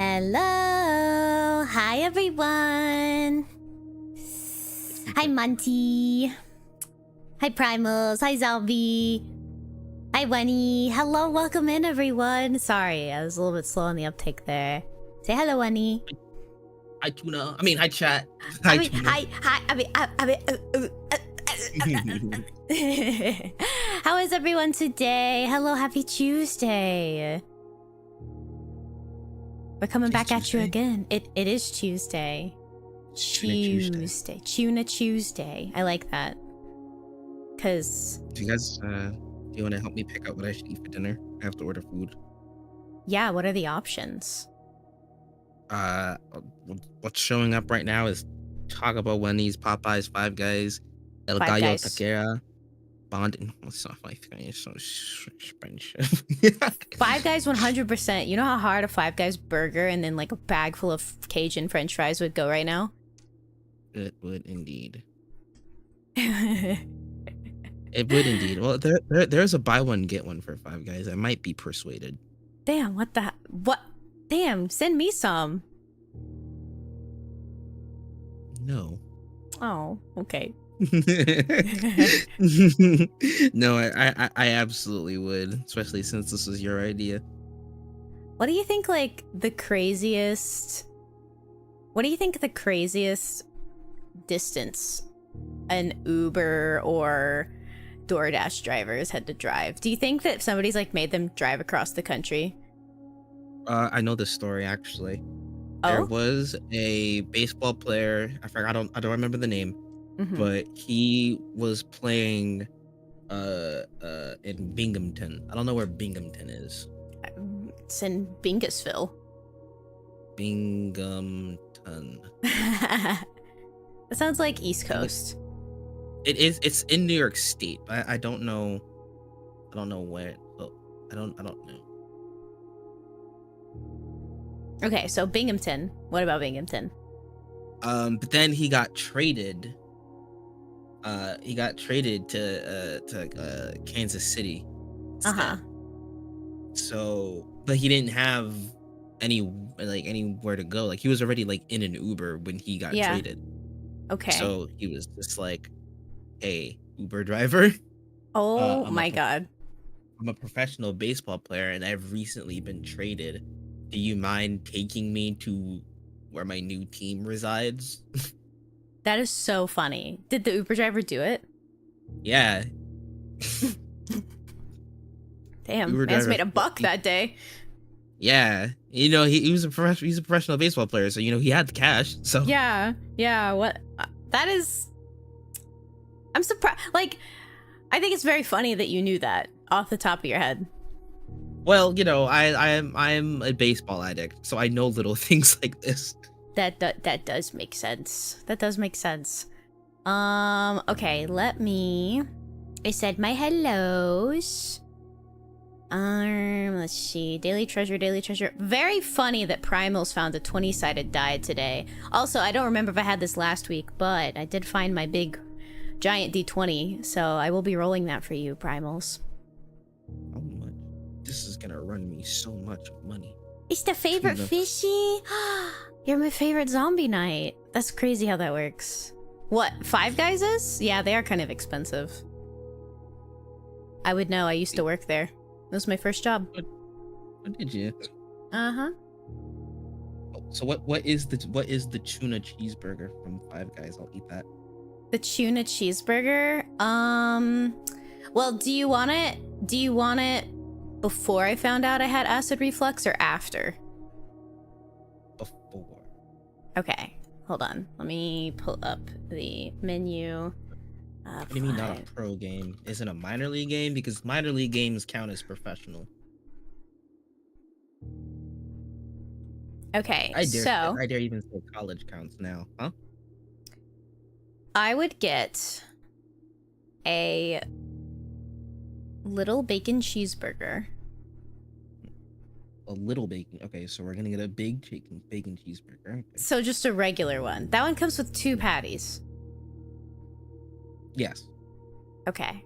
Hello! Hi, everyone! Hi, Monty! Hi, Primals! Hi, Zombie! Hi, Wenny! Hello, welcome in, everyone! Sorry, I was a little bit slow on the uptake there. Say hello, Wenny! Hi, Tuna. Hi, chat. How is everyone today? Hello, happy Tuesday! We're coming back at you again. It is Tuesday. Tuna Tuesday. I like that. Cause do you guys do you want to help me pick out what I should eat for dinner? I have to order food. Yeah, what are the options? What's showing up right now is Taco Bell, Wendy's, Popeyes, Five Guys, El Five Gallo Guys. Taquera, Bond. What's not Five Guys? So Spanish. Five Guys 100%. You know how hard a Five Guys burger and then like a bag full of Cajun French fries would go right now? It would indeed. It would indeed. Well, there's a buy one get one for Five Guys. I might be persuaded. Damn, what? Damn, send me some. No. Oh, okay. No, I absolutely would, especially since this was your idea. What do you think, like, the craziest distance an Uber or DoorDash drivers had to drive? Do you think that somebody's like made them drive across the country? I know this story actually. Oh? There was a baseball player. I forgot. I don't remember the name, but he was playing in Binghamton. I don't know where Binghamton is. It's in Binghamsville. Binghamton. That sounds like East Coast. It is. It's in New York State. I don't know. I don't know where. Oh, I don't know. Okay, so Binghamton. What about Binghamton? But then he got traded. He got traded to Kansas City. So, but he didn't have anywhere to go. Like he was already like in an Uber when he got traded. Okay. So he was just like, "Hey, Uber driver." Oh my God. I'm a professional baseball player, and I've recently been traded. Do you mind taking me to where my new team resides? That is so funny. Did the Uber driver do it? Yeah. Damn, man's made a buck that day. Yeah, you know he's a professional baseball player, so you know he had the cash. So yeah. What? That is. I'm surprised. Like, I think it's very funny that you knew that off the top of your head. Well, you know, I'm a baseball addict, so I know little things like this. That does make sense. That does make sense. Okay, I said my hellos. Let's see. Daily treasure. Very funny that Primals found a 20-sided die today. Also, I don't remember if I had this last week, but I did find my big giant D20, so I will be rolling that for you, Primals. How much? This is gonna run me so much money. It's the favorite fishy. You're my favorite zombie knight. That's crazy how that works. What, Five Guys is? Yeah, they are kind of expensive. I would know. I used to work there. That was my first job. What did you? Uh-huh. So what is the tuna cheeseburger from Five Guys? I'll eat that. The tuna cheeseburger? Well, do you want it before I found out I had acid reflux or after? Before. Okay, hold on. Let me pull up the menu. What do you mean not a pro game? Is it a minor league game? Because minor league games count as professional. Okay, I dare even say college counts now, huh? I would get a little bacon cheeseburger. A little bacon. Okay, so we're gonna get a big bacon cheeseburger. Okay. So just a regular one. That one comes with 2 patties. Yes. Okay.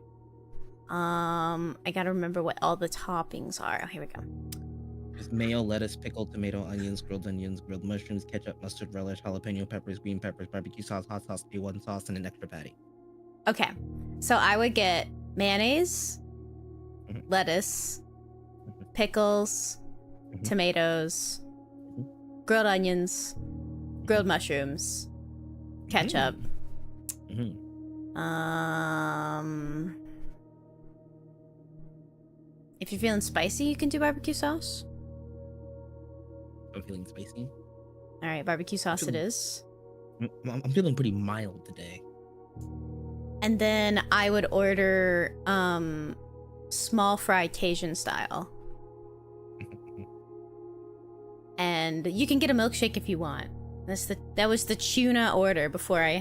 I gotta remember what all the toppings are. Oh, here we go. There's mayo, lettuce, pickle, tomato, onions, grilled mushrooms, ketchup, mustard, relish, jalapeno peppers, green peppers, barbecue sauce, hot sauce, A1 sauce, and an extra patty. Okay. So I would get mayonnaise, lettuce, pickles, tomatoes, grilled onions, grilled mushrooms, ketchup. If you're feeling spicy, you can do barbecue sauce. I'm feeling spicy. All right, barbecue sauce it is. I'm feeling pretty mild today. And then I would order small fry Cajun style. And you can get a milkshake if you want. That was the tuna order before I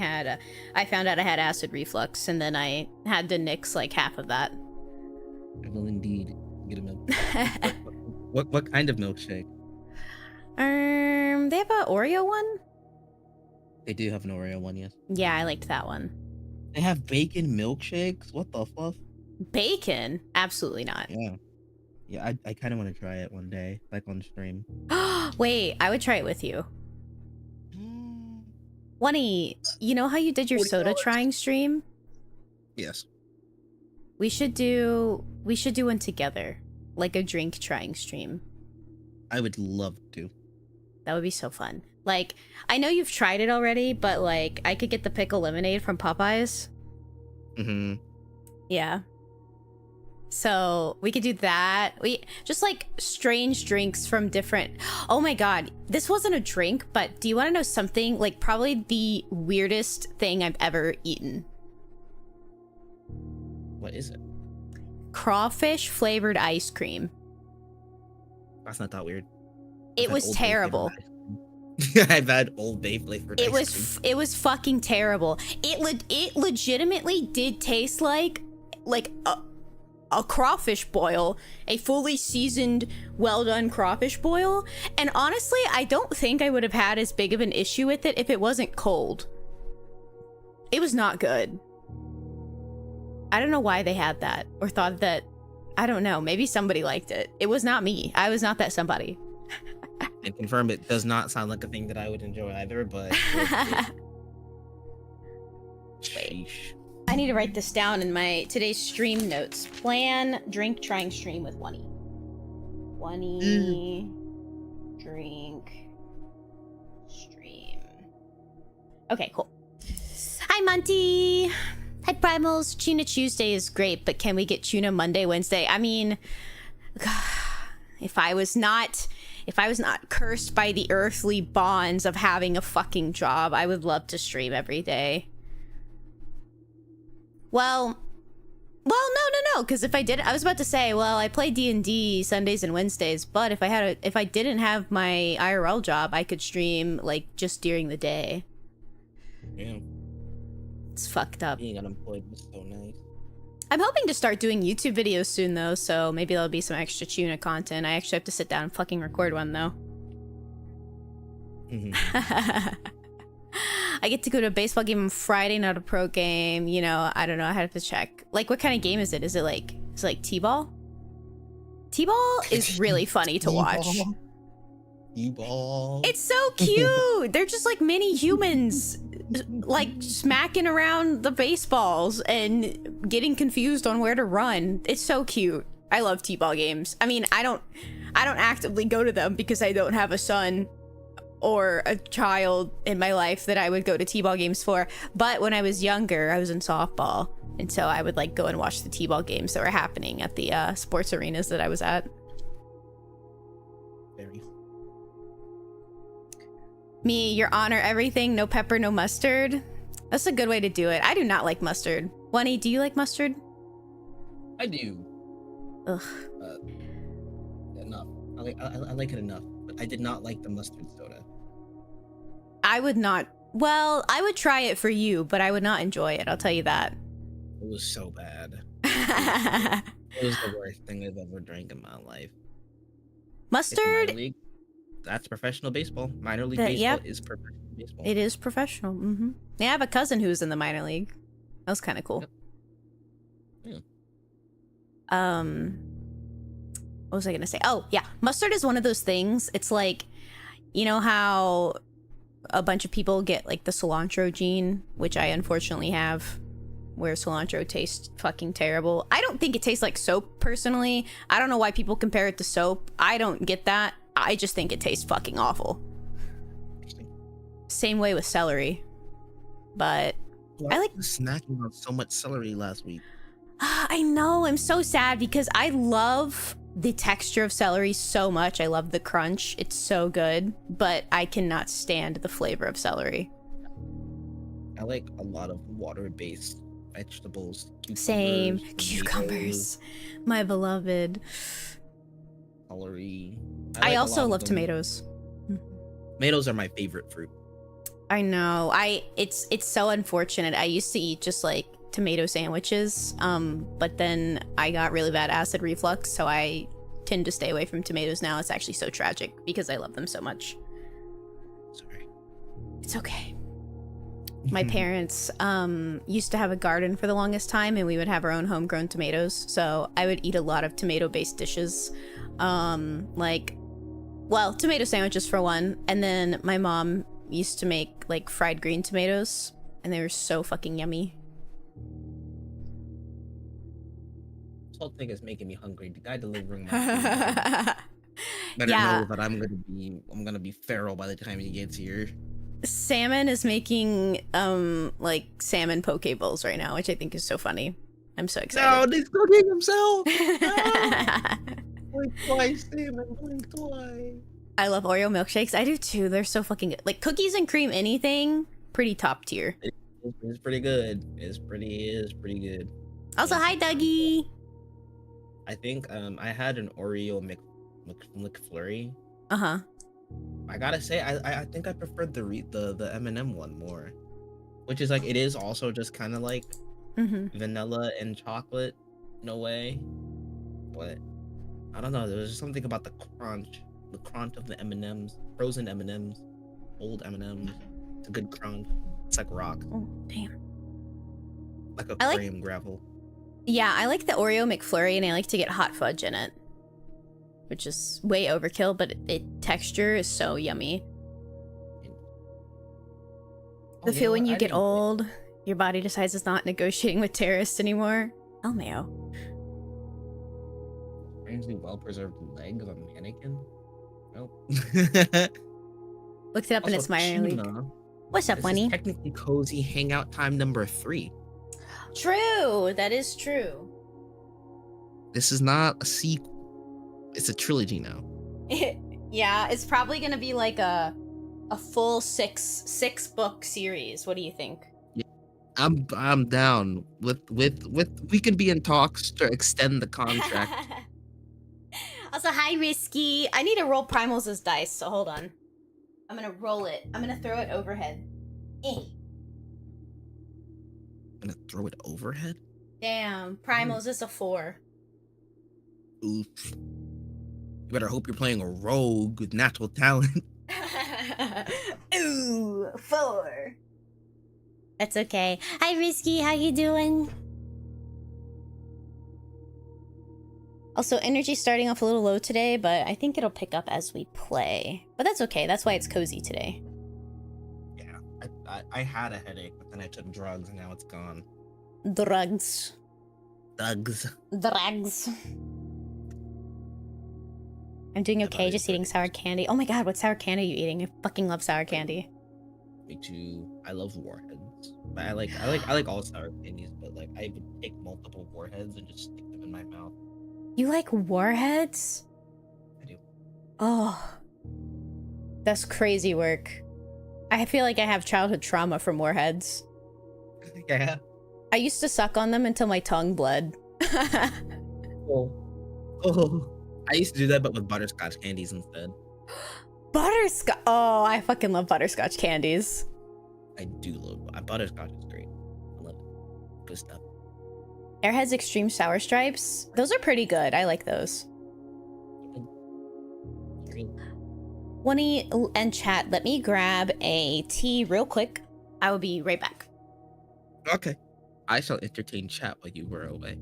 found out I had acid reflux, and then I had to nix like half of that. I will indeed get a milkshake. what kind of milkshake? They have an Oreo one? They do have an Oreo one, yes. Yeah, I liked that one. They have bacon milkshakes? What the fuck? Bacon? Absolutely not. Yeah, I kind of want to try it one day, like on stream. Wait, I would try it with you. Wunny, you know how you did your soda trying stream? Yes. We should do one together, like a drink trying stream. I would love to. That would be so fun. Like, I know you've tried it already, but like, I could get the pickle lemonade from Popeyes. Yeah. So we could do that. We just like strange drinks from different. Oh my god, this wasn't a drink, but do you want to know something? Like, probably the weirdest thing I've ever eaten. What is it? Crawfish flavored ice cream. That's not that weird. It was terrible. I've had Old Bay flavored ice cream. It was fucking terrible. It legitimately did taste like a crawfish boil, a fully seasoned, well done crawfish boil. And honestly, I don't think I would have had as big of an issue with it if it wasn't cold. It was not good. I don't know why they had that or thought that. I don't know. Maybe somebody liked it. It was not me. I was not that somebody. And confirm it does not sound like a thing that I would enjoy either, but Wait. I need to write this down in my today's stream notes. Plan drink trying stream with Wunny. Wunny drink stream. Okay, cool. Hi, Monty. Hi, Primals. Tuna Tuesday is great, but can we get Tuna Monday, Wednesday? I mean, if I was not cursed by the earthly bonds of having a fucking job, I would love to stream every day. Well, no, because if I did, I was about to say, well, I play D&D Sundays and Wednesdays, but if I didn't have my IRL job, I could stream like just during the day. Yeah. It's fucked up. Being unemployed was so nice. I'm hoping to start doing YouTube videos soon, though, so maybe there'll be some extra tuna content. I actually have to sit down and fucking record one, though. I get to go to a baseball game on Friday, not a pro game. You know, I don't know. I have to check. Like, what kind of game is it? Is it like T-ball? T-ball is really funny to watch. T-ball. It's so cute. They're just like mini humans, like smacking around the baseballs and getting confused on where to run. It's so cute. I love T-ball games. I mean, I don't actively go to them because I don't have a son or a child in my life that I would go to T-ball games for. But when I was younger, I was in softball And so I would like go and watch the t-ball games that were happening at the sports arenas that I was at. Very. Me, Your Honor, everything, no pepper, no mustard. That's a good way to do it. I do not like mustard. Bunny, do you like mustard? I do. Ugh. Enough. I like it enough, but I did not like the mustard soda. I would not. Well, I would try it for you, but I would not enjoy it. I'll tell you that. It was so bad. It was the worst thing I've ever drank in my life. Mustard? League. That's professional baseball. Minor league baseball is professional baseball. It is professional. Mm-hmm. Yeah, I have a cousin who's in the minor league. That was kind of cool. Yep. Yeah. What was I gonna say? Oh, yeah. Mustard is one of those things. It's like, you know how a bunch of people get like the cilantro gene, which I unfortunately have, where cilantro tastes fucking terrible. I don't think it tastes like soap, personally. I don't know why people compare it to soap. I don't get that. I just think it tastes fucking awful. Same way with celery. But I like snacking on so much celery last week. I know, I'm so sad because I love the texture of celery so much. I love the crunch. It's so good, but I cannot stand the flavor of celery. I like a lot of water-based vegetables. Same. Cucumbers. My beloved. Celery. I also love tomatoes. Tomatoes are my favorite fruit. I know. It's so unfortunate. I used to eat just like tomato sandwiches, but then I got really bad acid reflux, so I tend to stay away from tomatoes now. It's actually so tragic because I love them so much. Sorry. It's okay. My parents used to have a garden for the longest time, and we would have our own homegrown tomatoes, so I would eat a lot of tomato-based dishes. Tomato sandwiches for one, and then my mom used to make like fried green tomatoes, and they were so fucking yummy. This whole thing is making me hungry. The guy delivering my food better know that I'm gonna be feral by the time he gets here. Salmon is making like salmon poke bowls right now, which I think is so funny. I'm so excited. No, he's cooking himself. Blink twice, Salmon. Blink twice. I love Oreo milkshakes. I do too. They're so fucking good. Like cookies and cream, anything pretty top tier. It's pretty good. It's pretty good. Also, hi Dougie. I think I had an Oreo McFlurry. Uh-huh. I gotta say, I think I preferred the M&M one more, which is like, it is also just kind of like vanilla and chocolate in a way, but I don't know, there was something about the crunch of the M&Ms, frozen M&Ms, old M&Ms. It's a good crunch. It's like rock. Oh damn. Like a cream gravel. Yeah, I like the Oreo McFlurry, and I like to get hot fudge in it, which is way overkill, but it texture is so yummy. The feel when you get old, your body decides it's not negotiating with terrorists anymore. Oh, Mayo. Strangely well-preserved leg of a mannequin? Nope. Looked it up in its minor league. What's up, Bunny? Technically cozy hangout time number 3. True, that is true. This is not a sequel. It's a trilogy now. Yeah, it's probably gonna be like a full six book series. What do you think? Yeah, I'm down with we can be in talks to extend the contract. Also, hi Risky. I need to roll primals as dice, so hold on. I'm gonna roll it. I'm gonna throw it overhead. Gonna throw it overhead? Damn, primals is a 4. Oof. You better hope you're playing a rogue with natural talent. Ooh, 4. That's okay. Hi Risky, how you doing? Also, energy's starting off a little low today, but I think it'll pick up as we play. But that's okay, that's why it's cozy today. Yeah, I had a headache, but then I took drugs and now it's gone. Drugs. Drugs. I'm doing okay, just eating sour candy. Oh my god, what sour candy are you eating? I fucking love sour candy. Me too. I love warheads. But I like all sour candies, but like I would take multiple warheads and just stick them in my mouth. You like warheads? I do. Oh, that's crazy work. I feel like I have childhood trauma from warheads. Yeah. I used to suck on them until my tongue bled. Oh. Oh. I used to do that, but with butterscotch candies instead. Butterscotch. Oh, I fucking love butterscotch candies. I do love butterscotch is great. I love it. Good stuff. Airhead's Extreme Sour Stripes. Those are pretty good. I like those. Winnie and chat, let me grab a tea real quick. I will be right back. Okay. I shall entertain chat while you were away.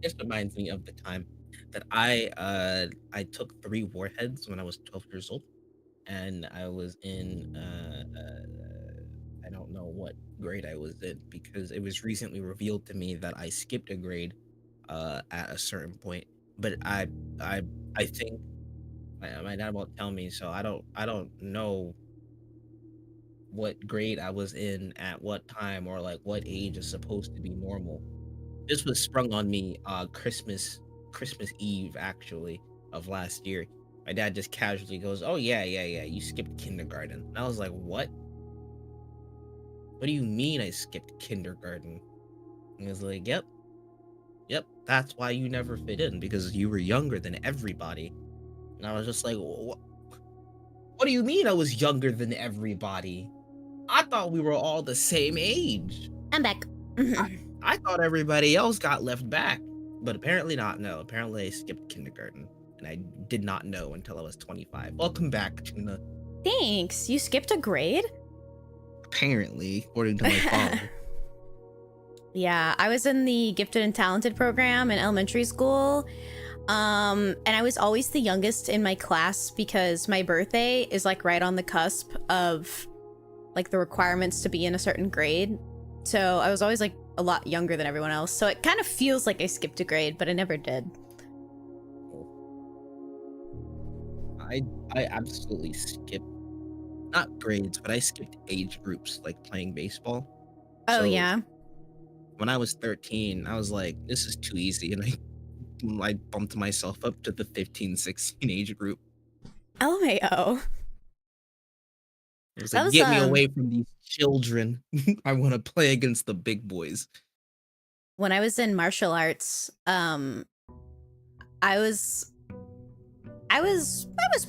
This reminds me of the time that I took 3 warheads when I was 12 years old, and I was in I don't know what grade I was in because it was recently revealed to me that I skipped a grade at a certain point. But I I think my dad won't tell me, so I don't know what grade I was in at what time or like what age is supposed to be normal. This was sprung on me Christmas Eve actually of last year. My dad just casually goes, "Oh yeah, you skipped kindergarten." And I was like, "What? What do you mean I skipped kindergarten?" And he was like, "Yep, that's why you never fit in because you were younger than everybody." And I was just like, What do you mean I was younger than everybody? I thought we were all the same age. I'm back. I thought everybody else got left back, but apparently not. No, apparently I skipped kindergarten, and I did not know until I was 25. Welcome back, Tuna. Thanks. You skipped a grade? Apparently, according to my father. Yeah, I was in the gifted and talented program in elementary school. And I was always the youngest in my class because my birthday is like right on the cusp of like the requirements to be in a certain grade. So I was always like a lot younger than everyone else. So it kind of feels like I skipped a grade, but I never did. I absolutely skipped not grades, but I skipped age groups like playing baseball. Oh, So yeah. when I was 13, I was like, this is too easy, and I bumped myself up to the 15, 16 age group. LMAO. It was That like, was get me away from these children. I want to play against the big boys. when I was in martial arts, I was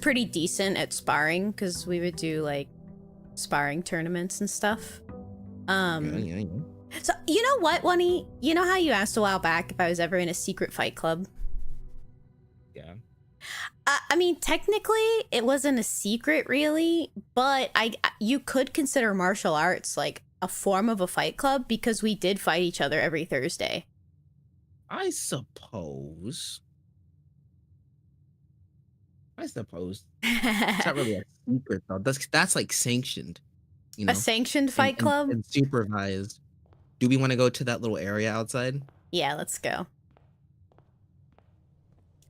pretty decent at sparring because we would do like sparring tournaments and stuff. Yeah. So you know what, Wunny? You know how you asked a while back if I was ever in a secret fight club? Yeah. I mean, technically, it wasn't a secret, really, but you could consider martial arts like a form of a fight club because we did fight each other every Thursday. I suppose. It's not really a secret though. That's like sanctioned, you A know, sanctioned fight club? and supervised. Do we want to go to that little area outside? Yeah, let's go.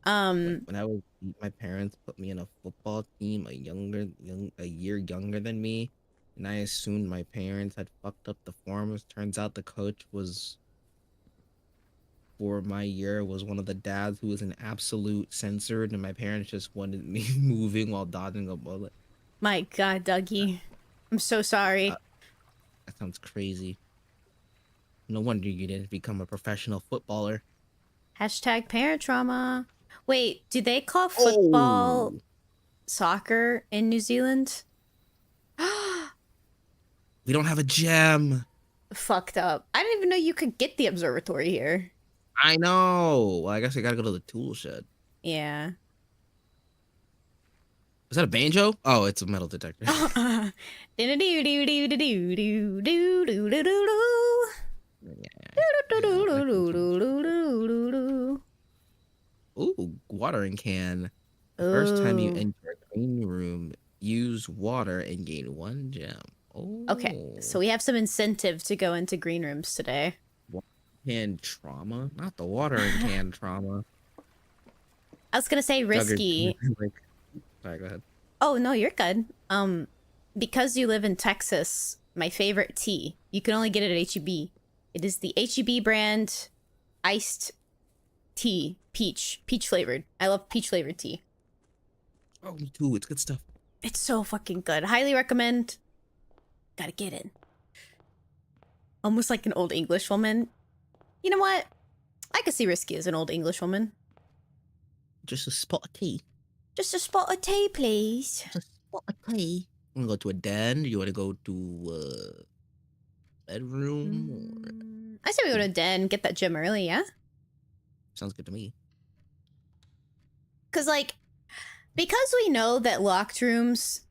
When I was my parents put me in a football team, a year younger than me, and I assumed my parents had fucked up the forms. Turns out the coach was for my year was one of the dads who was an absolute censored, and my parents just wanted me moving while dodging a bullet. My God, Dougie. I'm so sorry. That sounds crazy. No wonder you didn't become a professional footballer. Hashtag parent trauma. Wait, do they call football soccer in New Zealand? We don't have a gem. Fucked up. I didn't even know you could get the observatory here. I know. Well, I guess I gotta go to the tool shed. Yeah. Is that a banjo? Oh, it's a metal detector. Ooh, watering can. The first time you enter a green room, use water and gain 1 gem. Oh. Okay, so we have some incentive to go into green rooms today. Can trauma? Not the watering can trauma. I was gonna say risky. Sorry, go ahead. Oh no, you're good. Because you live in Texas, my favorite tea. You can only get it at H-E-B. It is the H-E-B brand iced tea, peach flavored. I love peach flavored tea. Oh, me too. It's good stuff. It's so fucking good. Highly recommend. Gotta get it. Almost like an old English woman. You know what? I could see Risky as an old English woman. Just a spot of tea. Just a spot of tea, please. Just a spot of tea. You want to go to a den? You want to go to bedroom? I say we go to a den, get that gym early, yeah? Sounds good to me. Because, like, because we know that locked rooms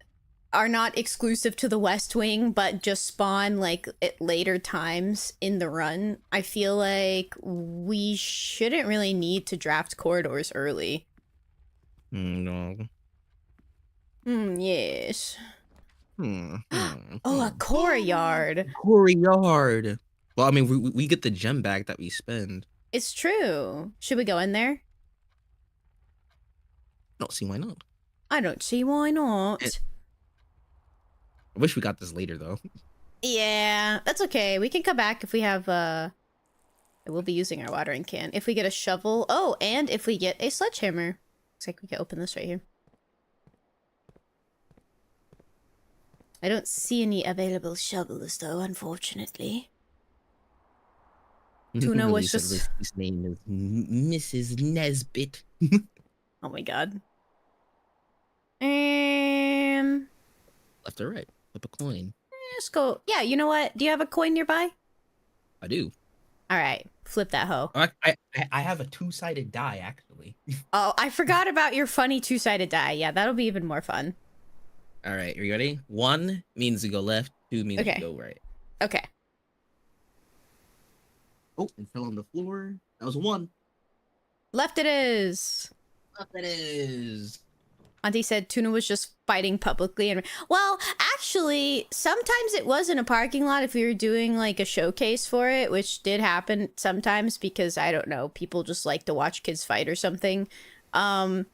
are not exclusive to the West Wing, but just spawn, like, at later times in the run, I feel like we shouldn't really need to draft corridors early. No. Yes. Oh, a courtyard. Courtyard. Well, I mean, we get the gem back that we spend. It's true. Should we go in there? Don't see why not. I don't see why not. I wish we got this later, though. Yeah, that's okay. We can come back if we have, we'll be using our watering can. If we get a shovel. Oh, and if we get a sledgehammer. Looks like we can open this right here. I don't see any available shovels, though, unfortunately. Tuna was just... His name is Mrs. Nesbit. Oh my god. Left or right? Flip a coin. Let's go. Yeah, you know what? Do you have a coin nearby? I do. All right, flip that hoe. I have a two-sided die, actually. Oh, I forgot about your funny two-sided die. Yeah, that'll be even more fun. All right, are you ready? 1 means you go left. 2 means Okay. you go right. Okay. Oh, it fell on the floor. That was a 1. Left it is. Left it is. Auntie said Tuna was just fighting publicly. And well, actually, sometimes it was in a parking lot if we were doing like a showcase for it, which did happen sometimes because I don't know, people just like to watch kids fight or something. But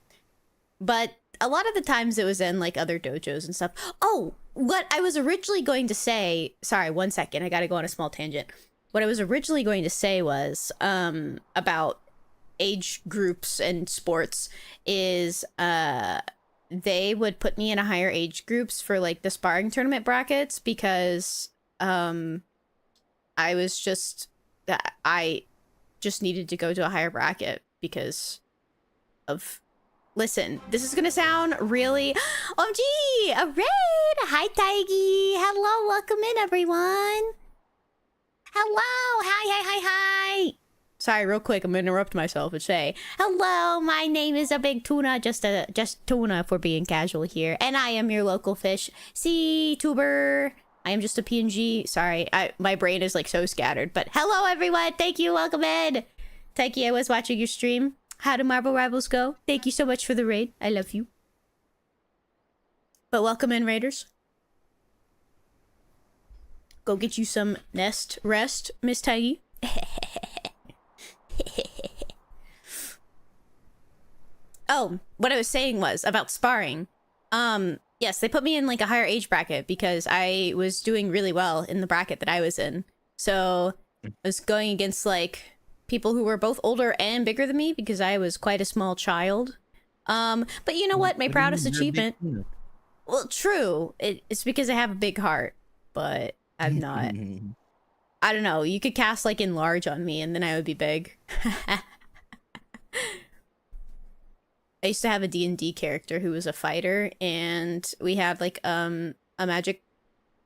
a lot of the times it was in like other dojos and stuff. Oh, what I was originally going to say, sorry, 1 second, I gotta go on a small tangent. What I was originally going to say was about age groups and sports is they would put me in a higher age groups for like the sparring tournament brackets because I just needed to go to a higher bracket because of... Listen, this is gonna sound really... OMG! A raid! Hi, Taigi! Hello, welcome in, everyone! Hello! Hi! Sorry, real quick, I'm gonna interrupt myself and say, hello, my name is a big tuna, just tuna if we're being casual here, and I am your local fish. See, tuber. I am just a PNG. Sorry, my brain is like so scattered, but hello, everyone! Thank you, welcome in! Taigi, I was watching your stream. How do Marble Rivals go? Thank you so much for the raid. I love you. But welcome in, raiders. Go get you some nest rest, Miss Taigi. Oh, what I was saying was about sparring. Yes, they put me in like a higher age bracket because I was doing really well in the bracket that I was in. So I was going against like people who were both older and bigger than me because I was quite a small child. But you know what? My proudest achievement... Well, true. It's because I have a big heart, but I'm not. I don't know. You could cast like enlarge on me and then I would be big. I used to have a D&D character who was a fighter, and we had like a magic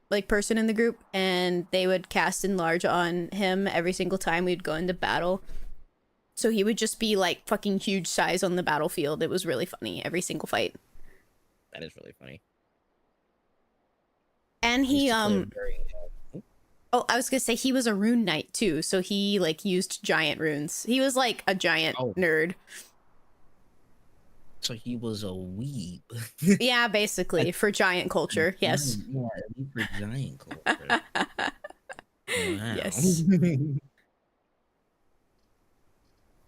like person in the group, and they would cast enlarge on him every single time we'd go into battle. So he would just be like fucking huge size on the battlefield. It was really funny every single fight. That is really funny. And he oh, I was gonna say he was a rune knight too, so he like used giant runes. He was like a giant nerd. So he was a weeb. Yeah, basically for giant culture. Yes. Yeah, for giant culture. Wow. Yes.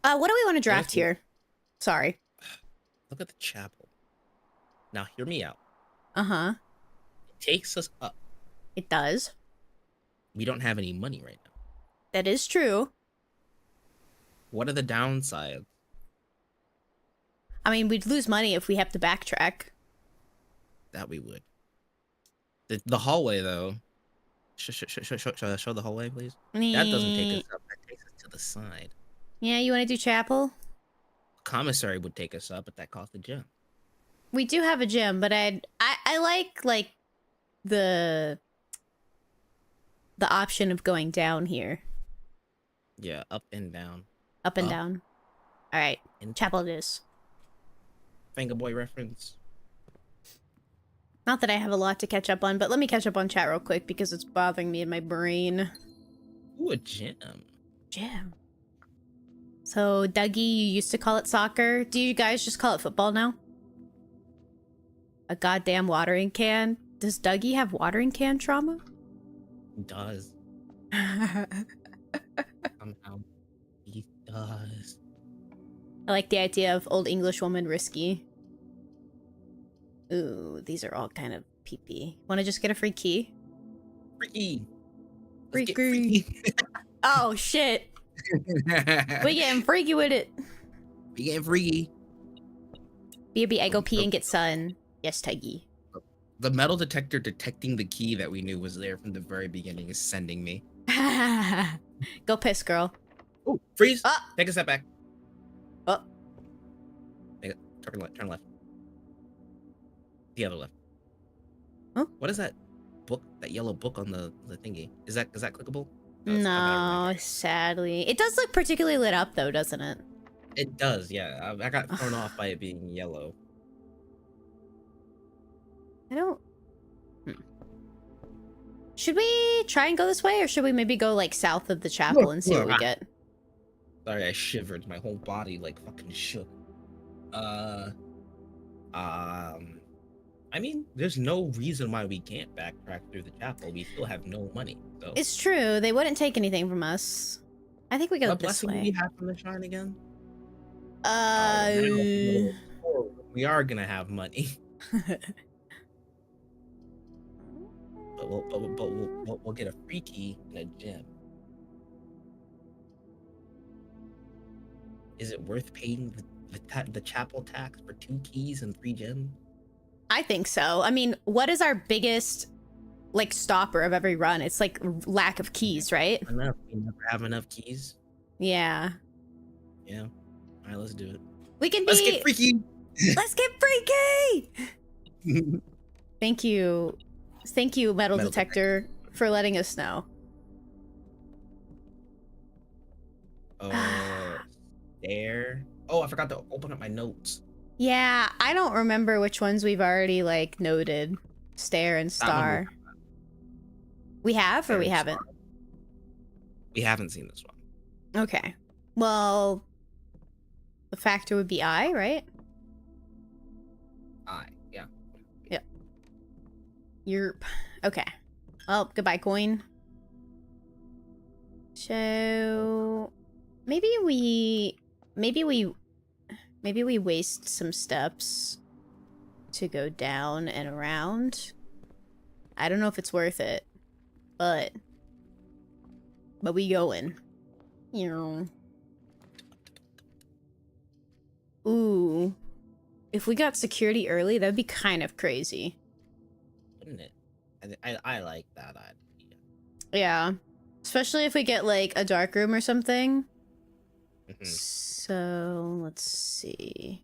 What do we want to draft here? Sorry. Look at the chapel. Now hear me out. Uh-huh. It takes us up. It does. we don't have any money right now. That is true. What are the downsides? I mean, we'd lose money if we have to backtrack. That we would. The hallway, though. Show the hallway, please. That doesn't take us up. That takes us to the side. Yeah, you want to do chapel? Commissary would take us up, but that costs a gem. We do have a gym, but I like the option of going down here. Yeah, up and down. Up and down. All right, chapel it is. Finger boy reference. Not that I have a lot to catch up on, but let me catch up on chat real quick because it's bothering me in my brain. Ooh, a gym. Gym. So, Dougie, you used to call it soccer. Do you guys just call it football now? A goddamn watering can? Does Dougie have watering can trauma? He does. Somehow. He does. I like the idea of old English woman risky. Ooh, these are all kind of pee-pee. Want to just get a free key? Freaky. Freaky. Oh, shit. We getting freaky with it. We getting freaky. BRB, I go pee and get sun. Yes, Tuggy. The metal detector detecting the key that we knew was there from the very beginning is sending me. Go piss, girl. Oh, freeze! Take a step back. Oh. Turn left. The other left. Huh? What is that book? That yellow book on the thingy? Is that clickable? No, sadly. It does look particularly lit up though, doesn't it? It does, yeah. I got thrown off by it being yellow. I don't... Should we try and go this way, or should we maybe go like south of the chapel and see what we get? Sorry, I shivered. My whole body like fucking shook. I mean, there's no reason why we can't backtrack through the chapel. We still have no money. So. It's true. They wouldn't take anything from us. I think we go what this way. What blessing do we have from the shrine again? We are gonna have money. but we'll get a free key and a gem. Is it worth paying the chapel tax for 2 keys and 3 gems? I think so. I mean, what is our biggest like stopper of every run? It's like lack of keys, right? Enough. We never have enough keys. Yeah. Yeah. All right, let's do it. We can Let's get freaky. Let's get freaky. Thank you, metal detector, for letting us know. There. Oh, I forgot to open up my notes. Yeah, I don't remember which ones we've already like noted. Stare and star. We have or we haven't? We haven't seen this one. Okay. Well, the factor would be I, right? I, yeah. Yep. Yerp. Okay. Well, goodbye, coin. So maybe we waste some steps to go down and around. I don't know if it's worth it, but we going. You know. Ooh. If we got security early, that'd be kind of crazy. Wouldn't it? I like that idea. Yeah. Especially if we get like a dark room or something. Mm-hmm. So let's see.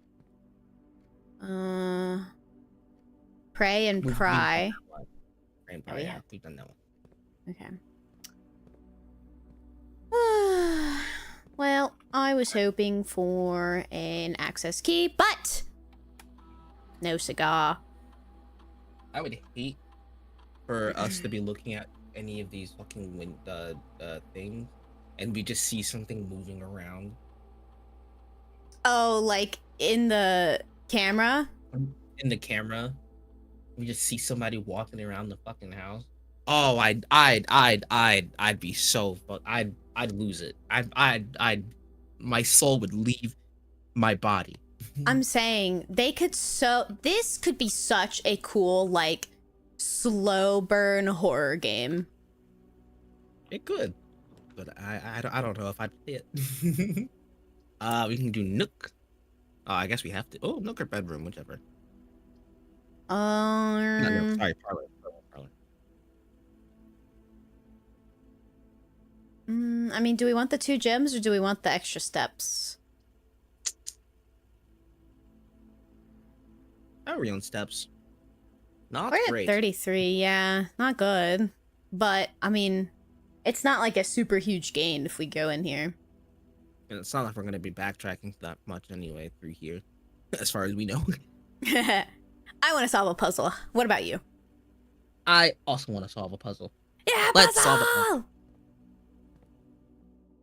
Pray and pry. Pray and pry, yeah, we've done that one. Okay. Well, I was hoping for an access key, but no cigar. I would hate for us to be looking at any of these fucking things, and we just see something moving around. Oh, like in the camera? In the camera, we just see somebody walking around the fucking house. Oh, I'd be so I'd lose it. My soul would leave my body. I'm saying this could be such a cool like slow burn horror game. It could, but I don't know if I'd play it. We can do Nook. Oh, I guess we have to. Oh, Nook or bedroom, whichever. No, no, sorry, parlor. I mean, do we want the 2 gems or do we want the extra steps? How are we on steps? Not We're great. at 33, yeah. Not good. But, I mean, it's not like a super huge gain if we go in here. And it's not like we're going to be backtracking that much anyway through here, as far as we know. I want to solve a puzzle. What about you? I also want to solve a puzzle. Yeah, Let's puzzle! solve a puzzle.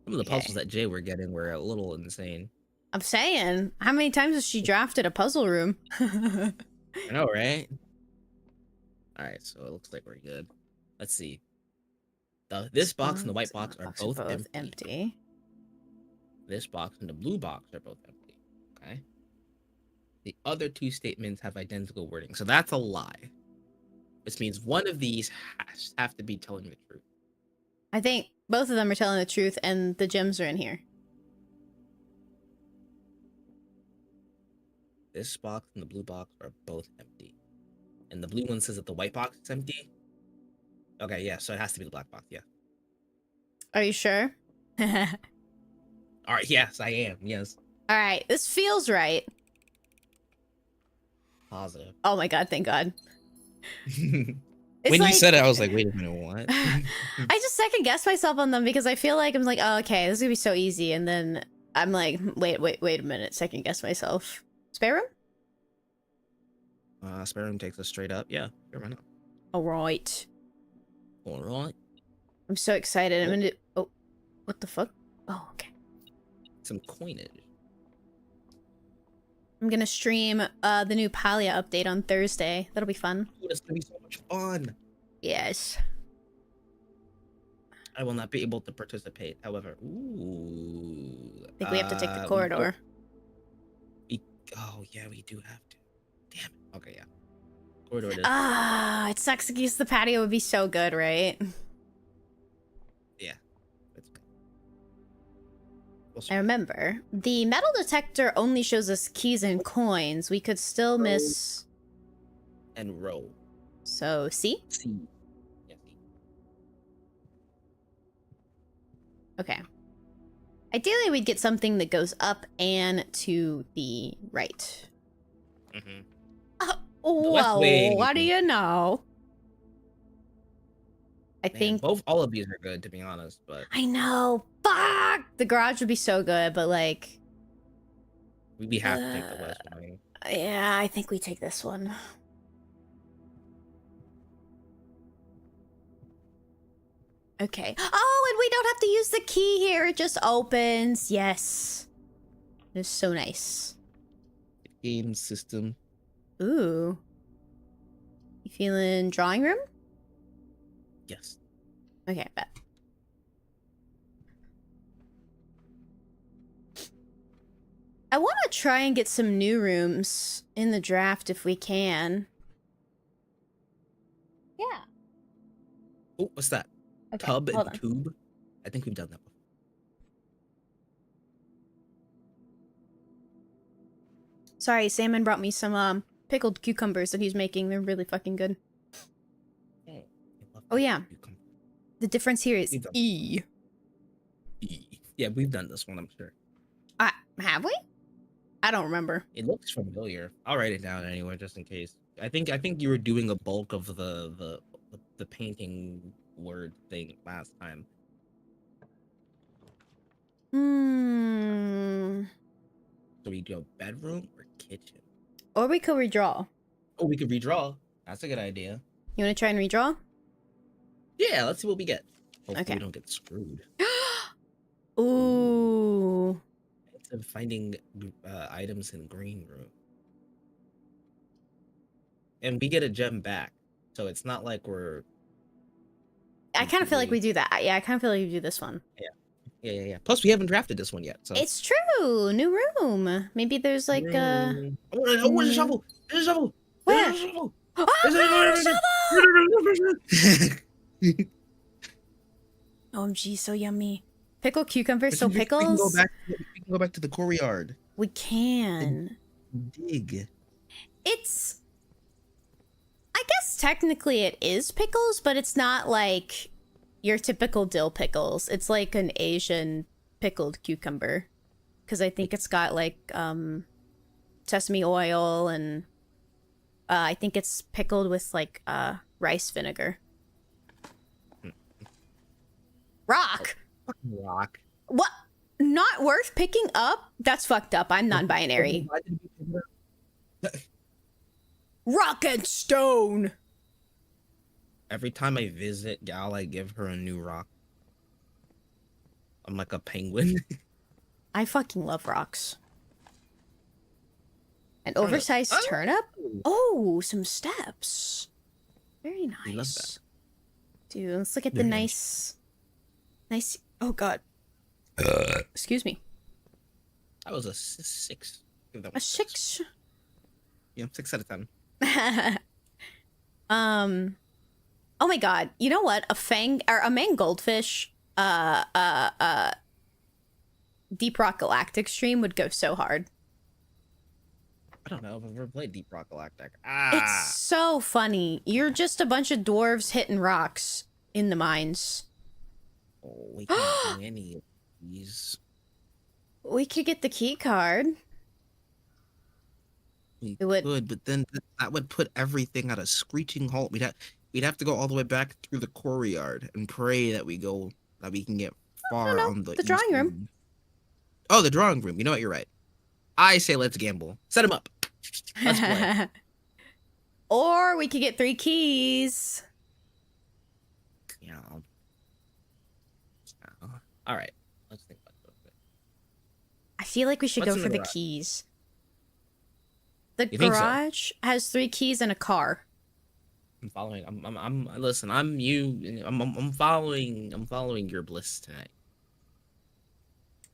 Some of the Okay. puzzles that Jay were getting were a little insane. I'm saying, how many times has she drafted a puzzle room? I know, right? Alright, so it looks like we're good. Let's see. This box and the white box are both empty. This box and the blue box are both empty. Okay. The other 2 statements have identical wording, so that's a lie. Which means one of these has have to be telling the truth. I think both of them are telling the truth and the gems are in here. This box and the blue box are both empty. And the blue one says that the white box is empty. Okay, yeah, so it has to be the black box, yeah. Are you sure? Alright, yes, I am, yes. Alright, this feels right. Positive. Oh my god, thank god. When you said it, I was like, wait a minute, what? I just second guess myself on them because I feel like I'm like, oh, okay, this is gonna be so easy. And then I'm like, wait a minute, second guess myself. Spare room? Spare room takes us straight up. Yeah, sure, why not? Alright. Alright. I'm so excited. I'm gonna. Oh, what the fuck? Oh, okay. Some coinage. I'm gonna stream the new Palia update on Thursday. That'll be fun. Ooh, that's gonna be so much fun. Yes. I will not be able to participate. However, ooh. I think we have to take the corridor. Oh yeah, we do have to. Damn it. Okay, yeah. Corridor it is. Ah, it sucks because the patio would be so good, right? Yeah. That's good. I remember. The metal detector only shows us keys and coins. We could still miss... And row. So, C? C. Yeah, C. Okay. Ideally, we'd get something that goes up and to the right. Mm-hmm. Well, what do you know? I think all of these are good, to be honest, but I know. Fuck! The garage would be so good, but like we have to take the west one. yeah, I think we take this one. Okay. Oh, and we don't have to use the key here. It just opens. Yes. It is so nice. Game system. Ooh. You feeling drawing room? Yes. Okay, bet. I want to try and get some new rooms in the draft if we can. Yeah. Oh, what's that? Okay, Tub hold and on. tube? I think we've done that before. Sorry, Salmon brought me some pickled cucumbers that he's making. They're really fucking good. Oh yeah. The difference here is E. E. Yeah, we've done this one, I'm sure. Have we? I don't remember. It looks familiar. I'll write it down anyway, just in case. I think you were doing a bulk of the painting word thing last time. So we go bedroom or kitchen? Or we could redraw. Oh, we could redraw. That's a good idea. You want to try and redraw? Yeah, let's see what we get. Hopefully Okay. we don't get screwed. Ooh. Instead of finding items in green room. And we get a gem back. So it's not like we're... I kind of feel like we do that. Yeah, I kind of feel like we do this one. Yeah. Plus, we haven't drafted this one yet. So It's true. New room. Maybe there's like a... Oh, where's the shovel? There's a shovel. Where? There's a shovel. Oh, there's a shovel! OMG, so yummy. Pickled cucumbers, We so can, we can go pickles? back. We can go back to the courtyard We and can. dig. It's... I guess technically it is pickles, but it's not like your typical dill pickles. It's like an Asian pickled cucumber. Because I think it's got like sesame oil and I think it's pickled with like rice vinegar. Rock! Fucking rock. What? Not worth picking up? That's fucked up. I'm non-binary. Why did we pick it up? Rock and stone! Every time I visit Gal, I give her a new rock. I'm like a penguin. I fucking love rocks. An oversized turnip? Oh, some steps. Very We love nice. that. Dude, let's look at the nice... Oh, God. Excuse me. That was a 6. Give that one A 6? Yeah, 6 out of 10. Oh my God. You know what? A mangled fish, Deep Rock Galactic stream would go so hard. I don't know if I've ever played Deep Rock Galactic. It's so funny. You're just a bunch of dwarves hitting rocks in the mines. Oh, we can't do any of these. We could get the key card. We It would- could, but then that would put everything at a screeching halt. We'd have to go all the way back through the courtyard and pray that we can get far on the drawing room. eastern- Oh, the drawing room. You know what? You're right. I say let's gamble. Set him up. Let's play. Or we could get 3 keys. Yeah. All right. Let's think about it. I feel like we should What's go in for the the garage? keys. The You think so? garage has 3 keys and a car. I'm following. Listen. I'm you. I'm following your bliss tonight.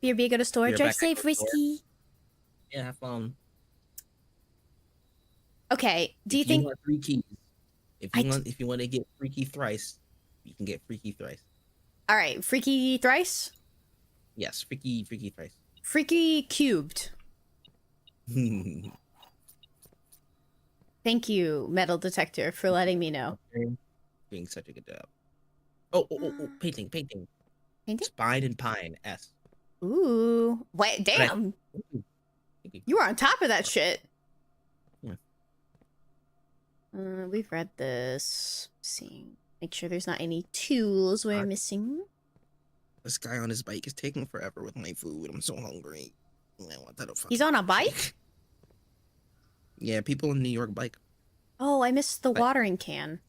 BRB, go to store. You're Drive back at safe, the store. Risky. Yeah, have fun. Okay, do you If think... want 3 keys? If you want to get freaky thrice, you can get freaky thrice. All right, freaky thrice? Yes, freaky thrice. Freaky cubed. Thank you, metal detector, for letting me know. Doing such a good job. Oh, painting. Painting? Spine and pine. S. Ooh. Wait, damn. You were on top of that shit. Yeah. We've read this. See. Make sure there's not any tools we're missing. This guy on his bike is taking forever with my food. I'm so hungry. I want that He's on a bike? Yeah, people in New York bike. Oh, I missed the watering can.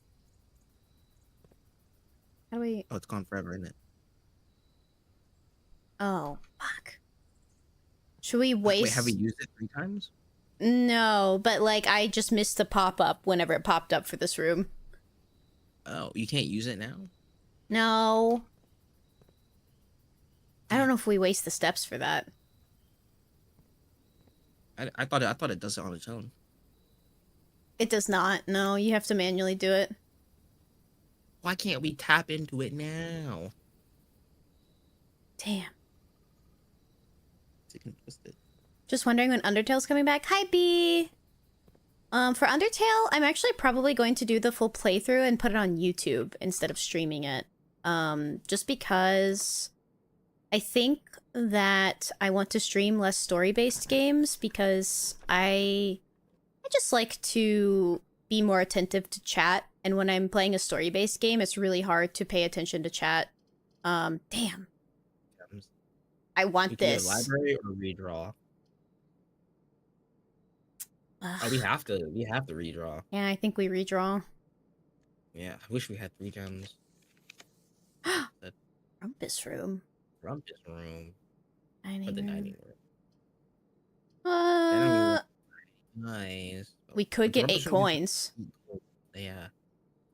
How do we... Oh, it's gone forever, isn't it? Oh, fuck. Should we waste... Wait, have we used it 3 times? No, but like I just missed the pop-up whenever it popped up for this room. Oh, you can't use it now? No. I don't know if we waste the steps for that. I thought it does it on its own. It does not. No, you have to manually do it. Why can't we tap into it now? Damn. Twist it. Just wondering when Undertale's coming back. Hi, B! For Undertale, I'm actually probably going to do the full playthrough and put it on YouTube instead of streaming it. Just because I think that I want to stream less story-based games because I just like to be more attentive to chat, and when I'm playing a story-based game, it's really hard to pay attention to chat. Damn. I want this. Library or redraw? Oh, we have to redraw. Yeah, I think we redraw. Yeah, I wish we had 3 gems. Rumpus room. Rumpus room. Dining But the room. dining room. Nice. We could get Rumpus 8 room coins. Yeah.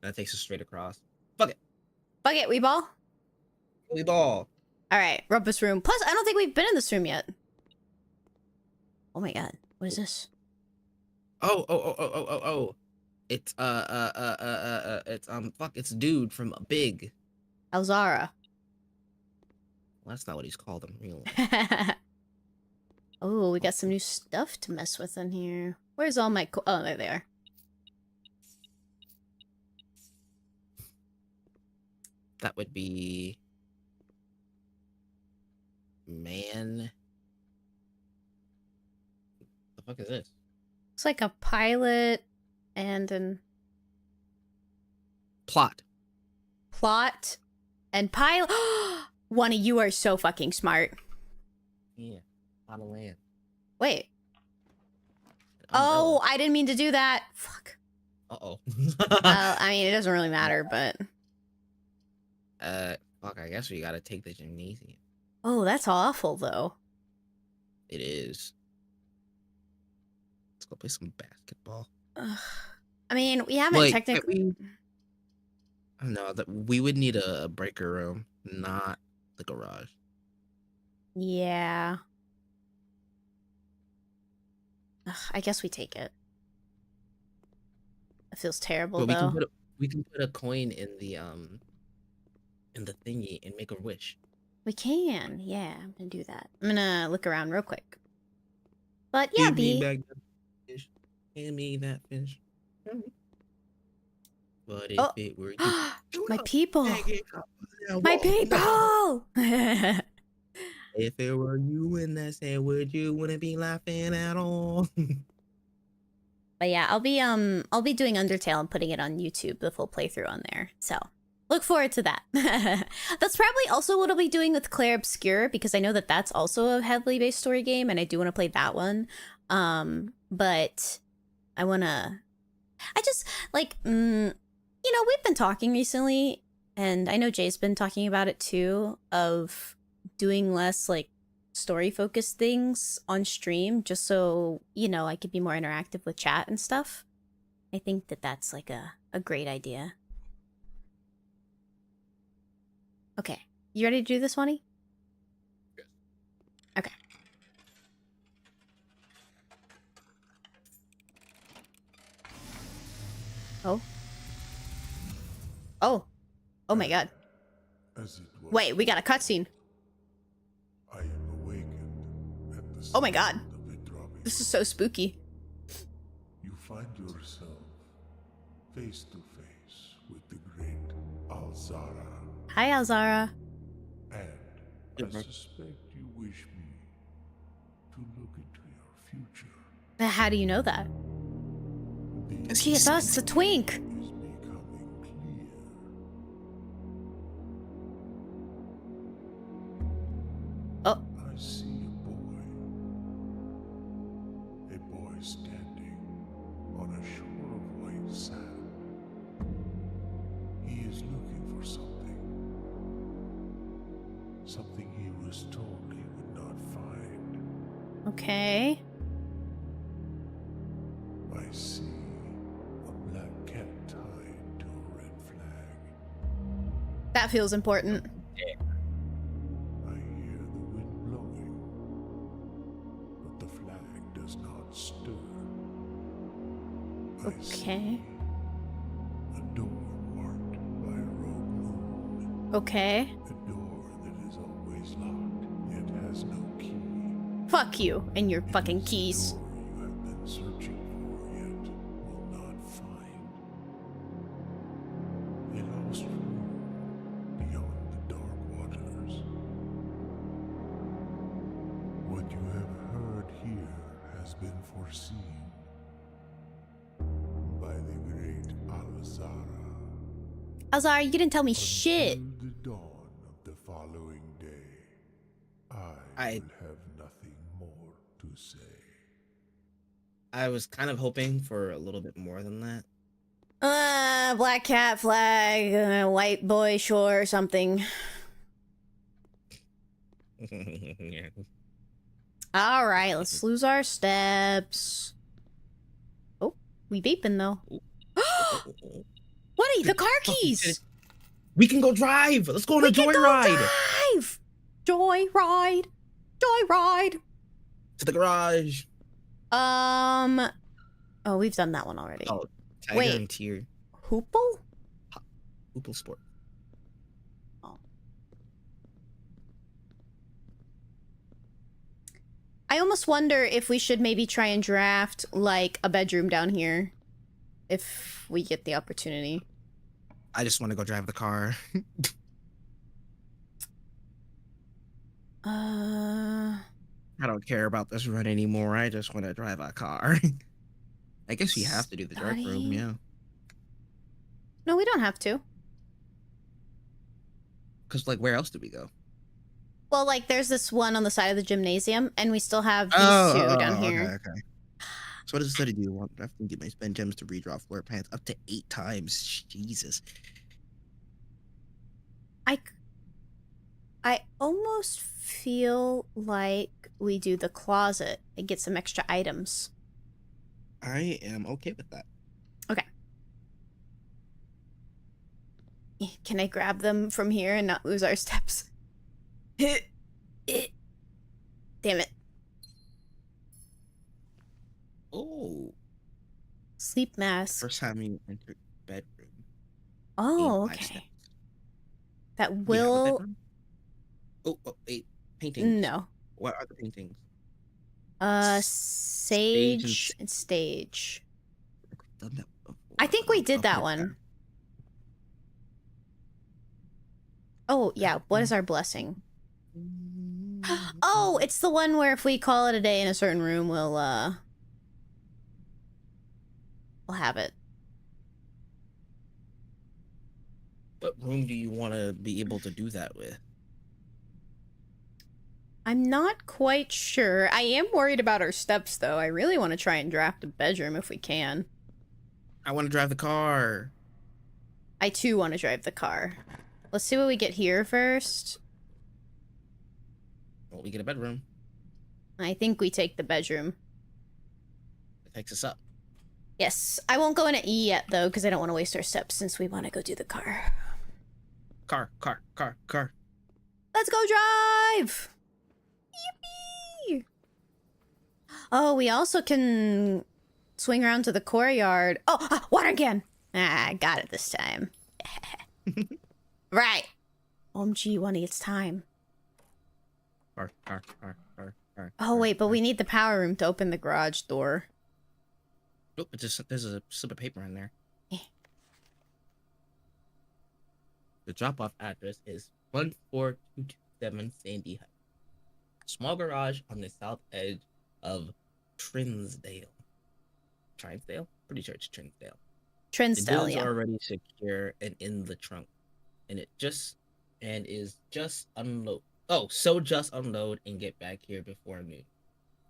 That takes us straight across. Fuck it. Fuck it, we ball. We ball. Alright, Rumpus room. Plus, I don't think we've been in this room yet. Oh my god. What is this? Oh. It's it's dude from Big. Alzara. Well, that's not what he's called in real life. Oh, we got some new stuff to mess with in here. Where's all my oh, there they are. That would be... Man. The fuck is this? It's like a pilot and an... Plot. Plot and pilot. One of you are so fucking smart. Yeah. On the land. Wait. Oh, I didn't mean to do that. Fuck. Uh-oh. I mean, it doesn't really matter, but... Fuck, I guess we gotta take the gymnasium. Oh, that's awful, though. It is. Let's go play some basketball. Ugh. I mean, we haven't technically... No, we would need a breaker room, not the garage. Yeah. Ugh, I guess we take it. It feels terrible, but though. We can put a coin in the thingy and make a wish. We can, yeah. I'm gonna do that. I'm gonna look around real quick. But yeah, Give me back that fish. Hand me that fish. But if it were you, my people, my people. If it were you in that sandwich, you wouldn't be laughing at all. But yeah, I'll be doing Undertale and putting it on YouTube, the full playthrough on there. So look forward to that. That's probably also what I'll be doing with Claire Obscure, because I know that that's also a heavily based story game, and I do want to play that one. But I just like, you know, we've been talking recently, and I know Jay's been talking about it too, of doing less like story focused things on stream, just so, you know, I could be more interactive with chat and stuff. I think that that's like a great idea. Okay, you ready to do this, Wani? Yes. Okay. Oh. Oh. Oh my god. Wait, we got a cutscene. I am awakened at the Oh my god. sound of it dropping. This is so spooky. You find yourself face to face with the great Alzara. Hi, Alzara. And Yeah, I bro. suspect you wish me to look into your future. How do you know that? The She is us, the twink. is becoming clear. Oh. I see a boy standing on a shore of white sand. He is looking for something he was told he would not find. Okay. I see a black cat tied to a red flag. That feels important. I hear the wind blowing, but the flag does not stir. I Okay. see a door marked by a rogue moon. Okay. A door that is always locked, yet has no key. Fuck you and your It fucking is the keys. door you have been searching for, yet will not find. A lost room beyond the dark waters. What you have heard here has been foreseen by the great Alzara. Alzara, you didn't tell me shit. Until the dawn of the following day, I- will have nothing more to say. I was kind of hoping for a little bit more than that. Black cat flag, white boy shore or something. Yeah. All right, let's lose our steps. Oh, we beeping though. What are you? The car keys. We can go drive. Let's go on We a can go joyride drive. Joyride. Joyride. to the garage. Oh, we've done that one already. Oh, Tiger Wait. and Tier. Hoople? Hoople Sport. Oh. just wonder if we should maybe try and draft, like, a bedroom down here. If we get the opportunity. I just want to go drive the car. I don't care about this run anymore. I just want to drive a car. I guess we have to do the dark room, yeah. No, we don't have to. Because, like, where else do we go? Well, like, there's this one on the side of the gymnasium, and we still have these two down here. Okay. So what does the study do? I have to get my spend gems to redraw floor plans up to 8 times. Jesus. I almost feel like we do the closet and get some extra items. I am okay with that. Okay. Can I grab them from here and not lose our steps? Damn it. Oh. Sleep mask. First time you enter bedroom. Oh, Gain 5 okay. steps. That Do you have a will... bedroom? Oh, 8 paintings. No. What are the paintings? Sage and stage. Done that before. I think we did that Okay. one. Oh, yeah. What is our blessing? Oh, it's the one where if we call it a day in a certain room, we'll have it. What room do you want to be able to do that with? I'm not quite sure. I am worried about our steps, though. I really want to try and draft a bedroom if we can. I want to drive the car. I, too, want to drive the car. Let's see what we get here first. Well, we get a bedroom. I think we take the bedroom. It takes us up. Yes. I won't go into E yet, though, because I don't want to waste our steps since we want to go do the car. Car. Let's go drive! Yippee! Oh, we also can swing around to the courtyard. Oh, water can! I got it this time. Right. OMG, Wunny, it's time. Car. Oh, wait, but we need the power room to open the garage door. Oh, there's a slip of paper in there. The drop-off address is 14227 Sandy Heights. Small garage on the south edge of Trinsdale. Trinsdale? Pretty sure it's Trinsdale. The Trinsdale, goods yeah. are already secure and in the trunk, and is just unload. Oh, so just unload and get back here before noon.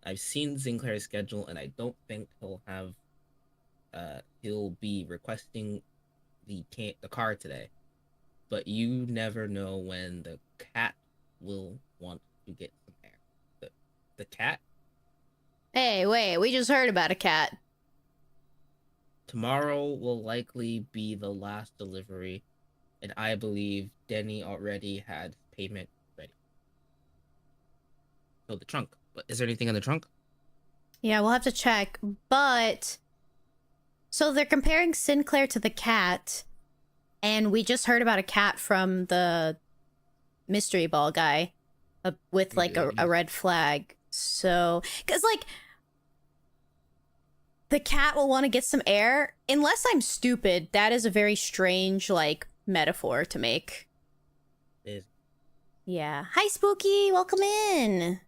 I've seen Sinclair's schedule, and I don't think he'll be requesting the car today. But you never know when the cat will want to get some air. The cat? Hey, wait, we just heard about a cat. Tomorrow will likely be the last delivery, and I believe Denny already had payment ready. So the trunk. But is there anything in the trunk? Yeah, we'll have to check, but... So they're comparing Sinclair to the cat, and we just heard about a cat from the mystery ball guy with, like, a red flag. So... Because, like... The cat will want to get some air. Unless I'm stupid, that is a very strange, like, metaphor to make. It is. Yeah. Hi, Spooky! Welcome in!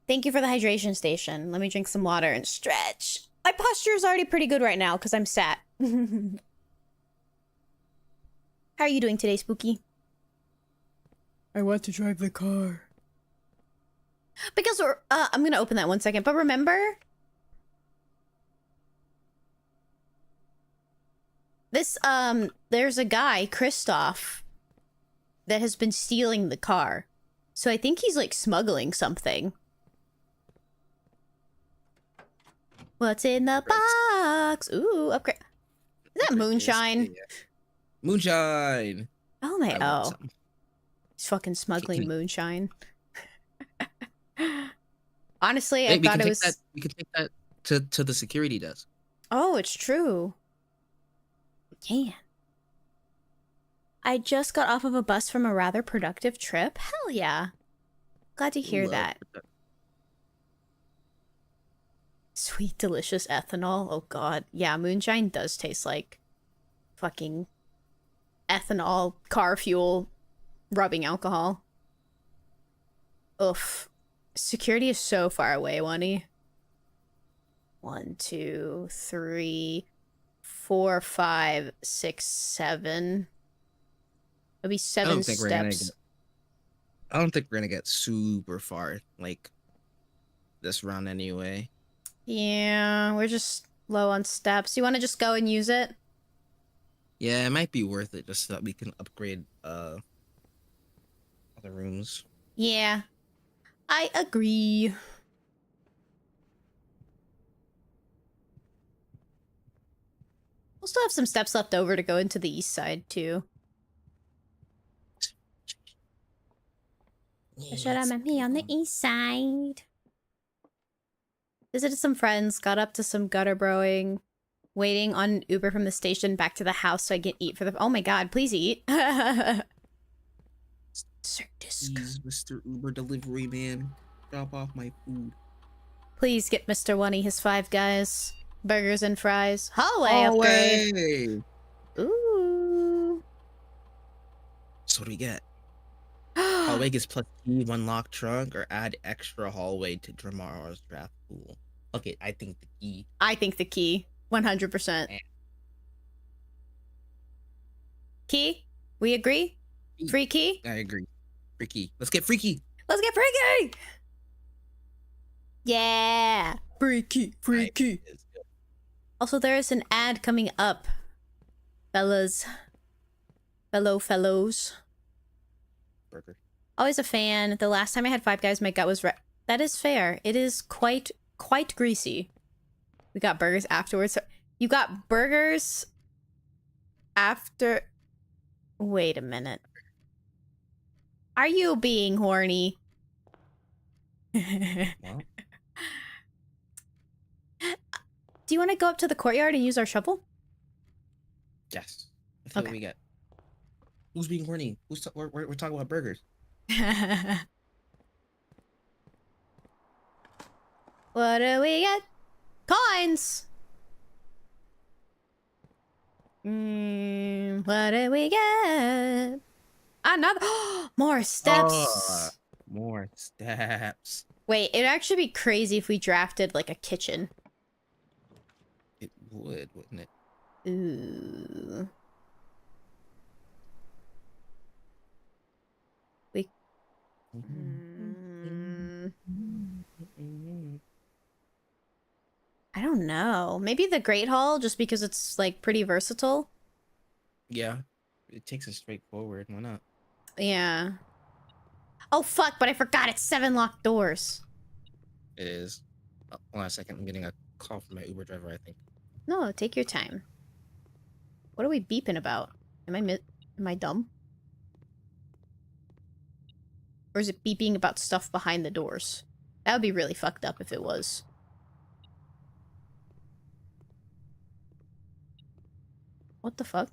Thank you for the hydration station. Let me drink some water and stretch. My posture is already pretty good right now because I'm sat. How are you doing today, Spooky? I want to drive the car. Because we're, I'm gonna open that 1 second, but remember... This, there's a guy, Christoph, that has been stealing the car. So I think he's, like, smuggling something. What's in the box? Ooh, upgrade. Is that moonshine? Moonshine! Oh my, I want oh. some. He's fucking smuggling moonshine. Honestly, Hey, I thought it was... we can take that to the security desk. Oh, it's true. Yeah. I just got off of a bus from a rather productive trip. Hell yeah. Glad to hear that. Sweet, delicious ethanol. Oh god. Yeah, moonshine does taste like fucking ethanol, car fuel, rubbing alcohol. Oof. Security is so far away, Wani. 1, 2, 3, 4, 5, 6, 7. It'll be I 7 don't think we're gonna steps. I don't think we're gonna get super far like this round anyway. Yeah, we're just low on steps. You want to just go and use it? Yeah, it might be worth it just so that we can upgrade other rooms. Yeah, I agree. We'll still have some steps left over to go into the east side, too. Should I met me on the east side? Visited some friends, got up to some gutter broing, waiting on an Uber from the station back to the house so I can eat for the— oh my god, please eat. Sir Disc. Please, Mr. Uber delivery man, drop off my food. Please get Mr. Oney his 5 guys. Burgers and fries. Hallway upgrade. Ooh. So what do we get? Hallway gets plus key, one lock trunk, or add extra hallway to tomorrow's draft pool. Okay, I think the key. I think the key. 100%. Key? We agree? Free key? I agree. Freaky. Let's get freaky. Let's get freaky! Yeah! Freaky, freaky. Also, there is an ad coming up. Fellas. Fellows. Burger. Always a fan. The last time I had 5 Guys, my gut was that is fair. It is quite greasy. We got burgers afterwards. So you got burgers after... Wait a minute. Are you being horny? Well, Do you want to go up to the courtyard and use our shovel? yes. I think Okay. we get. Who's being horny? We're talking about burgers. What do we get? Coins! What do we get? Another— more steps! More steps. Wait, it'd actually be crazy if we drafted, like, a kitchen. It would, wouldn't it? Ooh. We... I don't know. Maybe the Great Hall, just because it's, like, pretty versatile. Yeah. It takes us straight forward. Why not? Yeah. Oh, fuck, but I forgot it's 7 locked doors. It is. Oh, hold on a second. I'm getting a call from my Uber driver, I think. No, take your time. What are we beeping about? Am I dumb? Or is it beeping about stuff behind the doors? That would be really fucked up if it was. What the fuck?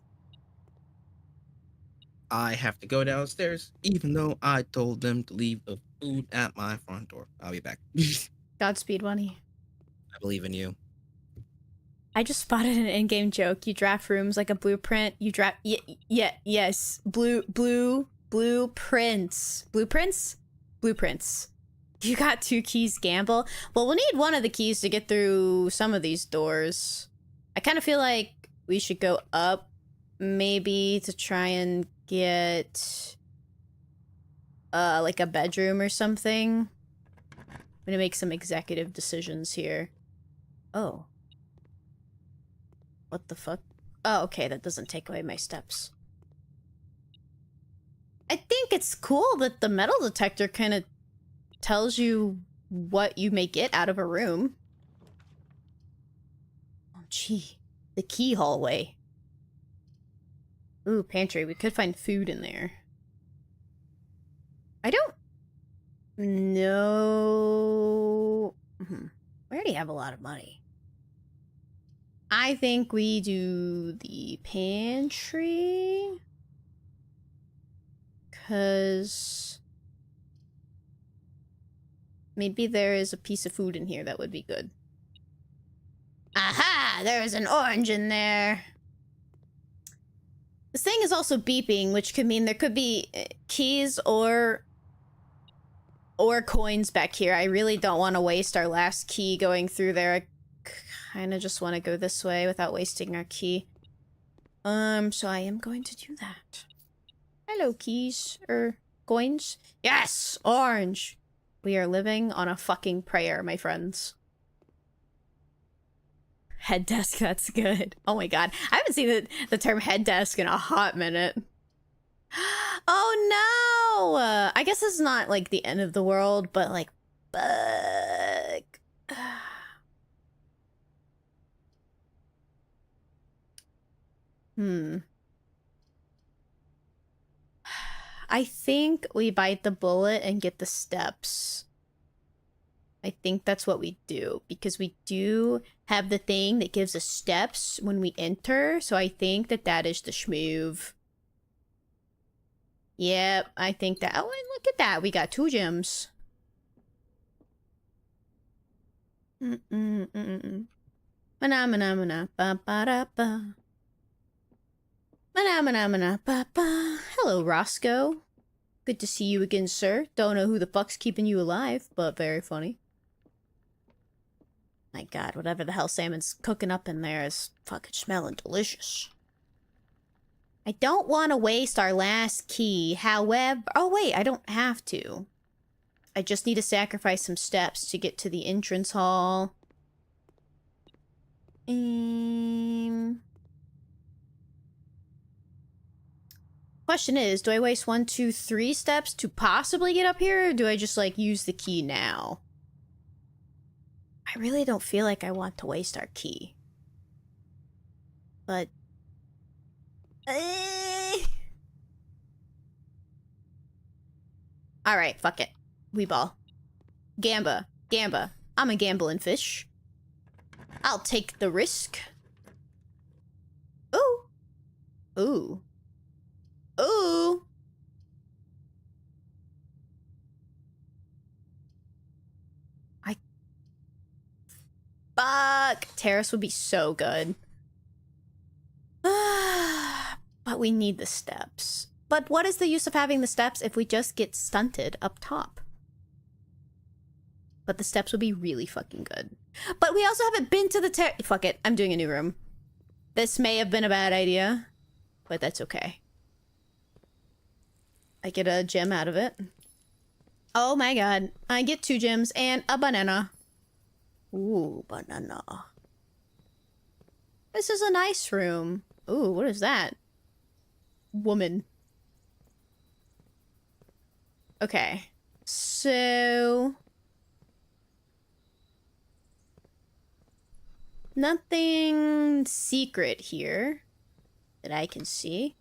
I have to go downstairs, even though I told them to leave the food at my front door. I'll be back. Godspeed, Bunny. I believe in you. I just spotted an in-game joke. You draft rooms like a blueprint. You draft... yes. Blueprints. Blueprints? Blueprints. You got 2 keys, gamble. Well, we'll need one of the keys to get through some of these doors. I kind of feel like we should go up, maybe, to try and get... like a bedroom or something. I'm gonna make some executive decisions here. Oh. What the fuck? Oh, okay, that doesn't take away my steps. I think it's cool that the metal detector kind of tells you what you may get out of a room. Oh, gee. The key hallway. Ooh, pantry. We could find food in there. I don't know. We already have a lot of money. I think we do the pantry. 'Cause maybe there is a piece of food in here that would be good. Aha! There's an orange in there. This thing is also beeping, which could mean there could be keys or coins back here. I really don't want to waste our last key going through there. I kind of just want to go this way without wasting our key. So I am going to do that. Hello, keys. Coins? Yes! Orange! We are living on a fucking prayer, my friends. Head desk, that's good. Oh my god. I haven't seen the term head desk in a hot minute. Oh no! I guess it's not like the end of the world, but like, fuck. I think we bite the bullet and get the steps. I think that's what we do, because we do have the thing that gives us steps when we enter, so I think that is the schmoove. Yep, I think that. Oh, and look at that. We got 2 gems. Mana ba ba da ba. Mana ba ba. Hello, Roscoe. Good to see you again, sir. Don't know who the fuck's keeping you alive, but very funny. My god, whatever the hell salmon's cooking up in there is fucking smelling delicious. I don't want to waste our last key, however... Oh wait, I don't have to. I just need to sacrifice some steps to get to the entrance hall. Question is, do I waste 1, 2, 3 steps to possibly get up here, or do I just, like, use the key now? I really don't feel like I want to waste our key. But... Alright, fuck it. We ball. Gamba. I'm a gambling fish. I'll take the risk. Ooh. Ooh. Ooh. Fuck. Terrace would be so good. But we need the steps. But what is the use of having the steps if we just get stunted up top? But the steps would be really fucking good. But we also haven't been to the fuck it. I'm doing a new room. This may have been a bad idea, but that's okay. I get a gem out of it. Oh my god. I get 2 gems and a banana. Ooh, banana. This is a nice room. Ooh, what is that? Woman. Okay. So... nothing secret here that I can see.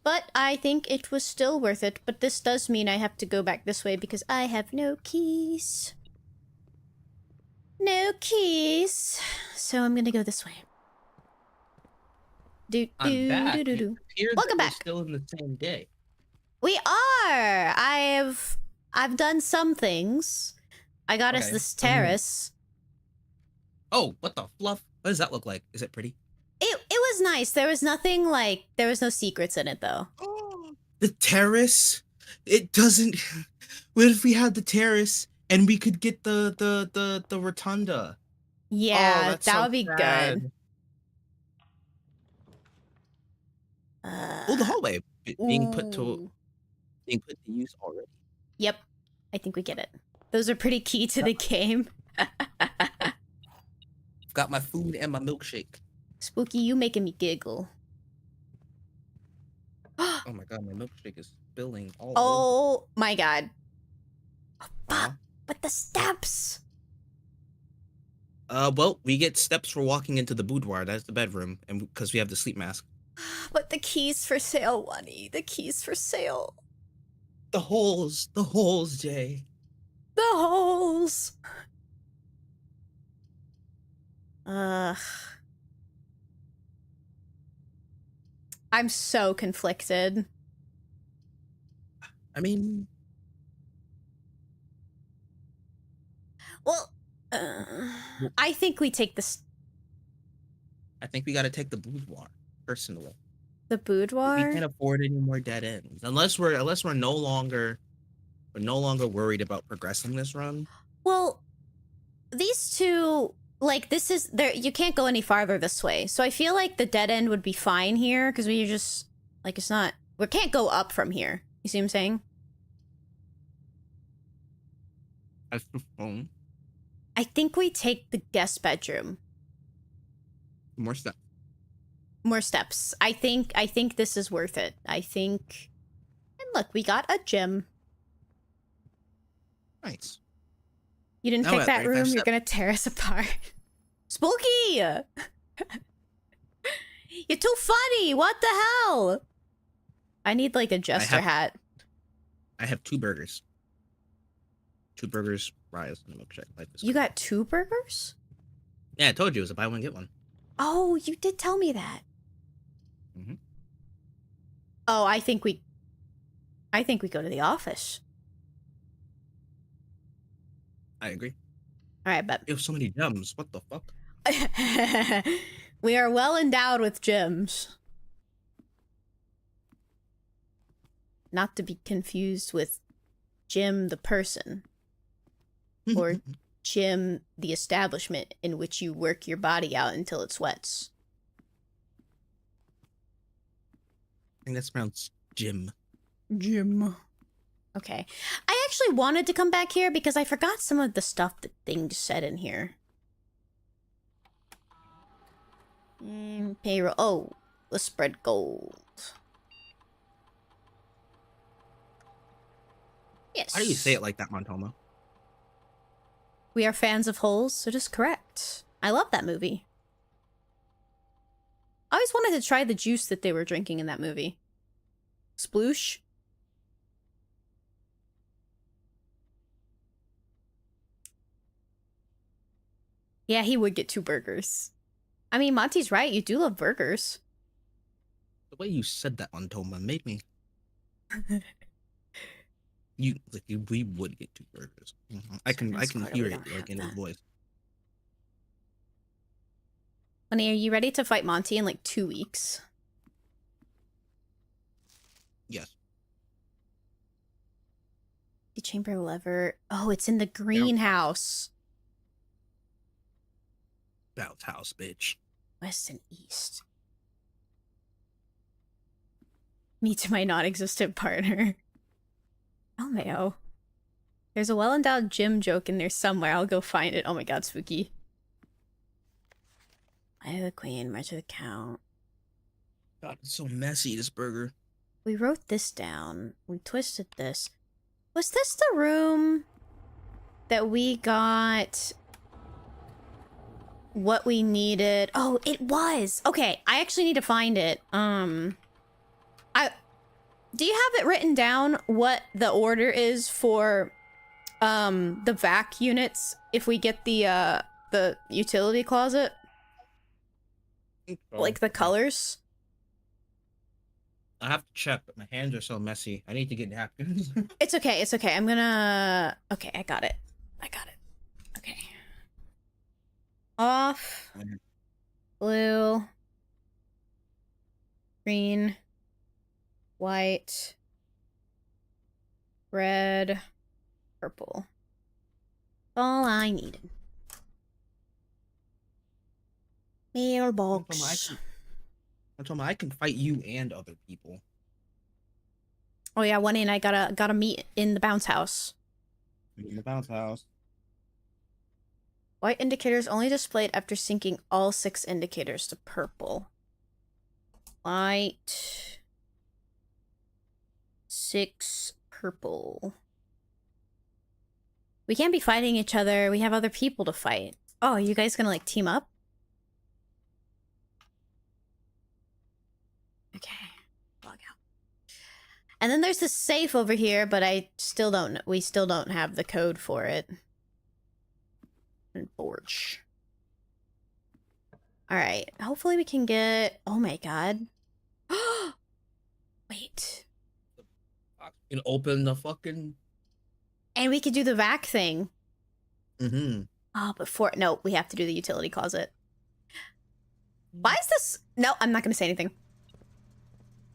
But I think it was still worth it. But this does mean I have to go back this way because I have no keys. No keys. So I'm gonna go this way. I'm back. Welcome back. Still in the same day. We are. I've done some things. I got us this terrace. Oh, what the fluff? What does that look like? Is it pretty? It was nice. There was nothing like, there was no secrets in it though. Oh, the terrace? It doesn't. What if we had the terrace and we could get the rotunda? Yeah, oh, that would be good. Oh, the hallway being put to use already. Yep, I think we get it. Those are pretty key to the game. Got my food and my milkshake. Spooky, you making me giggle. Oh my god, my milkshake is spilling all over. Oh my god. Oh, fuck, but the steps. Well, we get steps for walking into the boudoir. That's the bedroom, and because we have the sleep mask. But the keys for sale, Wani. The keys for sale. The holes, Jay. The holes. Ugh. I'm so conflicted. I mean... Well, I think we take this. I think we got to take the boudoir personally. The We boudoir? can't afford any more dead ends unless we're no longer worried about progressing this run. Well, these two, like, this is there. You can't go any farther this way, so I feel like the dead end would be fine here because we just like it's not. We can't go up from here. You see what I'm saying? That's the phone. I think we take the guest bedroom. More stuff. More steps. I think this is worth it. I think. And look, we got a gym. Nice. You didn't Now pick at that 35 room. You're steps. gonna tear us apart. Spooky! You're too funny. What the hell? I need like a jester hat. I have 2 burgers. 2 burgers, fries, and a milkshake. Like this. You got 2 burgers? Yeah, I told you it was a buy one get one. Oh, you did tell me that. Mhm. Oh, I think we go to the office. I agree. All right, but You have so many gems. What the fuck? we are well endowed with gems. Not to be confused with Jim the person or Jim the establishment in which you work your body out until it sweats. I think that's pronounced Jim. Jim. Okay. I actually wanted to come back here because I forgot some of the stuff that things said in here. Payroll. Oh, let's spread gold. Yes. How do you say it like that, Montoma? We are fans of holes, so just correct. I love that movie. I always wanted to try the juice that they were drinking in that movie. Sploosh. Yeah, he would get 2 burgers. I mean, Monty's right. You do love burgers. The way you said that, Montoma, made me. We would get 2 burgers. I can hear it like in his voice. Honey, are you ready to fight Monty in like 2 weeks? Yes. The chamber lever. Oh, it's in the greenhouse. Bounce house, bitch. West and east. Me to my non-existent partner. Oh, Mayo. There's a well-endowed gym joke in there somewhere. I'll go find it. Oh my god, spooky. I have the queen, march of the count. God, it's so messy, this burger. We wrote this down. We twisted this. Was this the room that we got what we needed? Oh, it was. Okay, I actually need to find it. Do you have it written down what the order is for the vac units if we get the utility closet? Like the colors? I have to check, but my hands are so messy. I need to get napkins. It's okay, it's okay. I'm gonna... Okay, I got it. Okay. Off. Blue. Green. White. Red. Purple. All I needed. Mailbox. I can fight you and other people. Oh yeah, 1 and I gotta meet in the bounce house. In the bounce house. White indicators only displayed after syncing all 6 indicators to purple. White. 6 purple. We can't be fighting each other. We have other people to fight. Oh, are you guys gonna like team up? Okay. Log out. And then there's the safe over here, but we still don't have the code for it. And forge. Alright. Hopefully we can get... Oh my god. Wait. You can open the fucking... And we could do the vac thing. Mm-hmm. Oh, no, we have to do the utility closet. Why is this? No, I'm not gonna say anything.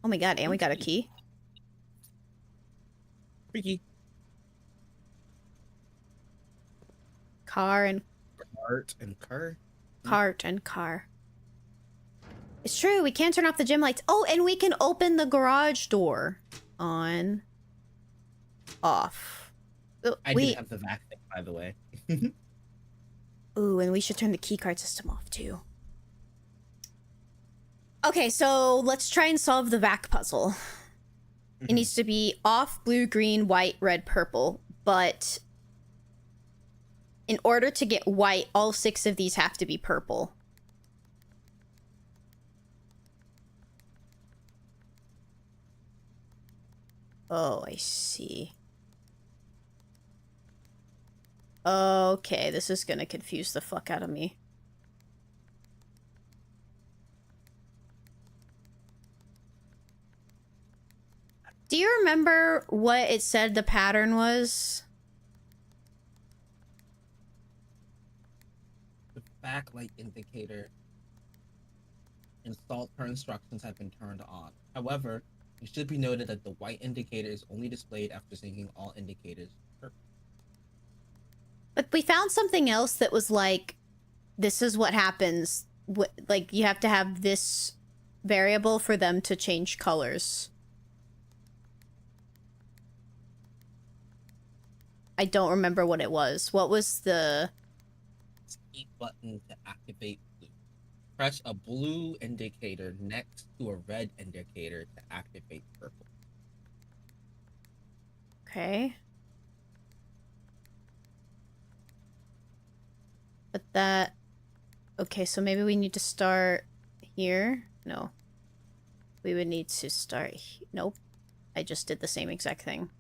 Oh my god, and we got a key. Freaky. Car and Cart and car. cart and car. It's true, we can't turn off the gym lights. Oh, and we can open the garage door. On. Off. I did have the vac thing, by the way. Ooh, and we should turn the keycard system off too. Okay, so let's try and solve the vac puzzle. It needs to be off, blue, green, white, red, purple. But in order to get white, all 6 of these have to be purple. Oh, I see. Okay, this is gonna confuse the fuck out of me. Do you remember what it said the pattern was? The backlight indicator. Installed per instructions have been turned on. However, it should be noted that the white indicator is only displayed after syncing all indicators. But we found something else that was like, this is what happens. Like, you have to have this variable for them to change colors. I don't remember what it was. What was the... E button to activate blue. Press a blue indicator next to a red indicator to activate purple. Okay. But that... Okay, so maybe we need to start here? No. We would need to start... Nope. I just did the same exact thing.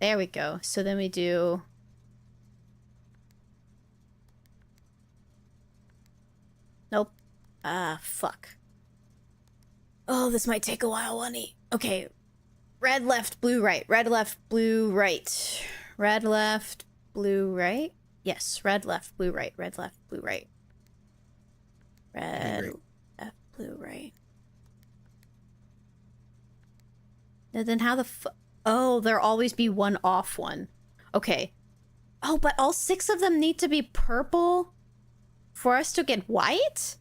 There we go. So then we do... Nope. Ah, fuck. Oh, this might take a while, Wunny. Okay. Red left, blue right. Red left, blue right. Red left, blue right. Yes, red left, blue right. Red left, blue right. Red left, blue right. And then how the Oh, there'll always be one off one. Okay. Oh, but all 6 of them need to be purple for us to get white?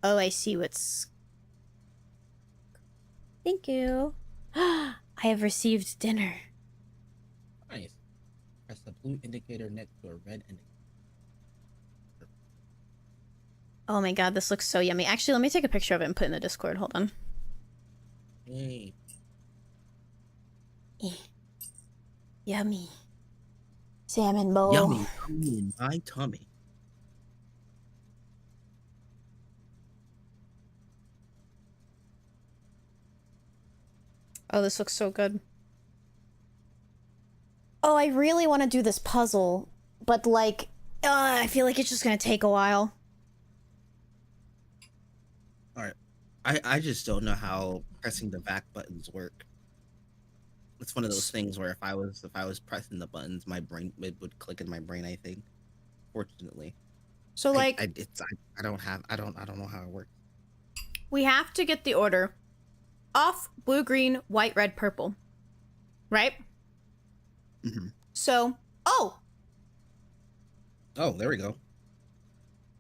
Oh, I see what's... Thank you. I have received dinner. Nice. Press the blue indicator next to a red indicator. Oh my god, this looks so yummy. Actually, let me take a picture of it and put it in the Discord. Hold on. Yay. Yummy. Salmon bowl. Yummy in my tummy. Oh, this looks so good. Oh, I really want to do this puzzle, but like, I feel like it's just gonna take a while. Alright. I just don't know how pressing the back buttons work. It's one of those things where if I was pressing the buttons, my brain it would click in my brain, I think. Fortunately. So like I don't know how it works. we have to get the order. Off, blue, green, white, red, purple. Right? Mm-hmm. So, oh, there we go.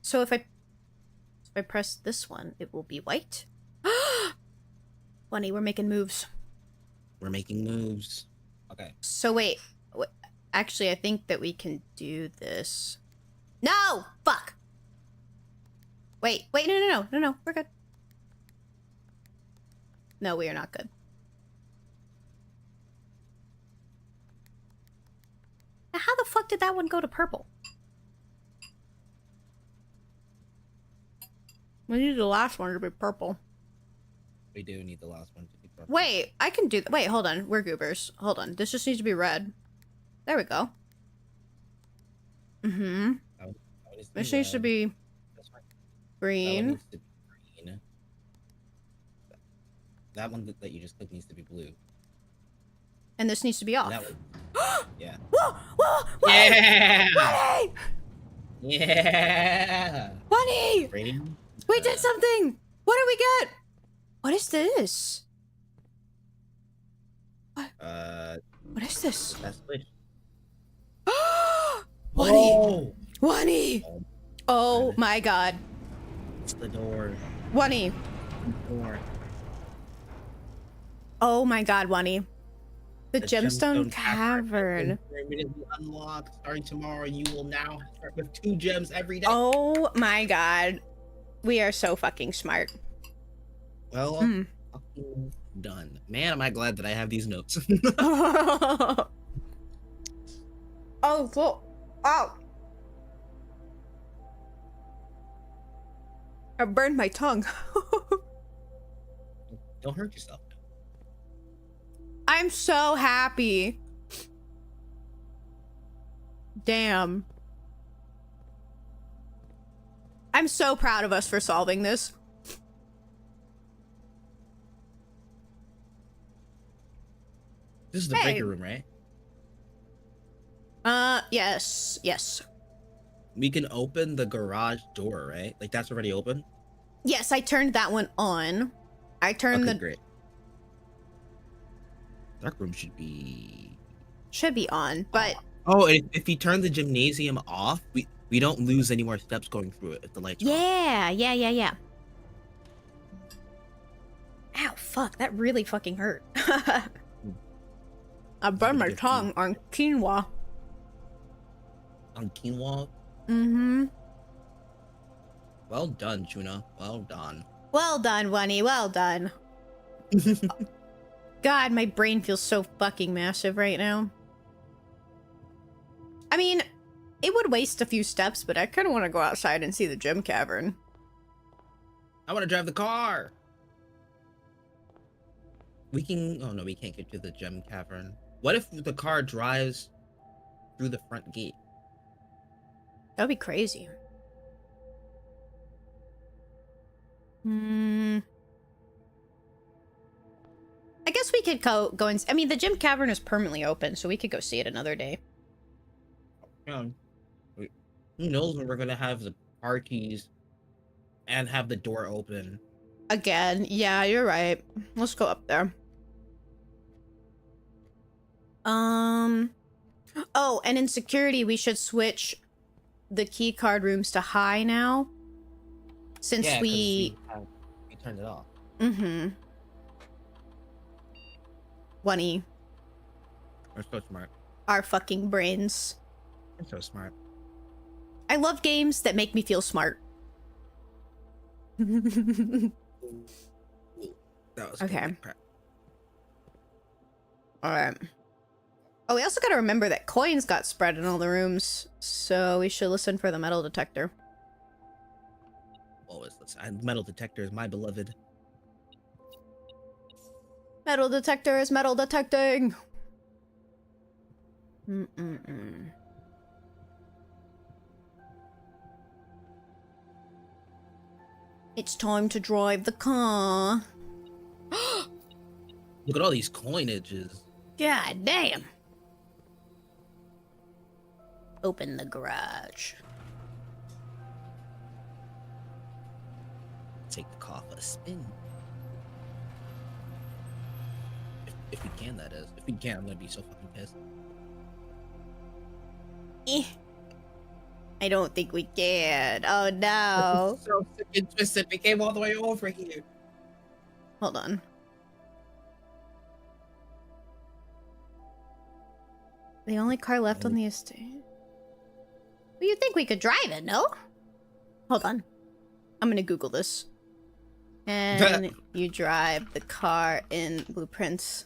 so if I press this one, it will be white. Bunny, we're making moves. We're making moves. Okay. So wait, actually, I think that we can do this. No, fuck. Wait, no, we're good. No, we are not good. Now, how the fuck did that one go to purple? We need the last one to be purple. We do need the last one to be purple. Wait, I can do that. Wait, hold on. We're goobers. Hold on. This just needs to be red. There we go. Mm-hmm. This needs to be green. that one that you just clicked needs to be blue. And this needs to be off. And that one, yeah. Whoa! Whoa! Yeah! Bunny! Yeah! Bunny! Radium? We did something! What did we get? What is this? What is this? That's switch. Bunny! Oh! Bunny! Oh my god. It's the door. Bunny. Door. Oh my god, Bunny. The gemstone cavern. Permanently unlocked. Starting tomorrow, you will now start with 2 gems every day. Oh my god. We are so fucking smart. Well, fucking done. Man, am I glad that I have these notes. Oh, cool. Oh. I burned my tongue. Don't hurt yourself. I'm so happy. Damn. I'm so proud of us for solving this. This is the breaker room, right? Yes. Yes. We can open the garage door, right? Like, that's already open? Yes, I turned that one on. I turned Okay, great. Dark room should be on, but oh, if we turn the gymnasium off, we don't lose any more steps going through it if the lights are off. yeah. Ow, fuck, that really fucking hurt. I burned my tongue on quinoa. On quinoa? Mm-hmm. Well done, Chuna. Well done. Well done, Bunny. Well done. God, my brain feels so fucking massive right now. I mean, it would waste a few steps, but I kind of want to go outside and see the gym cavern. I want to drive the car. We can... Oh, no, we can't get to the gem cavern. What if the car drives through the front gate? That would be crazy. I guess we could go and... I mean, the gym cavern is permanently open, so we could go see it another day. Yeah. Who knows when we're going to have the car keys and have the door open. Again, yeah, you're right. Let's go up there. Oh, and in security, we should switch the key card rooms to high now. Since Yeah, we turned it off. Bunny. We're so smart. Our fucking brains. We're so smart. I love games that make me feel smart. That was Okay. crap. Alright. Oh, we also gotta remember that coins got spread in all the rooms, so we should listen for the metal detector. Always listen. Metal detector is my beloved. Metal detector is metal detecting! It's time to drive the car. Look at all these coinages. God damn. Open the garage. Take the car for a spin. If we can, that is. If we can, I'm gonna be so fucking pissed. I don't think we can. Oh no. So sick and twisted. We came all the way over here. Hold on. The only car left on the estate. Well, you'd think we could drive it, no? Hold on. I'm gonna Google this. And you drive the car in blueprints.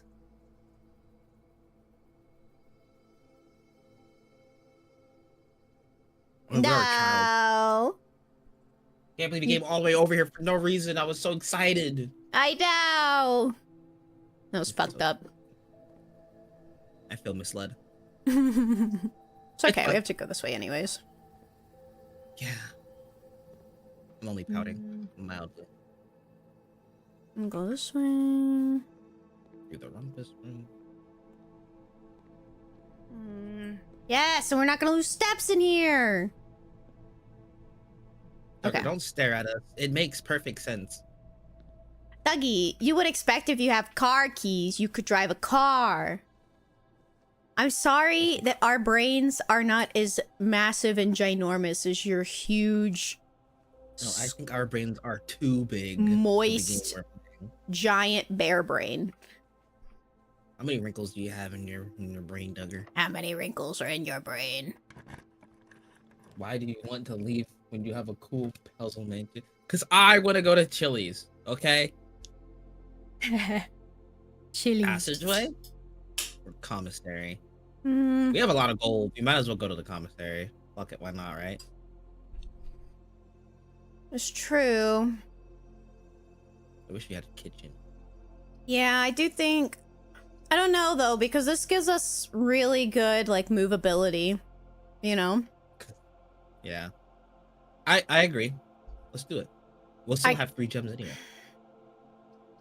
Well, we are a child. No. Can't believe we came all the way over here for no reason. I was so excited. I know. That was fucked up. I feel misled. It's okay. We have to go this way anyways. Yeah. I'm only pouting mildly. And go this way. Through the rumpus room. Yeah, so we're not gonna lose steps in here. Okay, Okay. don't stare at us. It makes perfect sense. Dougie, you would expect if you have car keys, you could drive a car. I'm sorry that our brains are not as massive and ginormous as your huge, No, I think our brains are too big. moist, for the game we're playing. giant bear brain. How many wrinkles do you have in your brain, Duggar? How many wrinkles are in your brain? Why do you want to leave when you have a cool puzzle mansion? Because I want to go to Chili's, okay? Chili. Passageway? Or commissary? Mm, We have a lot of gold. We might as well go to the commissary. Fuck it, why not, right? it's true. I wish we had a kitchen. Yeah, I do think... I don't know, though, because this gives us really good, like, movability. You know? Yeah. I agree. Let's do it. We'll still have 3 gems anyway.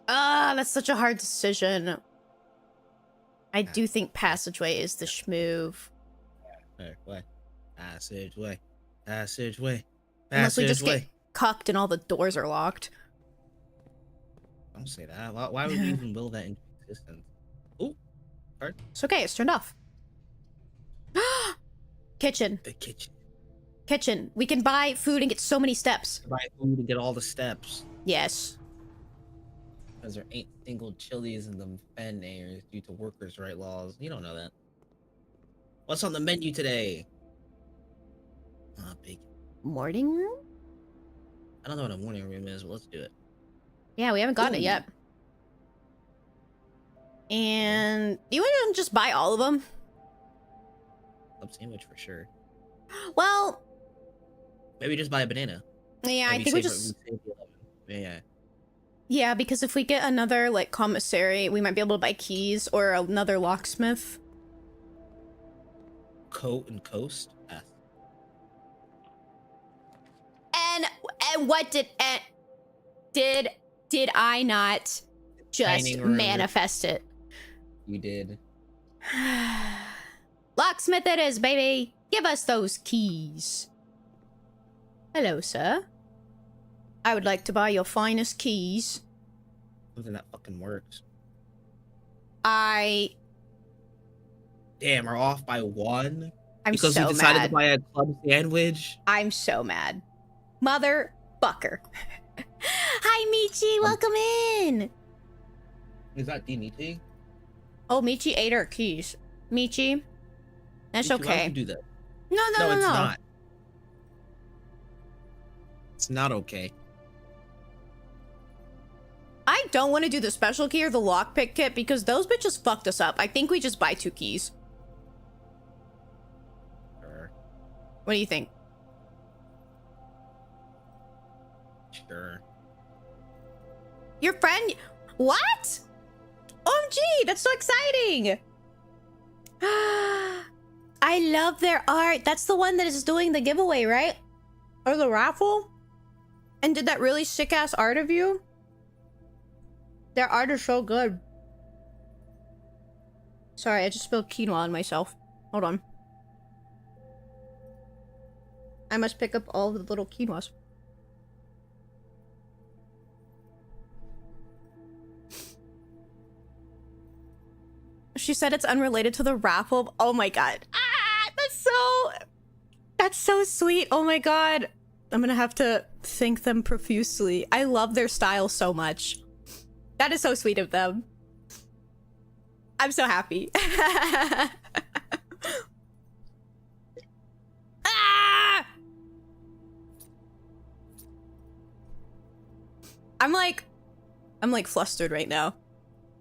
That's such a hard decision. I do think passageway is the schmoove. Way. Passageway. Passageway. Unless we just get Passageway. cucked and all the doors are locked. Don't say that. Why would we even will that into existence? Ooh. Card. It's okay, it's turned off. Kitchen. The kitchen. Kitchen. We can buy food and get so many steps. Buy food and get all the steps. Yes. Because there ain't single Chili's in the Fen areas due to workers' right laws. You don't know that. What's on the menu today? Bacon. Morning room? I don't know what a morning room is, but let's do it. Yeah, we haven't gotten it Ooh. yet. And do you want to just buy all of them? Club sandwich for sure. Well, Maybe just buy a banana. yeah, I Maybe think we save just... it- save the 11. Yeah. Yeah, because if we get another, like, commissary, we might be able to buy keys or another locksmith. Coat and coast. Yes. And what did I not just Dining room. manifest it? You did. Locksmith it is, baby. Give us those keys. Hello, sir. I would like to buy your finest keys. Something that fucking works. I'm Damn, we're off by 1? Because so we decided mad. to buy a club sandwich? I'm so mad. Motherfucker. Hi, Michi. Welcome in. Is that DNT? Oh, Michi ate our keys. Michi, that's Michi, why would okay. you do that? No, It's not. It's not okay. I don't want to do the special key or the lockpick kit because those bitches fucked us up. I think we just buy 2 keys. Sure. What do you think? Sure. Your friend? What? OMG, that's so exciting. I love their art. That's the one that is doing the giveaway, right? Or the raffle? And did that really sick ass art of you? Their art is so good. Sorry, I just spilled quinoa on myself. Hold on. I must pick up all the little quinoas. She said it's unrelated to the raffle. Oh my god. Ah, that's so sweet. Oh my god. I'm gonna have to thank them profusely. I love their style so much. That is so sweet of them. I'm so happy. Ah! I'm like flustered right now.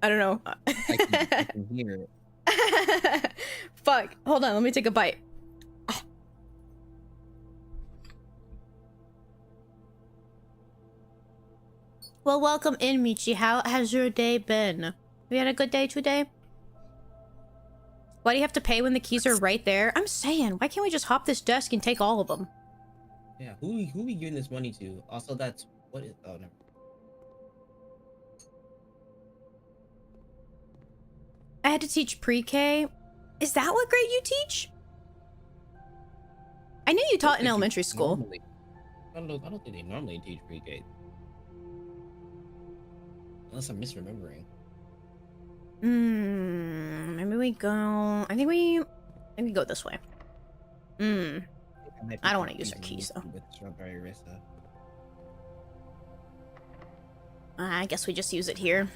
I don't know. I can hear it. Fuck. Hold on, let me take a bite. Well, welcome in, Michi. How has your day been? Have you had a good day today? Why do you have to pay when the keys are right there? I'm saying, why can't we just hop this desk and take all of them? Yeah, who we giving this money to? Also, that's what is? Oh no. I had to teach pre-K. Is that what grade you teach? I knew you taught in elementary school. Normally, I don't think they normally teach pre-K. Unless I'm misremembering. Maybe we go... I think we go this way. I don't want to use our keys, though. With strawberry Rissa. I guess we just use it here.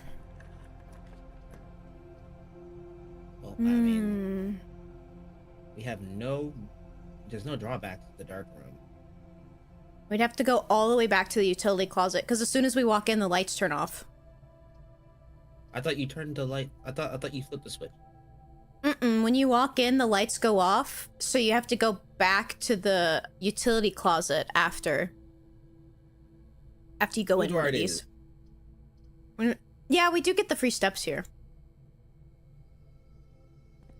Well, I mean, we have there's no drawbacks to the dark room. We'd have to go all the way back to the utility closet, because as soon as we walk in, the lights turn off. I thought you turned the light. I thought you flipped the switch. When you walk in, the lights go off, so you have to go back to the utility closet after you go in one of these. Yeah, we do get the free steps here.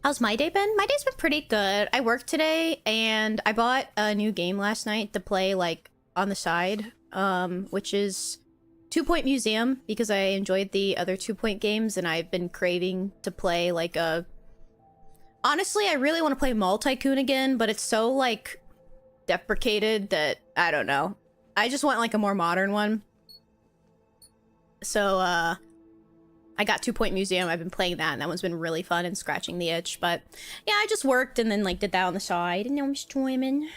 How's my day been? My day's been pretty good. I worked today, and I bought a new game last night to play, like, on the side, which is 2 Point Museum, because I enjoyed the other 2 Point games, and I've been craving to play, like, a... Honestly, I really want to play Mall Tycoon again, but it's so, like, deprecated that, I don't know. I just want, like, a more modern one. So, I got 2 Point Museum. I've been playing that, and that one's been really fun and scratching the itch. But yeah, I just worked and then like did that on the side, and now I'm streaming.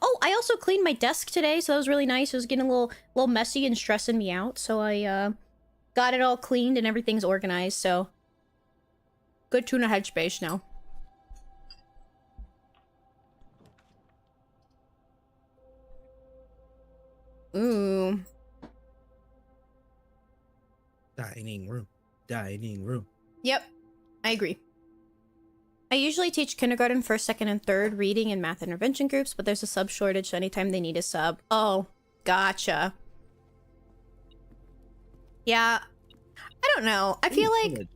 Oh, I also cleaned my desk today, so that was really nice. It was getting a little messy and stressing me out, so I got it all cleaned and everything's organized. So good tuna headspace now. Ooh. Dining room. Yep, I agree. I usually teach kindergarten, first, second, and third reading and math intervention groups, but there's a sub shortage, so anytime they need a sub. Oh, gotcha. Yeah, I don't know. I feel like...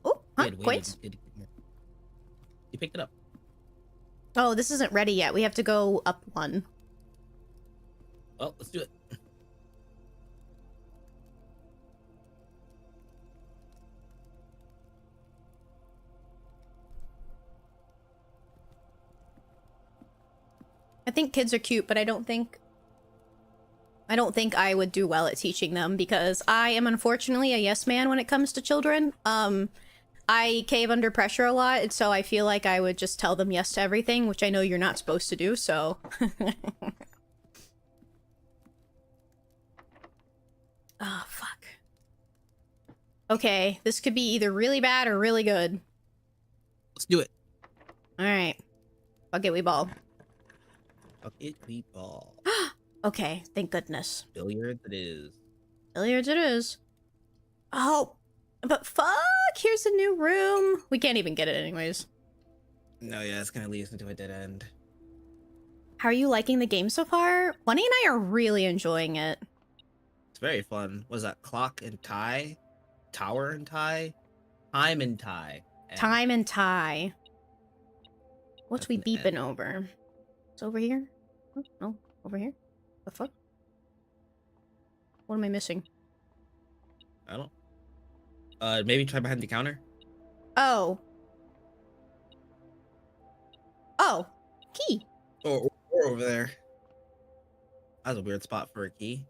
Oh, huh? Coins? You picked it up. Oh, this isn't ready yet. We have to go up one. Well, let's do it. I think kids are cute, but I don't think I would do well at teaching them, because I am unfortunately a yes man when it comes to children. I cave under pressure a lot, and so I feel like I would just tell them yes to everything, which I know you're not supposed to do, so... Oh, fuck. Okay, this could be either really bad or really good. Let's do it. Alright. Okay, we ball. Okay, we ball. Okay, thank goodness. Billiards it is. Billiards it is. Oh, but fuck! Here's a new room. We can't even get it anyways. No, yeah, it's gonna lead us into a dead end. How are you liking the game so far? Bunny and I are really enjoying it. It's very fun. Was that clock and tie? Tower and tie? Time and tie. Time and tie. What's we beeping over? It's over here? Oh, no, over here? The fuck? What am I missing? I don't. Maybe try behind the counter. Oh. Oh. Key. Or over there. That's a weird spot for a key.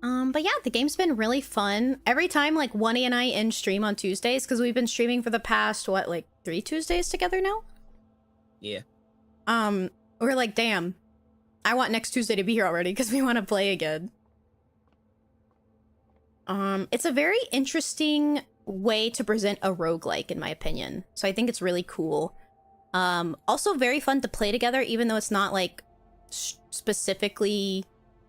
But yeah, the game's been really fun. Every time, like, Oney and I end stream on Tuesdays, because we've been streaming for the past, what, like, 3 Tuesdays together now? Yeah. We're like, damn, I want next Tuesday to be here already, because we want to play again. It's a very interesting way to present a roguelike, in my opinion. So I think it's really cool. Also very fun to play together, even though it's not, like, specifically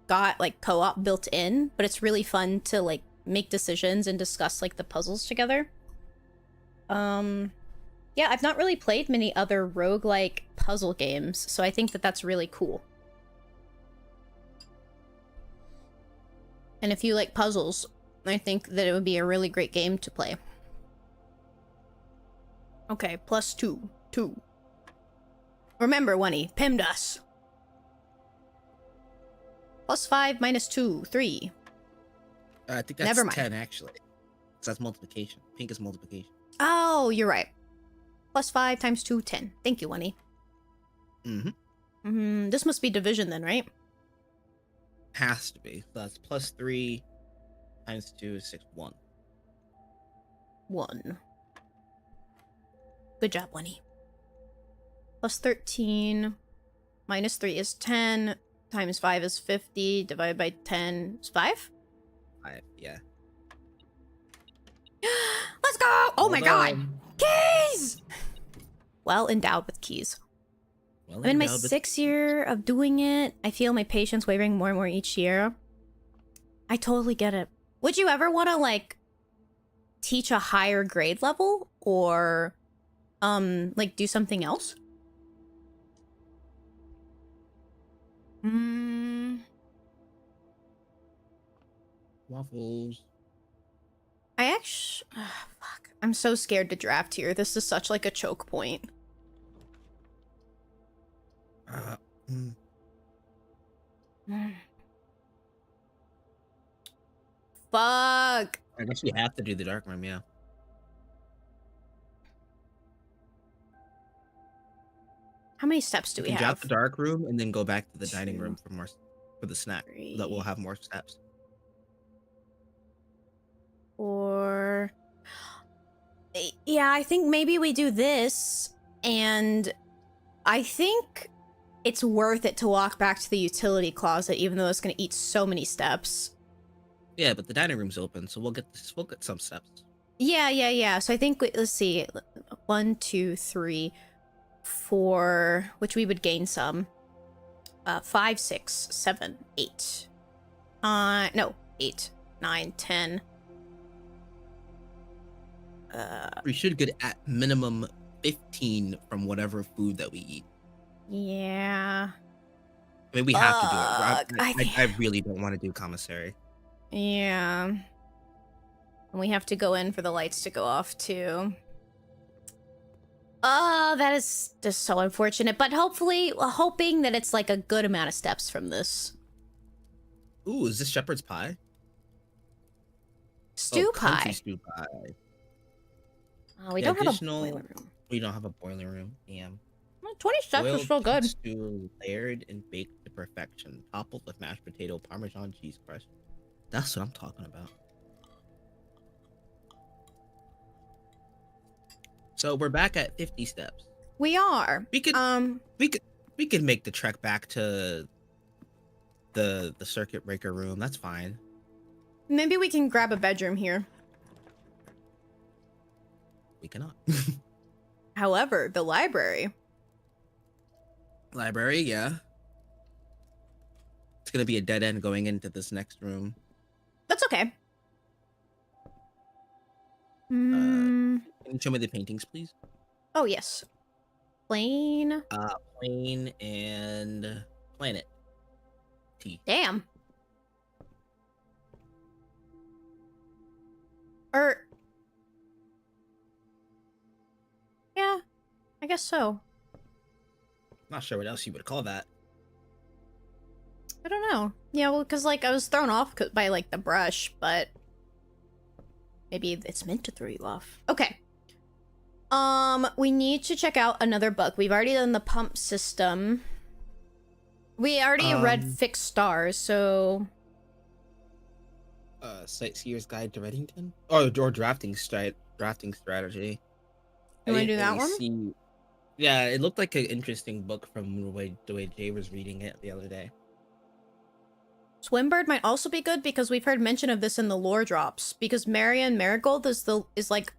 got, like, co-op built in. But it's really fun to, like, make decisions and discuss, like, the puzzles together. Yeah, I've not really played many other roguelike puzzle games, so I think that that's really cool. And if you like puzzles, I think that it would be a really great game to play. Okay, +2. 2. Remember, Oney, pimmed us. +5 -2, 3. I think that's Never mind. 10, actually. that's multiplication. Pink is multiplication. Oh, you're right. +5 times 2, 10. Thank you, Winnie. This must be division then, right? Has to be. So that's +3 times 2 is 6, 1. 1. Good job, Winnie. +13 minus 3 is 10 times 5 is 50 divided by 10 is 5. 5, yeah. Let's go! Oh my god! on. Keys! Well endowed with keys. Well I'm in my endowed with 6th year of doing it. I feel my patience wavering more and more each year. I totally get it. Would you ever want to, like, teach a higher grade level? Or, like, do something else? waffles. I actually... fuck. I'm so scared to draft here. This is such, like, a choke point. Fuck. I guess you have to do the dark room, yeah. How many steps do we Drop have? the dark room and then go back to the dining 2, room for the snack. 3, That will have more steps. 4. Yeah, I think maybe we do this, and I think it's worth it to walk back to the utility closet, even though it's going to eat so many steps. Yeah, but the dining room's open, so we'll get some steps. Yeah. So I think let's see, 1, 2, 3, 4, which we would gain some. 5, 6, 7, 8. No, 8, 9, 10. We should get at minimum 15 from whatever food that we eat. Yeah. I mean, we have to do Fuck, it. I really don't want to do commissary. Yeah. And we have to go in for the lights to go off, too. Oh, that is just so unfortunate. But hopefully, hoping that it's like a good amount of steps from this. Ooh, is this shepherd's pie? Stew country pie. Stew pie. Oh, we don't have a boiler room. We don't have a boiler room. Damn. Well, 20 steps is still good. Stew layered and baked to perfection, toppled with mashed potato, Parmesan cheese crust. That's what I'm talking about. So we're back at 50 steps. We are. We could make the trek back to the circuit breaker room. That's fine. Maybe we can grab a bedroom here. We cannot. However, the library. Library, yeah. It's gonna be a dead end going into this next room. That's okay. Can you show me the paintings, please? Oh, yes. Plain. Plane and planet. T. Damn. Yeah, I guess so. Not sure what else you would call that. I don't know. Yeah, well, because, like, I was thrown off by, like, the brush, but maybe it's meant to throw you off. Okay. We need to check out another book. We've already done the pump system. We already read Fixed Stars, so... Sightseer's Guide to Reddington? Or drafting strategy. You want to do that one? Yeah, it looked like an interesting book from the way Jay was reading it the other day. Swimbird might also be good because we've heard mention of this in the lore drops. Because Marion Marigold is like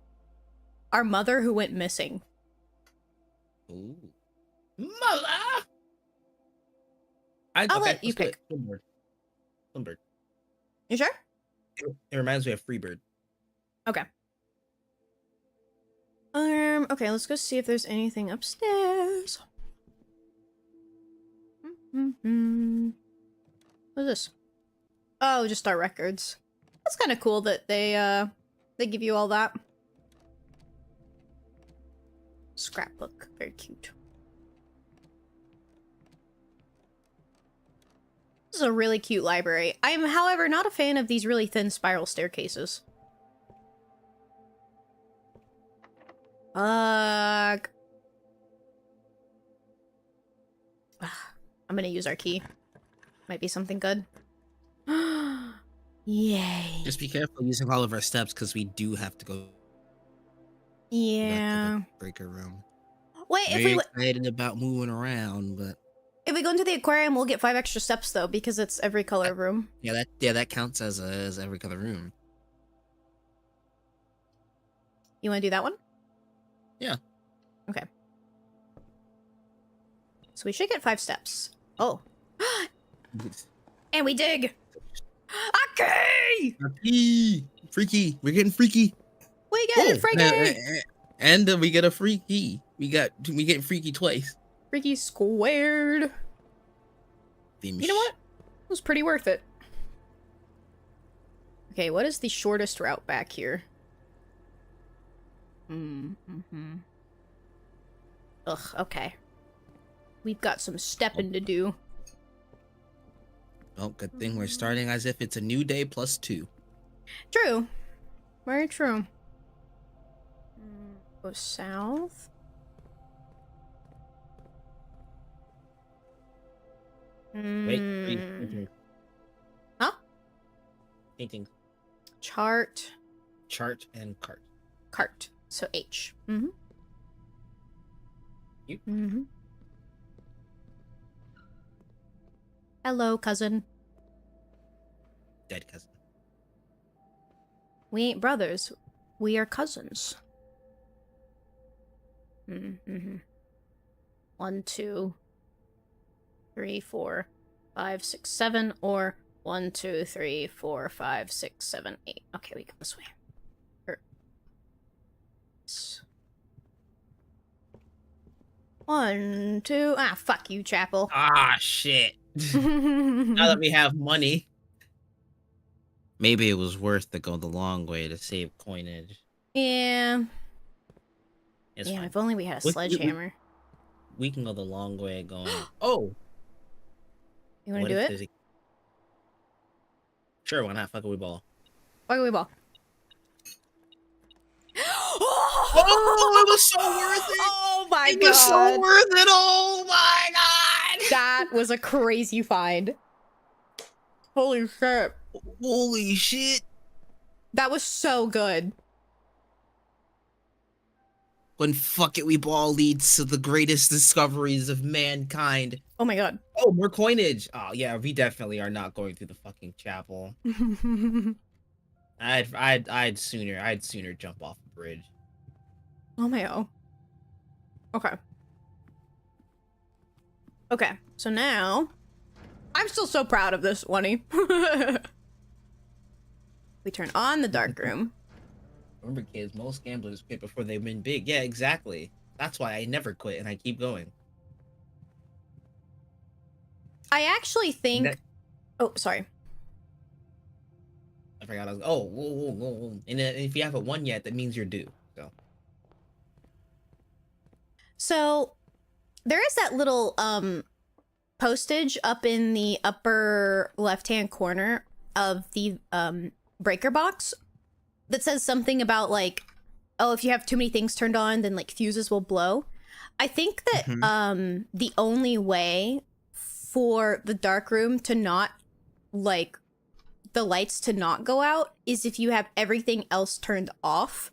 our mother who went missing. Ooh, mother! I'll let you pick. Swimbird. You sure? It reminds me of Freebird. Okay. Okay, let's go see if there's anything upstairs. What is this? Oh, just our records. That's kind of cool that they give you all that. Scrapbook, very cute. This is a really cute library. I am, however, not a fan of these really thin spiral staircases. Fuck. I'm gonna use our key. Might be something good. Yay. Just be careful using all of our steps because we do have to go back Yeah. to the breaker room. Wait, Very excited about moving around, but if we go into the aquarium, we'll get 5 extra steps though, because it's every color room. yeah, that counts as every color room. You want to do that one? Yeah. Okay. So we should get 5 steps. Oh. And we dig. Okay. Freaky. We're getting freaky. We get freaky. And we get a free key. We get freaky twice. Freaky squared. You know what? It was pretty worth it. Okay, what is the shortest route back here? Ugh, okay. We've got some stepping to do. Well, good thing we're starting as if it's a new day plus 2. True. Very true. Go south. Wait. Huh? Painting. Chart. Chart and cart. Cart. So H. You? Hello, cousin. Dead cousin. We ain't brothers. We are cousins. 1, 2, 3, 4, 5, 6, 7, or 1, 2, 3, 4, 5, 6, 7, 8. Okay, we go this way. One, two. Ah, fuck you, Chapel. Ah, shit. Now that we have money. Maybe it was worth to go the long way to save coinage. Yeah. It's Damn, fine. if only we had a sledgehammer. We can go the long way going. Oh! You wanna do it? Sure, why not? Fuck we ball. Fuck we ball. Oh, it was so worth it! Oh my god! It was so worth it! Oh my god! That was a crazy find. Holy shit. Holy shit! That was so good. When fuck it we ball leads to the greatest discoveries of mankind. Oh my god. Oh, more coinage! Oh yeah, we definitely are not going through the fucking chapel. I'd sooner jump off a bridge. Oh my god. Okay. Okay, so now I'm still so proud of this, Wunny. We turn on the dark room. Remember, kids, most gamblers quit before they win big. Yeah, exactly. That's why I never quit and I keep going. I actually think... Oh, sorry. I forgot I was... Oh, whoa. And if you haven't won yet, that means you're due. So, there is that little postage up in the upper left-hand corner of the breaker box that says something about, like, oh, if you have too many things turned on, then, like, fuses will blow. I think that the only way for the dark room to not, like, the lights to not go out is if you have everything else turned off.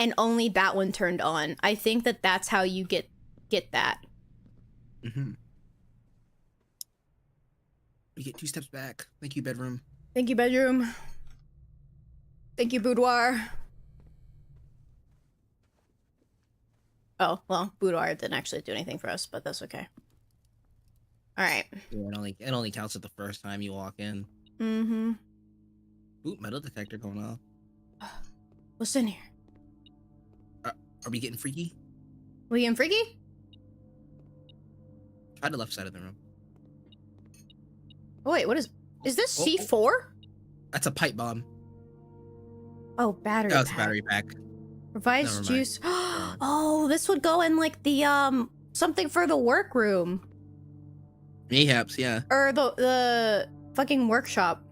And only that one turned on. I think that that's how you get that. We get 2 steps back. Thank you, bedroom. Thank you, bedroom. Thank you, boudoir. Oh, well, boudoir didn't actually do anything for us, but that's okay. All right. Yeah, it only counts at the first time you walk in. Ooh, metal detector going off. What's in here? Are we getting freaky? We getting freaky? Try the left side of the room. Oh, wait, what is this C4? That's a pipe bomb. Oh, battery That's pack. a battery pack. Provides juice. Oh, this would go in like the something for the workroom. Mayhaps, yeah. Or the fucking workshop.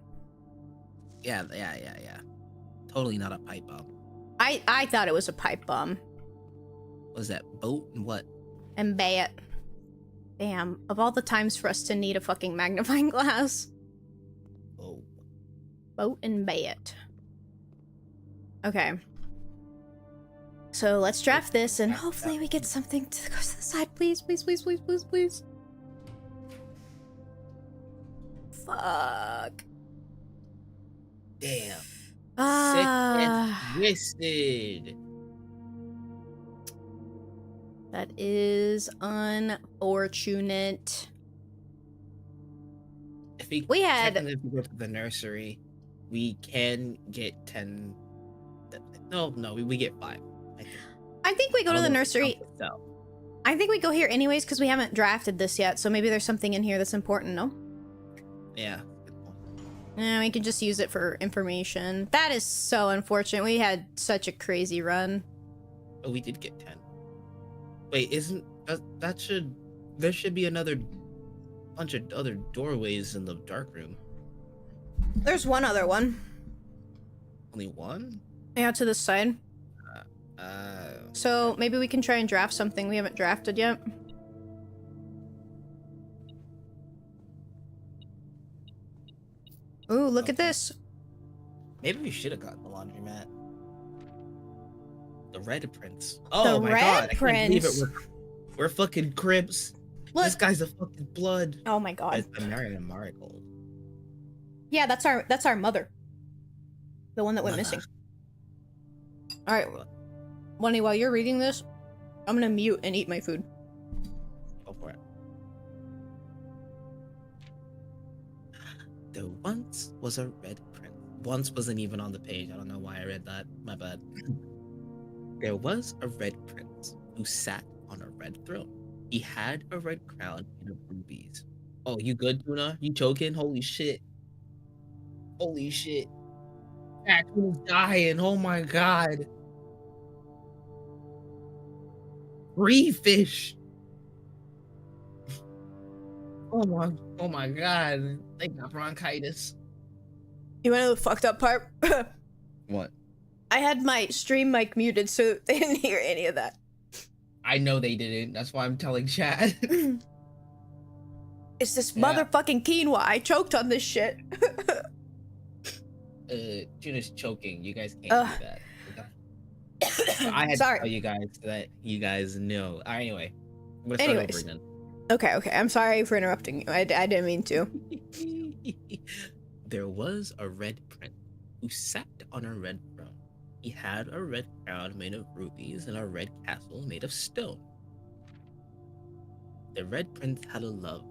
Yeah. Totally not a pipe bomb. I thought it was a pipe bomb. Was that boat and what? And bat. Damn, of all the times for us to need a fucking magnifying glass. Oh. Boat and bat. Okay. So let's draft this and hopefully we get something to go to the side. Please, please, please, please, please, please. Fuck. Damn. Sick and Ah. twisted. That is unfortunate. If we had- technically, if we go to the nursery, we can get 10. No, we get 5. I think. I think we go to the nursery. I think we go here anyways because we haven't drafted this yet, so maybe there's something in here that's important, no? Yeah. Yeah, we can just use it for information. That is so unfortunate. We had such a crazy run. Oh, we did get 10. Wait, isn't that should there should be another bunch of other doorways in the dark room? There's one other one. Only one? Yeah, to this side. Uh. So maybe we can try and draft something we haven't drafted yet. Ooh, look at this. Maybe we should have gotten the laundromat. The red prince. Oh my Red god! I can't believe Prince? it. We're fucking Crips. Look. This guy's a fucking blood. Oh my god. I'm marrying a marigold. Yeah, that's our mother. The one that went missing. Alright. Lonnie, while you're reading this, I'm gonna mute and eat my food. Go for it. There once was a red prince. Once wasn't even on the page. I don't know why I read that. My bad. There was a red prince who sat on a red throne. He had a red crown made of rubies. Oh, you good, Tuna? You choking? Holy shit. Holy shit. Yeah, Tuna's dying. Oh my god. 3 fish. Oh my god. They got bronchitis. You wanna know the fucked up part? What? I had my stream mic muted so they didn't hear any of that. I know they didn't. That's why I'm telling Chad. It's this Yeah. motherfucking quinoa. I choked on this shit. Tuna's choking. You guys can't Ugh. do that. I had Sorry. to tell you guys so that you guys know. Anyway, I'm gonna start Anyways. over again. Okay. I'm sorry for interrupting you. I didn't mean to. There was a red prince who sat on a red throne. He had a red crown made of rubies and a red castle made of stone. The red prince had a love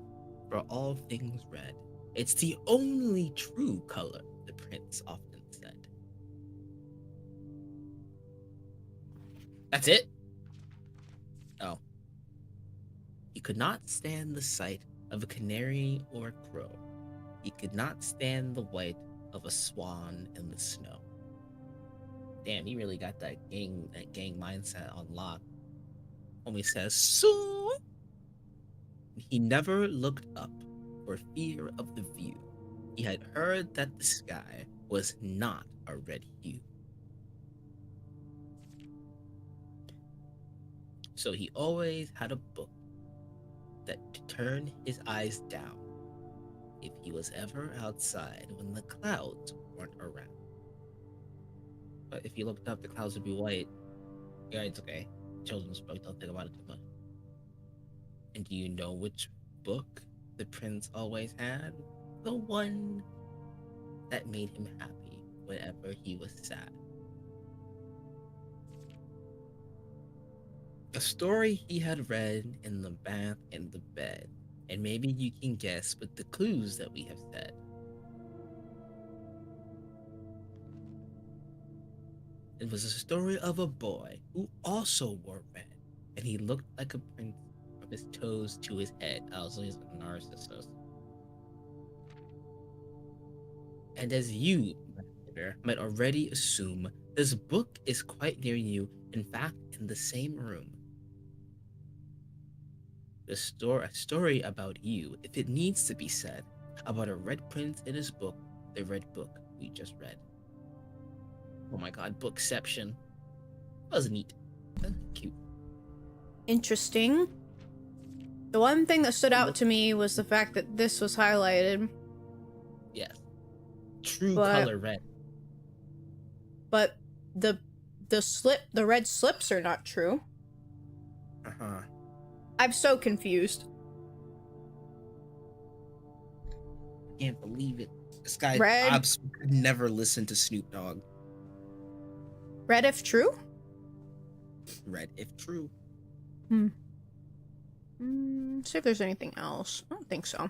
for all things red. It's the only true color, the prince often said. That's it? Oh. He could not stand the sight of a canary or a crow. He could not stand the white of a swan in the snow. Damn, he really got that gang mindset on lock. Homie says, so he never looked up for fear of the view. He had heard that the sky was not a red hue. So he always had a book that to turn his eyes down if he was ever outside when the clouds weren't around. But if you looked up, the clouds would be white. Yeah, it's okay. Children's book, don't think about it too much. And do you know which book the prince always had? The one that made him happy whenever he was sad. A story he had read in the bath and the bed, and maybe you can guess with the clues that we have said. It was a story of a boy who also wore red, and he looked like a prince from his toes to his head. Also, he's a narcissist. And as you might already assume, this book is quite near you, in fact, in the same room. A story about you, if it needs to be said, about a red prince in his book, the red book we just read. Oh my god, bookception. That was neat. Cute. Interesting. The one thing that stood out to me was the fact that this was highlighted. Yes. True But- color red. But the red slips are not true. Uh-huh. I'm so confused. Can't believe it. This guy Red. could never listen to Snoop Dogg. Red if true? Red if true. See if there's anything else. I don't think so.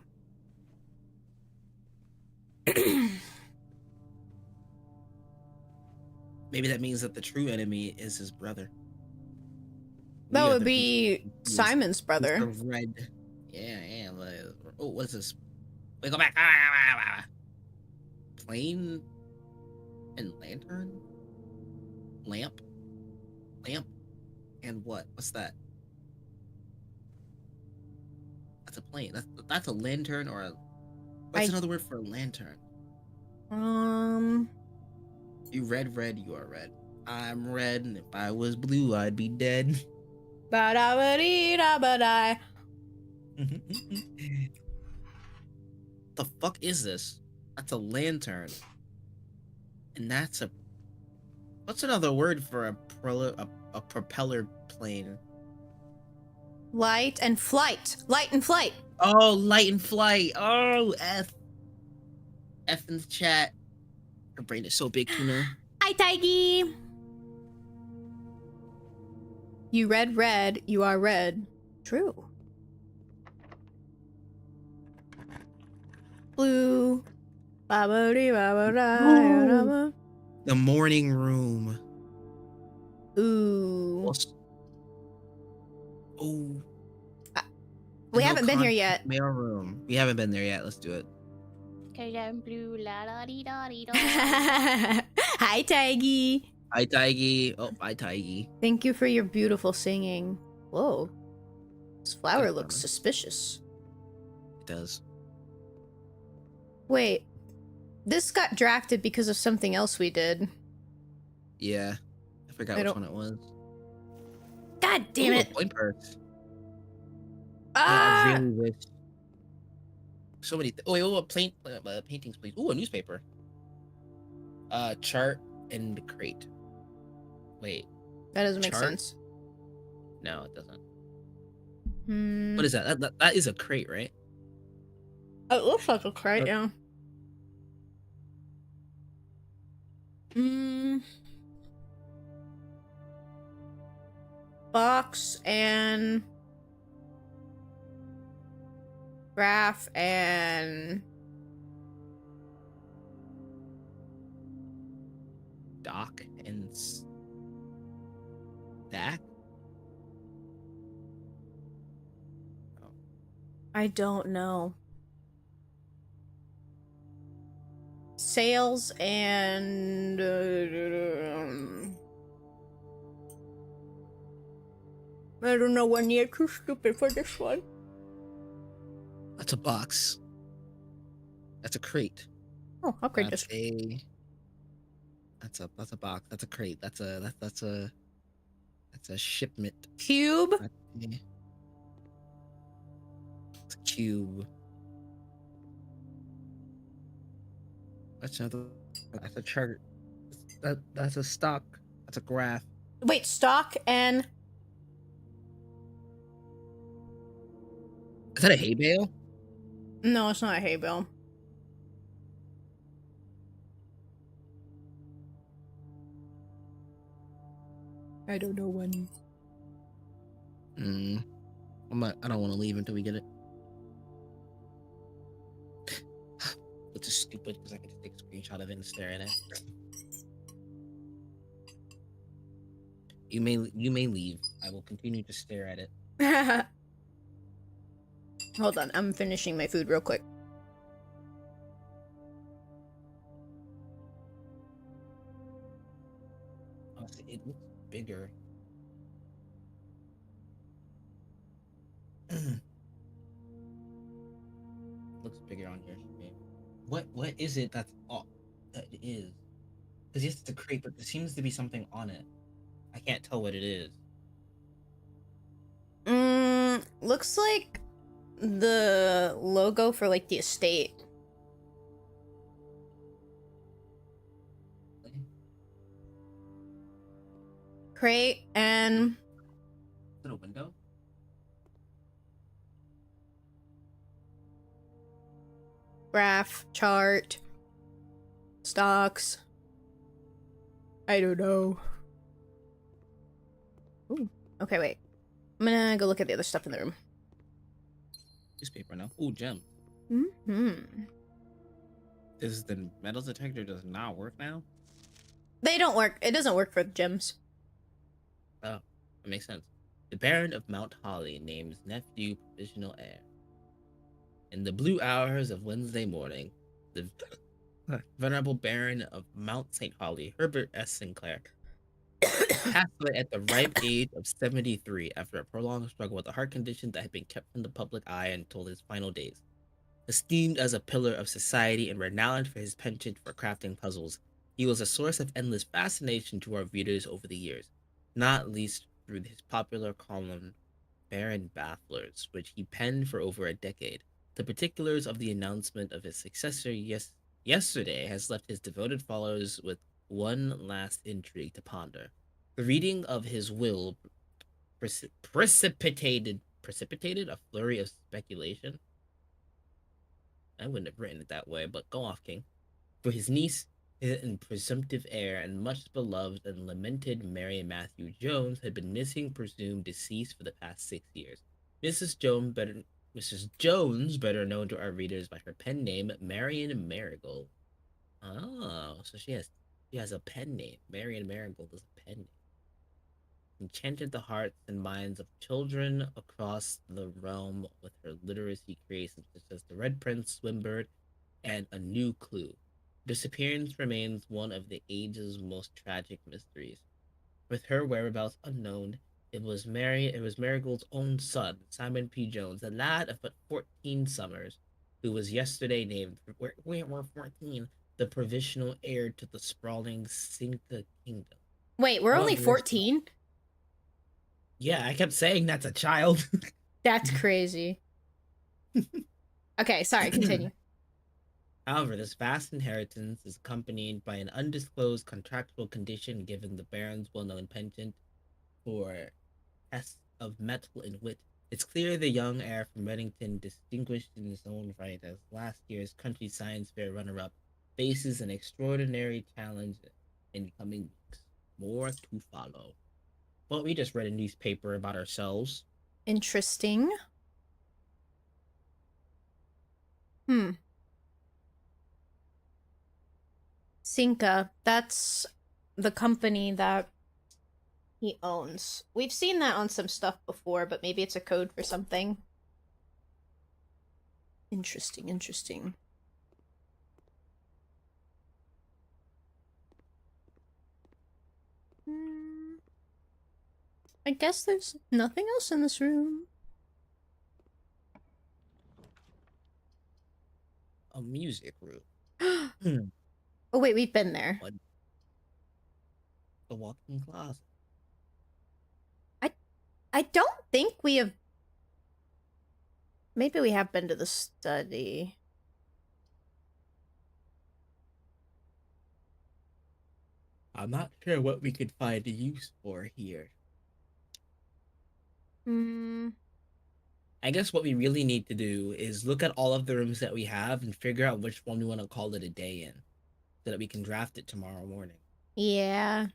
Maybe that means that the true enemy is his brother. That We are would the be people- Simon's the brother. red. Yeah. Oh, what's this? Wait, go back. Plane and lantern? Lamp? And what? What's that? That's a plane. That's a lantern or a... What's another word for a lantern? You red, you are red. I'm red, and if I was blue, I'd be dead. Ba-da-ba-dee-da-ba-die. The fuck is this? That's a lantern. And that's a... What's another word for a propeller plane? Light and flight. Light and flight. Oh, light and flight. Oh, F in the chat. Her brain is so big, Tuna. Hi, Tiggy. You red, you are red. True. Blue. Ba-ba-dee-ba-ba-da. The morning room. Ooh. Oh. We haven't been here yet. Mail room. We haven't been there yet. Let's do it. Hi, Tiggy. Hi, Tiggy. Oh, bye, Tiggy. Thank you for your beautiful singing. Whoa. This flower Thanks, looks Mama. suspicious. It does. Wait. This got drafted because of something else we did. Yeah. I forgot I which don't- one it was. God damn Ooh, a it. point purse. Ah! I really wish. So many. Paintings, please. Ooh, a newspaper. Chart and crate. Wait, That doesn't make chart? sense. no, it doesn't. Hmm. What is that? That is a crate, right? It looks like a crate, Okay. yeah. Hmm. Box and graph and Dock and stack. I don't know. Sales and I don't know one yet. Too stupid for this one. That's a box. That's a crate. Oh, upgrade That's this. That's a box. That's a crate. That's a shipment. Cube. It's a cube. That's another. That's a chart. That's a stock. That's a graph. Wait, stock and Is that a hay bale? no, it's not a hay bale. I don't know when. I don't want to leave until we get it. Which is stupid because I can just take a screenshot of it and stare at it. You may leave. I will continue to stare at it. Hold on, I'm finishing my food real quick. Honestly, it looks bigger. Looks bigger on here. What is it that's all that it is? Because yes, it's a crate, but there seems to be something on it. I can't tell what it is. Looks like the logo for like the estate. Crate and Is it a window? graph, chart, stocks. I don't know. Ooh. Okay, wait. I'm gonna go look at the other stuff in the room. Newspaper now. Ooh, gem. This the metal detector does not work now. They don't work. It doesn't work for the gems. Oh, that makes sense. The Baron of Mount Holly names nephew provisional heir. In the blue hours of Wednesday morning, the venerable Baron of Mount St. Holly, Herbert S. Sinclair, passed away at the ripe age of 73 after a prolonged struggle with a heart condition that had been kept from the public eye until his final days. Esteemed as a pillar of society and renowned for his penchant for crafting puzzles, he was a source of endless fascination to our readers over the years, not least through his popular column Baron Bafflers, which he penned for over a decade. The particulars of the announcement of his successor yesterday has left his devoted followers with one last intrigue to ponder. The reading of his will precipitated a flurry of speculation. I wouldn't have written it that way, but go off, King. For his niece and presumptive heir and much beloved and lamented Mary Matthew Jones had been missing, presumed deceased for the past 6 years. Mrs. Jones, better known to our readers by her pen name, Marion Marigold. Oh, so she has a pen name. Marion Marigold is a pen name. Enchanted the hearts and minds of children across the realm with her literacy creations such as The Red Prince, Swimbird, and A New Clue. Disappearance remains one of the age's most tragic mysteries. With her whereabouts unknown, it was Marigold's own son, Simon P. Jones, a lad of but 14 summers, who was yesterday named, we're 14, the provisional heir to the sprawling Cinca Kingdom. Wait, we're only 14? Yeah, I kept saying that's a child. That's crazy. Okay, sorry, continue. However, this vast inheritance is accompanied by an undisclosed contractual condition given the Baron's well-known penchant for tests of mettle and wit. It's clear the young heir from Reddington, distinguished in his own right as last year's country science fair runner-up, faces an extraordinary challenge in coming weeks. More to follow. Well, we just read a newspaper about ourselves. Interesting. Cinca, that's the company that he owns. We've seen that on some stuff before, but maybe it's a code for something. Interesting. I guess there's nothing else in this room. A music room. Oh wait, we've been there. What? The walk-in closet. I don't think we have... Maybe we have been to the study. I'm not sure what we could find a use for here. I guess what we really need to do is look at all of the rooms that we have and figure out which one we want to call it a day in, so that we can draft it tomorrow morning. Yeah.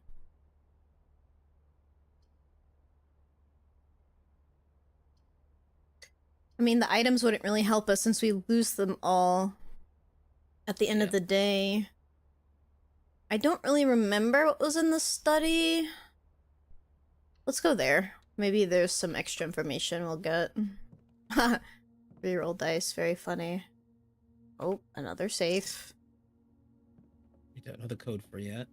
I mean, the items wouldn't really help us since we lose them all at the end of the day. I don't really remember what was in the study. Let's go there. Maybe there's some extra information we'll get. Reroll dice, very funny. Oh, another safe. We don't know the code for yet.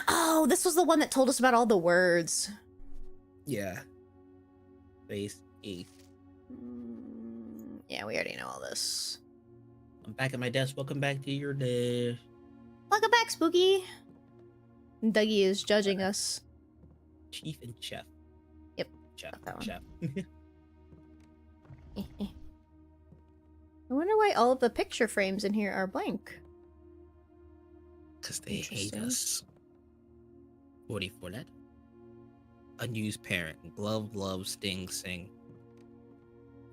Oh, this was the one that told us about all the words. Yeah. Base 8. Yeah, we already know all this. I'm back at my desk. Welcome back to your day. Welcome back, Spooky. Dougie is judging us. Chief and Chef. Yep, Chef. got that one. Chef. I wonder why all of the picture frames in here are blank. Because they hate Interesting. us. 44 that. Unused parent. Glove, sting, sing.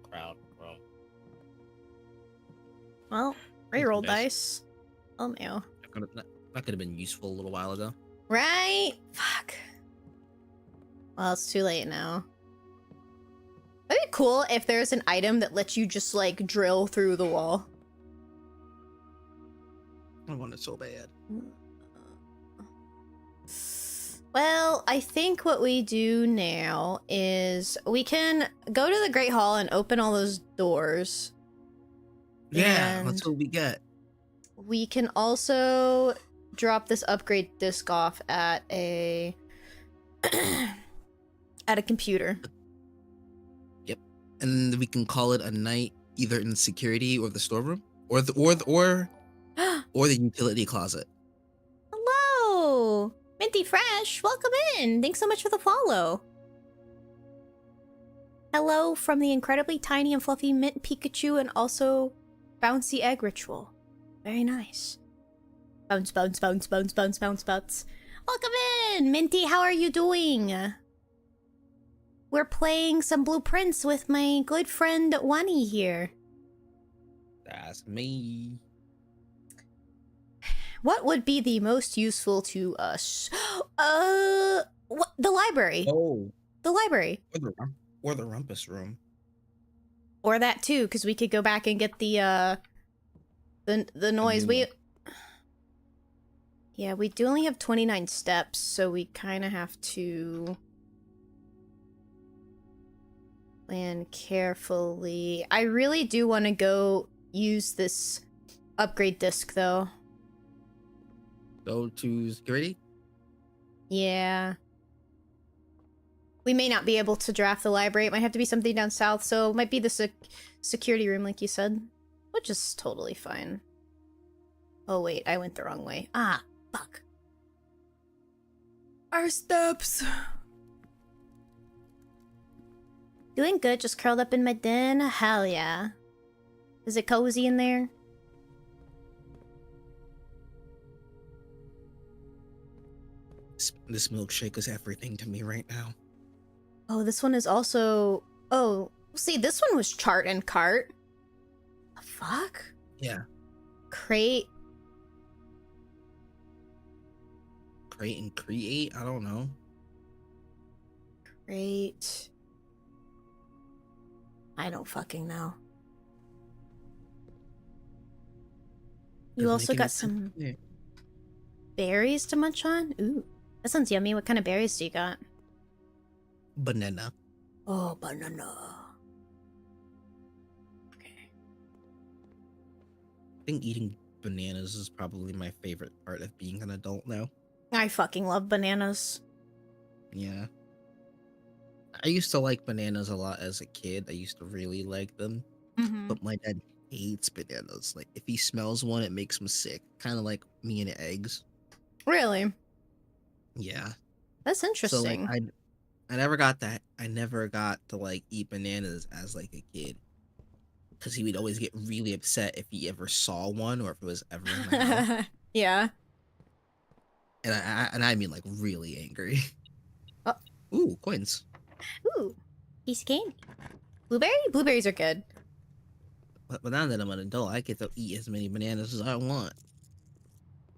Crowd, roam. Well, reroll dice. Oh no. That could have been useful a little while ago. Right? Fuck. Well, it's too late now. That'd be cool if there's an item that lets you just, like, drill through the wall. I want it so bad. Well, I think what we do now is we can go to the Great Hall and open all those doors. Yeah, And that's what we get. we can also drop this upgrade disc off at a at a computer. Yep. And we can call it a night either in security or the storeroom or the utility closet. Hello! Minty Fresh, welcome in! Thanks so much for the follow. Hello from the incredibly tiny and fluffy Mint Pikachu and also Bouncy Egg Ritual. Very nice. Bounce, bounce, bounce, bounce, bounce, bounce, bounce. Welcome in! Minty, how are you doing? We're playing some blueprints with my good friend Wani here. That's me. What would be the most useful to us? The library. Oh. The library. Or the rumpus room. Or that too, because we could go back and get the noise. Yeah, we do only have 29 steps, so we kind of have to plan carefully. I really do want to go use this upgrade disc, though. Go to security? Yeah. We may not be able to draft the library. It might have to be something down south, so it might be the security room, like you said. Which is totally fine. Oh, wait, I went the wrong way. Ah, fuck. Our steps. Doing good, just curled up in my den. Hell yeah. Is it cozy in there? This milkshake is everything to me right now. Oh, this one is also... Oh, see, this one was chart and cart. The fuck? Yeah. Crate. Crate and create? I don't know. Crate. I don't fucking know. You Doesn't also make got any sense some to me. berries to munch on? Ooh, that sounds yummy. What kind of berries do you got? Banana. Oh, banana. Okay. I think eating bananas is probably my favorite part of being an adult now. I fucking love bananas. Yeah. I used to like bananas a lot as a kid. I used to really like them. Mm-hmm. But my dad hates bananas. Like, if he smells one, it makes him sick. Kind of like me and eggs. Really? Yeah. That's interesting. So, like, I never got that. I never got to, like, eat bananas as, like, a kid. Because he would always get really upset if he ever saw one or if it was ever in my house. Yeah. And I mean, like, really angry. Oh. Ooh, coins. Ooh, piece of candy. Blueberry? Blueberries are good. But now that I'm an adult, I get to eat as many bananas as I want.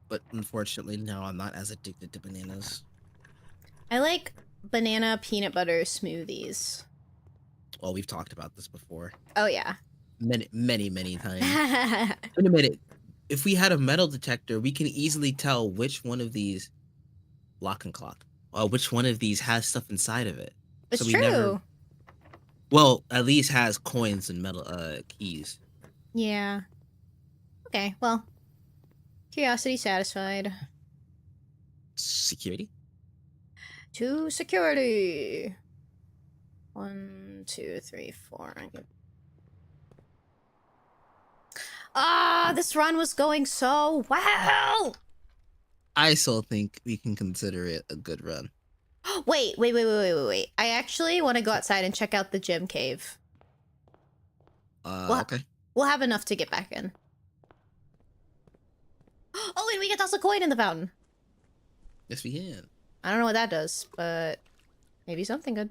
But unfortunately, no, I'm not as addicted to bananas. I like banana peanut butter smoothies. Well, we've talked about this before. Oh, yeah. Many times. Wait a minute. If we had a metal detector, we can easily tell which one of these lock and clock. Which one of these has stuff inside of it. It's So we true. Well, at least has coins and metal keys. Yeah. Okay, well. Curiosity satisfied. Security? To security. 1, 2, 3, 4. Ah, this run was going so well. I still think we can consider it a good run. Wait. I actually want to go outside and check out the gem cave. Okay. We'll have enough to get back in. Oh, and we can toss a coin in the fountain. Yes, we can. I don't know what that does, but maybe something good.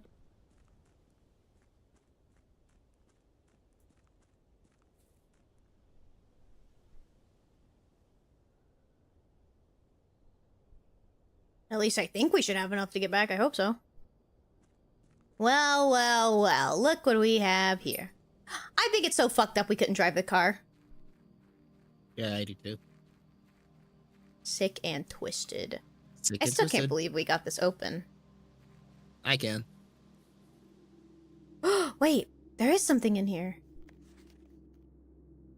At least I think we should have enough to get back. I hope so. Well. Look what we have here. I think it's so fucked up we couldn't drive the car. Yeah, I do too. Sick and twisted. Sick I and still can't twisted. believe we got this open. I can. Wait, there is something in here.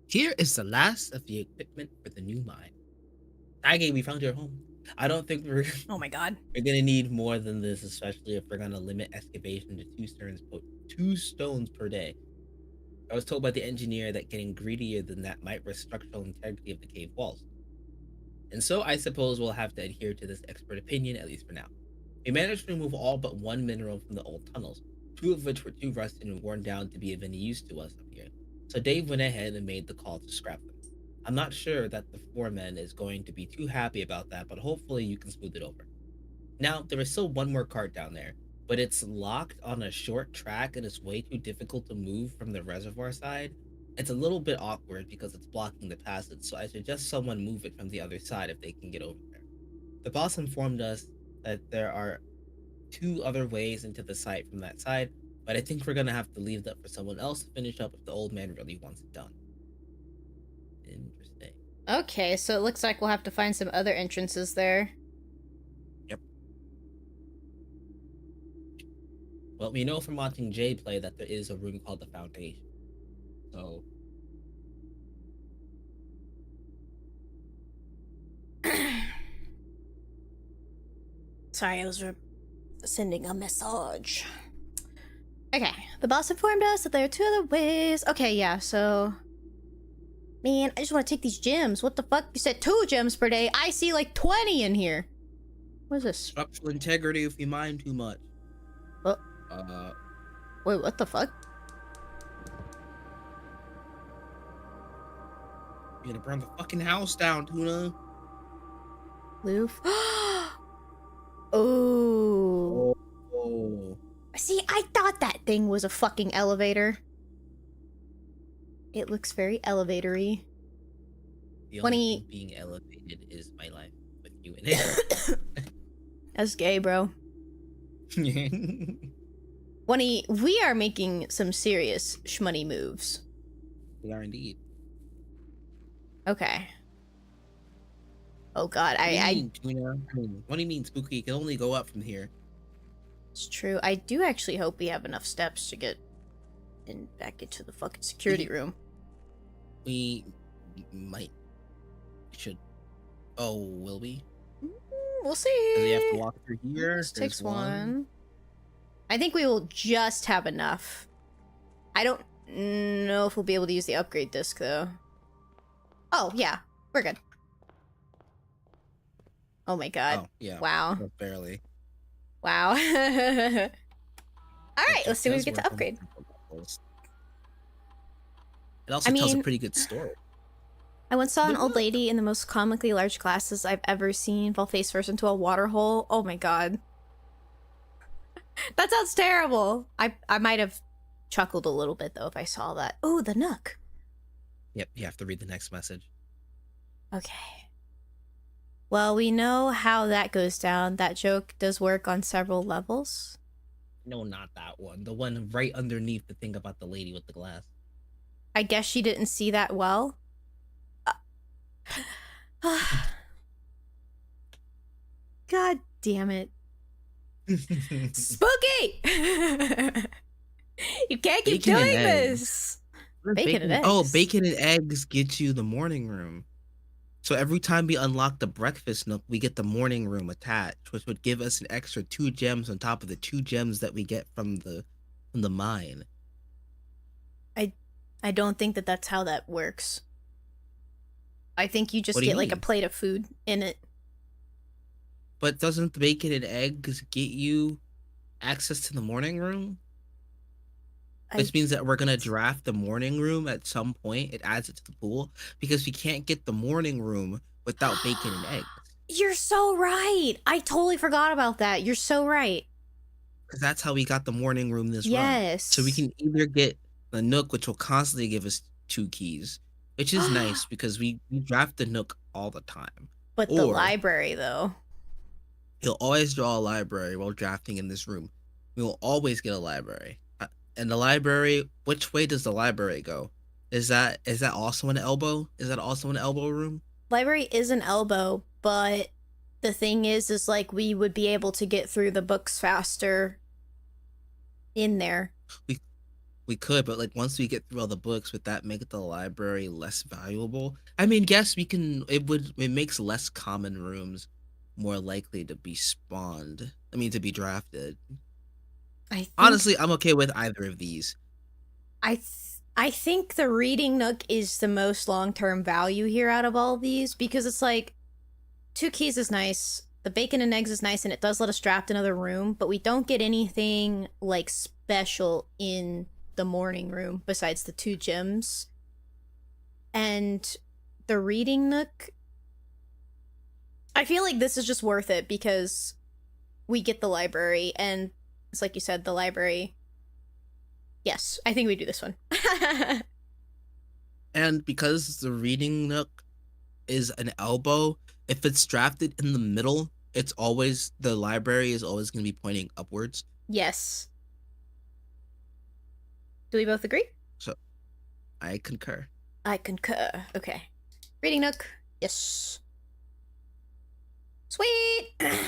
Here is the last of the equipment for the new mine. Aggie, we found your home. I don't think we're Oh my god. gonna need more than this, especially if we're gonna limit excavation to 2 stones per day. I was told by the engineer that getting greedier than that might risk structural integrity of the cave walls. And so I suppose we'll have to adhere to this expert opinion, at least for now. We managed to remove all but 1 mineral from the old tunnels, 2 of which were too rusted and worn down to be of any use to us up here. So Dave went ahead and made the call to scrap them. I'm not sure that the foreman is going to be too happy about that, but hopefully you can smooth it over. Now, there is still 1 more cart down there, but it's locked on a short track and it's way too difficult to move from the reservoir side. It's a little bit awkward because it's blocking the passage, so I suggest someone move it from the other side if they can get over there. The boss informed us that there are 2 other ways into the site from that side, but I think we're gonna have to leave that for someone else to finish up if the old man really wants it done. Interesting. Okay, so it looks like we'll have to find some other entrances there. Yep. Well, we know from watching Jay play that there is a room called the Foundation. So Sorry, I was sending a message. Okay, the boss informed us that there are 2 other ways. Okay, yeah, so... Man, I just want to take these gems. What the fuck? You said 2 gems per day. I see like 20 in here. What is this? structural integrity if you mine too much. What? Wait, what the fuck? You're gonna burn the fucking house down, Tuna. Loof. Oh. Oh. See, I thought that thing was a fucking elevator. It looks very elevatory. The 20 only thing being elevated is my life with you in it. That's gay, bro. 20, we are making some serious shmoney moves. We are indeed. Okay. Oh god, What do you I mean, Tuna? What do you mean, Spooky? You can only go up from here. It's true. I do actually hope we have enough steps to get back into the fucking security room. We might should. Oh, will we? We'll see. Does he have to walk through here? This takes There's one. I think we will just have enough. I don't know if we'll be able to use the upgrade disc though. Oh yeah, we're good. Oh my god. Oh, yeah. Wow. Just barely. Wow. Alright, let's see what we Does get to work on upgrade. levels. It also tells a pretty good story. I once saw an old lady in the most comically large glasses I've ever seen fall face first into a water hole. Oh my god. That sounds terrible. I might have chuckled a little bit though if I saw that. Oh, the Nook. Yep, you have to read the next message. Okay. Well, we know how that goes down. That joke does work on several levels. No, not that one. The one right underneath the thing about the lady with the glass. I guess she didn't see that well. God damn it. Spooky! You can't keep Bacon and doing eggs. this. Bacon and Oh, eggs. bacon and eggs get you the morning room. So every time we unlock the breakfast nook, we get the morning room attached, which would give us an extra 2 gems on top of the 2 gems that we get from the mine. I don't think that that's how that works. I think you just What do you get like a mean? plate of food in it. But doesn't the bacon and eggs get you access to the morning room? I Which means that we're gonna draft the morning room at some point. It adds it to the pool because we can't get the morning room without bacon and eggs. You're so right. I totally forgot about that. You're so right. Because that's how we got the morning room this run. So we Yes. can either get the Nook, which will constantly give us 2 keys, which is nice because we draft the Nook all the time. But the Or library, though. he'll always draw a library while drafting in this room. We will always get a library. And the library, which way does the library go? Is that also an elbow? Is that also an elbow room? Library is an elbow, but the thing is like we would be able to get through the books faster in there. We could, but like once we get through all the books, would that make the library less valuable? I mean, yes, we can. It makes less common rooms more likely to be spawned. I mean, to be drafted. Honestly, I'm okay with either of these. I think the reading nook is the most long-term value here out of all of these because it's like 2 keys is nice, the bacon and eggs is nice, and it does let us draft another room, but we don't get anything like special in the morning room besides the 2 gems. And the reading nook, I feel like this is just worth it because we get the library, and it's like you said, the library. Yes, I think we do this one. And because the reading nook is an elbow, if it's drafted in the middle, the library is always going to be pointing upwards. Yes. Do we both agree? So, I concur. I concur. Okay. Reading nook. Yes. Sweet. And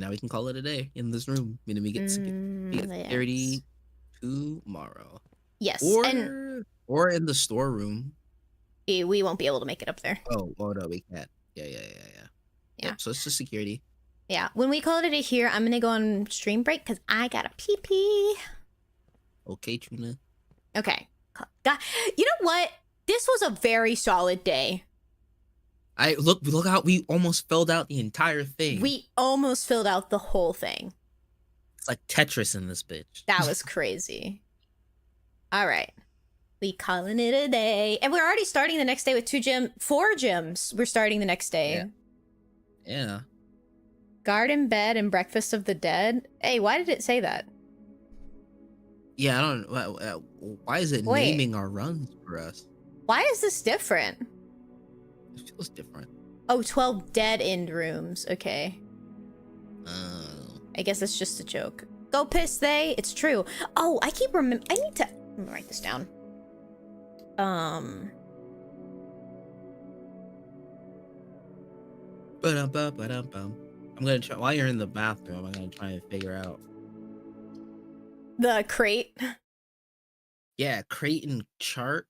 now we can call it a day in this room. Meaning we get security tomorrow. Yes. Or in the storeroom. We won't be able to make it up there. Oh no, we can't. Yeah. Yep, so it's just security. Yeah. When we call it a day here, I'm gonna go on stream break because I gotta pee pee. Okay, Trina. Okay. God, you know what? This was a very solid day. Look out, we almost filled out the entire thing. We almost filled out the whole thing. It's like Tetris in this bitch. That was crazy. All right. We calling it a day. And we're already starting the next day with 4 gems. We're starting the next day. Yeah. Garden bed and breakfast of the dead. Hey, why did it say that? Yeah, I don't. Why is it naming our runs for us? Why is this different? It feels different. Oh, 12 dead end rooms. Okay. I guess it's just a joke. Go piss they. It's true. Oh, I keep I need to write this down. I'm gonna try while you're in the bathroom. I'm gonna try and figure out the crate. Yeah, crate and chart.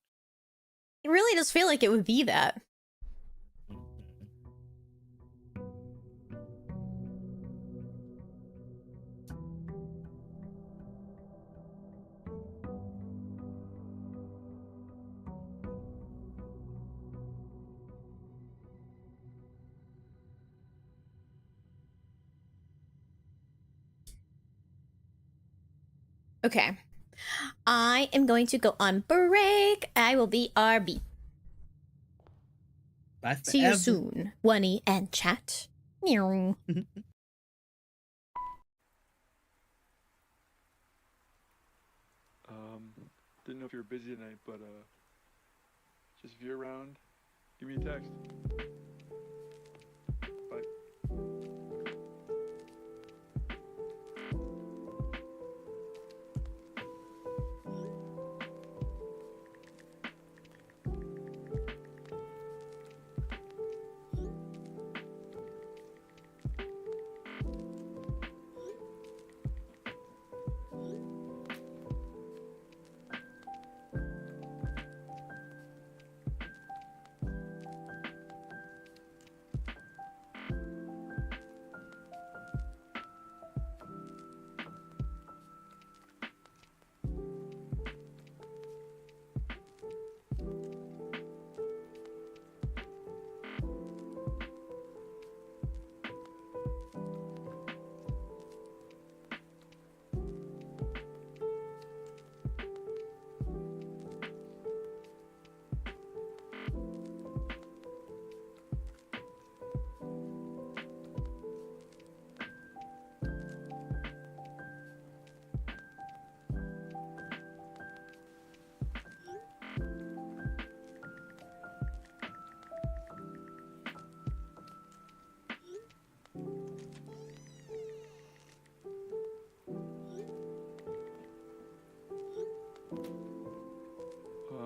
It really does feel like it would be that. Okay. I am going to go on break. I will be RB. Bye. See you soon, Wunny and chat. Meow. Didn't know if you were busy tonight, but just if you're around, give me a text. Bye.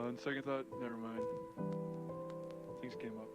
On second thought, never mind. Things came up.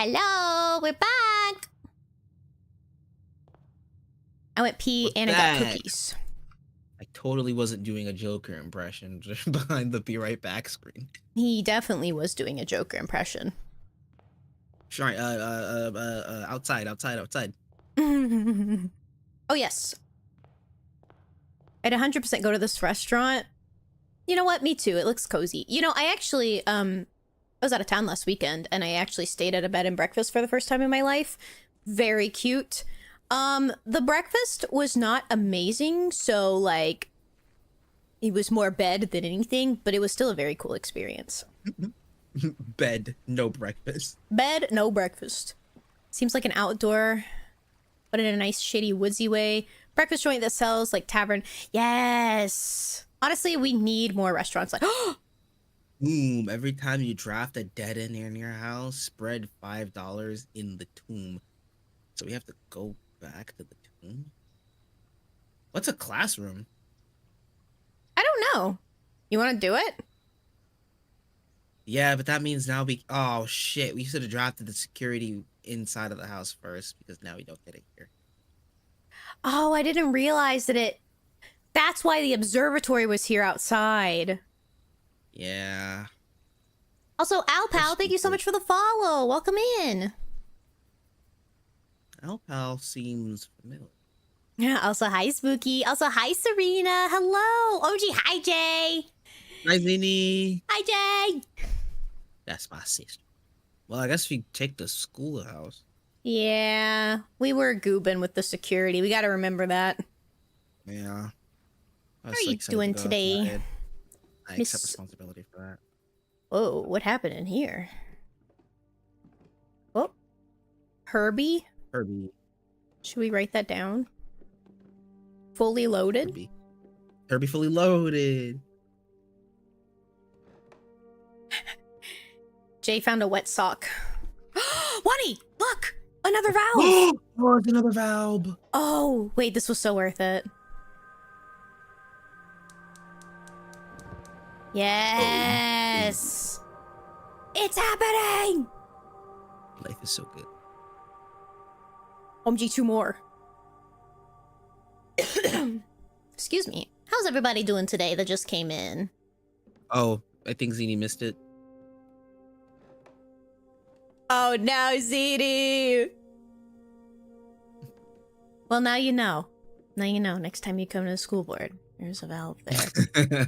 Hello, we're back. I went pee What's and I got that? cookies. I totally wasn't doing a Joker impression just behind the be right back screen. He definitely was doing a Joker impression. Sorry, outside. Oh, yes. I'd 100% go to this restaurant. You know what? Me too. It looks cozy. You know, I actually, I was out of town last weekend and I actually stayed at a bed and breakfast for the first time in my life. Very cute. The breakfast was not amazing, so like it was more bed than anything, but it was still a very cool experience. Bed, no breakfast. Bed, no breakfast. Seems like an outdoor, but in a nice shady woodsy way. Breakfast joint that sells like tavern. Yes. Honestly, we need more restaurants like Boom, every time you draft a dead end in your house, spread $5 in the tomb. So we have to go back to the tomb? What's a classroom? I don't know. You want to do it? Yeah, but that means now oh shit, we should have drafted the security inside of the house first because now we don't get it here. Oh, I didn't realize that that's why the observatory was here outside. Yeah. Also, Alpal, thank you so much for the follow. Welcome in. Alpal seems familiar. Yeah, also, hi, Spooky. Also, hi, Serena. Hello. OG, hi, Jay. Hi, Zini. Hi, Jay. That's my sister. Well, I guess we take the schoolhouse. Yeah, we were goobing with the security. We got to remember that. Yeah. How are you doing today, I Miss- accept responsibility for that. Whoa, what happened in here? Oh, Herbie? Herbie. Should we write that down? Fully loaded? Herbie fully loaded. Jay found a wet sock. Wani, look! Another valve! Oh, it's another valve. Oh, wait, this was so worth it. Yes! It's happening! Life is so good. OMG, 2 more. Excuse me. How's everybody doing today that just came in? Oh, I think Zini missed it. Oh no, ZD! Well, now you know. Now you know. Next time you come to the school board, there's a valve there.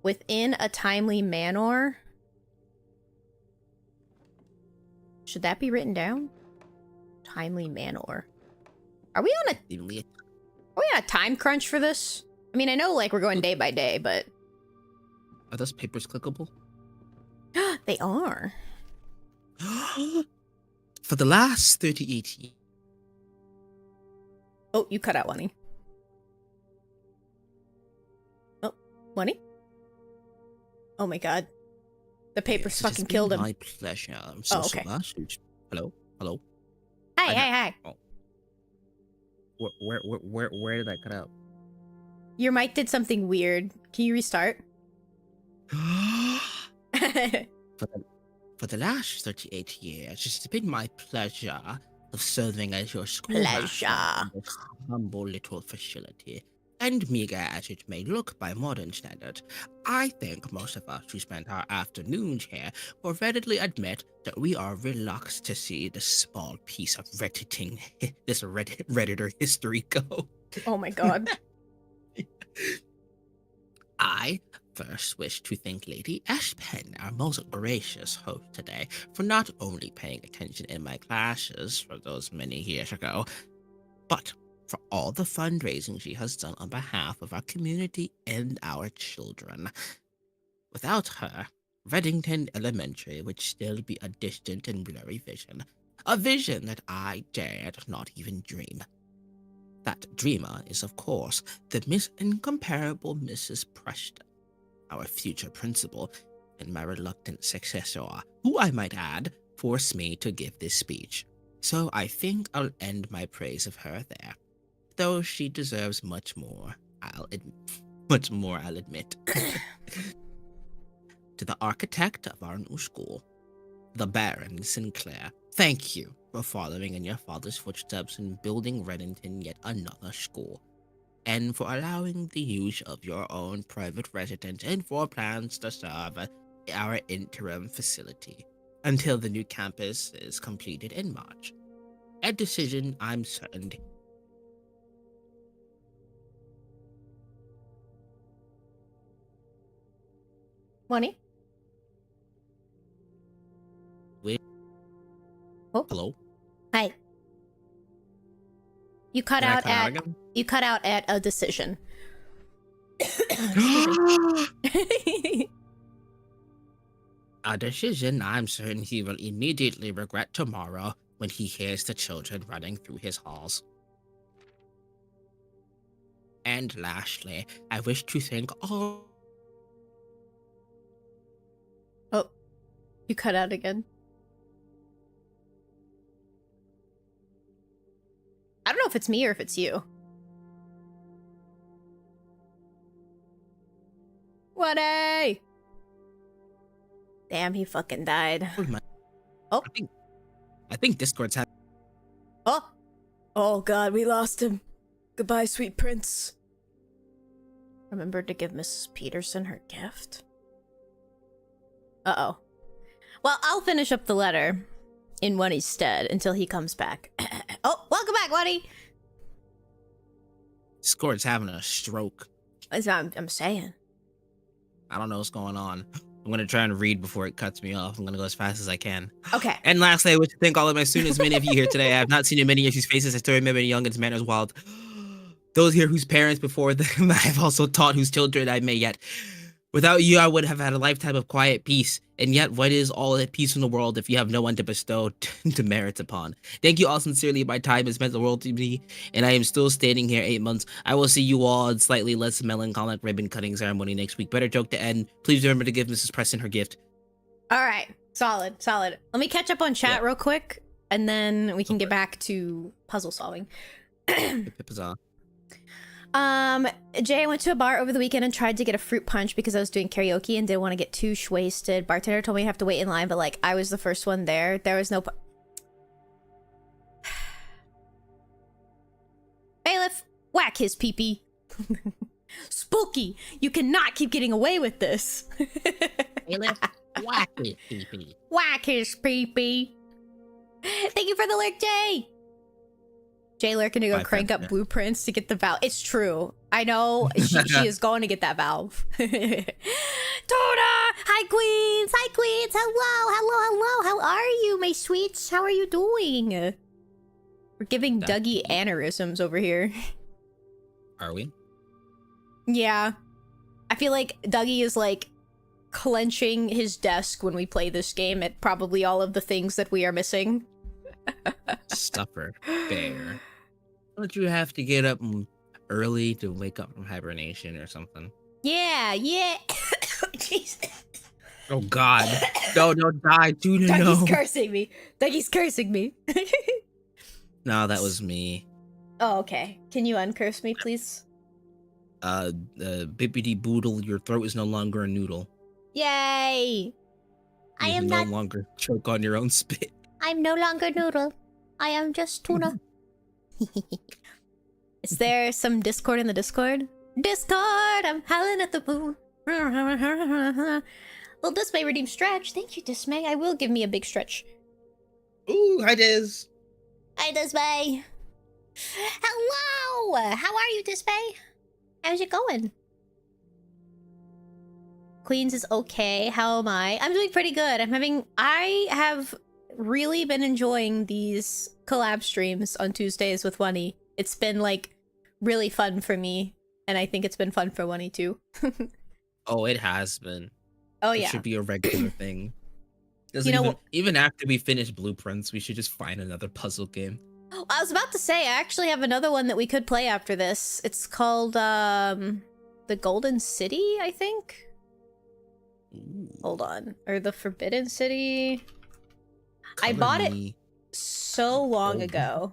Within a timely manner. Should that be written down? Timely manner. Are we on a time crunch for this? I mean, I know like we're going day by day, but Are those papers clickable? they are. For the last 38 years. Oh, you cut out Wani. Oh, Wani? Oh my god. The papers fucking killed him. My pleasure. I'm so okay. Hello? Hello? Hi. Oh. Where did I cut out? Your mic did something weird. Can you restart? For the last 38 years, it's been my pleasure of serving as your school Pleasure. master in this humble little facility. And meager as it may look by modern standards, I think most of us who spend our afternoons here will readily admit that we are relaxed to see this small piece of Redditor history go. Oh my god. I first wish to thank Lady Ashpen, our most gracious host today, for not only paying attention in my classes for those many years ago, but for all the fundraising she has done on behalf of our community and our children. Without her, Reddington Elementary would still be a distant and blurry vision, a vision that I dared not even dream. That dreamer is, of course, the incomparable Mrs. Preston, our future principal, and my reluctant successor, who I might add, forced me to give this speech. So I think I'll end my praise of her there, though she deserves much more, I'll admit. To the architect of our new school, the Baron Sinclair, thank you for following in your father's footsteps and building Reddington yet another school, and for allowing the use of your own private residence and for plans to serve our interim facility until the new campus is completed in March. A decision I'm certain Money? will. Oh. Hello? Hi. You cut Can I out cut out at again? you cut out at a decision. A decision I'm certain he will immediately regret tomorrow when he hears the children running through his halls. And lastly, I wish to thank all. Oh, you cut out again. I don't know if it's me or if it's you. What a! Damn, he fucking died. Oh. I think Discord's having. Oh! Oh god, we lost him. Goodbye, sweet prince. Remember to give Mrs. Peterson her gift? Uh-oh. Well, I'll finish up the letter in Wunny's stead until he comes back. Oh, welcome back, Wunny! Discord's having a stroke. That's what I'm saying. I don't know what's going on. I'm gonna try and read before it cuts me off. I'm gonna go as fast as I can. Okay. And lastly, I wish to thank all of my students, many of you here today. I have not seen in many years whose faces I still remember young and manners wild. Those here whose parents before them I have also taught, whose children I may yet. Without you, I would have had a lifetime of quiet peace. And yet, what is all that peace in the world if you have no one to bestow to merit upon? Thank you all sincerely. My time has meant the world to me, and I am still standing here 8 months. I will see you all in slightly less melancholic ribbon cutting ceremony next week. Better joke to end. Please remember to give Mrs. Preston her gift. All right. Solid. Let me catch up on chat real quick, and then we can get back to puzzle solving. Jay, I went to a bar over the weekend and tried to get a fruit punch because I was doing karaoke and didn't want to get too wasted. Bartender told me I have to wait in line, but like I was the first one there. There was no Bailiff, whack his pee-pee. Spooky, you cannot keep getting away with this. Bailiff, whack his pee-pee. Whack his pee-pee. Thank you for the lurk, Jay. Jay Lurk gonna go crank up blueprints to get the valve. It's true. I know she is going to get that valve. Tuna! Hi, Queens! Hi, Queens! Hello! How are you, my sweets? How are you doing? We're giving Dougie aneurysms over here. Are we? Yeah. I feel like Dougie is like clenching his desk when we play this game at probably all of the things that we are missing. Stuffer. Bear. Don't you have to get up early to wake up from hibernation or something? Yeah. Jesus. Oh God. No, don't die, Tuna, Dougie's no. cursing me. No, that was me. Oh, okay. Can you uncurse me, please? Bippity boodle, your throat is no longer a noodle. Yay! I You am no not. longer choke on your own spit. I'm no longer noodle. I am just tuna. Is there some Discord in the Discord? Discord! I'm howling at the moon. Well, Dismay redeem stretch. Thank you, Dismay. I will give me a big stretch. Ooh, hi Diz. Hi, Dismay. Hello. How are you, Dismay? How's it going? Queens is okay. How am I? I'm doing pretty good. I have really been enjoying these collab streams on Tuesdays with Wunny. It's been like really fun for me, and I think it's been fun for Wunny too. Oh, it has been. Oh It yeah. should be a regular thing. You know, Even after we finish Blueprints, we should just find another puzzle game. I was about to say, I actually have another one that we could play after this. It's called The Golden City, I think. Ooh, Hold on. Or The Forbidden City. I color bought it me. so long Golden. ago.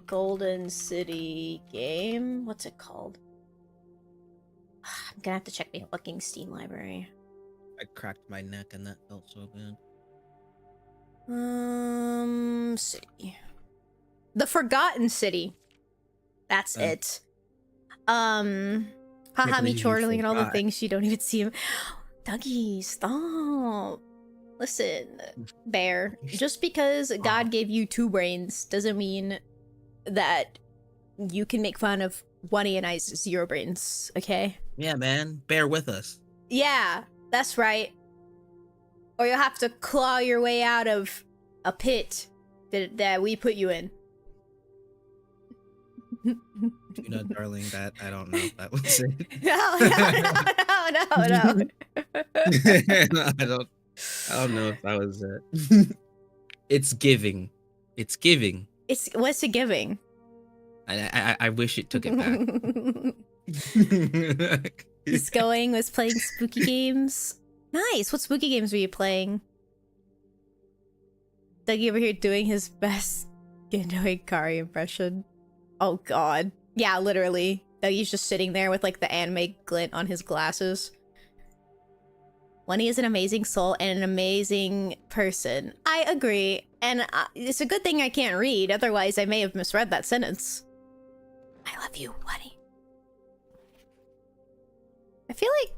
Golden City game. What's it called? I'm gonna have to check my fucking Steam library. I cracked my neck and that felt so good. City. The Forgotten City. That's it. Haha, me believe you chortling and all the forgot. things you don't even see him. Dougie, stop. Listen, Bear, just because God gave you 2 brains doesn't mean that you can make fun of Wunny and I's 0 brains, okay? Yeah, man. Bear with us. Yeah, that's right. Or you'll have to claw your way out of a pit that we put you in. You know, darling, that I don't know if that was it. No. I don't know if that was it. It's giving. It's giving. What's it giving? I wish it took it back. He's going, was playing spooky games. Nice. What spooky games were you playing? Dougie over here doing his best Gendo Hikari impression. Oh god. Yeah, literally. Dougie's just sitting there with like the anime glint on his glasses. Lenny is an amazing soul and an amazing person. I agree. And it's a good thing I can't read, otherwise I may have misread that sentence. I love you, Lenny. I feel like...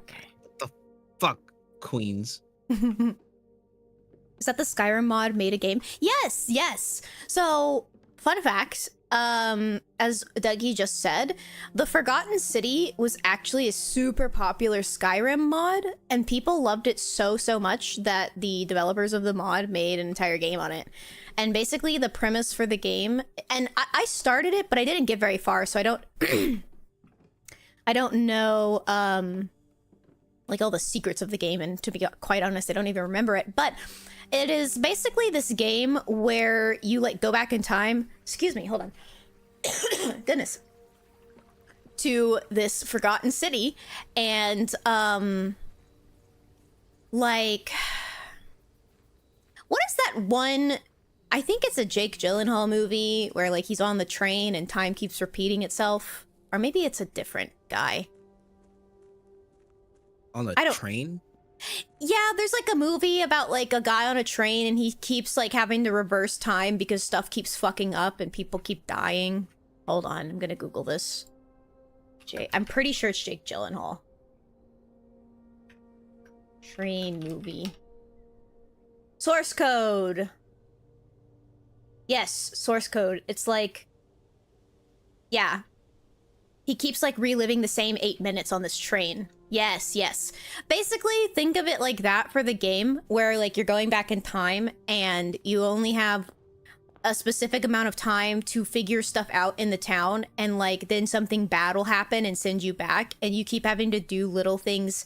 Okay. What the fuck, Queens? Is that the Skyrim mod made a game? Yes! So, fun fact, as Dougie just said, the Forgotten City was actually a super popular Skyrim mod, and people loved it so much that the developers of the mod made an entire game on it. And basically the premise for the game, and I started it, but I didn't get very far, so I don't... I don't know, like all the secrets of the game, and to be quite honest, I don't even remember it, but it is basically this game where you like go back in time. Excuse me, hold on. Goodness. To this forgotten city, and like, what is that one? I think it's a Jake Gyllenhaal movie where like he's on the train and time keeps repeating itself, or maybe it's a different guy. On a train? Yeah, there's like a movie about like a guy on a train and he keeps like having to reverse time because stuff keeps fucking up and people keep dying. Hold on, I'm gonna Google this. I'm pretty sure it's Jake Gyllenhaal. Train movie. Source code. Yes, source code. It's like, yeah. He keeps like reliving the same 8 minutes on this train. Yes. Basically, think of it like that for the game, where like you're going back in time and you only have a specific amount of time to figure stuff out in the town, and like then something bad will happen and send you back, and you keep having to do little things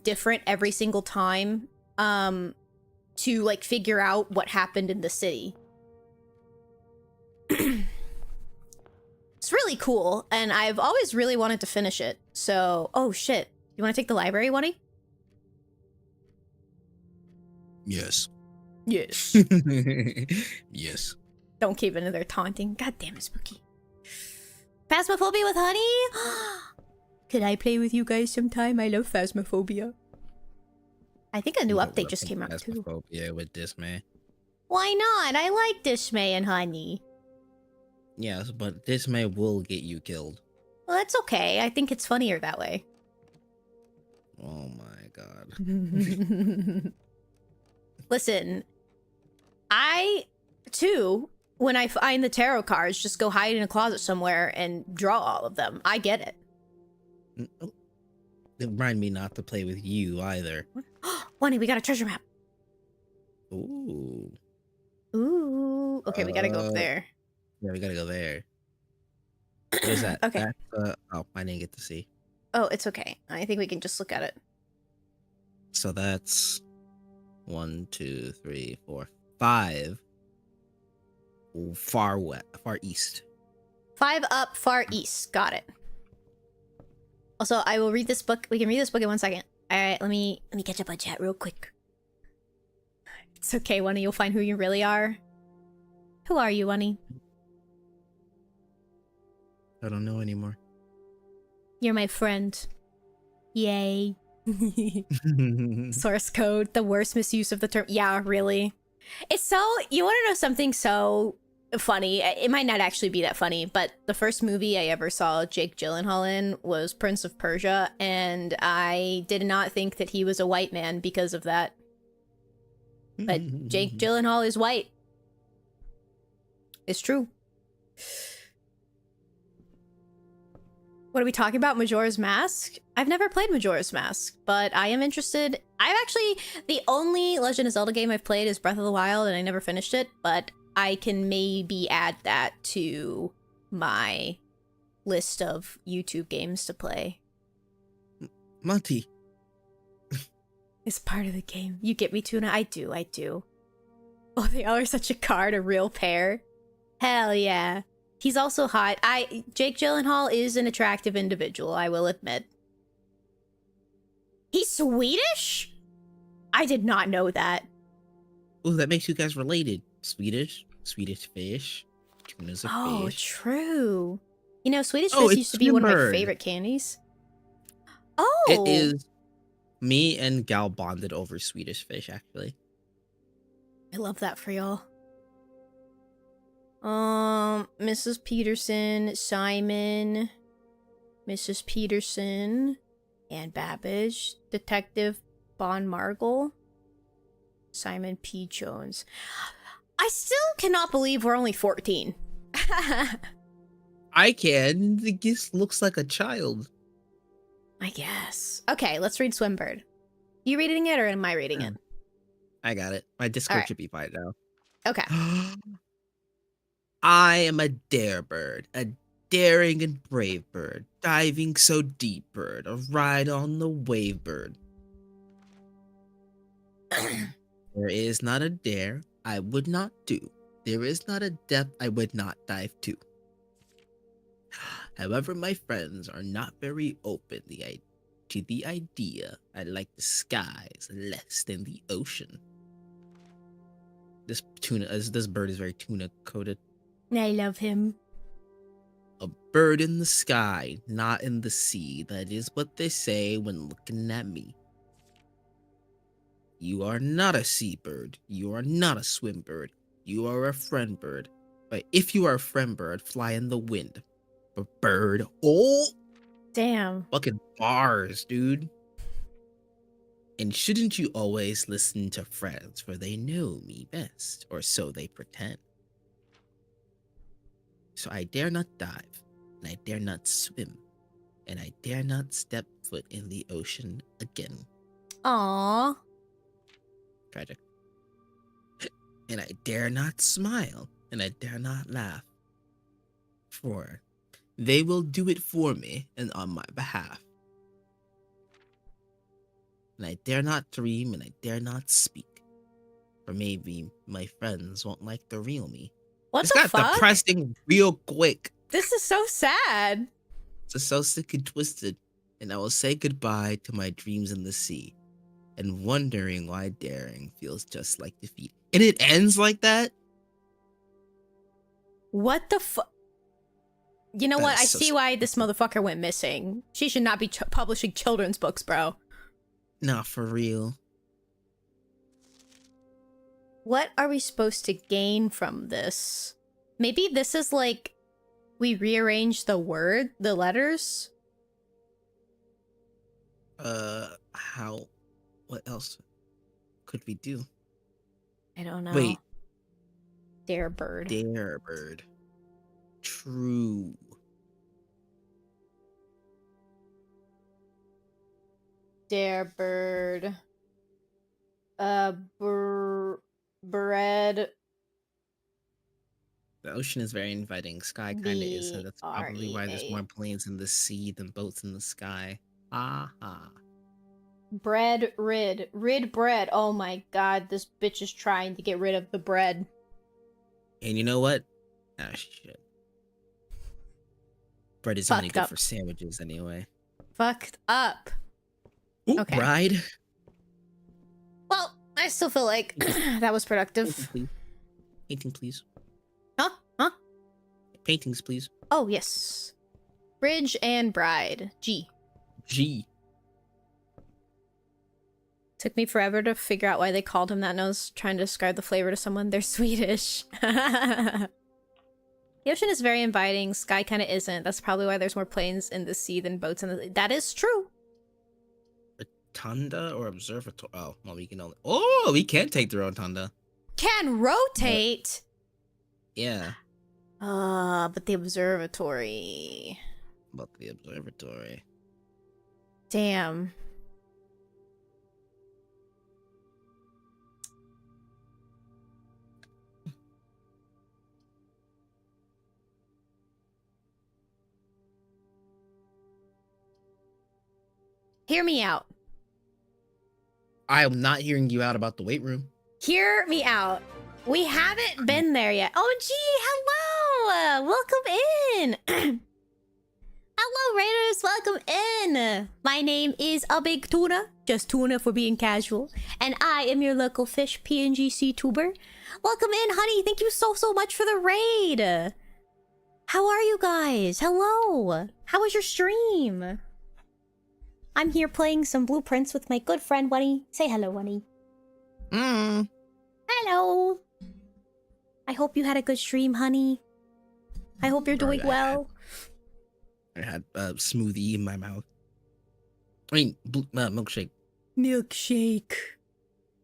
different every single time to like figure out what happened in the city. It's really cool, and I've always really wanted to finish it. So, oh shit. You want to take the library, Wunny? Yes. Yes. Yes. Don't keep it in there taunting. God damn it, Spooky. Phasmophobia with honey? Could I play with you guys sometime? I love Phasmophobia. I think a new update just came out too. Yeah, with Dismay. Why not? I like Dismay and honey. Yes, but Dismay will get you killed. Well, that's okay. I think it's funnier that way. Oh my god. Listen, I, too, when I find the tarot cards, just go hide in a closet somewhere and draw all of them. I get it. Remind me not to play with you either. Wunny, we got a treasure map. Ooh. Ooh. Okay, we gotta go up there. Yeah, we gotta go there. What is that? Okay. Oh, I didn't get to see. Oh, it's okay. I think we can just look at it. So that's 1, 2, 3, 4, 5. Far east. 5 up, far east. Got it. Also, I will read this book. We can read this book in 1 second. All right, let me catch up on chat real quick. It's okay, Wunny. You'll find who you really are. Who are you, Wunny? I don't know anymore. You're my friend. Yay. Source code, the worst misuse of the term. Yeah, really. It's so, you want to know something so funny? It might not actually be that funny, but the first movie I ever saw Jake Gyllenhaal in was Prince of Persia, and I did not think that he was a white man because of that. But Jake Gyllenhaal is white. It's true. What are we talking about? Majora's Mask? I've never played Majora's Mask, but I am interested. I've actually, the only Legend of Zelda game I've played is Breath of the Wild, and I never finished it, but I can maybe add that to my list of YouTube games to play. Monty. It's part of the game. You get me, Tuna? I do. Oh, they all are such a card, a real pair. Hell yeah. He's also hot. Jake Gyllenhaal is an attractive individual, I will admit. He's Swedish? I did not know that. Oh, that makes you guys related. Swedish fish. Tuna's a Oh, fish. true. You know, Swedish Oh, fish it's used to be one of my Swinburne. favorite candies. Oh! It is. Me and Gal bonded over Swedish fish, actually. I love that for y'all. Mrs. Peterson, Simon, Mrs. Peterson, Anne Babbage, Detective Bon Margle, Simon P. Jones. I still cannot believe we're only 14. I can. The gift looks like a child. I guess. Okay, let's read Swimbird. You reading it or am I reading it? I got it. My Discord Alright. should be fine now. Okay. I am a dare bird, a daring and brave bird, diving so deep bird, a ride on the wave bird. There is not a dare I would not do. There is not a depth I would not dive to. However, my friends are not very open to the idea I like the skies less than the ocean. This bird is very tuna coated. I love him. A bird in the sky, not in the sea. That is what they say when looking at me. You are not a seabird. You are not a swim bird. You are a friend bird. But if you are a friend bird, fly in the wind. A bird. Oh! Damn. Fucking bars, dude. And shouldn't you always listen to friends, for they know me best, or so they pretend. So I dare not dive, and I dare not swim, and I dare not step foot in the ocean again. Aww. Tragic. And I dare not smile, and I dare not laugh, for they will do it for me and on my behalf. And I dare not dream, and I dare not speak, for maybe my friends won't like the real me. What It's the got fuck? depressing real quick. This is so sad. It's just so sick and twisted, and I will say goodbye to my dreams in the sea, and wondering why daring feels just like defeat. And it ends like that? What the fuck? You know That what? is I so see why this motherfucker went missing. She should not be publishing children's books, bro. Nah, for real. What are we supposed to gain from this? Maybe this is like we rearrange the letters? How? What else could we do? I don't know. Wait. Dare bird. Dare bird. True. Dare bird. Bread. The ocean is very inviting. Sky kind of is, so that's probably why there's more planes in the sea than boats in the sky. Aha. Bread rid. Rid bread. Oh my god, this bitch is trying to get rid of the bread. And you know what? Ah, shit. Bread is only Fucked good up. for sandwiches anyway. Fucked up. Ooh, Okay. Bride. Well, I still feel like that was productive. Painting, please. Huh? Huh? Paintings, please. Oh, yes. Bridge and bride. G. G. Took me forever to figure out why they called him that, and I was trying to describe the flavor to someone. They're Swedish. The ocean is very inviting. Sky kind of isn't. That's probably why there's more planes in the sea than boats in the... That is true. Rotunda or observatory? Oh, well, we can only... Oh, we can take the rotunda. Can rotate? Yeah. But the observatory... But the observatory. Damn. Hear me out. I am not hearing you out about the weight room. Hear me out. We haven't been there yet. Oh, gee, hello. Welcome in. Hello, Raiders. Welcome in. My name is A Big Tuna. Just tuna for being casual. And I am your local fish PNGC tuber. Welcome in, honey. Thank you so much for the raid. How are you guys? Hello. How was your stream? I'm here playing some blueprints with my good friend, Wunny. Say hello, Wunny. Hello. I hope you had a good stream, honey. I hope you're doing well. I had a smoothie in my mouth. I mean, milkshake. Milkshake.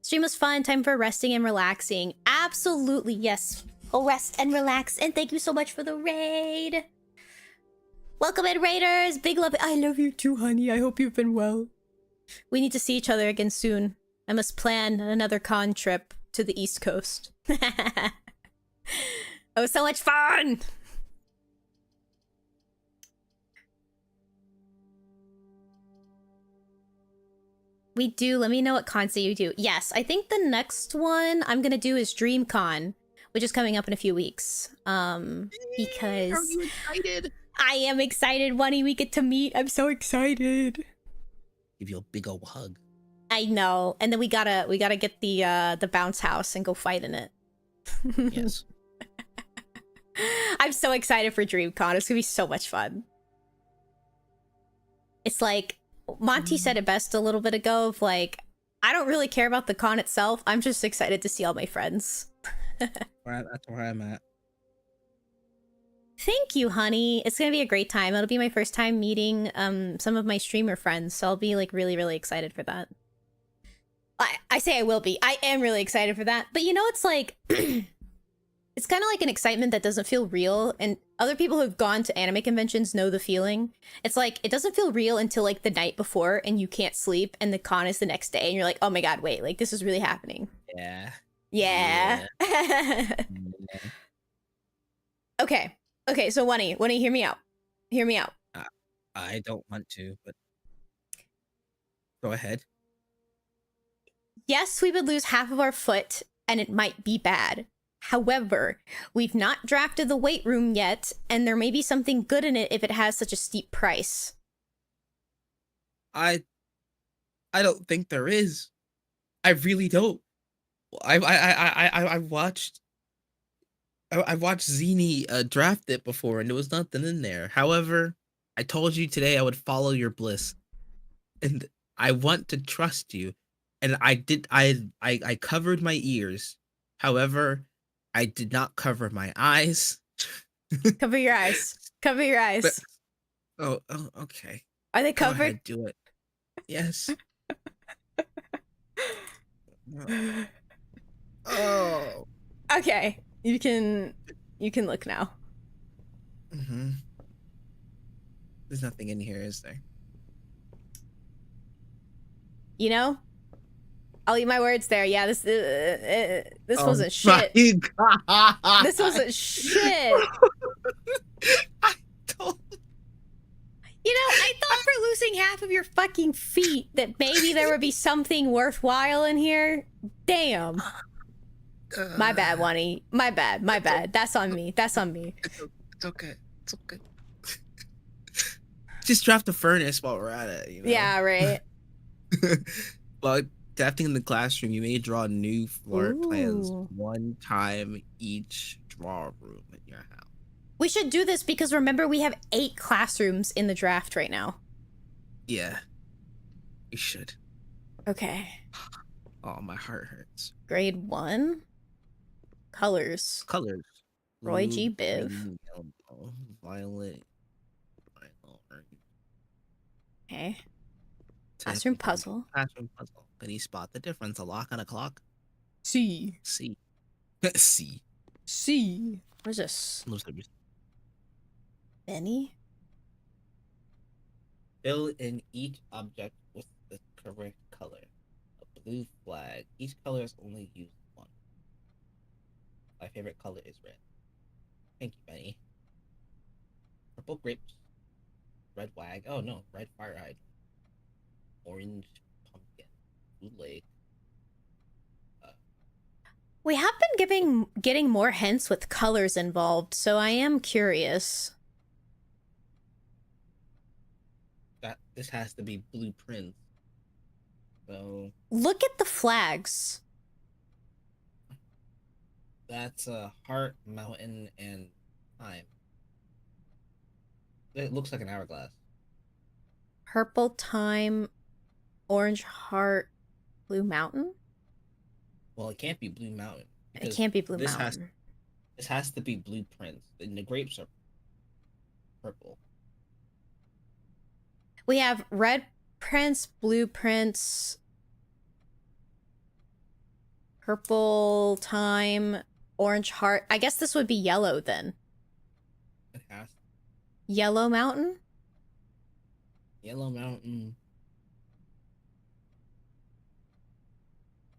Stream was fun. Time for resting and relaxing. Absolutely, yes. Go rest and relax. And thank you so much for the raid. Welcome in, Raiders. Big love. I love you too, honey. I hope you've been well. We need to see each other again soon. I must plan another con trip to the East Coast. It was so much fun. We do. Let me know what cons that you do. Yes, I think the next one I'm gonna do is DreamCon, which is coming up in a few weeks. Because Are you excited? I am excited, Wunny. We get to meet. I'm so excited. Give you a big old hug. I know. And then we gotta get the bounce house and go fight in it. Yes. I'm so excited for DreamCon. It's gonna be so much fun. It's like Monty said it best a little bit ago of like, I don't really care about the con itself. I'm just excited to see all my friends. That's where I'm at. Thank you, honey. It's gonna be a great time. It'll be my first time meeting some of my streamer friends, so I'll be like really excited for that. I say I will be. I am really excited for that. But you know, it's like it's kind of like an excitement that doesn't feel real, and other people who've gone to anime conventions know the feeling. It's like it doesn't feel real until like the night before and you can't sleep and the con is the next day and you're like, "Oh my god, wait, like this is really happening." Yeah. Yeah. Okay, so Wunny, hear me out. Hear me out. I don't want to, but go ahead. Yes, we would lose half of our foot, and it might be bad. However, we've not drafted the weight room yet, and there may be something good in it if it has such a steep price. I don't think there is. I really don't. I watched Zini draft it before, and there was nothing in there. However, I told you today I would follow your bliss, and I want to trust you. And I did. I covered my ears. However, I did not cover my eyes. Cover your eyes. Cover your eyes. But, oh, okay. Are they Go covered? ahead, do it. Yes. Oh. Okay. You can look now. Mm-hmm. There's nothing in here, is there? You know? I'll eat my words there. Yeah, this wasn't shit. This wasn't shit. I told. You know, I thought for losing half of your fucking feet that maybe there would be something worthwhile in here. Damn. My bad, Wunny. My bad. That's on me. It's okay. It's okay. Just draft the furnace while we're at it. You know? Yeah, right. Well, drafting in the classroom, you may draw new floor plans Ooh. one time each draw room in your house. We should do this because remember we have 8 classrooms in the draft right now. Yeah. We should. Okay. Oh, my heart hurts. Grade 1? Colors. Colors. Roy Blue, G. Biv. green, yellow, violet, violet, orange. Okay. Classroom Typical puzzle. classroom puzzle. Can you spot the difference? A lock and a clock? C. C. C. C. What is this? Looks like we Benny? fill in each object with the correct color. A blue flag. Each color is only used once. My favorite color is red. Thank you, Benny. Purple grapes. Red wag. Oh no, red fire hydrant. Orange pumpkin. Blue lake. We have been getting more hints with colors involved, so I am curious. That this has to be blueprints. So Look at the flags. that's a heart, mountain, and time. It looks like an hourglass. Purple time, orange heart, blue mountain? Well, it can't be blue mountain. It can't be blue this mountain. This has to be blueprints. And the grapes are purple. We have red prints, blueprints, purple time, orange heart. I guess this would be yellow then. It has Yellow mountain? yellow mountain.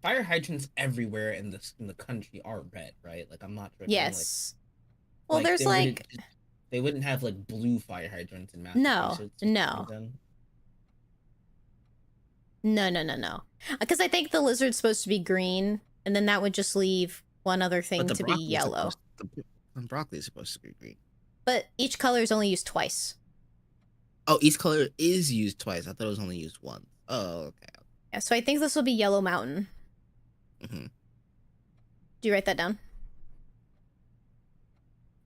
Fire hydrants everywhere in the country are red, right? Like I'm not tripping. Yes. Well, Like, there's they wouldn't have like blue fire hydrants in No, Massachusetts. no. No. Because I think the lizard's supposed to be green, and then that would just leave one other thing But the to be yellow. broccoli is supposed to be green. But each color is only used twice. Oh, each color is used twice. I thought it was only used once. Oh, okay. Yeah, so I think this will be yellow mountain. Mm-hmm. Do you write that down?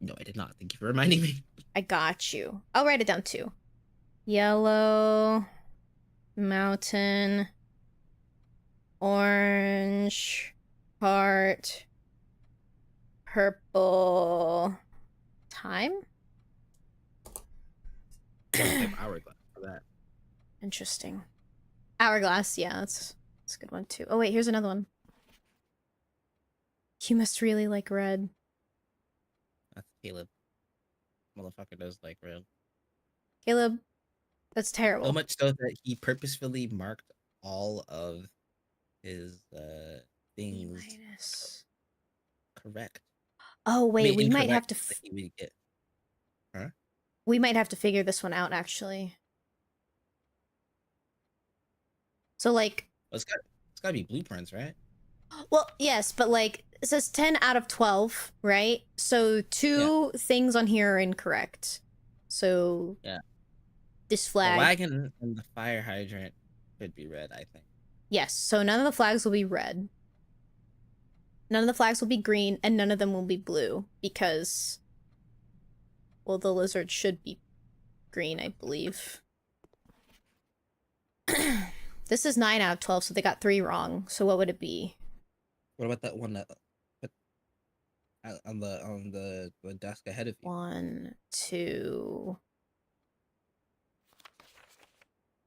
No, I did not. Thank you for reminding me. I got you. I'll write it down too. Yellow mountain, orange heart, purple time. Hourglass for that. Interesting. Hourglass, yeah, that's a good one too. Oh wait, here's another one. You must really like red. That's Caleb. Motherfucker does like red. Caleb, that's terrible. So much so that he purposefully marked all of his things B-. correct. Oh wait, I mean, we might have to. incorrect, that he would get. Huh? We might have to figure this one out actually. So like, Well, it's gotta be blueprints, right? well, yes, but like it says 10 out of 12, right? So two things on here are incorrect. So Yeah. this The flag. wagon and the fire hydrant could be red, I think. Yes, so none of the flags will be red. None of the flags will be green, and none of them will be blue, because, well, the lizard should be green, I believe. This is 9 out of 12, so they got 3 wrong. So what would it be? What about that one that on the desk ahead of you? 1, 2...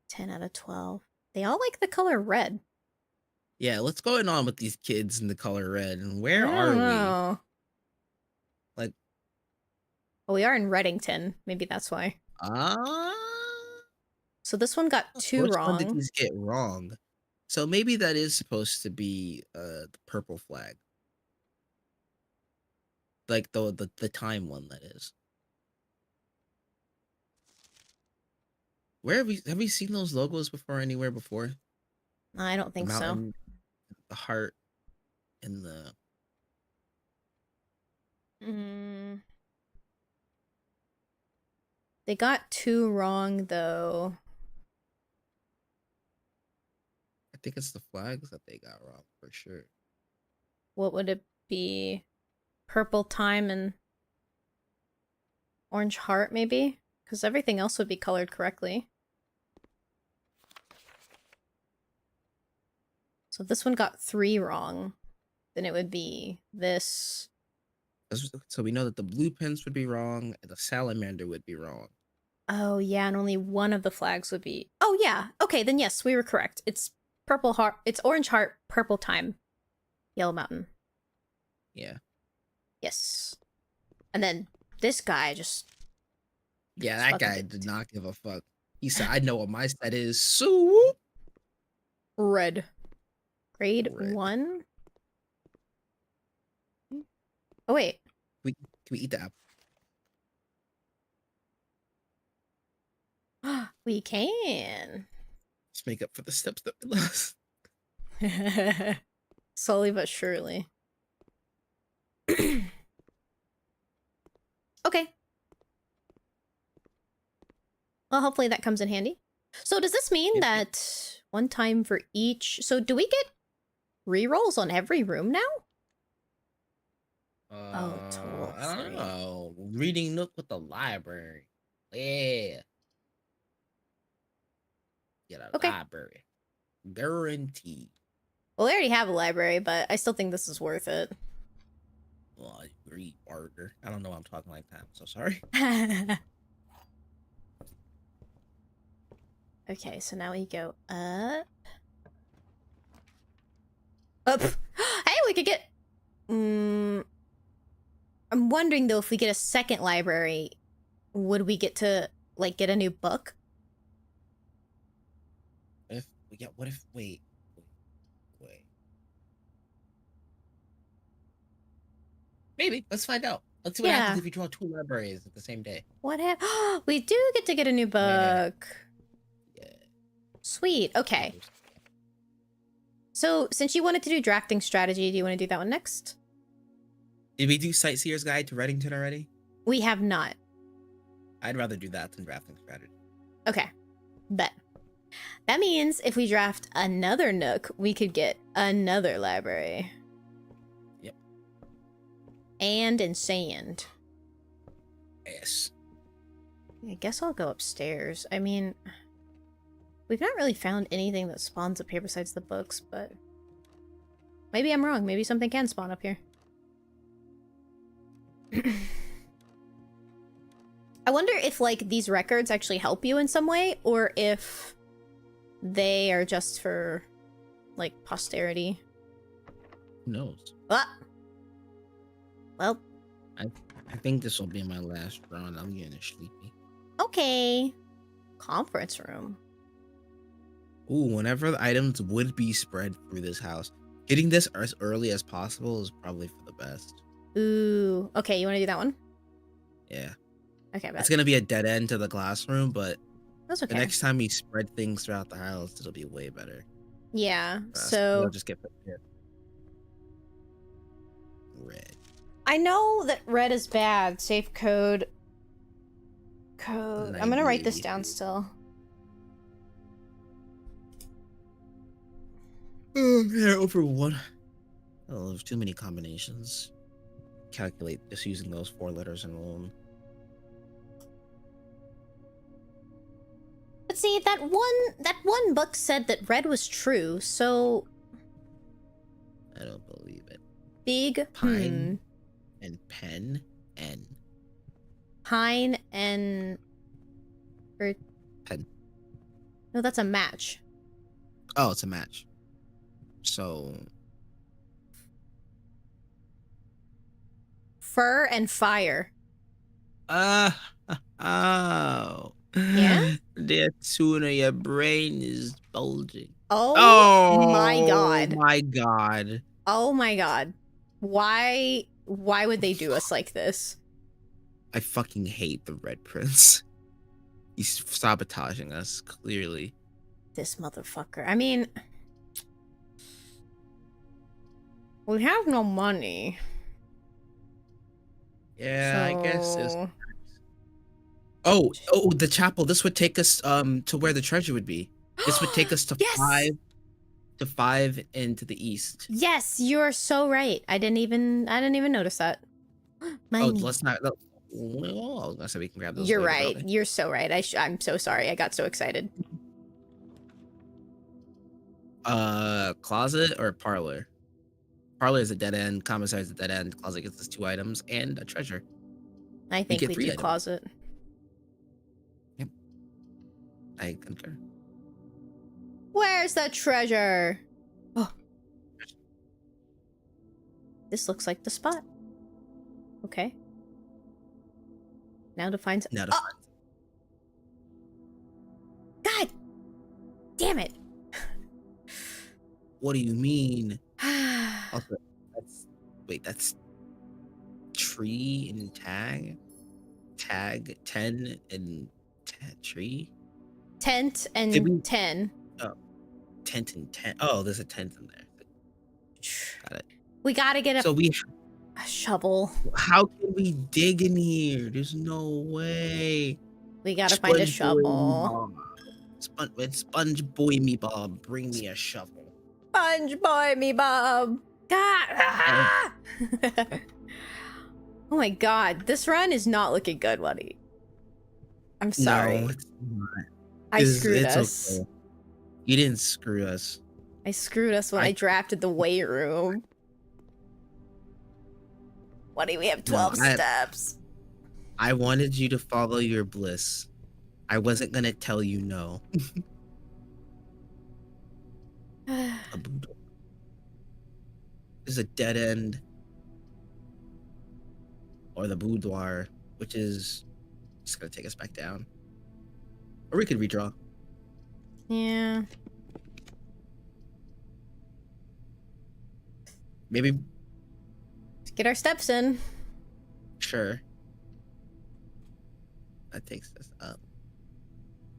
10 out of 12. They all like the color red. Yeah, what's going on with these kids in the color red? And where I are don't we? know. Like, well, we are in Reddington. Maybe that's why. So this one got 2 which wrong. one did these get wrong? So maybe that is supposed to be the purple flag. Like the time one, that is. Where have we seen those logos before anywhere before? I don't think the so. mountain, the heart, and the They got 2 wrong though. I think it's the flags that they got wrong for sure. What would it be? Purple time and orange heart, maybe? Because everything else would be colored correctly. So if this one got 3 wrong, then it would be this. So we know that the blue pins would be wrong, and the salamander would be wrong. Oh, yeah, and only one of the flags would be... Oh, yeah. Okay, then yes, we were correct. It's purple heart. It's orange heart, purple time, yellow mountain. Yeah. Yes. And then this guy just... Yeah, just that fucking guy did- did not give a fuck. He said, I know what my set is. So Red. Grade Red. 1? Oh, wait. can we eat the apple? We can. Let's make up for the steps that we lost. Slowly but surely. Okay. Well, hopefully that comes in handy. So does this mean Yep. that one time for each... So do we get rerolls on every room now? Total I don't free. know. Reading Nook with the library. Yeah. Get a Okay. library. Guaranteed. Well, we already have a library, but I still think this is worth it. Well, I agree, partner. I don't know why I'm talking like that. I'm so sorry. Okay, so now we go up. Up. Hey, we could get... I'm wondering, though, if we get a second library, would we get to, like, get a new book? What if, wait. Maybe. Let's find out. Let's see what happens Yeah. if we draw 2 libraries at the same day. What we do get to get a new book. Yeah. Sweet. Okay. So, since you wanted to do drafting strategy, do you want to do that one next? Did we do Sightseer's Guide to Reddington already? We have not. I'd rather do that than drafting strategy. Okay. Bet. That means if we draft another Nook, we could get another library. Yep. And in sand. Yes. I guess I'll go upstairs. I mean, we've not really found anything that spawns up here besides the books, but maybe I'm wrong. Maybe something can spawn up here. I wonder if, like, these records actually help you in some way, or if they are just for, like, posterity. Who knows? Ah! Well, I think this will be my last run. I'm getting sleepy. okay. Conference room. Ooh, whenever the items would be spread through this house, getting this as early as possible is probably for the best. Ooh. Okay, you want to do that one? Yeah. Okay, It's bet. gonna be a dead end to the classroom, but That's the okay. next time we spread things throughout the house, it'll be way better. Yeah, for us. so... We'll just get prepared. Red. I know that red is bad. Safe code. I'm gonna write this down still. Yeah, over one. Oh, there's too many combinations. Calculate just using those 4 letters alone. But see, that one book said that red was true, so I don't believe it. big Pine and pen and pine and pen. no, that's a match. Oh, it's a match. So Fur and fire. oh. Yeah? The sooner your brain is bulging. Oh, my god. My god. Oh my god. Why would they do us like this? I fucking hate the Red Prince. He's sabotaging us, clearly. This motherfucker. I mean, we have no money. Yeah, I guess it's... so- Oh, the chapel. This would take us to where the treasure would be. This would take us to Yes! 5 into the east. Yes, you're so right. I didn't even notice that. Money. Oh, let's not. Well, I was gonna say we can grab those. You're later, right. probably. You're so right. I'm so sorry. I got so excited. Closet or parlor? Parlor is a dead end. Commissary is a dead end. Closet gets us 2 items and a treasure. I think get we 3 do items. closet. Yep. I concur. Where's the treasure? Oh. This looks like the spot. Okay. Now to find... Now to Oh! God! Damn it! What do you mean? Also, that's tree and tag? Tag 10 and tree? Tent and Did we- 10. Oh, tent and 10. Oh, there's a tent in there. Got it. We gotta get So a shovel. how can we dig in here? There's no way. We gotta find a Sponge shovel. Sponge boy me Bob, bring me a shovel. Sponge boy me Bob. God. Ah! Oh my god, this run is not looking good, buddy. I'm sorry. No, it's not. I screwed us. Okay. You didn't screw us. I screwed us when I drafted the weight room. What do we have? 12 steps. I wanted you to follow your bliss. I wasn't gonna tell you no. A boudoir. Is a dead end. Or the boudoir, which is just gonna take us back down. Or we could redraw. Yeah. Maybe. Let's get our steps in. Sure. That takes us up.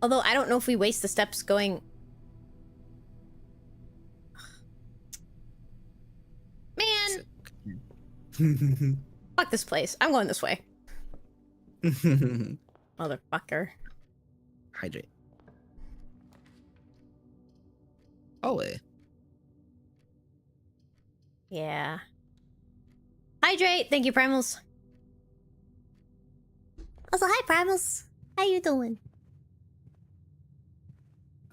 Although I don't know if we waste the steps going... Man! Fuck this place. I'm going this way. Motherfucker. Hydrate. Hallway. Yeah. Hydrate! Thank you, Primals. Also, hi, Primals. How you doing?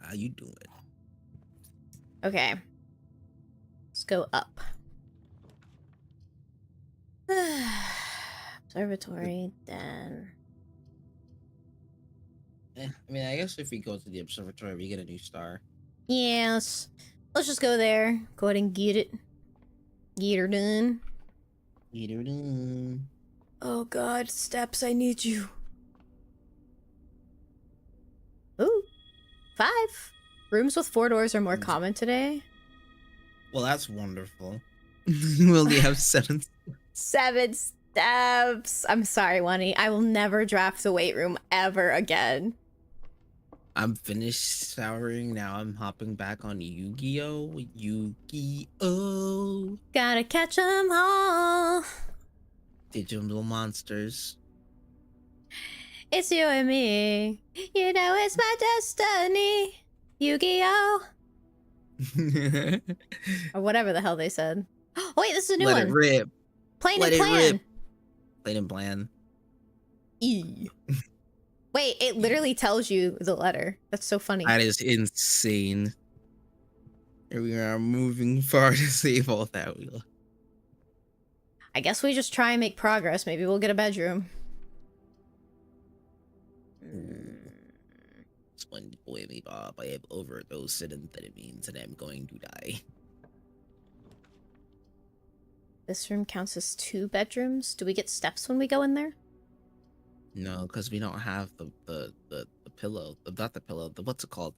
How you doing? Okay. Let's go up. Observatory, then... I mean, I guess if we go to the observatory, we get a new star. Yeah, let's just go there. Go ahead and get it. Get her done. Get her done. Oh god, steps, I need you. Ooh. 5. Rooms with 4 doors are more common today. Well, that's wonderful. We only have 7. 7 steps. I'm sorry, Wani. I will never draft the weight room ever again. I'm finished showering. Now I'm hopping back on Yu-Gi-Oh! Yu-Gi-Oh! Gotta catch 'em all. Digital monsters. It's you and me. You know it's my destiny. Yu-Gi-Oh! Or whatever the hell they said. Oh, wait, this is a new Let one. it rip. Plain Let and it plan. rip. Plain and bland. E. Wait, it literally tells you the letter. That's so funny. That is insane. Here we are moving far to save all that. I guess we just try and make progress. Maybe we'll get a bedroom. Sponge boy me Bob, I have overdosed amphetamines and I'm going to die. This room counts as 2 bedrooms. Do we get steps when we go in there? No, because we don't have the pillow. Not the pillow. What's it called?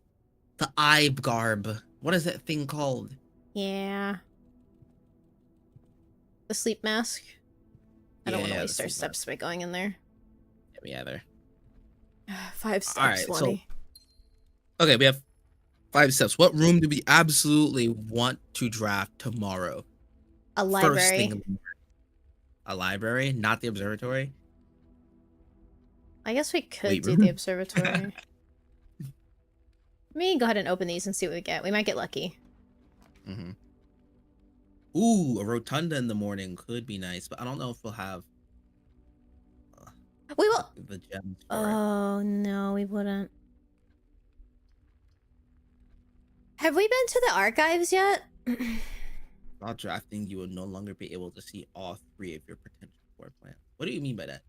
The eye garb. What is that thing called? Yeah. The sleep mask. I don't want to Yeah, waste the our sleep steps by going in there. Yeah, me either. 5 steps, Alright, so- Wani. Okay, we have 5 steps. What room do we absolutely want to draft tomorrow? A First library. thing in the morning. A library, not the observatory. I guess we could Wait, do really? the observatory. Let me go ahead and open these and see what we get. We might get lucky. Mm-hmm. Ooh, a rotunda in the morning could be nice, but I don't know if we'll have We will. the gems for it. Oh no, we wouldn't. Have we been to the archives yet? While drafting, you will no longer be able to see all 3 of your potential floor plans. What do you mean by that?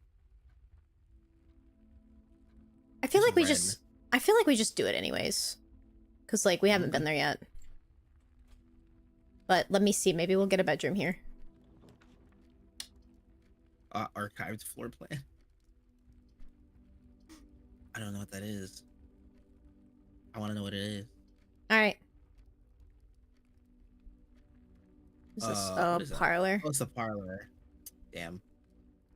I feel It's like we red. just do it anyways. Cause like we haven't been there yet. But let me see, maybe we'll get a bedroom here. Archived floor plan. I don't know what that is. I want to know what it is. Alright. Is this What is that? parlor? Oh, it's a parlor. Damn.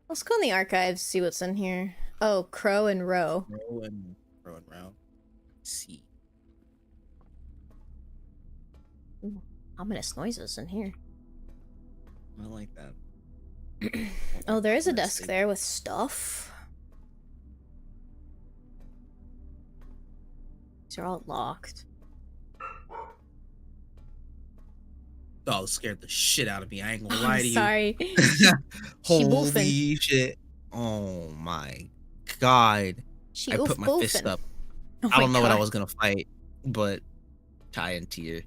Let's go in the archives, see what's in here. Oh, Crow and Row. Row and row. C. Ooh, ominous noises in here. I like that. Oh, there is a Let's desk see. there with stuff. These are all locked. Dog scared the shit out of me. I ain't gonna lie to you. Sorry. Holy shit. Oh my god. She I put my fist up. Oh I don't my know what I God. was gonna fight, but Titan tier.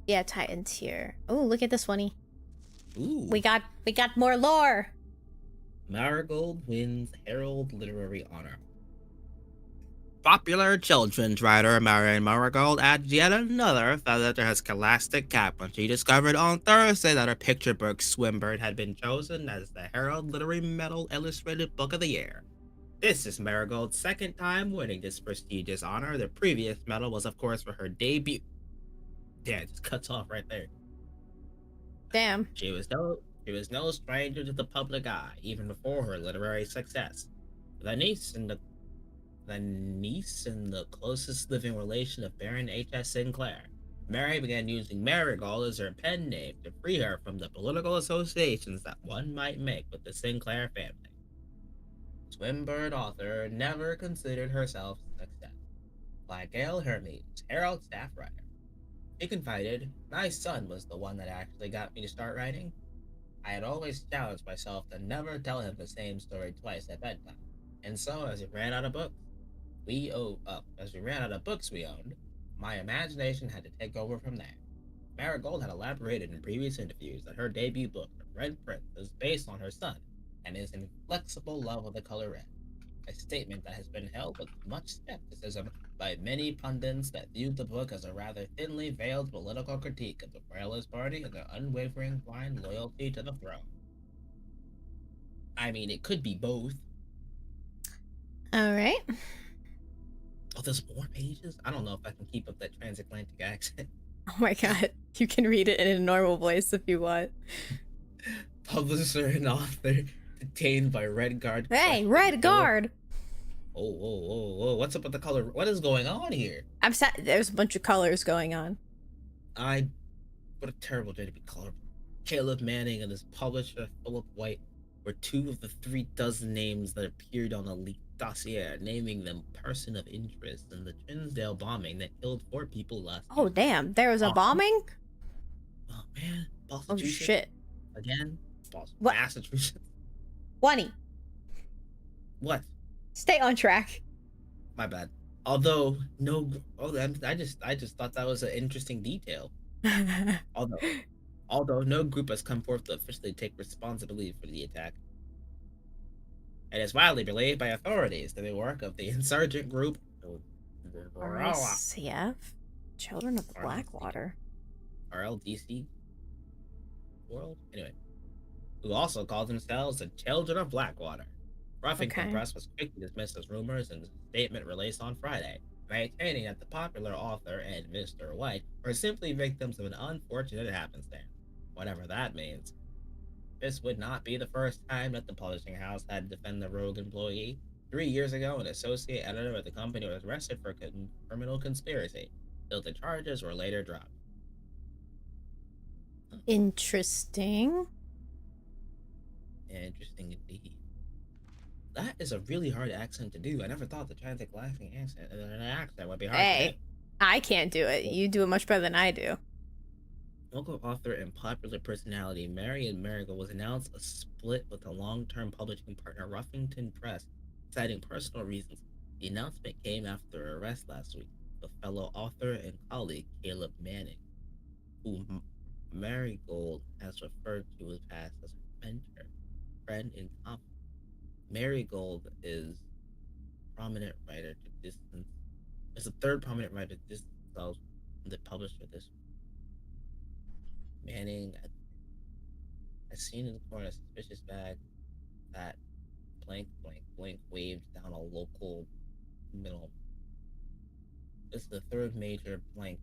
Yeah, Titan tier. Oh, look at this one. Ooh. We got more lore. Marigold wins Herald Literary Honor. Popular children's writer Marion Marigold adds yet another feather to her scholastic cap when she discovered on Thursday that her picture book Swinburne had been chosen as the Herald Literary Medal Illustrated Book of the Year. This is Marigold's second time winning this prestigious honor. The previous medal was, of course, for her debut. Yeah, it just cuts off right there. Damn. She was no stranger to the public eye, even before her literary success. The niece and the closest living relation of Baron H.S. Sinclair, Mary began using Marigold as her pen name to free her from the political associations that one might make with the Sinclair family. Swinburne author never considered herself a success. Like Gail Hermes, Herald staff writer. She confided, "My son was the one that actually got me to start writing. I had always challenged myself to never tell him the same story twice at bedtime. And so, as we ran out of books we owned, my imagination had to take over from there." Marigold had elaborated in previous interviews that her debut book, The Red Prince, is based on her son and his inflexible love of the color red. A statement that has been held with much skepticism by many pundits that viewed the book as a rather thinly veiled political critique of the Royalist Party and their unwavering blind loyalty to the throne. I mean, it could be both. Alright. Oh, there's more pages? I don't know if I can keep up that transatlantic accent. Oh my God. You can read it in a normal voice if you want. Publisher and author detained by Red Guard. Hey, Red Guard! Oh, what's up with the color? What is going on here? There's a bunch of colors going on. What a terrible day to be colorblind. Caleb Manning and his publisher, Philip White, were 2 of the 3 dozen names that appeared on a leaked dossier, naming them person of interest in the Trinsdale bombing that killed 4 people last Oh, year. damn. There was a bombing? Oh, man. Oh, Massachusetts? shit. Again? Boston. What? Massachusetts? Wani, What? stay on track. My bad. Although, no... Oh, I just thought that was an interesting detail. Although no group has come forth to officially take responsibility for the attack. It is widely believed by authorities that the work of the insurgent group RCF? Children of the Blackwater. RLDC World? Anyway. Who also called themselves the Children of Blackwater. Ruffington Press was quick to dismiss as rumors in a statement released on Friday, maintaining that the popular author and Mr. White were simply victims of an unfortunate happenstance, whatever that means. This would not be the first time that the publishing house had to defend the rogue employee. 3 years ago, an associate editor at the company was arrested for criminal conspiracy, though the charges were later dropped. Interesting. Interesting indeed. That is a really hard accent to do. I never thought the transatlantic accent would be hard to Hey, do. I can't do it. You do it much better than I do. Local author and popular personality Marion Marigold was announced a split with a long-term publishing partner Ruffington Press, citing personal reasons. The announcement came after her arrest last week. with fellow author and colleague Caleb Manning, who Marigold has referred to as past as her mentor, friend, and confidant. Marigold is a prominent writer to distance. Is the third prominent writer to distance themselves from the publisher this week. Manning has seen in the corner a suspicious bag that blank blank blank waved down a local middle. This is the third major blank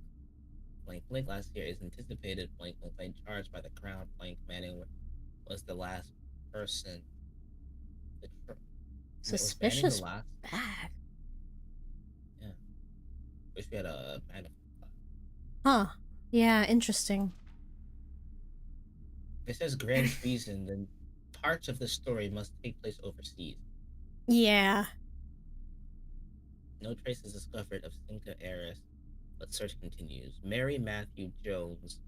blank blank last year. Is anticipated blank blank blank charged by the Crown. Blank Manning was the last person. Was Manning the Suspicious last? bag. Yeah. Wish we had a magnifying glass. Huh. Yeah, interesting. If it says grand treason, then parts of the story must take place overseas. Yeah. No traces discovered of Cinca heiress, but search continues. Mary Matthew Jones.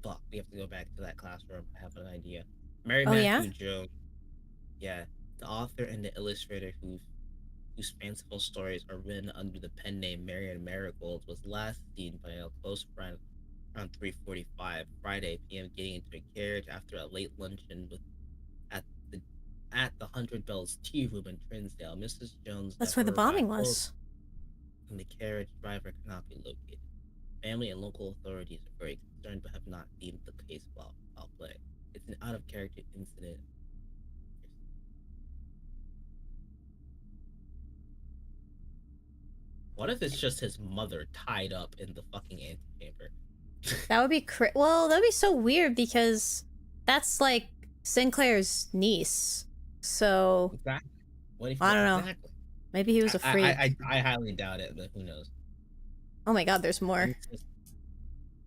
Fuck, we have to go back to that classroom. I have an idea. Mary Oh, yeah? Matthew Jones. Yeah, the author and the illustrator whose fanciful stories are written under the pen name Marion Marigold was last seen by a close friend around 3:45 Friday p.m. getting into a carriage after a late luncheon at the Hundred Bells Tea Room in Trinsdale. Mrs. Jones That's where the bombing arrived was. and the carriage driver cannot be located. Family and local authorities are very concerned but have not deemed the case foul play. It's an out-of-character incident. What if it's just his mother tied up in the fucking antechamber? That would be well, that'd be so weird because that's like Sinclair's niece. So Exactly. What if I don't know. Exactly. Maybe he was a freak. I highly doubt it, but who knows? Oh my god, there's more.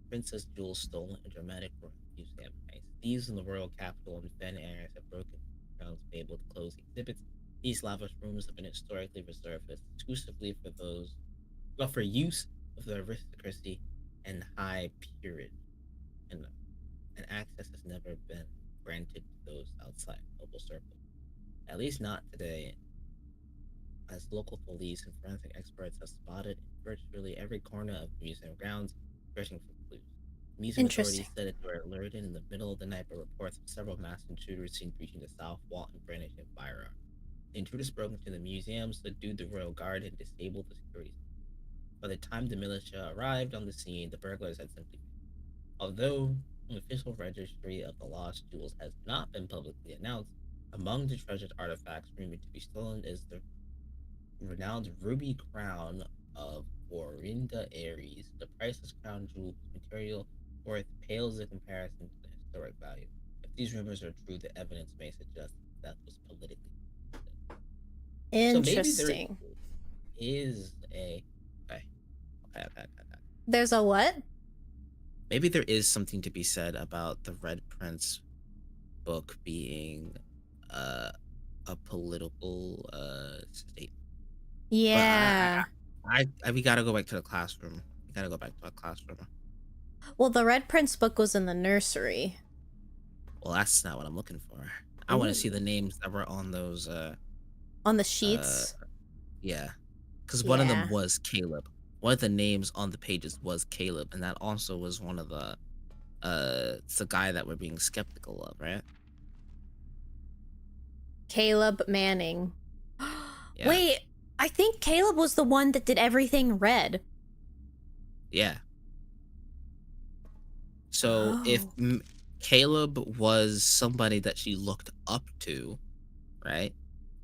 Princess Jewels stolen a dramatic museum heist. Thieves in the royal capital and Fen areas have broken grounds to be able to close exhibits. These lavish rooms have been historically reserved exclusively for use of the aristocracy and high peerage, and access has never been granted to those outside noble circles. At least not today, as local police and forensic experts have spotted in virtually every corner of the museum grounds, searching for clues. Museum authorities said that they were alerted in the middle of the night by reports of several masked intruders seen breaching the south wall and brandishing firearms. The intruders broke into the museum, subdued the royal guard, and disabled the security. By the time the militia arrived on the scene, the burglars had simply vanished. Although an official registry of the lost jewels has not been publicly announced, among the treasured artifacts rumored to be stolen is the renowned ruby crown of Orinda Aries. The priceless crown jewel material worth pales in comparison to the historic value. If these rumors are true, the evidence may suggest that was politically interesting. So maybe there is a okay. There's a what? Maybe there is something to be said about the Red Prince book being a political state. Yeah. We gotta go back to the classroom. We gotta go back to our classroom. Well, the Red Prince book was in the nursery. Well, that's not what I'm looking for. I want to see the names that were on those. On the sheets? Yeah. Because one of them was Caleb. One of the names on the pages was Caleb, and that also was one of the it's the guy that we're being skeptical of, right? Caleb Manning. Yeah. Wait, I think Caleb was the one that did everything red. Yeah. So if Caleb was somebody that she looked up to, right?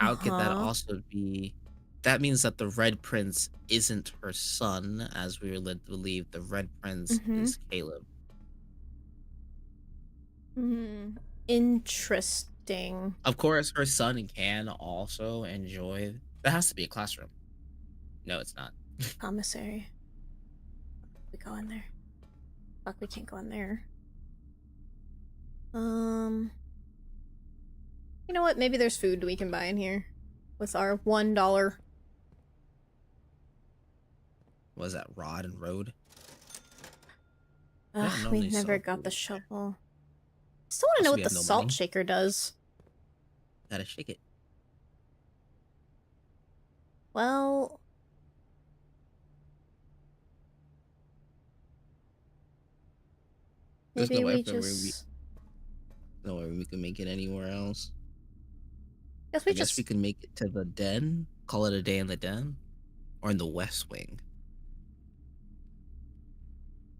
How could that also be? That means that the Red Prince isn't her son, as we were led to believe. The Red Prince is Caleb. Interesting. Of course, her son can also enjoy. That has to be a classroom. No, it's not. Commissary. We go in there. Fuck, we can't go in there. You know what? Maybe there's food we can buy in here with our $1. Was that Rod and Road? Ugh, we never got the shovel. I still want to know what the salt shaker does. Gotta shake it. Well, There's Maybe no way we for where we just... no way we can make it anywhere else. Guess I we guess just... we can make it to the den. Call it a day in the den, or in the West Wing.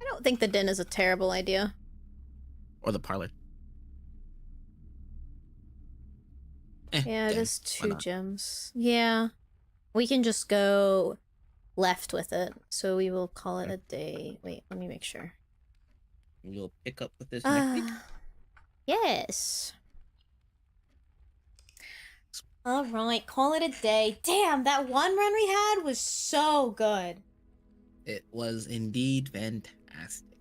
I don't think the den is a terrible idea. Or the parlor. Yeah, it Den. is Why 2 not? gems. Yeah. We can just go left with it. So we will call it a day. Wait, let me make sure. You'll pick up with this next week. Yes. All right, call it a day. Damn, that one run we had was so good. It was indeed fantastic.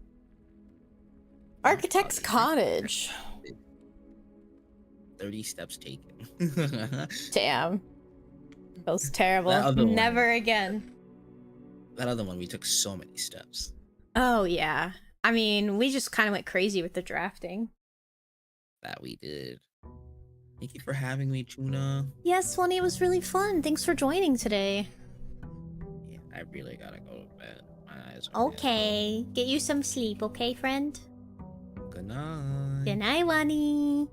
Architect's Cottage. 30 steps taken. Damn. That was terrible. That other one. Never again. That other one, we took so many steps. Oh, yeah. I mean, we just kind of went crazy with the drafting. That we did. Thank you for having me, Tuna. Yes, Swanee, it was really fun. Thanks for joining today. Yeah, I really gotta go to bed. My eyes are red. Okay. Get you some sleep, okay, friend? Good night. Good night, Wani.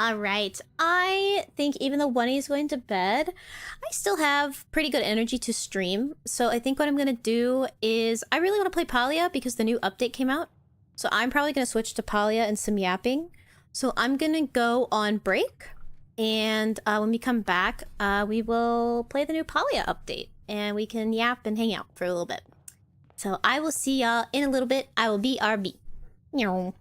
Alright, I think even though Wani is going to bed, I still have pretty good energy to stream. So I think what I'm gonna do is, I really want to play Palia because the new update came out. So I'm probably gonna switch to Palia and some yapping. So I'm gonna go on break, and when we come back, we will play the new Palia update, and we can yap and hang out for a little bit. So I will see y'all in a little bit. I will be RB. Meow.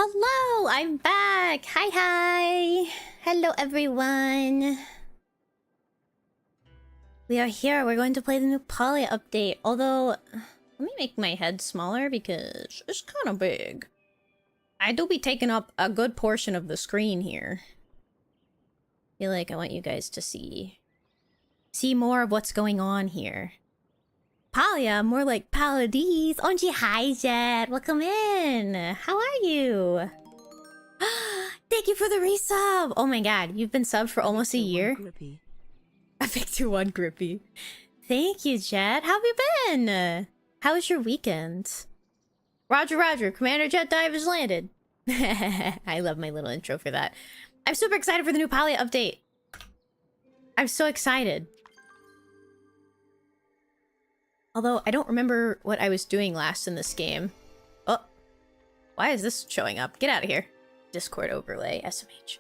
Hello, I'm back. Hi, hi. Hello, everyone. We are here. We're going to play the new Poly update. Although, let me make my head smaller because it's kind of big. I do be taking up a good portion of the screen here. I feel like I want you guys to see more of what's going on here. Palia, more like Paladis. Onji, hi, Jet. Welcome in. How are you? Thank you for the resub. Oh my god, you've been subbed for almost a year. I picked you one grippy. Thank you, Jet. How have you been? How was your weekend? Roger, Roger. Commander Jet Dive has landed. I love my little intro for that. I'm super excited for the new Palia update. I'm so excited. Although, I don't remember what I was doing last in this game. Oh. Why is this showing up? Get out of here. Discord overlay, SMH.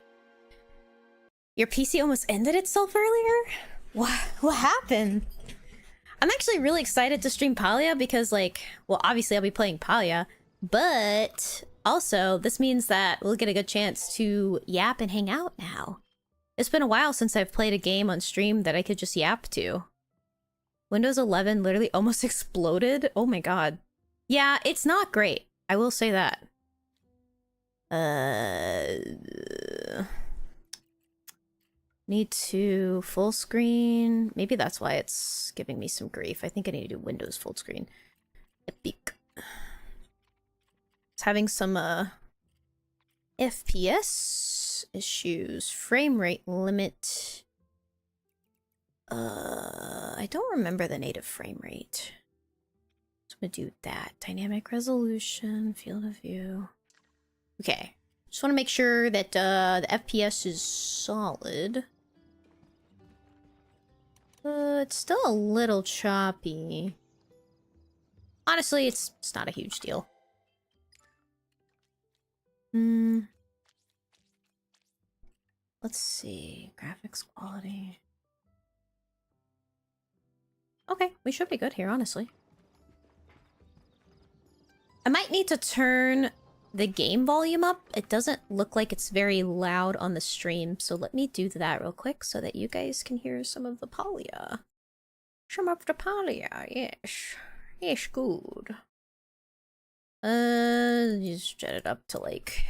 Your PC almost ended itself earlier? What happened? I'm actually really excited to stream Palia because, like, well, obviously I'll be playing Palia, but also this means that we'll get a good chance to yap and hang out now. It's been a while since I've played a game on stream that I could just yap to. Windows 11 literally almost exploded. Oh my god. Yeah, it's not great. I will say that. Need to full screen. Maybe that's why it's giving me some grief. I think I need to do Windows full screen. Epic. It's having some FPS issues. Frame rate limit. I don't remember the native frame rate. So I'm gonna do that. Dynamic resolution, field of view. Okay. Just want to make sure that the FPS is solid. It's still a little choppy. Honestly, it's not a huge deal. Let's see. Graphics quality. Okay, we should be good here, honestly. I might need to turn the game volume up. It doesn't look like it's very loud on the stream, so let me do that real quick so that you guys can hear some of the Palia. Some of the Palia, yes. Yes, good. Just jet it up to like,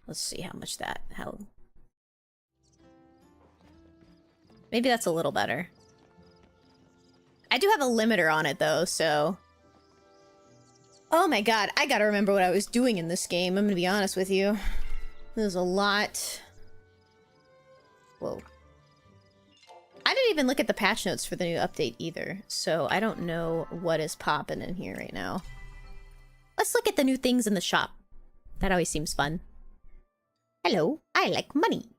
let's see how much how... Maybe that's a little better. I do have a limiter on it though, so... Oh my god, I gotta remember what I was doing in this game, I'm gonna be honest with you. There's a lot... Whoa. I didn't even look at the patch notes for the new update either, so I don't know what is popping in here right now. Let's look at the new things in the shop. That always seems fun. Hello, I like money.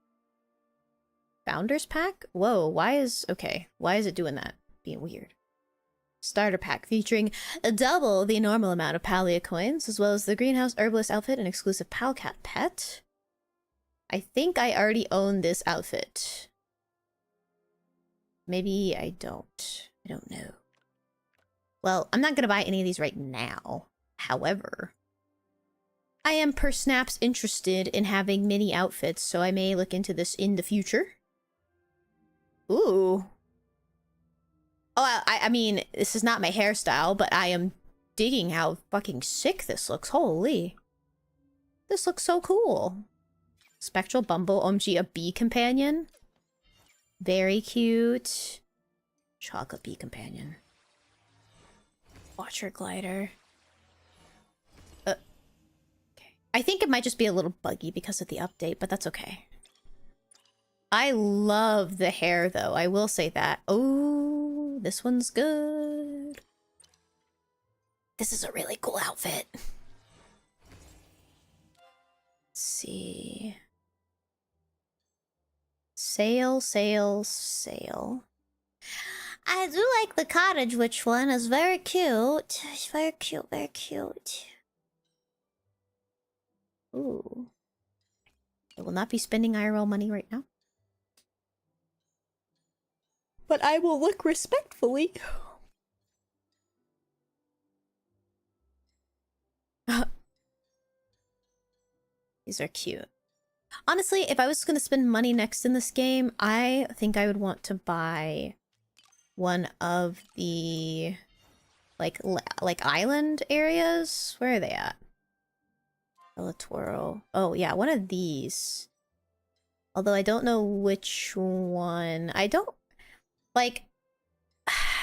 Founders pack? Whoa, why is it doing that? Being weird. Starter pack featuring double the normal amount of Palia coins, as well as the greenhouse herbalist outfit and exclusive Palcat pet. I think I already own this outfit. Maybe I don't. I don't know. Well, I'm not gonna buy any of these right now. However, I am per snaps interested in having mini outfits, so I may look into this in the future. Ooh. Oh, I mean, this is not my hairstyle, but I am digging how fucking sick this looks. Holy. This looks so cool. Spectral Bumble, OMG, a bee companion. Very cute. Chocolate bee companion. Watcher glider. Okay. I think it might just be a little buggy because of the update, but that's okay. I love the hair, though. I will say that. Oh, this one's good. This is a really cool outfit. Let's see. Sail, sail, sail. I do like the cottage witch one. It's very cute. It's very cute, very cute. Ooh. I will not be spending IRL money right now. But I will look respectfully. These are cute. Honestly, if I was going to spend money next in this game, I think I would want to buy one of the like island areas. Where are they at? Twirl. Oh yeah, one of these. Although I don't know which one. I don't like.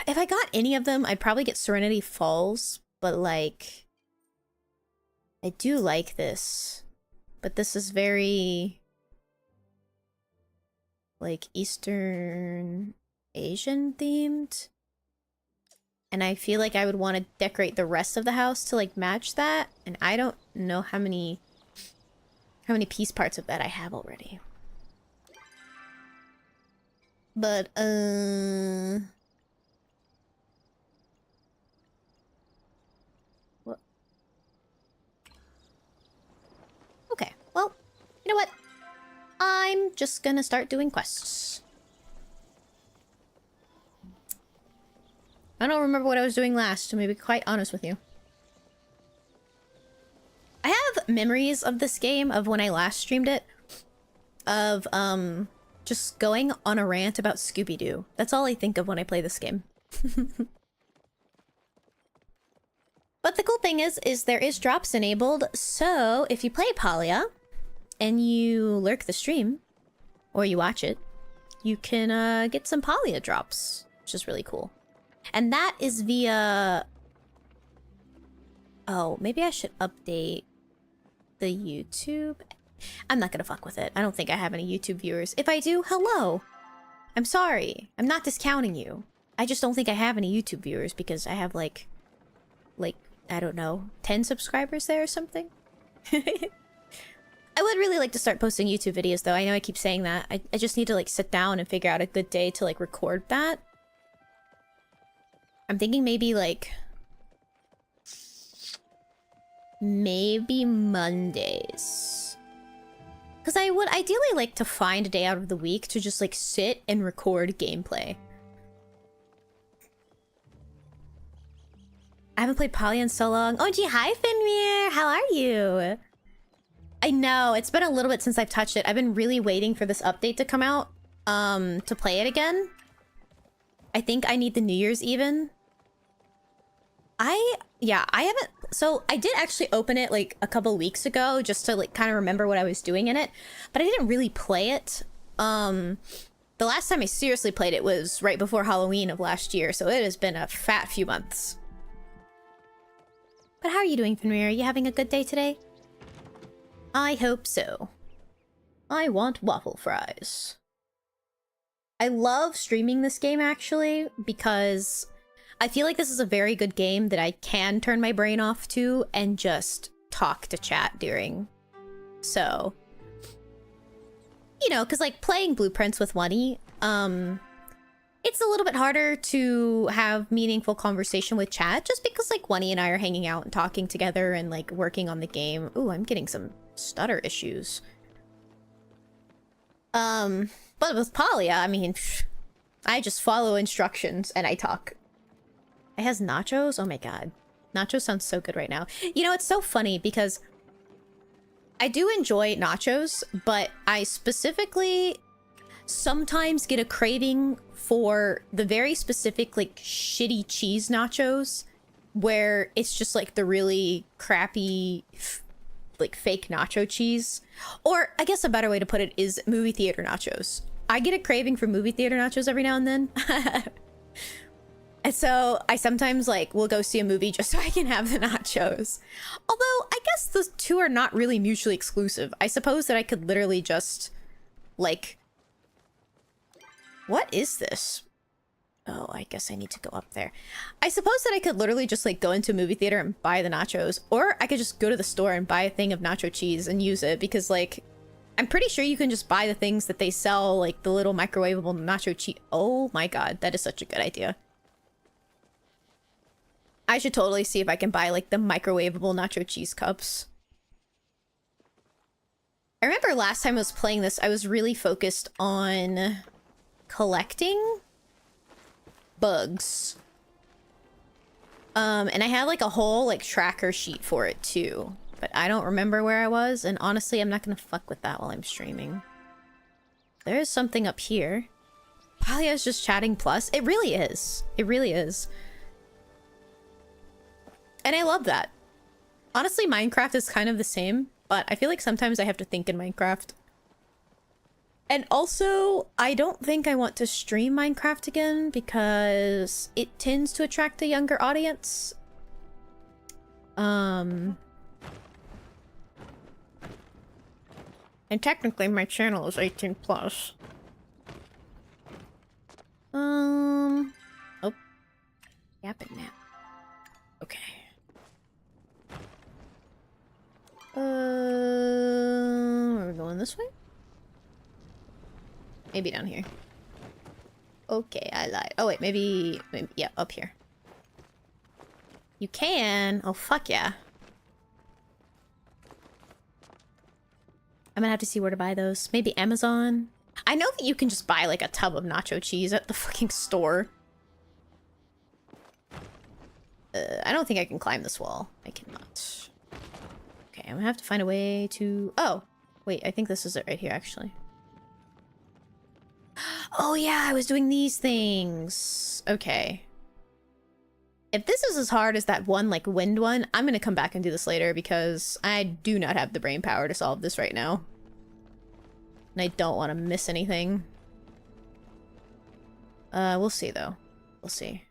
If I got any of them, I'd probably get Serenity Falls. But like, I do like this. But this is very like Eastern Asian themed. And I feel like I would want to decorate the rest of the house to like match that. And I don't know how many piece parts of that I have already. But what? Okay, well, you know what? I'm just gonna start doing quests. I don't remember what I was doing last, to be quite honest with you. I have memories of this game, of when I last streamed it, of, just going on a rant about Scooby-Doo. That's all I think of when I play this game. But the cool thing is there is drops enabled, so if you play Palia, and you lurk the stream, or you watch it, you can, get some Palia drops, which is really cool. And that is via... Oh, maybe I should update the YouTube. I'm not gonna fuck with it. I don't think I have any YouTube viewers. If I do, hello. I'm sorry. I'm not discounting you. I just don't think I have any YouTube viewers because I have like, I don't know, 10 subscribers there or something. I would really like to start posting YouTube videos though. I know I keep saying that. I just need to like sit down and figure out a good day to like record that. I'm thinking maybe like... maybe Mondays. Because I would ideally like to find a day out of the week to just like sit and record gameplay. I haven't played Poly in so long. Oh gee, hi Finmir! How are you? I know, it's been a little bit since I've touched it. I've been really waiting for this update to come out, to play it again. I think I need the New Year's even. I haven't... So, I did actually open it, like, a couple weeks ago, just to, like, kind of remember what I was doing in it. But I didn't really play it. The last time I seriously played it was right before Halloween of last year, so it has been a fat few months. But how are you doing, Fenrir? Are you having a good day today? I hope so. I want waffle fries. I love streaming this game, actually, because I feel like this is a very good game that I can turn my brain off to and just talk to chat during. So, you know, because like playing Blueprints with Wunny, it's a little bit harder to have meaningful conversation with chat just because like Wunny and I are hanging out and talking together and like working on the game. Ooh, I'm getting some stutter issues. But with Palia, I mean, I just follow instructions and I talk. It has nachos? Oh my god. Nachos sounds so good right now. You know, it's so funny because I do enjoy nachos, but I specifically sometimes get a craving for the very specific, like, shitty cheese nachos where it's just, like, the really crappy, like, fake nacho cheese. Or, I guess a better way to put it is movie theater nachos. I get a craving for movie theater nachos every now and then. And so I sometimes like will go see a movie just so I can have the nachos. Although I guess the two are not really mutually exclusive. I suppose that I could literally just like... What is this? Oh, I guess I need to go up there. I suppose that I could literally just like go into a movie theater and buy the nachos. Or I could just go to the store and buy a thing of nacho cheese and use it because like... I'm pretty sure you can just buy the things that they sell, like the little microwavable nacho cheese. Oh my god, that is such a good idea. I should totally see if I can buy, like, the microwavable nacho cheese cups. I remember last time I was playing this, I was really focused on collecting bugs. And I had, like, a whole, like, tracker sheet for it, too. but I don't remember where I was, and honestly, I'm not gonna fuck with that while I'm streaming. There is something up here. Palia is just chatting plus. It really is. It really is. And I love that. Honestly, Minecraft is kind of the same, but I feel like sometimes I have to think in Minecraft. And also, I don't think I want to stream Minecraft again because it tends to attract a younger audience. And technically my channel is 18 plus. Oh. Yapping now. Okay. Are we going this way? Maybe down here. Okay, I lied. Oh wait, maybe yeah, up here. You can. Oh fuck yeah. I'm gonna have to see where to buy those. Maybe Amazon. I know that you can just buy like a tub of nacho cheese at the fucking store. I don't think I can climb this wall. I cannot. Okay, I'm gonna have to find a way to... Oh! Wait, I think this is it right here, actually. Oh yeah, I was doing these things! Okay. If this is as hard as that one, like, wind one, I'm gonna come back and do this later because I do not have the brain power to solve this right now. And I don't want to miss anything. We'll see, though. We'll see.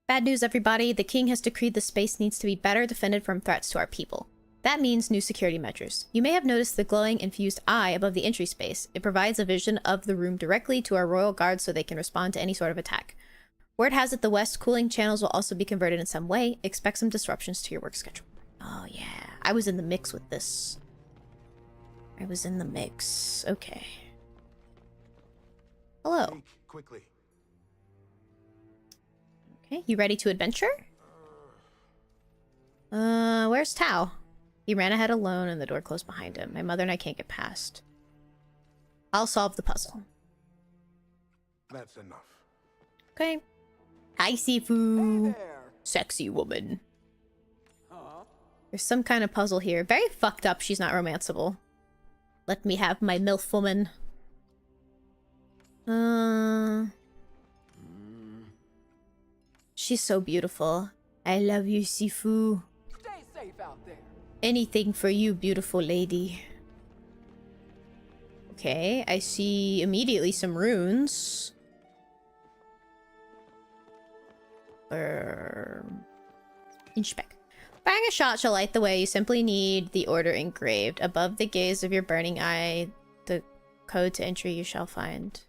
Bad news, everybody. The king has decreed the space needs to be better defended from threats to our people. That means new security measures. You may have noticed the glowing infused eye above the entry space. It provides a vision of the room directly to our royal guards so they can respond to any sort of attack. Word has it the west cooling channels will also be converted in some way. Expect some disruptions to your work schedule. Oh yeah, I was in the mix with this. I was in the mix. Okay. Hello. Speak quickly. Okay, you ready to adventure? Where's Tao? He ran ahead alone and the door closed behind him. My mother and I can't get past. I'll solve the puzzle. That's enough. Okay. Hi, Sifu. Hey there. Sexy woman. There's some kind of puzzle here. Very fucked up she's not romanceable. Let me have my MILF woman. She's so beautiful. I love you, Sifu. Stay safe out there. Anything for you, beautiful lady. Okay, I see immediately some runes. Inspect. Firing a shot shall light the way. You simply need the order engraved. Above the gaze of your burning eye, the code to entry you shall find.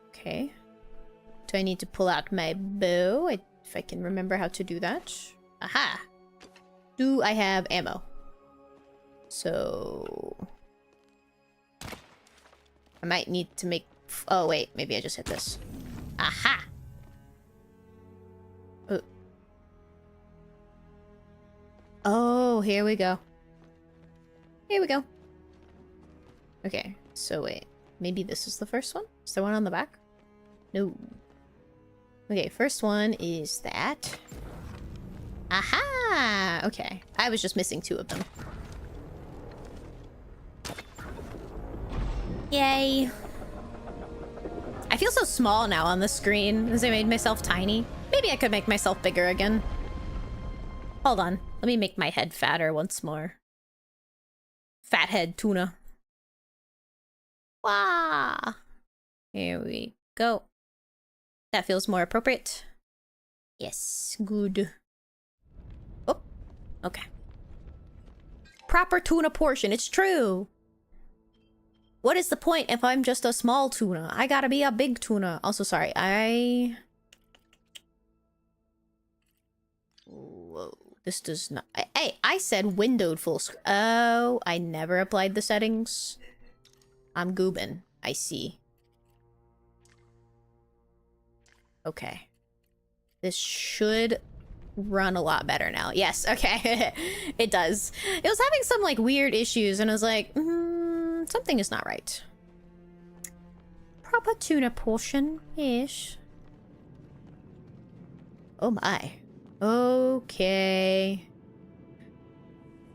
Okay. Do I need to pull out my bow? If I can remember how to do that. Aha! Do I have ammo? So... I might need to make... Oh, wait. Maybe I just hit this. Aha! Oh, here we go. Here we go. Okay, so wait. Maybe this is the first one? Is there one on the back? No. Okay, first one is that. Aha! Okay. I was just missing two of them. Yay. I feel so small now on the screen as I made myself tiny. Maybe I could make myself bigger again. Hold on. Let me make my head fatter once more. Fathead tuna. Wah! Here we go. That feels more appropriate. Yes, good. Oh, okay. Proper tuna portion, it's true! What is the point if I'm just a small tuna? I gotta be a big tuna. Also, sorry, Whoa, this does not... Hey, I said windowed full screen. Oh, I never applied the settings. I'm goobin'. I see. Okay. This should run a lot better now. Yes, okay. It does. It was having some, like, weird issues, and I was like, something is not right. Proper tuna portion. Yes. Oh my. Okay.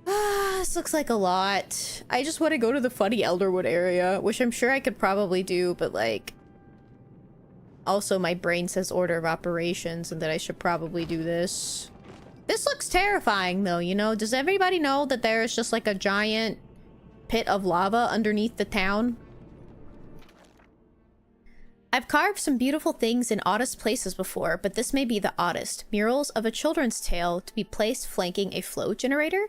This looks like a lot. I just want to go to the funny Elderwood area, which I'm sure I could probably do, but like... Also, my brain says order of operations and that I should probably do this. This looks terrifying, though, you know? Does everybody know that there's just like a giant pit of lava underneath the town? I've carved some beautiful things in oddest places before, but this may be the oddest. Murals of a children's tale to be placed flanking a flow generator.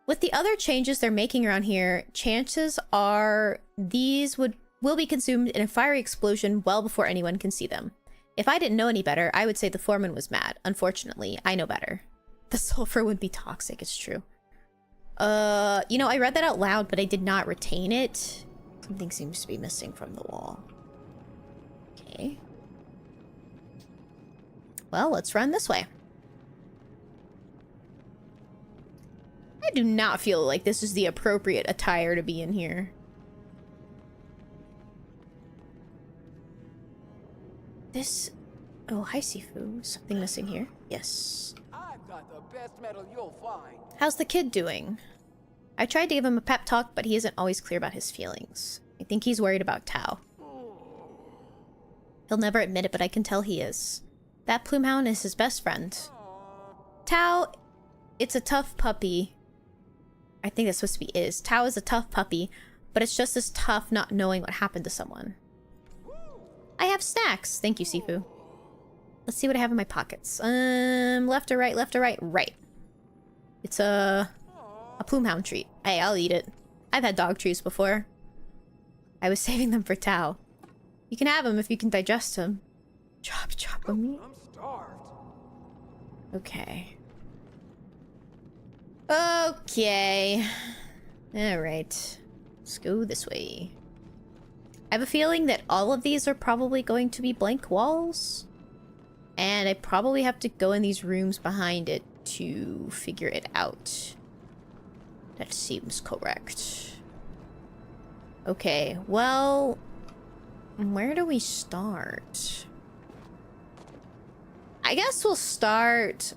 With the other changes they're making around here, chances are these will be consumed in a fiery explosion well before anyone can see them. If I didn't know any better, I would say the foreman was mad. Unfortunately, I know better. The sulfur would be toxic, it's true. You know, I read that out loud, but I did not retain it. Something seems to be missing from the wall. Okay. Well, let's run this way. I do not feel like this is the appropriate attire to be in here. This... Oh, hi, Sifu. Something missing here. Yes. I've got the best metal you'll find. How's the kid doing? I tried to give him a pep talk, but he isn't always clear about his feelings. I think he's worried about Tao. He'll never admit it, but I can tell he is. That Plumehound is his best friend. Tao, it's a tough puppy. I think that's supposed to be is. Tao is a tough puppy, but it's just as tough not knowing what happened to someone. I have snacks. Thank you, Sifu. Let's see what I have in my pockets. Left or right, left or right? Right. It's a Plumehound treat. Hey, I'll eat it. I've had dog treats before. I was saving them for Tao. You can have them if you can digest them. Chop, chop on me. I'm starved. Okay. Okay. Alright. Let's go this way. I have a feeling that all of these are probably going to be blank walls. And I probably have to go in these rooms behind it to figure it out. That seems correct. Okay, well... Where do we start? I guess we'll start...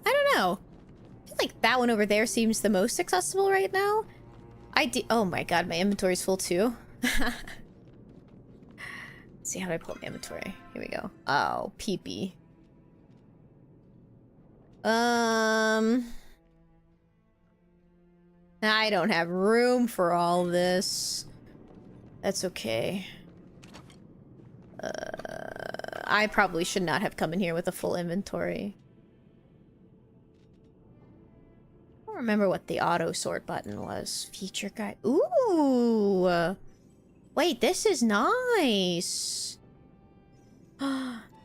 I don't know. I feel like that one over there seems the most accessible right now. Oh my god, my inventory's full too. Let's see, how do I pull up my inventory? Here we go. Oh, peepee. I don't have room for all this. That's okay. I probably should not have come in here with a full inventory. I don't remember what the auto sort button was. Feature guide. Ooh! Wait, this is nice!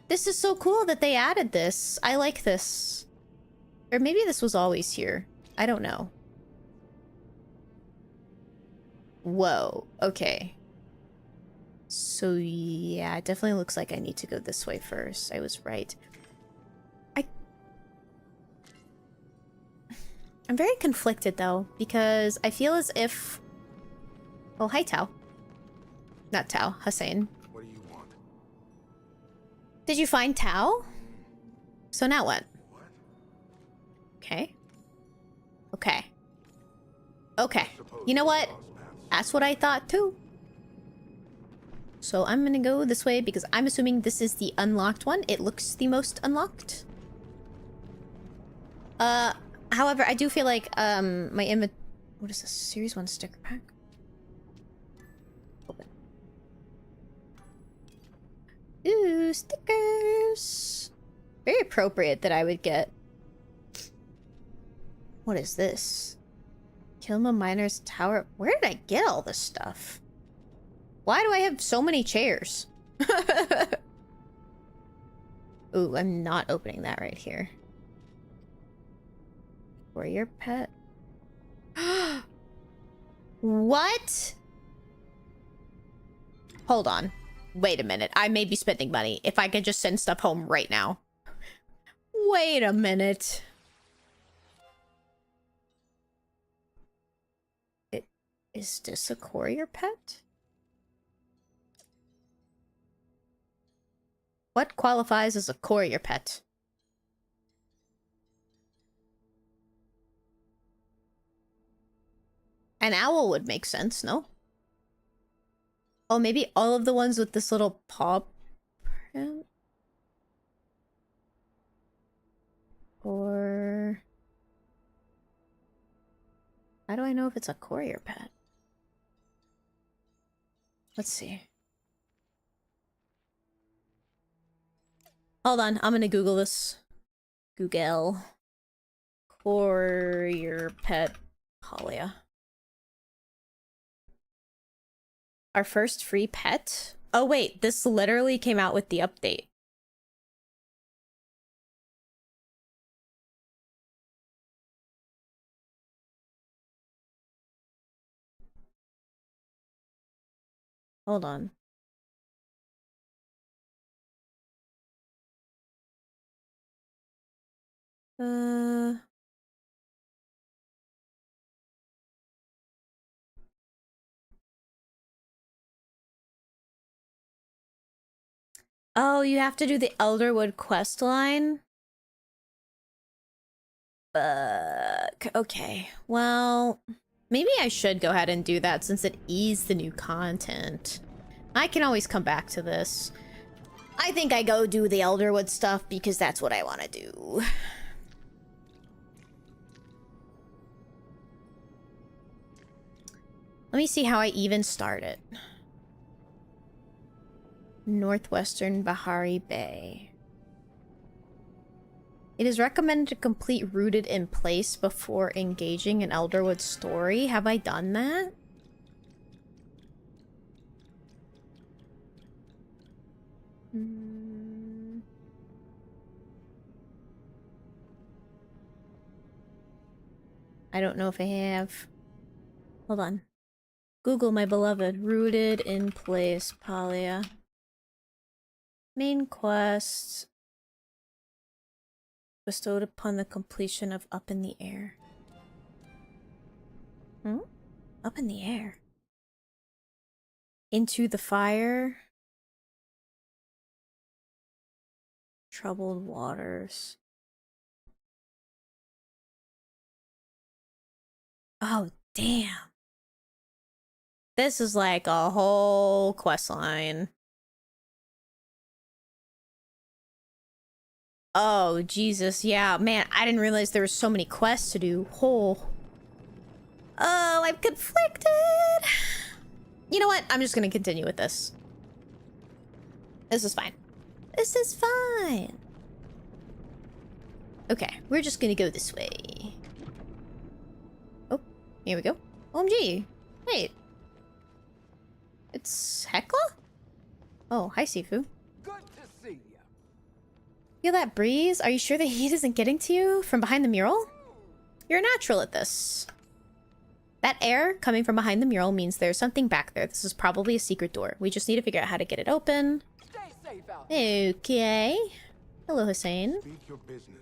This is so cool that they added this. I like this. Or maybe this was always here. I don't know. Whoa, okay. So yeah, it definitely looks like I need to go this way first. I was right. I'm very conflicted though, because I feel as if... Oh, hi Tao. Not Tao, Hussein. What do you want? Did you find Tao? So now what? What? Okay. Okay. Okay. You know what? That's what I thought too. So I'm gonna go this way because I'm assuming this is the unlocked one. It looks the most unlocked. However, I do feel like my what is this? Series 1 sticker pack? Open. Ooh, stickers. Very appropriate that I would get. What is this? Kilma Miner's Tower. Where did I get all this stuff? Why do I have so many chairs? Ooh, I'm not opening that right here. For your pet. What? Hold on. Wait a minute. I may be spending money. If I could just send stuff home right now. Wait a minute. Is this a courier pet? What qualifies as a courier pet? An owl would make sense, no? Oh, maybe all of the ones with this little paw print? Or... how do I know if it's a courier pet? Let's see. Hold on, I'm gonna Google this. Google. Courier pet Polya. Our first free pet? Oh wait, this literally came out with the update. Hold on. Oh, you have to do the Elderwood quest line? Okay. Well, maybe I should go ahead and do that since it is the new content. I can always come back to this. I think I go do the Elderwood stuff because that's what I want to do. Let me see how I even start it. Northwestern Bahari Bay. It is recommended to complete Rooted in Place before engaging an Elderwood story. Have I done that? I don't know if I have. Hold on. Google, my beloved. Rooted in Place, Polya. Main quest. Bestowed upon the completion of Up in the Air. Hmm? Up in the Air. Into the Fire. Troubled Waters. Oh, damn. This is like a whole quest line. Oh, Jesus, yeah. Man, I didn't realize there were so many quests to do. Oh, I'm conflicted. You know what? I'm just gonna continue with this. This is fine. This is fine. Okay, we're just gonna go this way. Oh, here we go. OMG. Wait. It's Hecla? Oh, hi, Sifu. Good to see you. Feel that breeze? Are you sure the heat isn't getting to you from behind the mural? You're a natural at this. That air coming from behind the mural means there's something back there. This is probably a secret door. We just need to figure out how to get it open. Stay safe out there. Okay. Hello, Hussein. Speak your business.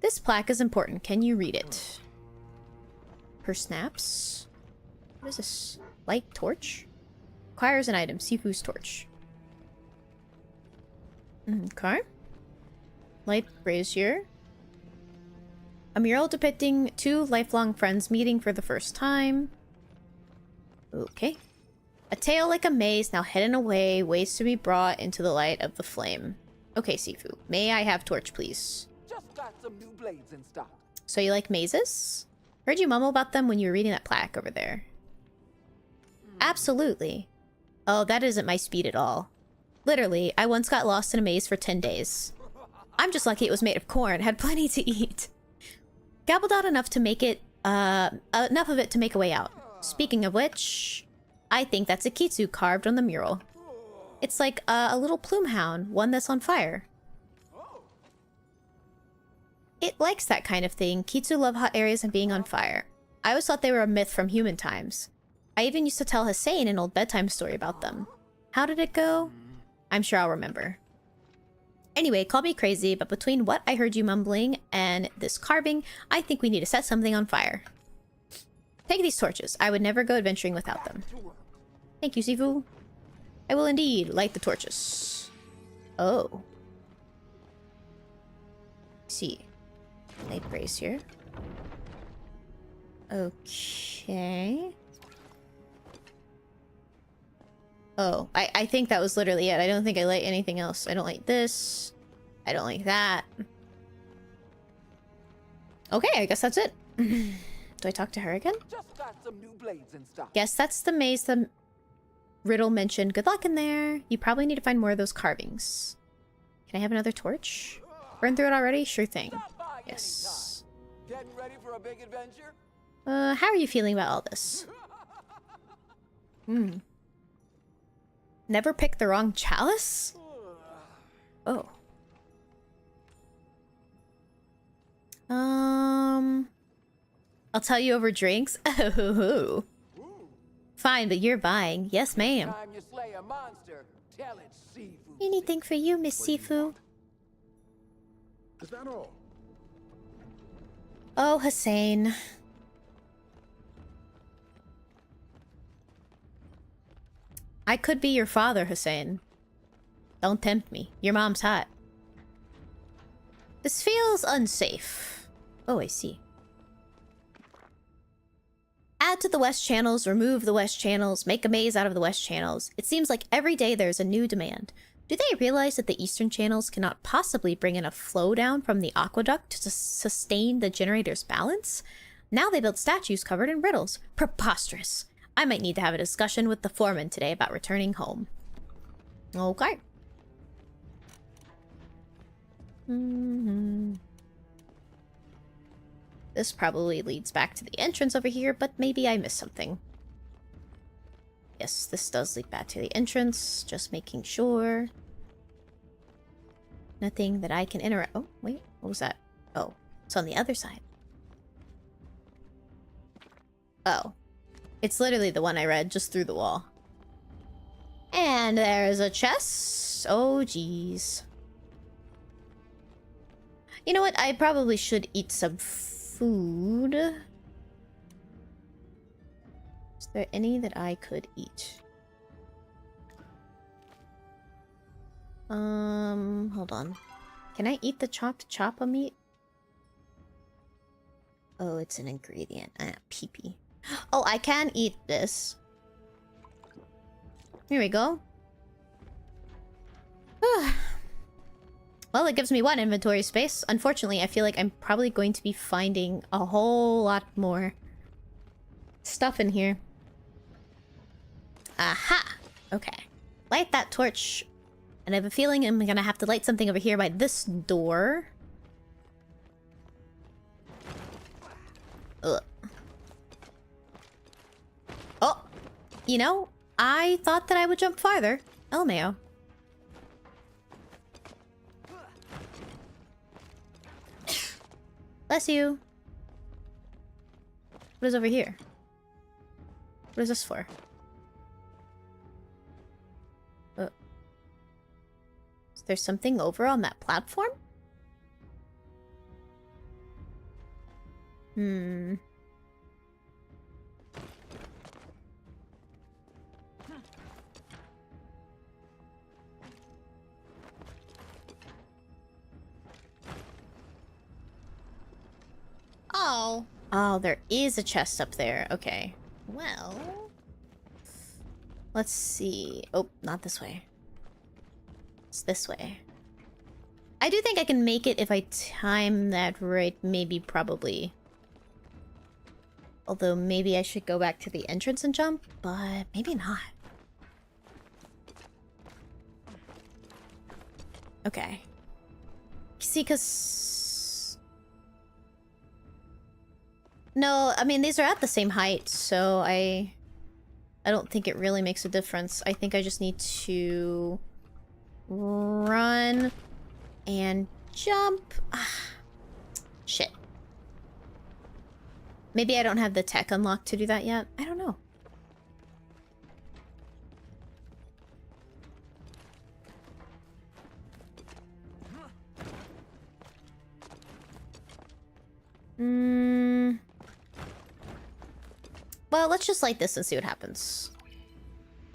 This plaque is important. Can you read it? Her snaps? What is this? Light torch? Acquires an item. Sifu's torch. Okay. Light brazier. A mural depicting two lifelong friends meeting for the first time. Okay. A tail like a maze, now hidden away, waits to be brought into the light of the flame. Okay, Sifu. May I have torch, please? Just got some new blades in stock. So you like mazes? Heard you mumble about them when you were reading that plaque over there. Absolutely. Oh, that isn't my speed at all. Literally, I once got lost in a maze for 10 days. I'm just lucky it was made of corn, had plenty to eat. Gabbled out enough to make it, enough of it to make a way out. Speaking of which, I think that's a Kitsu carved on the mural. It's like a little plume hound, one that's on fire. It likes that kind of thing. Kitsu love hot areas and being on fire. I always thought they were a myth from human times. I even used to tell Hussein an old bedtime story about them. How did it go? I'm sure I'll remember. Anyway, call me crazy, but between what I heard you mumbling and this carving, I think we need to set something on fire. Take these torches. I would never go adventuring without them. Thank you, Sifu. I will indeed light the torches. Oh. See. Light brazier. Okay. Oh, I think that was literally it. I don't think I like anything else. I don't like this. I don't like that. Okay, I guess that's it. Do I talk to her again? Just got some new blades in stock. Guess that's the maze the Riddle mentioned. Good luck in there. You probably need to find more of those carvings. Can I have another torch? Burn through it already? Sure thing. Stop by Yes. anytime. Getting ready for a big adventure? How are you feeling about all this? Never pick the wrong chalice? Oh. I'll tell you over drinks. Oh. Fine, but you're buying. Yes, ma'am. Time you slay a monster, tell it seafood. Anything for you, Miss Sifu. Is that all? Oh, Hussein. I could be your father, Hussein. Don't tempt me. Your mom's hot. This feels unsafe. Oh, I see. Add to the west channels, remove the west channels, make a maze out of the west channels. It seems like every day there's a new demand. Do they realize that the eastern channels cannot possibly bring in a flow down from the aqueduct to sustain the generator's balance? Now they build statues covered in riddles. Preposterous. I might need to have a discussion with the foreman today about returning home. Okay. This probably leads back to the entrance over here, but maybe I missed something. Yes, this does lead back to the entrance. Just making sure. Nothing that I can interact. Oh, wait. What was that? Oh, it's on the other side. Oh. It's literally the one I read just through the wall. And there's a chest. Oh, geez. You know what? I probably should eat some food. Is there any that I could eat? Hold on. Can I eat the chopped choppa meat? Oh, it's an ingredient. Pee-pee. Oh, I can eat this. Here we go. Well, it gives me one inventory space. Unfortunately, I feel like I'm probably going to be finding a whole lot more stuff in here. Aha! Okay. Light that torch. And I have a feeling I'm gonna have to light something over here by this door. Ugh. Oh! You know, I thought that I would jump farther. LMAO. Bless you. What is over here? What is this for? Is there something over on that platform? Oh. Oh, there is a chest up there. Okay. Well. Let's see. Oh, not this way. It's this way. I do think I can make it if I time that right. Maybe, probably. Although, maybe I should go back to the entrance and jump, but maybe not. Okay. See, because... No, I mean, these are at the same height, so I don't think it really makes a difference. I think I just need to run and jump. Shit. Maybe I don't have the tech unlocked to do that yet. I don't know. Well, let's just light this and see what happens.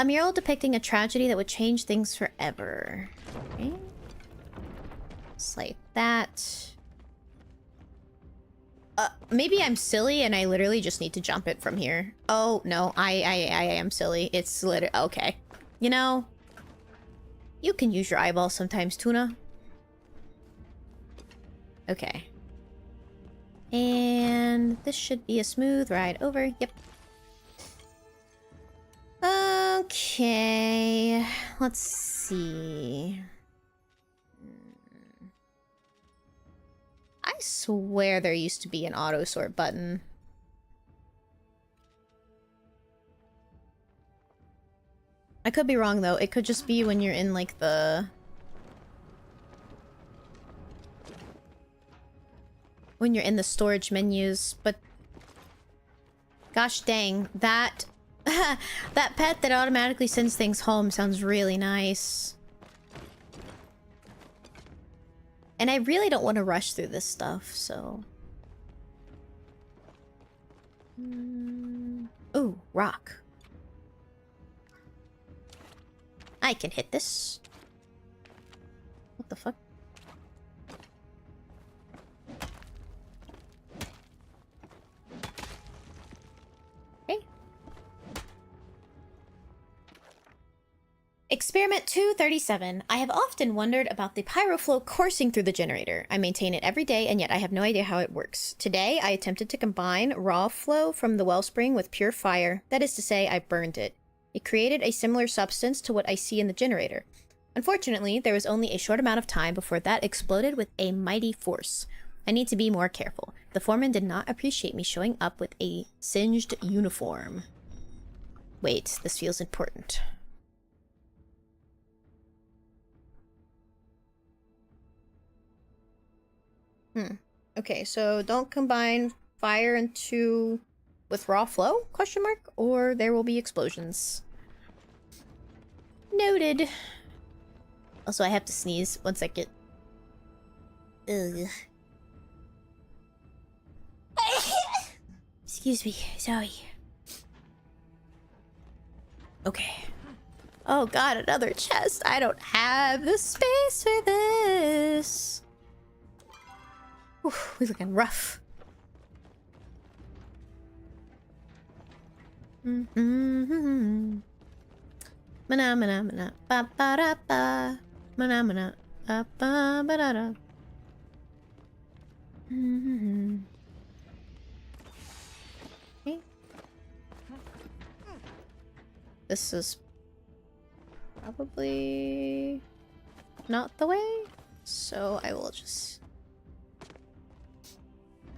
A mural depicting a tragedy that would change things forever. Okay. Just like that. Maybe I'm silly and I literally just need to jump it from here. Oh, no, I am silly. It's literally... Okay. You know, you can use your eyeballs sometimes, Tuna. Okay. And this should be a smooth ride over. Yep. Okay. Let's see. I swear there used to be an auto sort button. I could be wrong though. It could just be when you're in like the... when you're in the storage menus, but... Gosh dang, that... that pet that automatically sends things home sounds really nice. And I really don't want to rush through this stuff, so... Ooh, rock. I can hit this. What the fuck? Okay. Experiment 237. I have often wondered about the pyroflow coursing through the generator. I maintain it every day, and yet I have no idea how it works. Today, I attempted to combine raw flow from the wellspring with pure fire. That is to say, I burned it. It created a similar substance to what I see in the generator. Unfortunately, there was only a short amount of time before that exploded with a mighty force. I need to be more careful. The foreman did not appreciate me showing up with a singed uniform. Wait, this feels important. Okay, so don't combine fire into... with raw flow? Question mark? Or there will be explosions. Noted. Also, I have to sneeze. 1 second. Ugh. Excuse me. Sorry. Okay. Oh god, another chest. I don't have the space for this. Whew, we're looking rough. Mana mana mana ba ba da ba. Mana mana ba ba ba da da. Okay. This is probably not the way, so I will just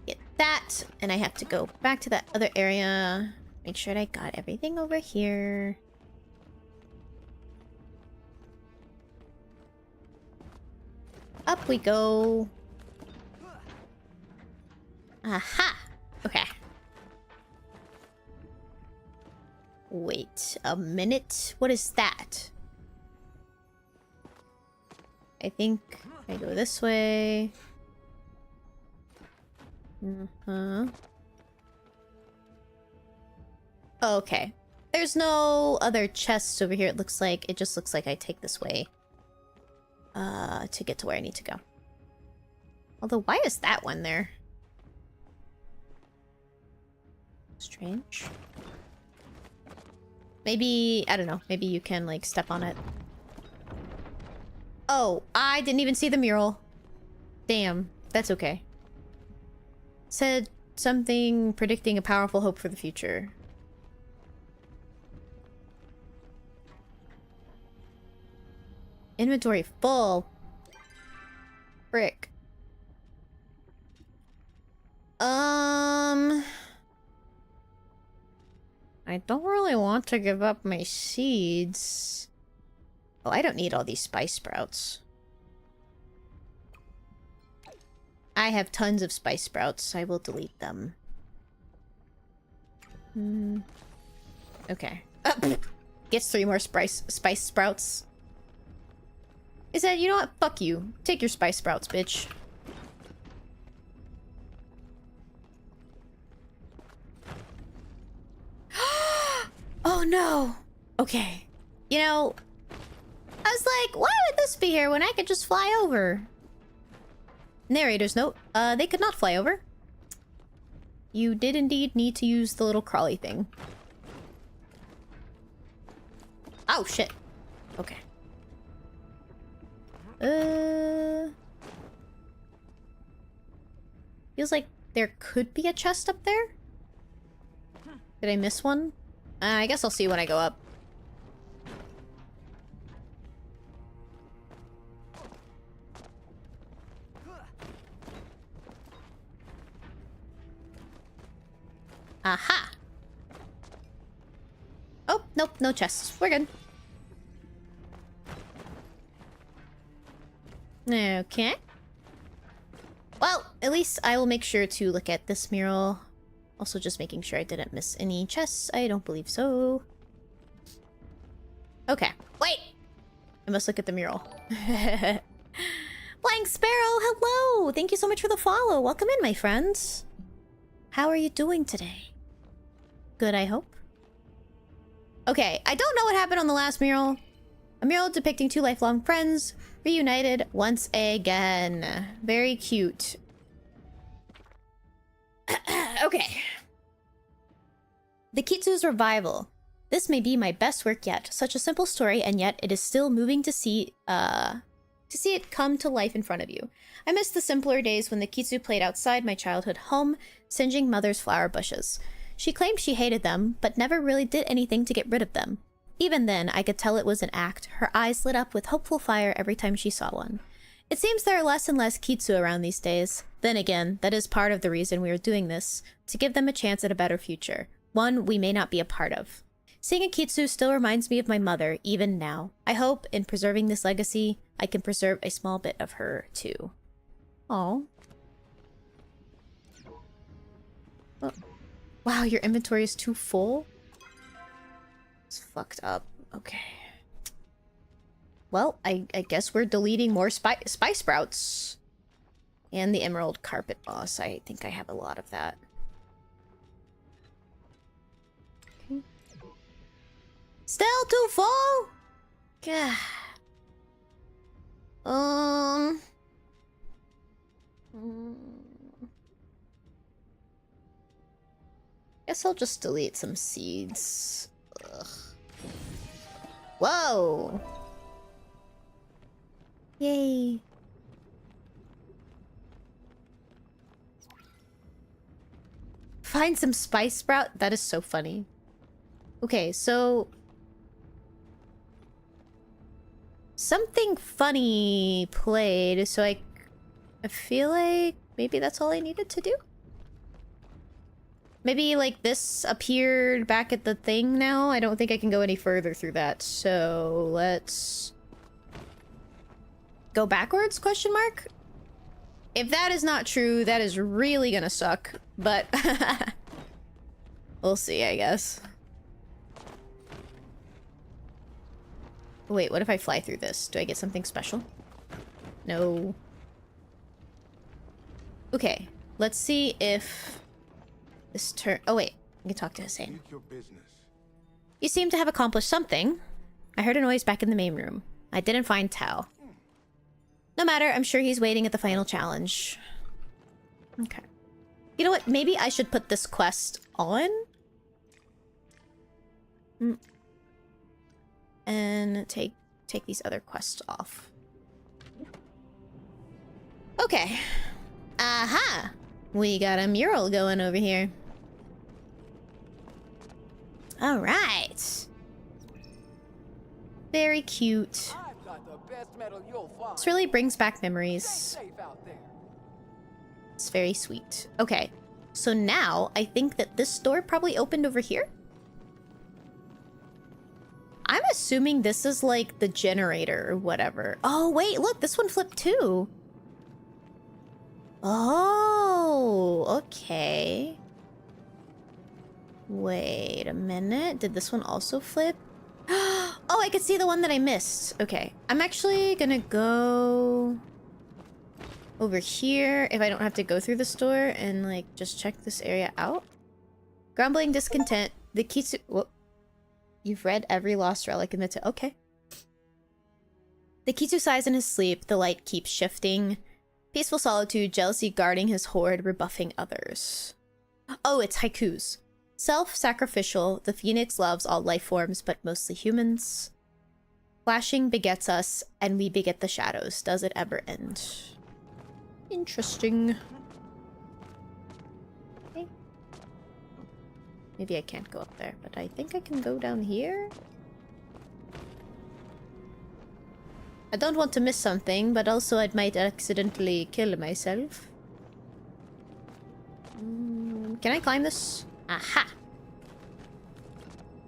get that, and I have to go back to that other area. Make sure I got everything over here. Up we go. Aha! Okay. Wait a minute. What is that? I think I go this way. Okay. There's no other chests over here, it looks like. It just looks like I take this way. To get to where I need to go. Although, why is that one there? Strange. Maybe, I don't know. Maybe you can, like, step on it. Oh, I didn't even see the mural. Damn. That's okay. Said something predicting a powerful hope for the future. Inventory full. Frick. I don't really want to give up my seeds. Oh, I don't need all these spice sprouts. I have tons of spice sprouts. I will delete them. Okay. Gets 3 more spice sprouts. Is that, you know what? Fuck you. Take your spice sprouts, bitch. Oh no! Okay. You know, I was like, why would this be here when I could just fly over? Narrator's note. They could not fly over. You did indeed need to use the little crawly thing. Oh, shit. Okay. Feels like there could be a chest up there. Did I miss one? I guess I'll see when I go up. Aha! Oh, nope, no chests. We're good. Okay. Well, at least I will make sure to look at this mural. Also just making sure I didn't miss any chests. I don't believe so. Okay. Wait! I must look at the mural. Blank Sparrow, hello! Thank you so much for the follow. Welcome in, my friends. How are you doing today? Good, I hope. Okay, I don't know what happened on the last mural. A mural depicting two lifelong friends reunited once again. Very cute. Okay. The Kitsu's Revival. This may be my best work yet. Such a simple story, and yet it is still moving to see it come to life in front of you. I miss the simpler days when the Kitsu played outside my childhood home, singeing mother's flower bushes. She claimed she hated them, but never really did anything to get rid of them. Even then, I could tell it was an act. Her eyes lit up with hopeful fire every time she saw one. It seems there are less and less Kitsu around these days. Then again, that is part of the reason we are doing this, to give them a chance at a better future. One we may not be a part of. Seeing a Kitsu still reminds me of my mother, even now. I hope, in preserving this legacy, I can preserve a small bit of her, too. Aww. Oh. Wow, your inventory is too full? It's fucked up. Okay. Well, I guess we're deleting more spice sprouts. And the emerald carpet boss. I think I have a lot of that. Okay. Still too full? Gah. Guess I'll just delete some seeds. Ugh. Whoa! Yay. Find some spice sprout? That is so funny. Okay, so... something funny played, so I feel like maybe that's all I needed to do? Maybe, like, this appeared back at the thing now? I don't think I can go any further through that, so let's... go backwards, question mark? If that is not true, that is really gonna suck, but... we'll see, I guess. Wait, what if I fly through this? Do I get something special? No. Okay, let's see if... this turn... oh wait, I can talk to Hussein. Your business. You seem to have accomplished something. I heard a noise back in the main room. I didn't find Tao. No matter, I'm sure he's waiting at the final challenge. Okay. You know what? Maybe I should put this quest on? And take these other quests off. Okay. Aha! We got a mural going over here. Alright. Very cute. I've got the best metal you'll find. This really brings back Stay memories. safe out there. It's very sweet. Okay. So now, I think that this door probably opened over here? I'm assuming this is like the generator or whatever. Oh, wait, look, this one flipped too. Oh, okay. Wait a minute. Did this one also flip? Oh, I could see the one that I missed. Okay, I'm actually gonna go over here if I don't have to go through the store and like just check this area out. Grumbling discontent. The Kitsu... whoop. You've read every lost relic in the okay. The Kitsu sighs in his sleep, the light keeps shifting. Peaceful solitude, jealousy guarding his hoard, rebuffing others. Oh, it's haikus. Self-sacrificial, the phoenix loves all life forms, but mostly humans. Flashing begets us, and we beget the shadows. Does it ever end? Interesting. Okay. Maybe I can't go up there, but I think I can go down here. I don't want to miss something, but also I might accidentally kill myself. Can I climb this? Aha!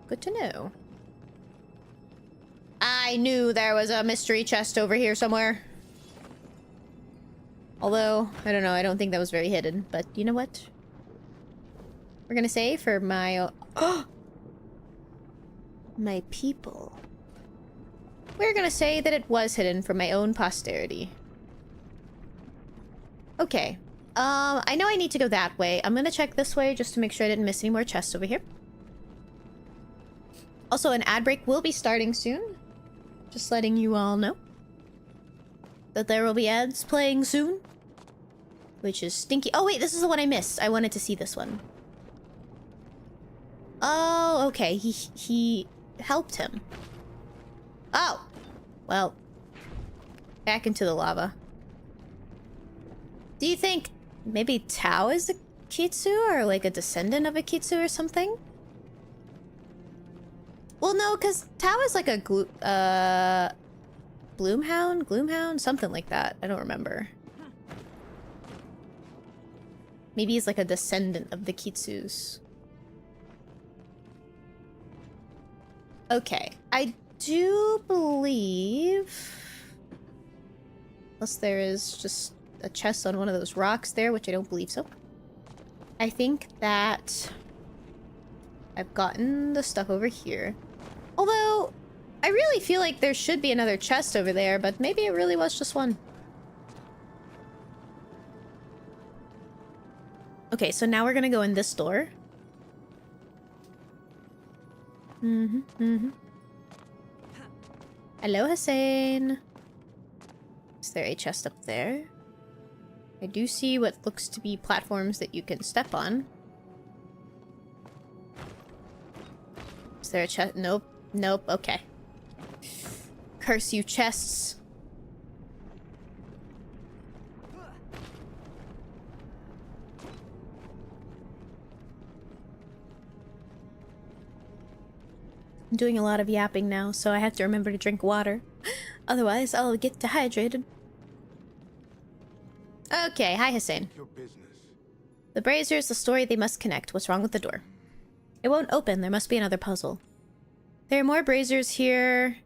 Good to know. I knew there was a mystery chest over here somewhere. Although, I don't know, I don't think that was very hidden. But you know what? We're gonna say for my... my people. We're gonna say that it was hidden for my own posterity. Okay. I know I need to go that way. I'm gonna check this way just to make sure I didn't miss any more chests over here. Also, an ad break will be starting soon. Just letting you all know that there will be ads playing soon. Which is stinky. Oh wait, this is the one I missed. I wanted to see this one. Oh, okay. He helped him. Oh! Well. Back into the lava. Do you think maybe Tao is a Kitsu? Or like a descendant of a Kitsu or something? Well, no, because Tao is like a Gloomhound? Something like that. I don't remember. Maybe he's like a descendant of the Kitsus. Okay. I do believe... Unless there is just a chest on one of those rocks there, which I don't believe so. I think that... I've gotten the stuff over here. Although, I really feel like there should be another chest over there, but maybe it really was just one. Okay, so now we're gonna go in this door. Hello, Hussein. Is there a chest up there? I do see what looks to be platforms that you can step on. Is there a chest? Nope. Nope. Okay. Curse you, chests. I'm doing a lot of yapping now, so I have to remember to drink water. Otherwise, I'll get dehydrated. Okay, hi Hussein. Your business. The braziers, the story they must connect. What's wrong with the door? It won't open. There must be another puzzle. There are more braziers here,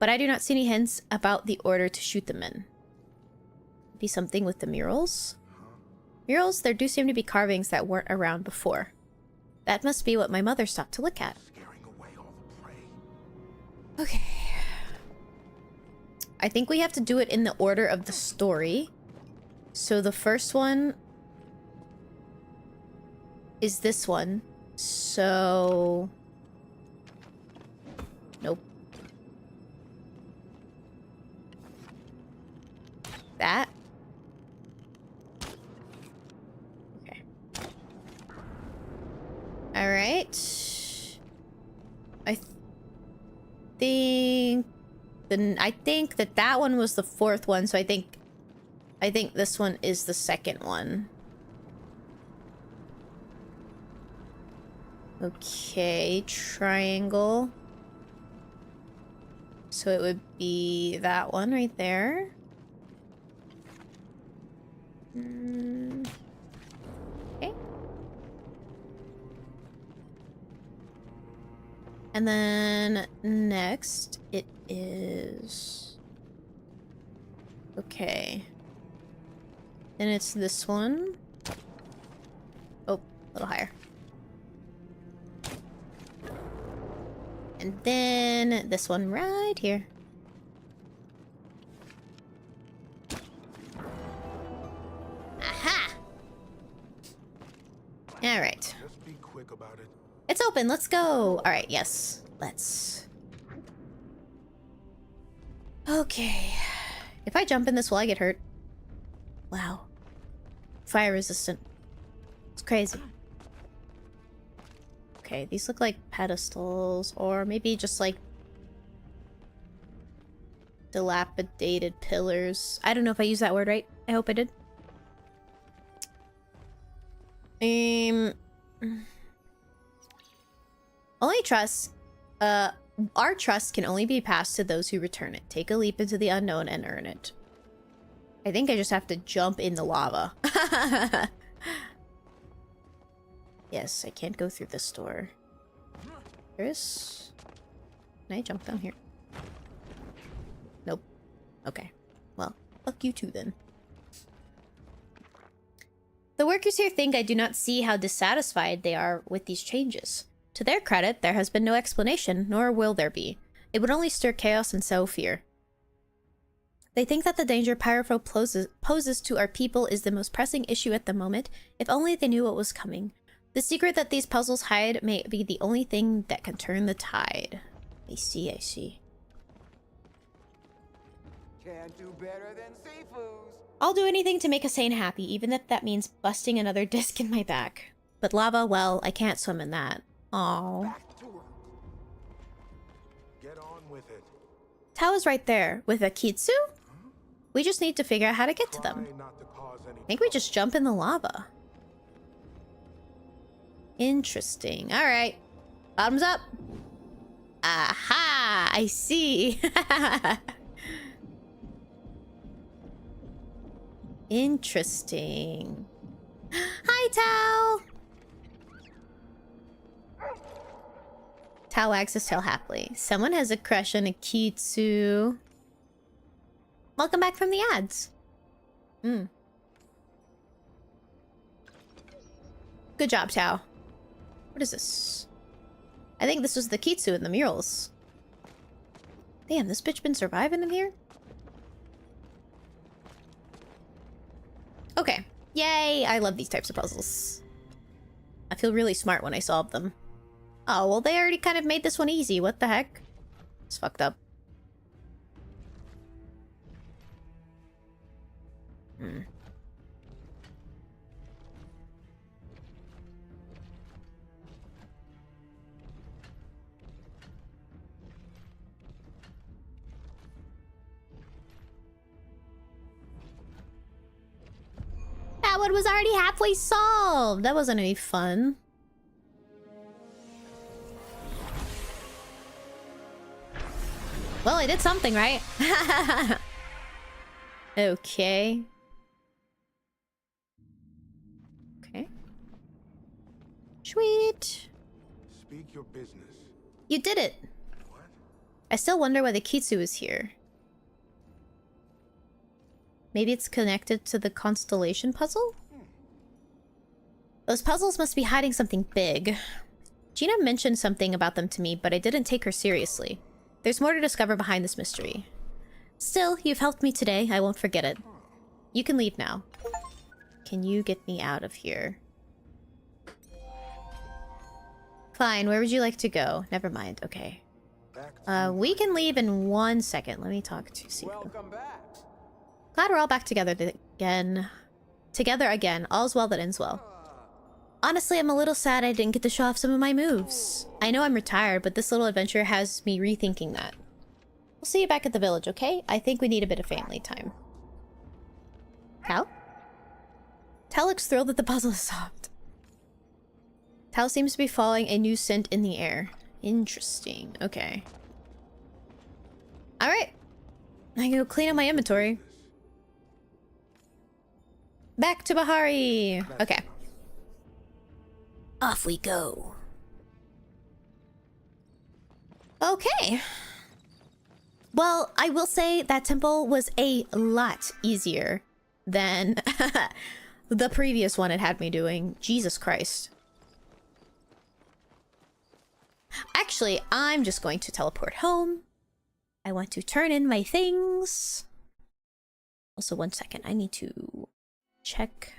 but I do not see any hints about the order to shoot them in. Be something with the murals? Murals? There do seem to be carvings that weren't around before. That must be what my mother stopped to look at. Scaring away all the prey. Okay. I think we have to do it in the order of the story. So the first one is this one. So... Nope. That. Okay. Alright. I think that one was the fourth one, so I think this one is the second one. Okay, triangle. So it would be that one right there. Okay. And then next it is... Okay. Then it's this one. Oh, a little higher. And then this one right here. Aha! Alright. Just be quick about it. It's open, let's go! Alright, yes. Let's... Okay. If I jump in this, will I get hurt? Wow. Fire resistant. It's crazy. Okay, these look like pedestals, or maybe just like dilapidated pillars. I don't know if I used that word right. I hope I did. Only trust. Our trust can only be passed to those who return it. Take a leap into the unknown and earn it. I think I just have to jump in the lava. Yes, I can't go through this door. Can I jump down here? Nope. Okay. Well, fuck you too then. The workers here think I do not see how dissatisfied they are with these changes. To their credit, there has been no explanation, nor will there be. It would only stir chaos and sow fear. They think that the danger Pyropho poses to our people is the most pressing issue at the moment. If only they knew what was coming. The secret that these puzzles hide may be the only thing that can turn the tide. I see, I see. Can't do better than seafoods. I'll do anything to make Hussein happy, even if that means busting another disc in my back. But lava, well, I can't swim in that. Aww. Back to work. Get on with it. Tao is right there with a Kitsu. We just need to figure out how to get to them. Try not to cause any I think we just jump in the lava. Interesting. All right. Bottoms up. Aha! I see. Interesting. Hi, Tao. Tao wags his tail happily. Someone has a crush on a Kitsu. Welcome back from the ads. Good job, Tao. What is this? I think this was the Kitsu in the murals. Damn, this bitch been surviving in here? Okay. Yay! I love these types of puzzles. I feel really smart when I solve them. Oh, well, they already kind of made this one easy. What the heck? It's fucked up. That one was already halfway solved. That wasn't any fun. Well, I did something, right? Okay. Okay. Sweet. Speak your business. You did it. What? I still wonder why the Kitsu is here. Maybe it's connected to the constellation puzzle? Those puzzles must be hiding something big. Gina mentioned something about them to me, but I didn't take her seriously. There's more to discover behind this mystery. Still, you've helped me today. I won't forget it. You can leave now. Can you get me out of here? Fine, where would you like to go? Never mind, okay. We can leave in 1 second. Let me talk to Sifu. Welcome back. Glad we're all back together again. Together again. All's well that ends well. Honestly, I'm a little sad I didn't get to show off some of my moves. I know I'm retired, but this little adventure has me rethinking that. We'll see you back at the village, okay? I think we need a bit of family time. Tao? Tao looks thrilled that the puzzle is solved. Tao seems to be following a new scent in the air. Interesting. Okay. Alright. I can go clean up my inventory. Back to Bahari! Okay. Off we go. Okay. Well, I will say that temple was a lot easier than the previous one it had me doing. Jesus Christ. Actually, I'm just going to teleport home. I want to turn in my things. Also, 1 second. I need to check.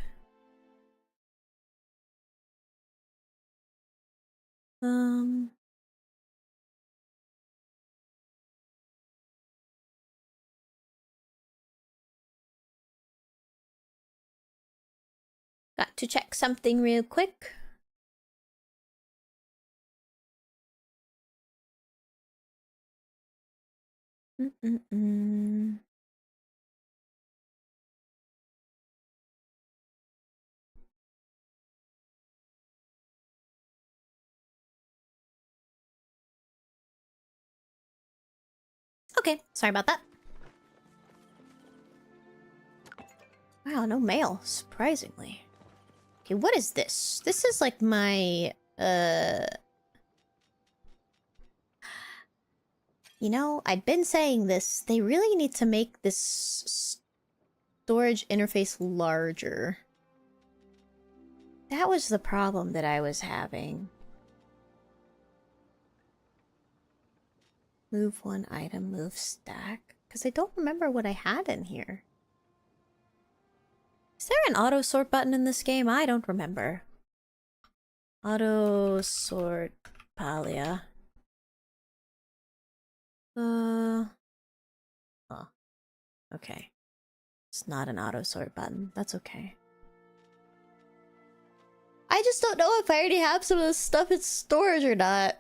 to check something real quick. Okay, sorry about that. Wow, no mail, surprisingly. Okay, what is this? This is like my, You know, I'd been saying this. They really need to make this storage interface larger. That was the problem that I was having. Move one item, move stack. Because I don't remember what I had in here. Is there an auto sort button in this game? I don't remember. Auto sort Palia. Oh. Okay. It's not an auto sort button. That's okay. I just don't know if I already have some of this stuff in storage or not.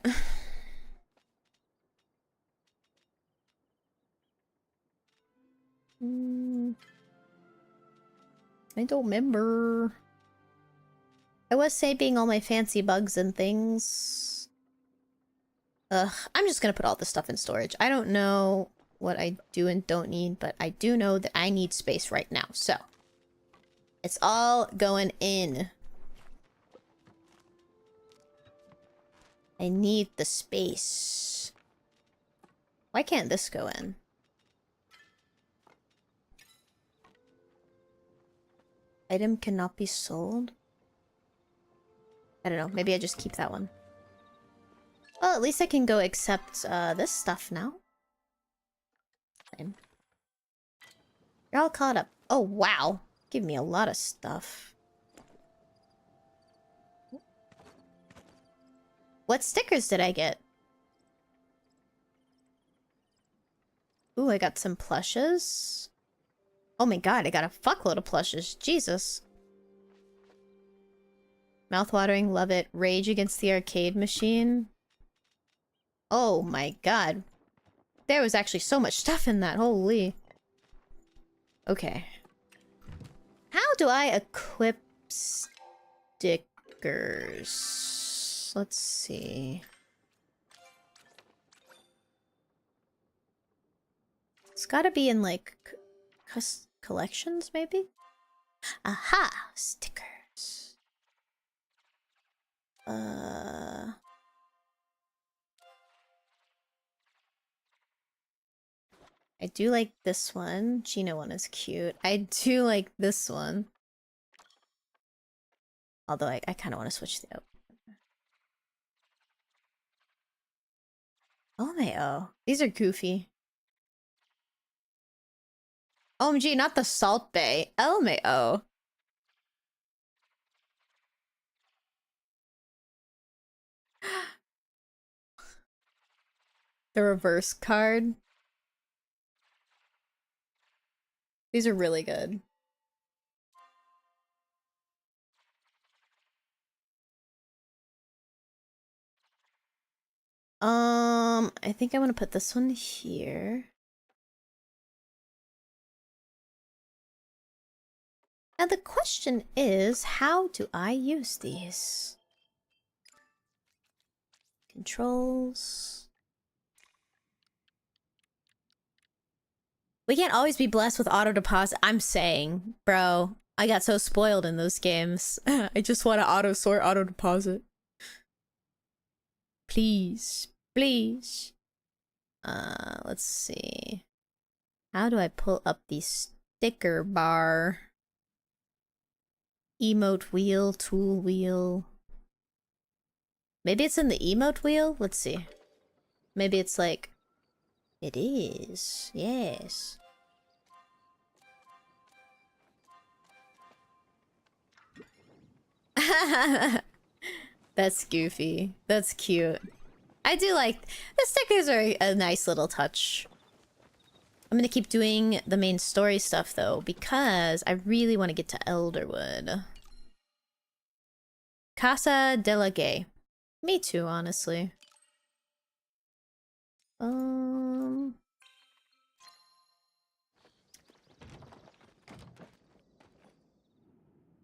I don't remember. I was saving all my fancy bugs and things. Ugh, I'm just gonna put all this stuff in storage. I don't know what I do and don't need, but I do know that I need space right now, so. It's all going in. I need the space. Why can't this go in? Item cannot be sold? I don't know, maybe I just keep that one. Well, at least I can go accept this stuff now. Fine. You're all caught up. Oh, wow. Give me a lot of stuff. What stickers did I get? Ooh, I got some plushes. Oh my god, I got a fuckload of plushes. Jesus. Mouthwatering, love it. Rage Against the Arcade Machine. Oh my god. There was actually so much stuff in that, holy. Okay. How do I equip stickers? Let's see. It's gotta be in like collections, maybe? Aha! Stickers. I do like this one. Gina one is cute. I do like this one. Although I kind of want to switch the... Oh, these are goofy. OMG, not the Salt Bay. LMAO. The reverse card. These are really good. I think I want to put this one here. Now the question is, how do I use these? Controls. We can't always be blessed with auto deposit. I'm saying, bro, I got so spoiled in those games. I just want to auto sort, auto deposit. Please, please. Let's see. How do I pull up the sticker bar? Emote wheel, tool wheel. Maybe it's in the emote wheel? Let's see. Maybe it's like... It is. Yes. That's goofy. That's cute. I do like... The stickers are a nice little touch. I'm gonna keep doing the main story stuff, though, because I really want to get to Elderwood. Casa de la Gay. Me too, honestly.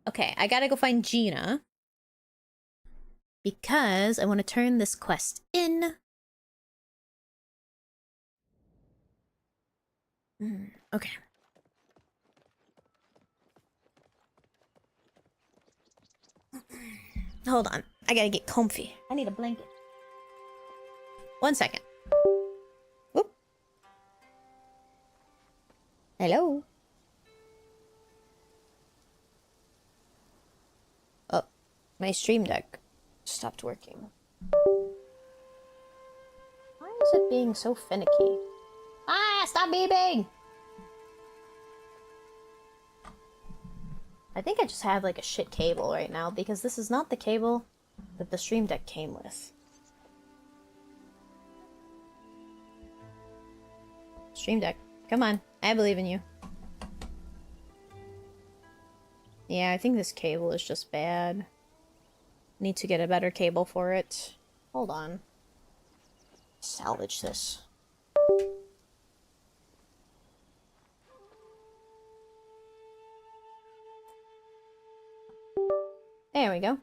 Okay, I gotta go find Gina. Because I want to turn this quest in. Okay. Hold on. I gotta get comfy. I need a blanket. 1 second. Whoop. Hello. Oh, my stream deck stopped working. Why is it being so finicky? Ah, stop beeping! I think I just have like a shit cable right now because this is not the cable that the stream deck came with. Stream deck, come on, I believe in you. Yeah, I think this cable is just bad. Need to get a better cable for it. Hold on. Salvage this. There we go.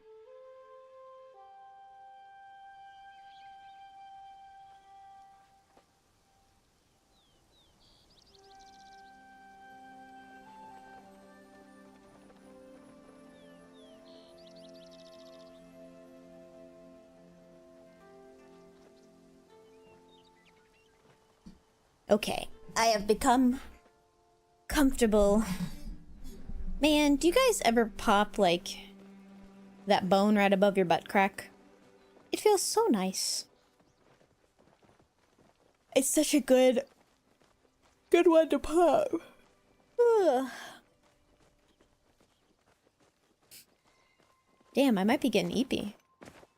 Okay, I have become comfortable. Man, do you guys ever pop, like, that bone right above your butt crack? It feels so nice. It's such a good one to pop. Ugh. Damn, I might be getting eepy.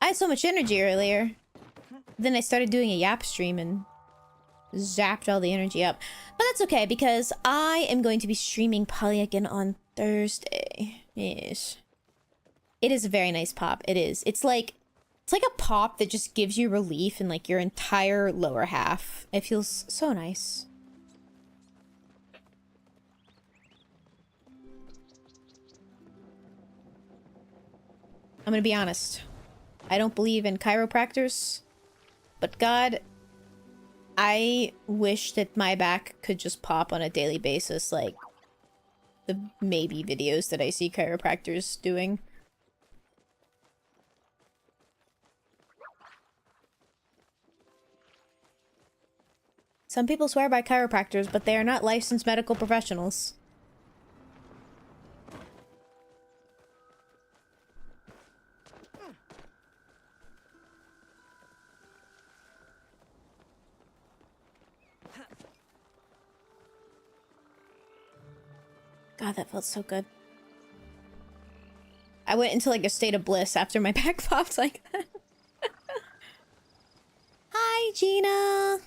I had so much energy earlier. Then I started doing a yap stream and zapped all the energy up. But that's okay because I am going to be streaming Poly again on Thursday. Yes. It is a very nice pop. It is. It's like a pop that just gives you relief in like your entire lower half. It feels so nice. I'm gonna be honest. I don't believe in chiropractors, but God, I wish that my back could just pop on a daily basis, like the maybe videos that I see chiropractors doing. Some people swear by chiropractors, but they are not licensed medical professionals. God, that felt so good. I went into like a state of bliss after my back popped like that. Hi, Gina.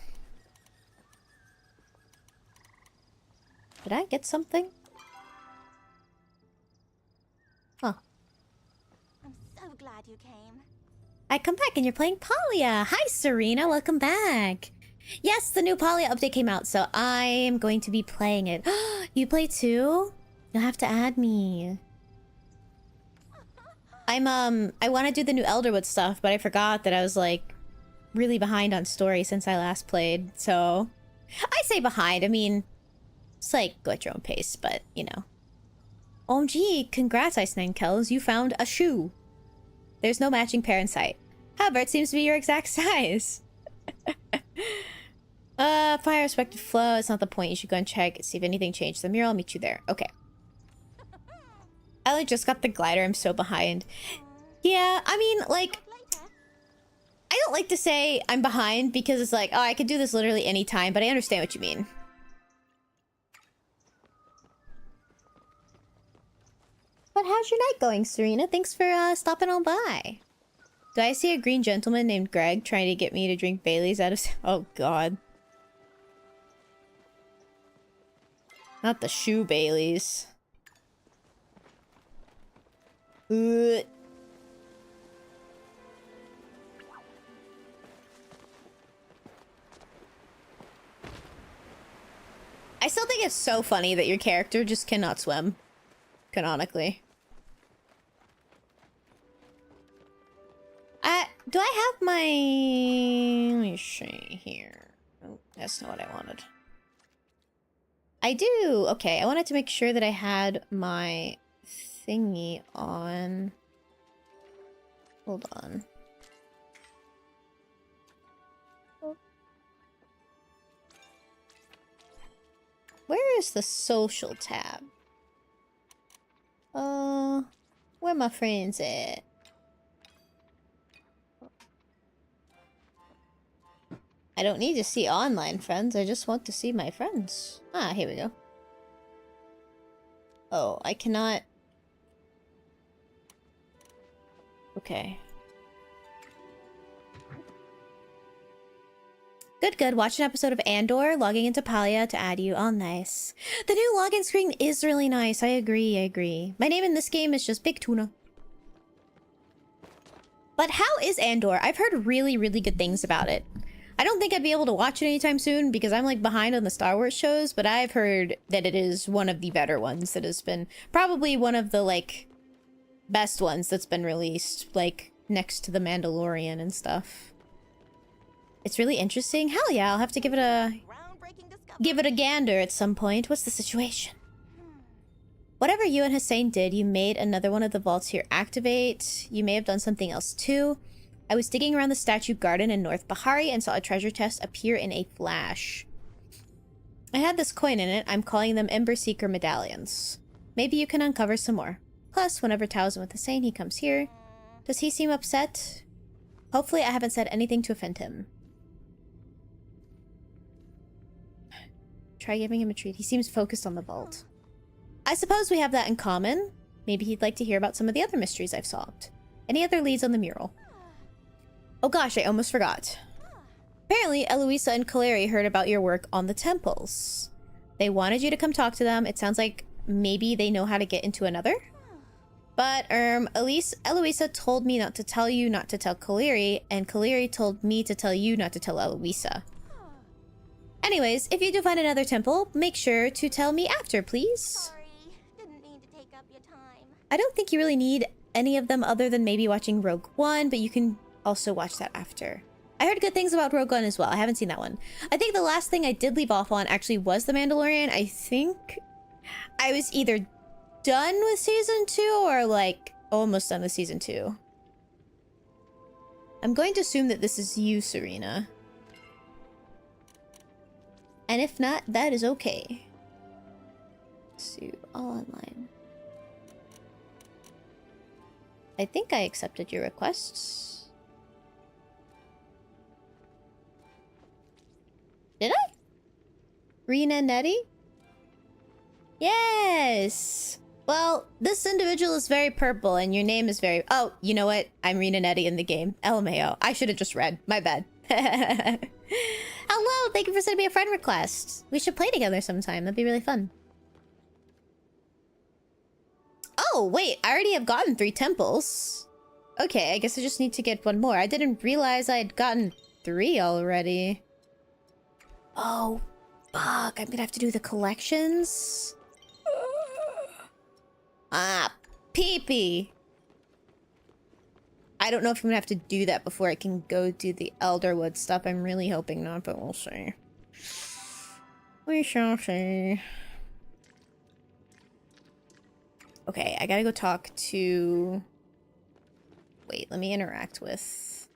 Did I get something? Huh. I'm so glad you came. I come back and you're playing Palia. Hi, Serena. Welcome back. Yes, the new Palia update came out, so I am going to be playing it. You play too? You'll have to add me. I want to do the new Elderwood stuff, but I forgot that I was like really behind on story since I last played. So I say behind. I mean, it's like go at your own pace, but you know. OMG, congrats, Ice9 Kells. You found a shoe. There's no matching pair in sight. However, it seems to be your exact size. Fire respective flow. It's not the point. You should go and check, see if anything changed the mural. I'll meet you there. Okay. I like just got the glider. I'm so behind. Yeah, I mean, like, I don't like to say I'm behind because it's like, oh, I could do this literally any time, but I understand what you mean. But how's your night going, Serena? Thanks for stopping on by. Do I see a green gentleman named Greg trying to get me to drink Bailey's out of... Oh, God. Not the shoe Baileys. still think it's so funny that your character just cannot swim. Canonically. Do I have my... Let me see here. Oh, that's not what I wanted. I do! Okay, I wanted to make sure that I had my thingy on. Hold on. Where is the social tab? Where my friends at? I don't need to see online friends, I just want to see my friends. Ah, here we go. Oh, I cannot... Okay. Good. Watch an episode of Andor, logging into Palia to add you. Oh, nice. The new login screen is really nice. I agree. My name in this game is just Big Tuna. But how is Andor? I've heard really, really good things about it. I don't think I'd be able to watch it anytime soon because I'm like behind on the Star Wars shows, but I've heard that it is one of the better ones that has been probably one of the like best ones that's been released, like next to The Mandalorian and stuff. It's really interesting. Hell yeah, I'll have to give it a gander at some point. What's the situation? Whatever you and Hussein did, you made another one of the vaults here activate. You may have done something else too. I was digging around the statue garden in North Bahari and saw a treasure chest appear in a flash. I had this coin in it. I'm calling them Ember Seeker medallions. Maybe you can uncover some more. Plus, whenever Tao's with Hussein, he comes here. Does he seem upset? Hopefully I haven't said anything to offend him. Try giving him a treat. He seems focused on the vault. I suppose we have that in common. Maybe he'd like to hear about some of the other mysteries I've solved. Any other leads on the mural? Oh gosh, I almost forgot. Apparently, Eloisa and Kaleri heard about your work on the temples. They wanted you to come talk to them. It sounds like maybe they know how to get into another. But, Eloisa told me not to tell you not to tell Kaleri, and Kaleri told me to tell you not to tell Eloisa. Anyways, if you do find another temple, make sure to tell me after, please. Sorry, didn't mean to take up your time. I don't think you really need any of them other than maybe watching Rogue One, but you can also watch that after. I heard good things about Rogue One as well. I haven't seen that one. I think the last thing I did leave off on actually was The Mandalorian. I think I was either done with season 2 or like almost done with season 2. I'm going to assume that this is you, Serena. And if not, that is okay. So, all online. I think I accepted your requests. Did I? Rena Nettie? Yes! Well, this individual is very purple and your name is very... Oh, you know what? I'm Rena Nettie in the game. LMAO. I should have just read. My bad. Hello! Thank you for sending me a friend request. We should play together sometime. That'd be really fun. Oh, wait. I already have gotten 3 temples. Okay, I guess I just need to get one more. I didn't realize I had gotten 3 already. Oh, fuck. I'm gonna have to do the collections. Ah, pee-pee. I don't know if I'm gonna have to do that before I can go do the Elderwood stuff. I'm really hoping not, but we'll see. We shall see. Okay, I gotta go talk to... Wait, let me interact with...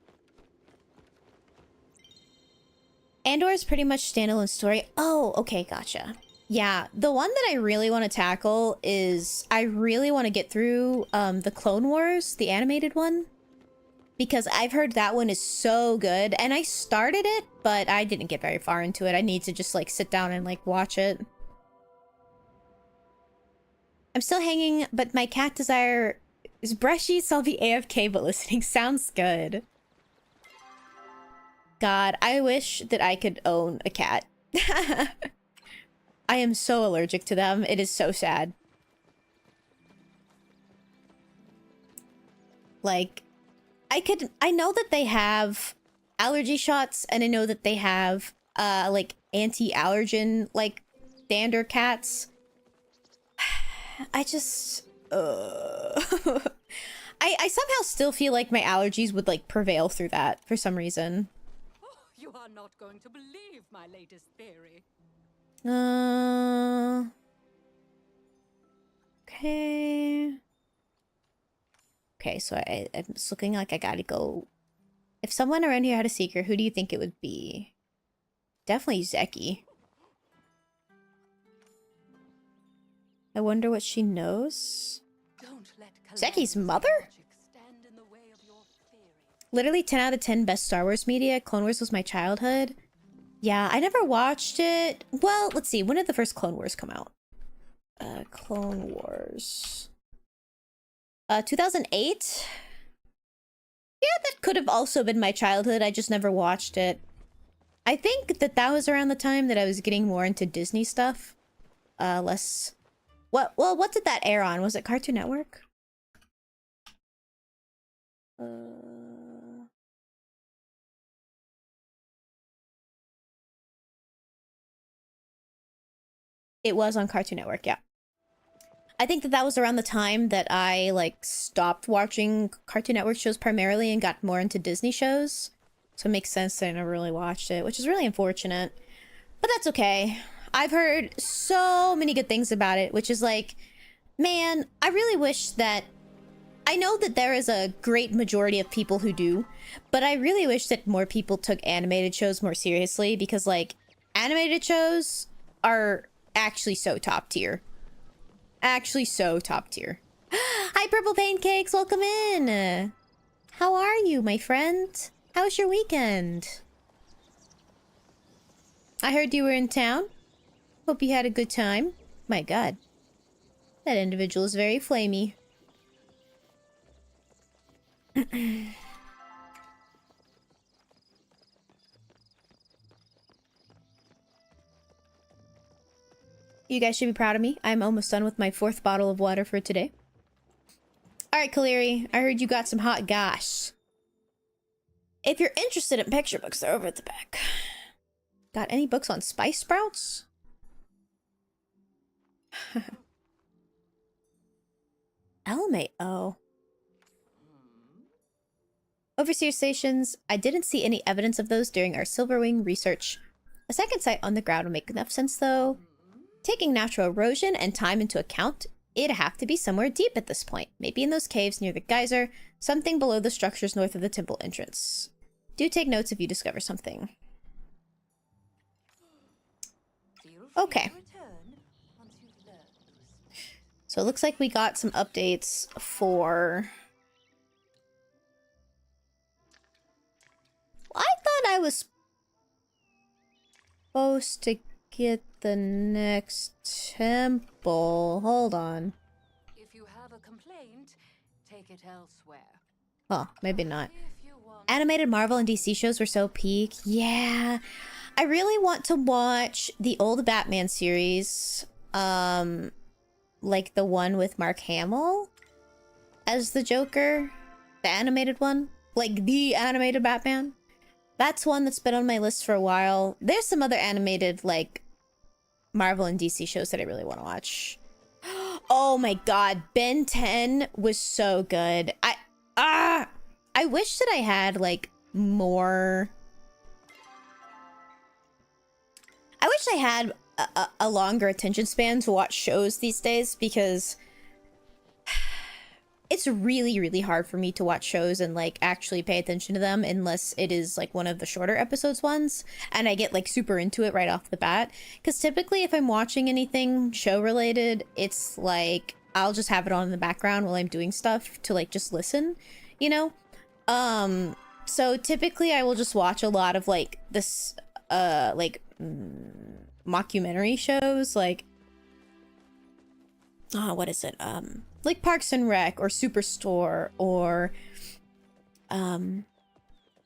Andor is pretty much standalone story. Oh, okay, gotcha. Yeah, the one that I really want to tackle is... I really want to get through the Clone Wars, the animated one. Because I've heard that one is so good. And I started it, but I didn't get very far into it. I need to just, like, sit down and, like, watch it. I'm still hanging, but my cat desire is brushy, so I'll be AFK, but listening sounds good. God, I wish that I could own a cat. I am so allergic to them. It is so sad. Like, I know that they have allergy shots, and I know that they have, like, anti-allergen, like, Dander cats. I just I somehow still feel like my allergies would like prevail through that for some reason. Oh, you are not going to believe my latest theory. Okay. Okay, so I'm just looking like I gotta go. If someone around here had a secret, who do you think it would be? Definitely Zeki. I wonder what she knows. Don't let Zeki's Calamity's mother? logic stand in the way of your theory. Literally 10 out of 10 best Star Wars media. Clone Wars was my childhood. Yeah, I never watched it. Well, let's see. When did the first Clone Wars come out? Clone Wars. 2008? Yeah, that could have also been my childhood. I just never watched it. I think that was around the time that I was getting more into Disney stuff. Less... What did that air on? Was it Cartoon Network? It was on Cartoon Network, yeah. I think that was around the time that I, like, stopped watching Cartoon Network shows primarily and got more into Disney shows. So it makes sense that I never really watched it, which is really unfortunate. But that's okay. I've heard so many good things about it, which is like, man, I really wish that... I know that there is a great majority of people who do, but I really wish that more people took animated shows more seriously because, like, animated shows are actually so top tier. Actually so top tier. Hi, Purple Pancakes! Welcome in! How are you, my friend? How's your weekend? I heard you were in town. Hope you had a good time. My god. That individual is very flamey. You guys should be proud of me. I'm almost done with my 4th bottle of water for today. Alright, Kaleri. I heard you got some hot gosh. If you're interested in picture books, they're over at the back. Got any books on spice sprouts? LMAO. Overseer stations. I didn't see any evidence of those during our Silverwing research. A second site on the ground would make enough sense, though. Taking natural erosion and time into account, it'd have to be somewhere deep at this point. Maybe in those caves near the geyser, something below the structures north of the temple entrance. Do take notes if you discover something. Okay. So it looks like we got some updates for... I thought I was supposed to get the next temple. Hold on. If you have a complaint, take it elsewhere. Oh, maybe not. If you want... Animated Marvel and DC shows were so peak. Yeah. I really want to watch the old Batman series. Like the one with Mark Hamill as the Joker. The animated one. Like the animated Batman. That's one that's been on my list for a while. There's some other animated, like, Marvel and DC shows that I really want to watch. Oh my god, Ben 10 was so good. I wish that I had, like, more... I wish I had a longer attention span to watch shows these days, because... it's really, really hard for me to watch shows and, like, actually pay attention to them unless it is, like, one of the shorter episodes ones. And I get, like, super into it right off the bat. Because typically if I'm watching anything show-related, it's, like, I'll just have it on in the background while I'm doing stuff to, like, just listen, you know? So typically I will just watch a lot of, like, this, mockumentary shows, like... what is it? Like Parks and Rec or Superstore or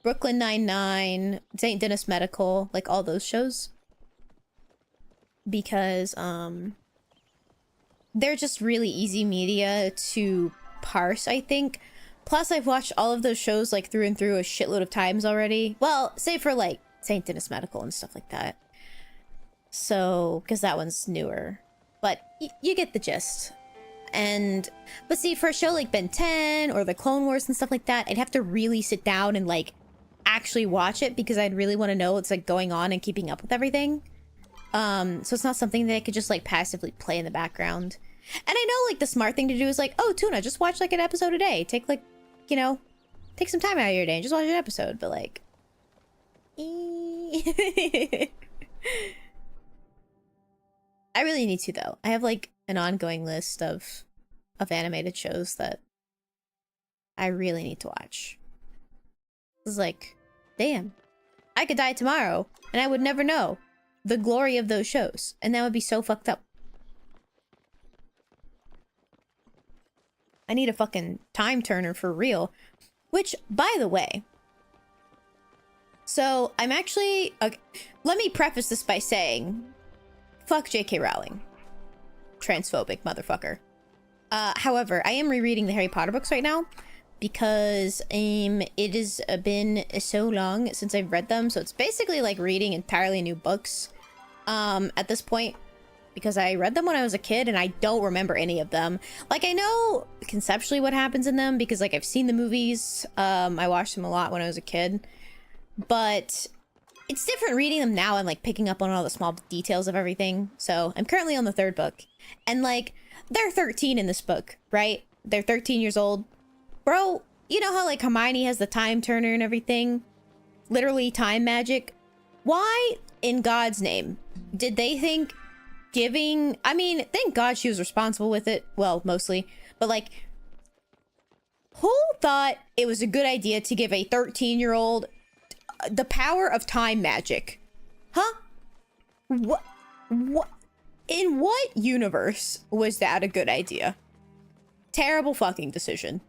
Brooklyn Nine-Nine, St. Dennis Medical, like all those shows. Because they're just really easy media to parse, I think. Plus I've watched all of those shows like through and through a shitload of times already. Well, save for like St. Dennis Medical and stuff like that. So, because that one's newer. But you get the gist. But see, for a show like Ben 10 or the Clone Wars and stuff like that, I'd have to really sit down and like actually watch it because I'd really want to know what's like going on and keeping up with everything. So it's not something that I could just like passively play in the background. And I know like the smart thing to do is like, oh, Tuna, just watch like an episode a day. Take like, you know, take some time out of your day and just watch an episode. But like, I really need to though. I have like an ongoing list of animated shows that I really need to watch. It's like, damn, I could die tomorrow and I would never know the glory of those shows, and that would be so fucked up. I need a fucking time turner for real. Which, by the way, so I'm actually okay, let me preface this by saying, fuck J.K. Rowling. Transphobic motherfucker. However, I am rereading the Harry Potter books right now because it has been so long since I've read them, so it's basically like reading entirely new books at this point, because I read them when I was a kid and I don't remember any of them. Like, I know conceptually what happens in them because like I've seen the movies. I watched them a lot when I was a kid, but it's different reading them now and like picking up on all the small details of everything. So I'm currently on the 3rd book, and like they're 13 in this book, right? They're 13 years old. Bro, you know how like Hermione has the time turner and everything? Literally time magic. Why in God's name did they think giving... I mean, thank God she was responsible with it. Well, mostly. But like, who thought it was a good idea to give a 13-year-old the power of time magic? Huh? What? In what universe was that a good idea? Terrible fucking decision.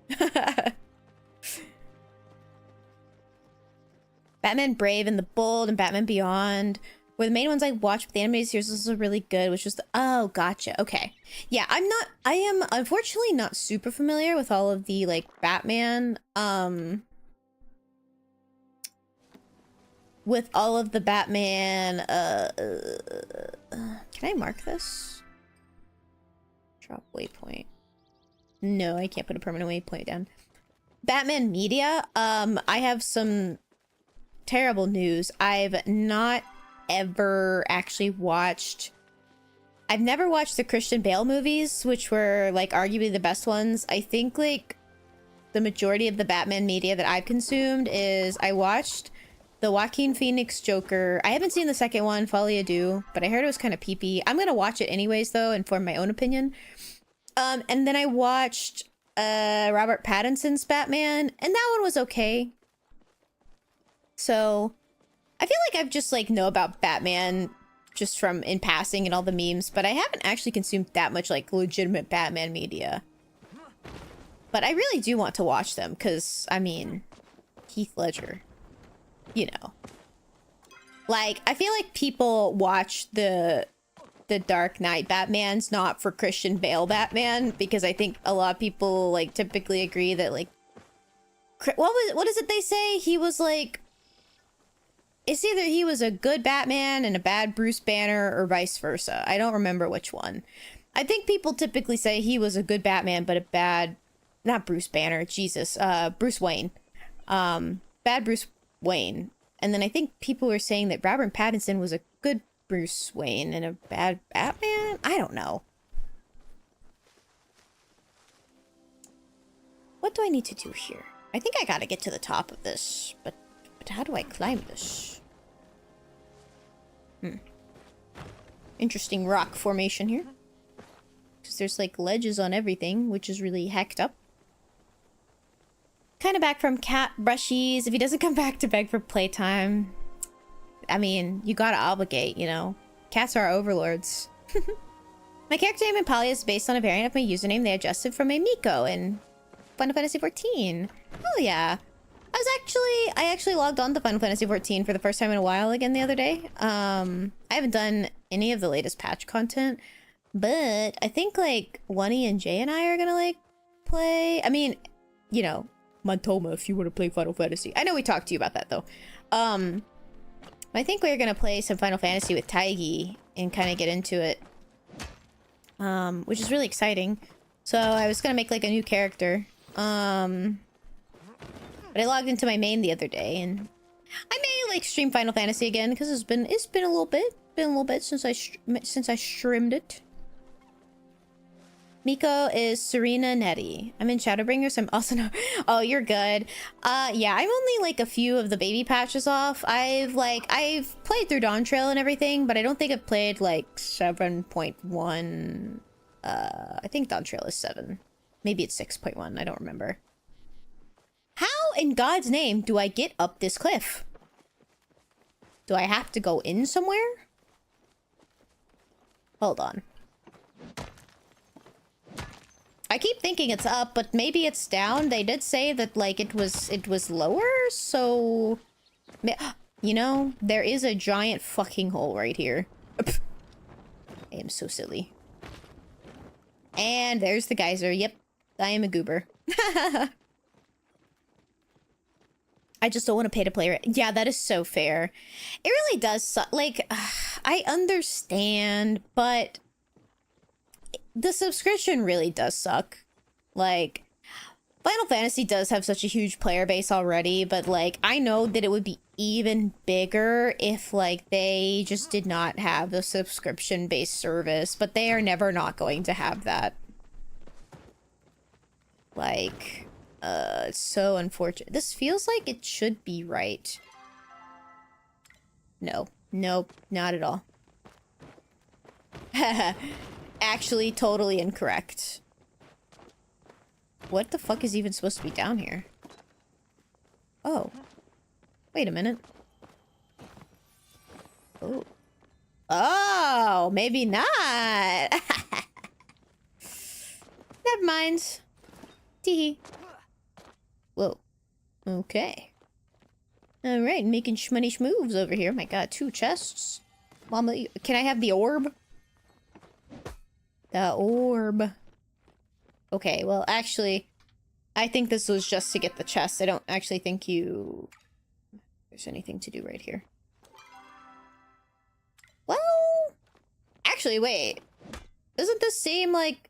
Batman Brave and the Bold and Batman Beyond were the main ones I watched, but the animated series was also really good, which was the... Oh, gotcha. Okay. Yeah, I am unfortunately not super familiar with all of the, like, Batman, with all of the Batman, can I mark this? Drop waypoint. No, I can't put a permanent waypoint down. Batman Media, I have some terrible news. I've not ever actually watched... I've never watched the Christian Bale movies, which were, like, arguably the best ones. I think, like, the majority of the Batman media that I've consumed is I watched the Joaquin Phoenix Joker. I haven't seen the second one, Folie à Deux, but I heard it was kind of pee-pee. I'm gonna watch it anyways, though, and form my own opinion. And then I watched Robert Pattinson's Batman, and that one was okay. So, I feel like I've just, like, know about Batman just from in passing and all the memes, but I haven't actually consumed that much, like, legitimate Batman media. But I really do want to watch them, because, I mean, Heath Ledger. You know. Like, I feel like people watch the Dark Knight Batmans not for Christian Bale Batman, because I think a lot of people, like, typically agree that, like... What is it they say? He was, like... It's either he was a good Batman and a bad Bruce Banner, or vice versa. I don't remember which one. I think people typically say he was a good Batman, but a bad... Not Bruce Banner, Jesus. Bruce Wayne. Bad Bruce Wayne. And then I think people were saying that Robert Pattinson was a good Bruce Wayne and a bad Batman? I don't know. What do I need to do here? I think I gotta get to the top of this, but how do I climb this? Interesting rock formation here. Because there's like ledges on everything, which is really hacked up. Kind of back from Cat Brushies. If he doesn't come back to beg for playtime, I mean, you gotta obligate, you know. Cats are overlords. My character name in Poly is based on a variant of my username they adjusted from a Miko in Final Fantasy XIV. Oh yeah. I actually logged on to Final Fantasy XIV for the first time in a while again the other day. I haven't done any of the latest patch content, but I think like Wunny and Jay and I are gonna like play. I mean, you know, Mantoma if you want to play Final Fantasy. I know we talked to you about that though. I think we're gonna play some Final Fantasy with Taigi and kind of get into it. Which is really exciting. So I was gonna make like a new character. But I logged into my main the other day, and I may like stream Final Fantasy again because it's been a little bit since I streamed it. Miko is Serena Nettie. I'm in Shadowbringers. I'm also not. Oh, you're good. Yeah, I'm only like a few of the baby patches off. I've played through Dawn Trail and everything, but I don't think I've played like 7.1. I think Dawn Trail is 7. Maybe it's 6.1. I don't remember. How in God's name do I get up this cliff? Do I have to go in somewhere? Hold on. I keep thinking it's up, but maybe it's down. They did say that like it was lower, so you know, there is a giant fucking hole right here. I am so silly. And there's the geyser. Yep, I am a goober. I just don't want to pay to play it. Yeah, that is so fair. It really does suck. Like, I understand, but the subscription really does suck. Like, Final Fantasy does have such a huge player base already, but like, I know that it would be even bigger if like they just did not have the subscription-based service, but they are never not going to have that. Like, it's so unfortunate. This feels like it should be right. No. Nope. Not at all. Actually, totally incorrect. What the fuck is even supposed to be down here? Oh. Wait a minute. Oh. Oh, maybe not. Never mind. Teehee. Whoa. Okay. Alright, making shmoney moves over here. My god, 2 chests. Mama, can I have the orb? The orb. Okay, well, actually, I think this was just to get the chest. I don't actually think there's anything to do right here. Well, actually, wait. Doesn't this seem like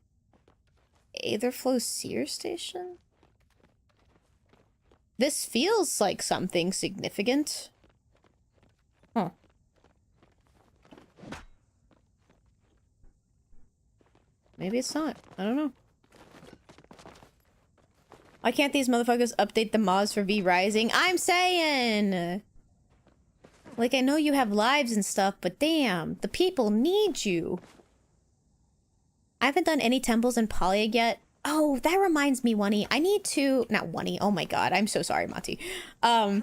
Aetherflow Seer Station? This feels like something significant. Huh. Maybe it's not. I don't know. Why can't these motherfuckers update the mods for V Rising? I'm saying! Like, I know you have lives and stuff, but damn, the people need you. I haven't done any temples in Polyag yet. Oh, that reminds me, Wunny. I need to... Not Wunny. Oh my god. I'm so sorry, Mati. I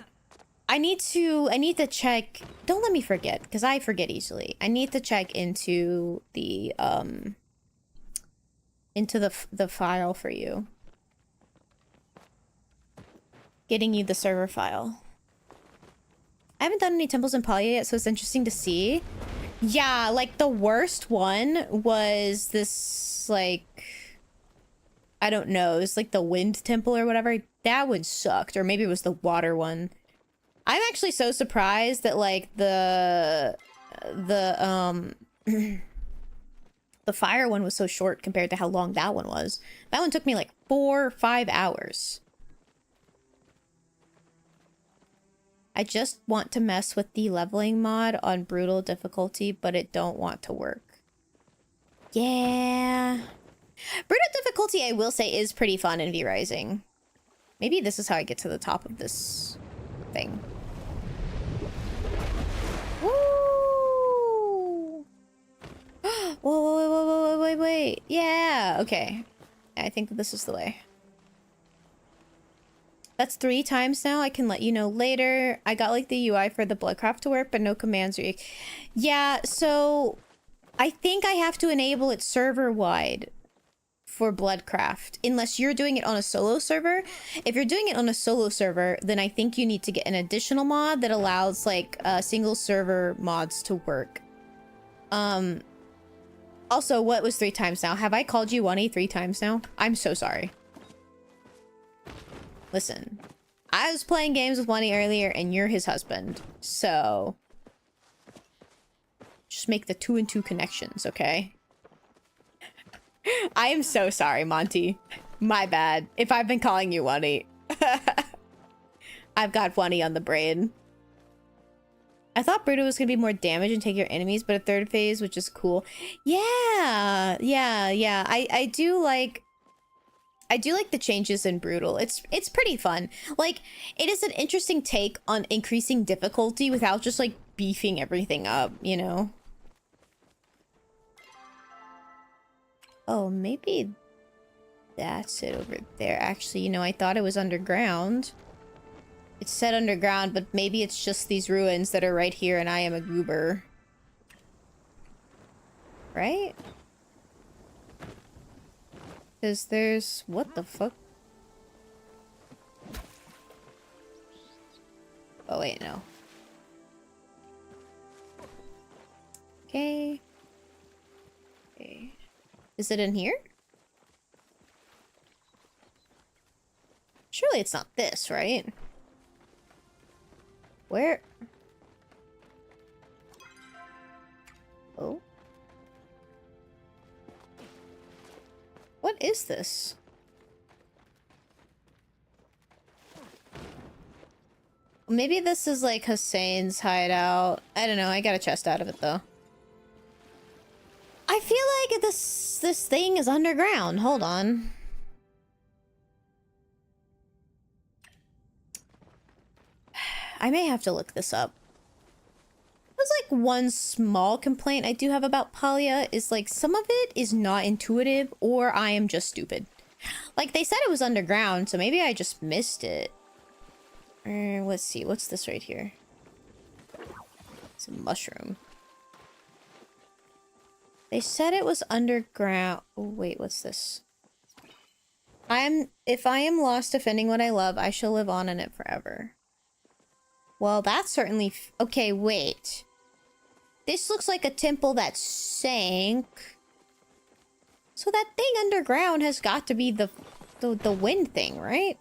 need to check... Don't let me forget, because I forget easily. I need to check into the file for you. Getting you the server file. I haven't done any temples in Poly yet, so it's interesting to see. Yeah, like the worst one was this, like, I don't know, it's like the wind temple or whatever. That one sucked, or maybe it was the water one. I'm actually so surprised that like the fire one was so short compared to how long that one was. That one took me like 4 or 5 hours. I just want to mess with the leveling mod on brutal difficulty, but it don't want to work. Yeah. Brutal difficulty, I will say, is pretty fun in V Rising. Maybe this is how I get to the top of this thing. Woo! Whoa, wait. Yeah, okay. I think that this is the way. That's 3 times now. I can let you know later. I got like the UI for the Bloodcraft to work, but no commands. Yeah, so I think I have to enable it server-wide for Bloodcraft, unless you're doing it on a solo server. If you're doing it on a solo server, then I think you need to get an additional mod that allows like single server mods to work. Also, what was 3 times now? Have I called you Wunny 3 times now? I'm so sorry. Listen, I was playing games with Wunny earlier and you're his husband, so Just make the 2 and 2 connections, okay? I am so sorry, Monty. My bad. If I've been calling you Wunny. I've got Wunny on the brain. I thought Bruto was gonna be more damage and take your enemies, but a third phase, which is cool. Yeah. I do like the changes in Brutal. It's pretty fun. Like, it is an interesting take on increasing difficulty without just like beefing everything up, you know? Oh, maybe that's it over there. Actually, you know, I thought it was underground. It said underground, but maybe it's just these ruins that are right here and I am a goober. Right? Because there's... What the fuck? Oh, wait, no. Okay. Okay. Is it in here? Surely it's not this, right? Where? Oh. What is this? Maybe this is like Hussein's hideout. I don't know. I got a chest out of it though. I feel like this thing is underground. Hold on. I may have to look this up. There's like one small complaint I do have about Palia is like some of it is not intuitive or I am just stupid. Like they said it was underground, so maybe I just missed it. Let's see, what's this right here? It's a mushroom. They said it was underground. Oh, wait, what's this? If I am lost defending what I love, I shall live on in it forever. Well, that's certainly... Okay, wait. This looks like a temple that sank. So that thing underground has got to be the wind thing, right?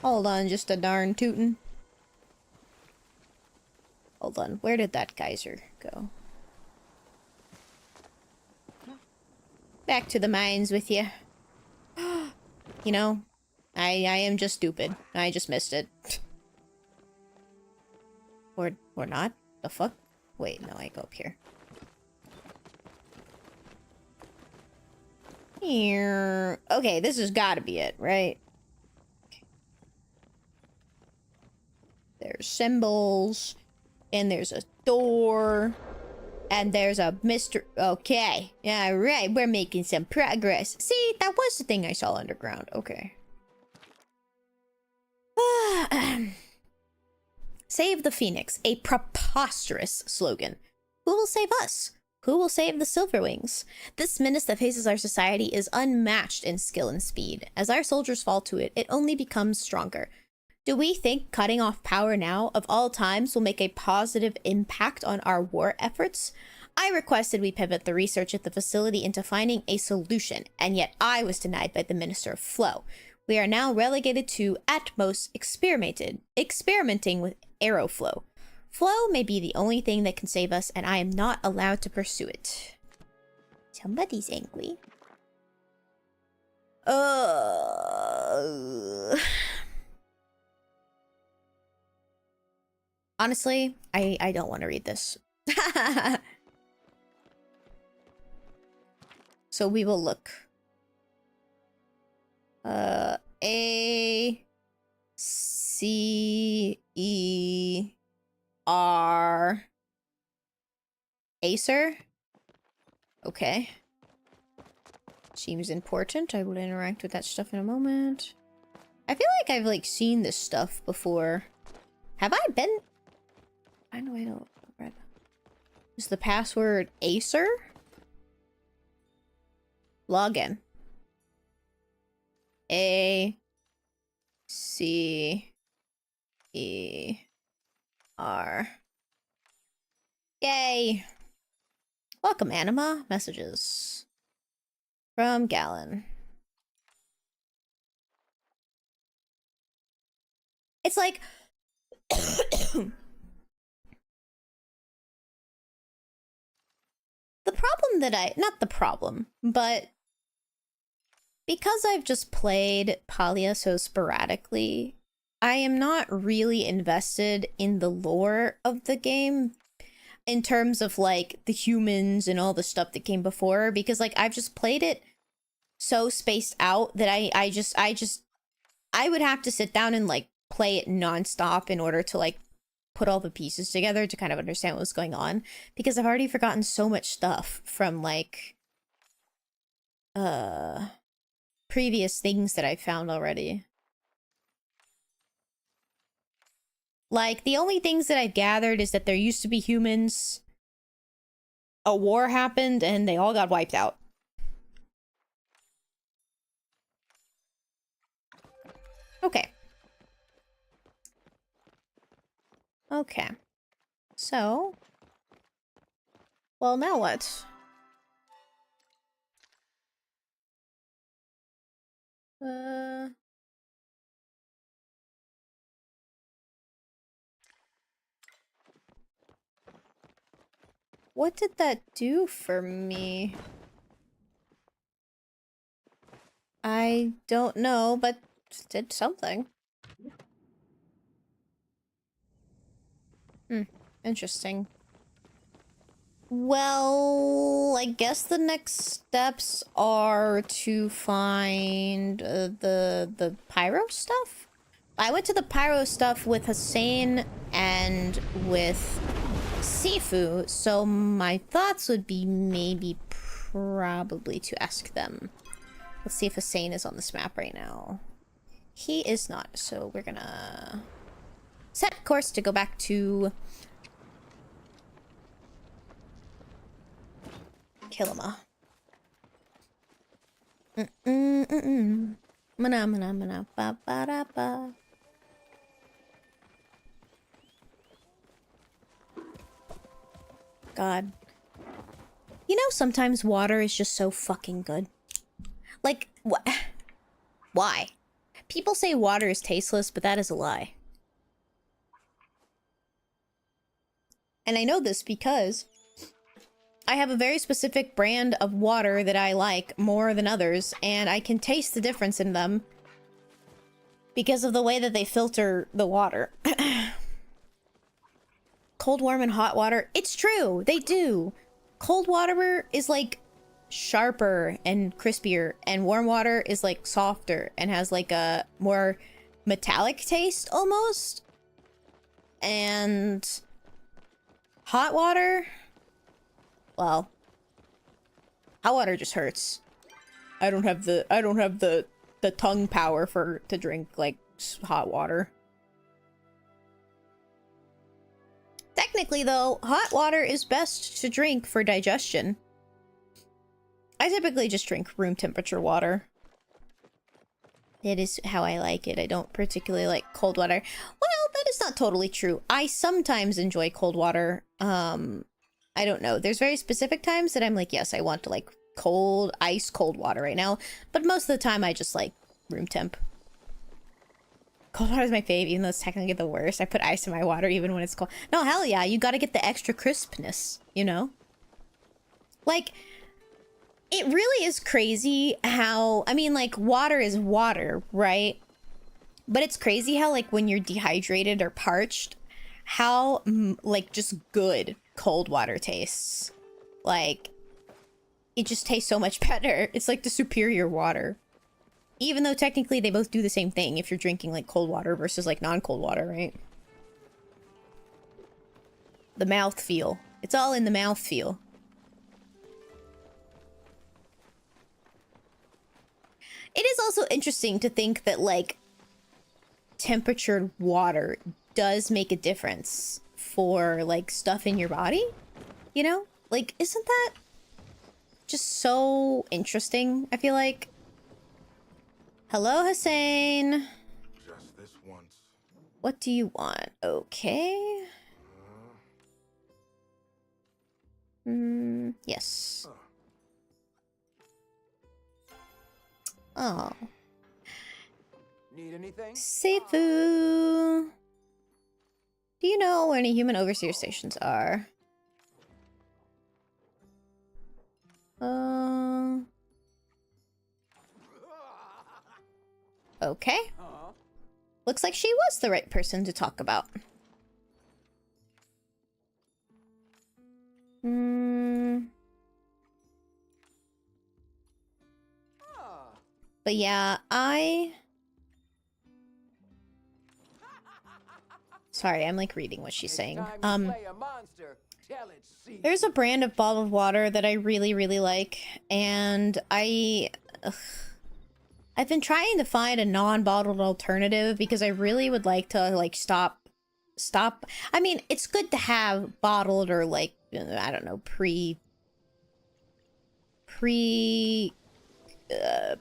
Hold on, just a darn tootin'. Hold on, where did that geyser go? Back to the mines with you. You know, I am just stupid. I just missed it. Or not? The fuck? Wait, no, I go up here. Here. Okay, this has got to be it, right? There's symbols, and there's a door, and there's a Mr. Okay, yeah, right. We're making some progress. See, that was the thing I saw underground. Okay. Save the Phoenix, a preposterous slogan. Who will save us? Who will save the Silverwings? This menace that faces our society is unmatched in skill and speed. As our soldiers fall to it, it only becomes stronger. Do we think cutting off power now, of all times, will make a positive impact on our war efforts? I requested we pivot the research at the facility into finding a solution, and yet I was denied by the Minister of Flow. We are now relegated to, at most, experimenting with Aeroflow. Flow may be the only thing that can save us, and I am not allowed to pursue it. Somebody's angry. Honestly, I don't want to read this. So we will look. A C E R Acer? Okay. Seems important. I will interact with that stuff in a moment. I feel like I've like seen this stuff before. Have I been? I know I don't. Is the password Acer? Login. A C E R. Yay! Welcome, Anima. Messages from Gallon. It's like problem that not the problem, but because I've just played Palia so sporadically, I am not really invested in the lore of the game in terms of like the humans and all the stuff that came before, because like I've just played it so spaced out that I would have to sit down and like play it nonstop in order to like put all the pieces together to kind of understand what was going on, because I've already forgotten so much stuff from like previous things that I found already. Like, the only things that I've gathered is that there used to be humans, a war happened, and they all got wiped out. Okay. Okay. So... well, now what? What did that do for me? I don't know, but it did something. Interesting. Well, I guess the next steps are to find the pyro stuff. I went to the pyro stuff with Hussein and with Sifu, so my thoughts would be maybe probably to ask them. Let's see if Hussein is on this map right now. He is not, so we're gonna set course to go back to Kilima. Mana mana mana ba ba da ba. God. You know, sometimes water is just so fucking good. Like, what? Why? People say water is tasteless, but that is a lie. And I know this because I have a very specific brand of water that I like more than others, and I can taste the difference in them because of the way that they filter the water. Cold, warm, and hot water. It's true, they do. Cold water is like sharper and crispier, and warm water is like softer and has like a more metallic taste almost. And hot water, well, hot water just hurts. I don't have the tongue power to drink like hot water. Technically though, hot water is best to drink for digestion. I typically just drink room temperature water. It is how I like it. I don't particularly like cold water. Well, that is not totally true. I sometimes enjoy cold water. I don't know. There's very specific times that I'm like, yes, I want to like cold, ice cold water right now. But most of the time I just like room temp. Cold water is my fave, even though it's technically the worst. I put ice in my water even when it's cold. No, hell yeah, you gotta get the extra crispness, you know? Like, it really is crazy how, I mean, like, water is water, right? But it's crazy how, like, when you're dehydrated or parched, how, like, just good cold water tastes. Like, it just tastes so much better. It's like the superior water. Even though technically they both do the same thing if you're drinking, like, cold water versus, like, non-cold water, right? The mouthfeel. It's all in the mouthfeel. It is also interesting to think that, like, temperatured water does make a difference for, like, stuff in your body, you know? Like, isn't that just so interesting, I feel like? Hello, Hussein. Just this once. What do you want? Okay. Yes. Oh. Need anything? Seifu. Do you know where any human overseer stations are? Okay. Looks like she was the right person to talk about. But yeah, Sorry, I'm like reading what she's saying. There's a brand of bottled water that I really, really like, and I've been trying to find a non-bottled alternative because I really would like to like stop. I mean, it's good to have bottled or like, I don't know,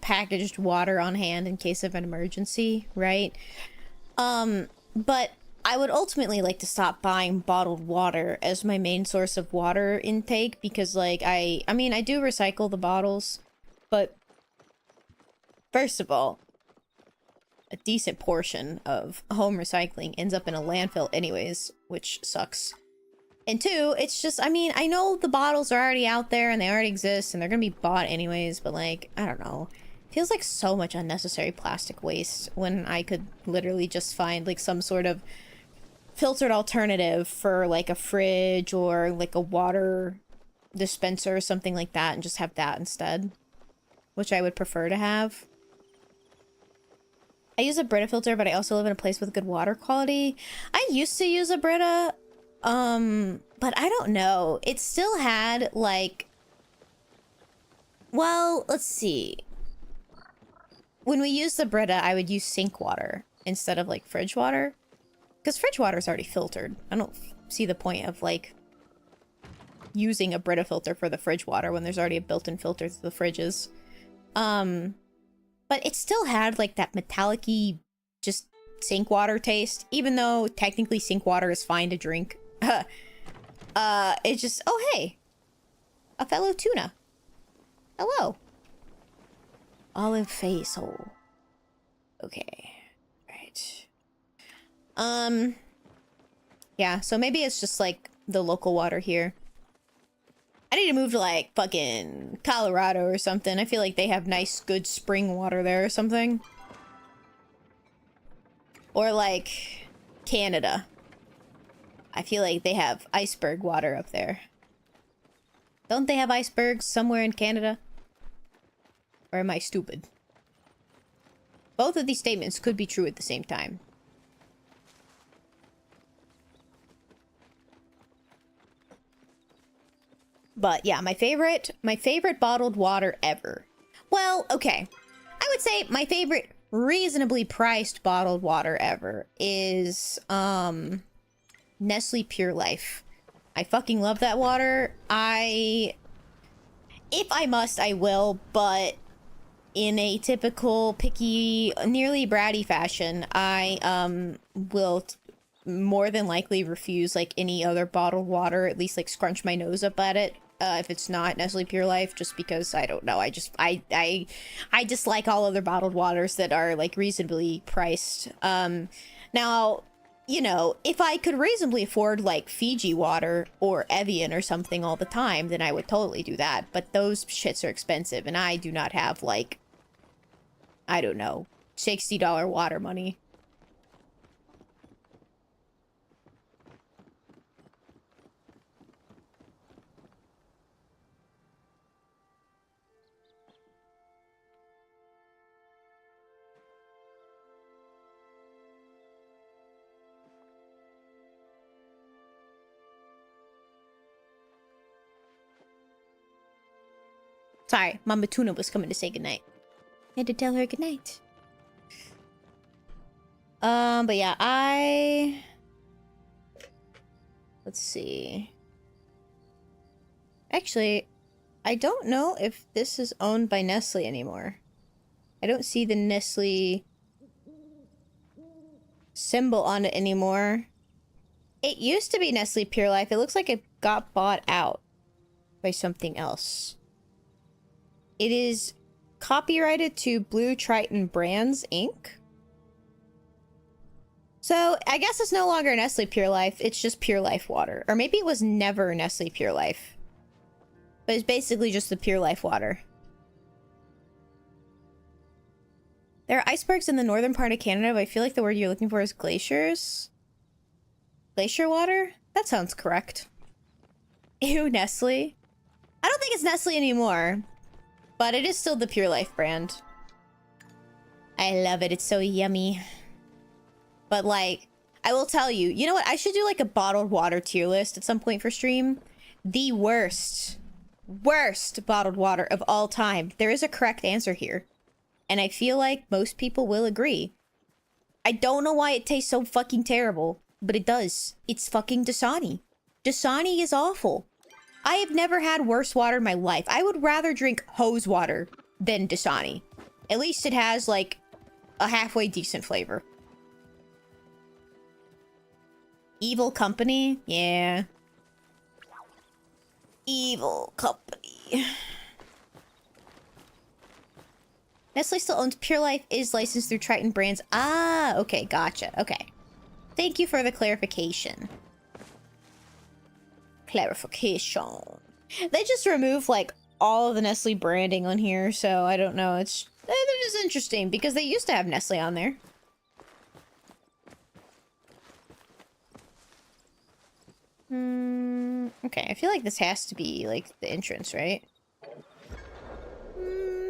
packaged water on hand in case of an emergency, right? But I would ultimately like to stop buying bottled water as my main source of water intake because like I mean, I do recycle the bottles, but first of all, a decent portion of home recycling ends up in a landfill anyways, which sucks. And two, it's just, I mean, I know the bottles are already out there and they already exist and they're gonna be bought anyways, but like, I don't know. It feels like so much unnecessary plastic waste when I could literally just find like some sort of filtered alternative for like a fridge or like a water dispenser or something like that and just have that instead, which I would prefer to have. I use a Brita filter, but I also live in a place with good water quality. I used to use a Brita, but I don't know. It still had like, well, let's see. When we used the Brita, I would use sink water instead of like fridge water, because fridge water is already filtered. I don't see the point of like using a Brita filter for the fridge water when there's already a built-in filter to the fridges. But it still had like that metallic-y, just sink water taste, even though technically sink water is fine to drink. It's just, oh hey, a fellow tuna. Hello. Olive face hole. Okay, right. Yeah, so maybe it's just like the local water here. I need to move to like fucking Colorado or something. I feel like they have nice, good spring water there or something. Or like Canada. I feel like they have iceberg water up there. Don't they have icebergs somewhere in Canada? Or am I stupid? Both of these statements could be true at the same time. But yeah, my favorite bottled water ever. Well, okay. I would say my favorite reasonably priced bottled water ever is Nestle Pure Life. I fucking love that water. If I must, I will, but in a typical picky, nearly bratty fashion, I will more than likely refuse like any other bottled water, at least like scrunch my nose up at it if it's not Nestle Pure Life, just because I don't know, I dislike all other bottled waters that are like reasonably priced. Now, you know, if I could reasonably afford like Fiji water or Evian or something all the time, then I would totally do that, but those shits are expensive and I do not have like, I don't know, $60 water money. Sorry, Mama Tuna was coming to say goodnight. I had to tell her goodnight. But yeah, let's see. Actually, I don't know if this is owned by Nestle anymore. I don't see the Nestle symbol on it anymore. It used to be Nestle Pure Life. It looks like it got bought out by something else. It is copyrighted to Blue Triton Brands, Inc. So, I guess it's no longer Nestle Pure Life, it's just Pure Life water. Or maybe it was never Nestle Pure Life. But it's basically just the Pure Life water. There are icebergs in the northern part of Canada, but I feel like the word you're looking for is glaciers. Glacier water? That sounds correct. Ew, Nestle. I don't think it's Nestle anymore, but it is still the Pure Life brand. I love it. It's so yummy. But like, I will tell you, you know what? I should do like a bottled water tier list at some point for stream. The worst bottled water of all time. There is a correct answer here. And I feel like most people will agree. I don't know why it tastes so fucking terrible, but it does. It's fucking Dasani. Dasani is awful. I have never had worse water in my life. I would rather drink hose water than Dasani. At least it has like a halfway decent flavor. Evil Company? Yeah. Evil Company. Nestle still owns Pure Life, is licensed through Triton Brands. Ah, okay, gotcha. Okay. Thank you for the clarification. Clarification. They just removed, like, all of the Nestle branding on here, so I don't know. It's just interesting, because they used to have Nestle on there. Okay, I feel like this has to be, like, the entrance, right?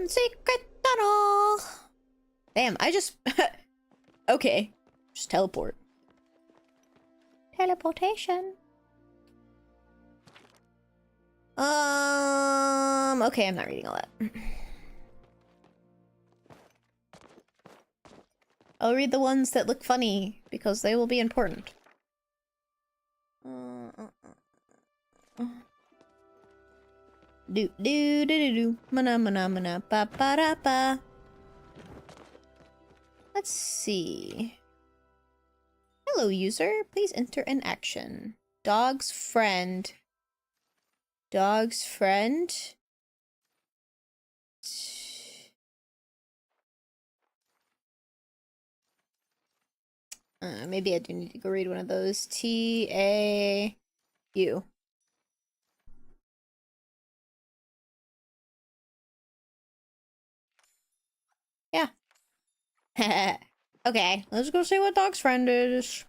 Secret tunnel! Damn, I just... Okay. Just teleport. Teleportation. Okay, I'm not reading all that. I'll read the ones that look funny, because they will be important. Do do do do do mana mana mana ba ba da ba. Let's see. Hello, user. Please enter an action. Dog's friend. Dog's friend. Maybe I do need to go read one of those. T-A-U. Yeah. Okay, let's go see what dog's friend is.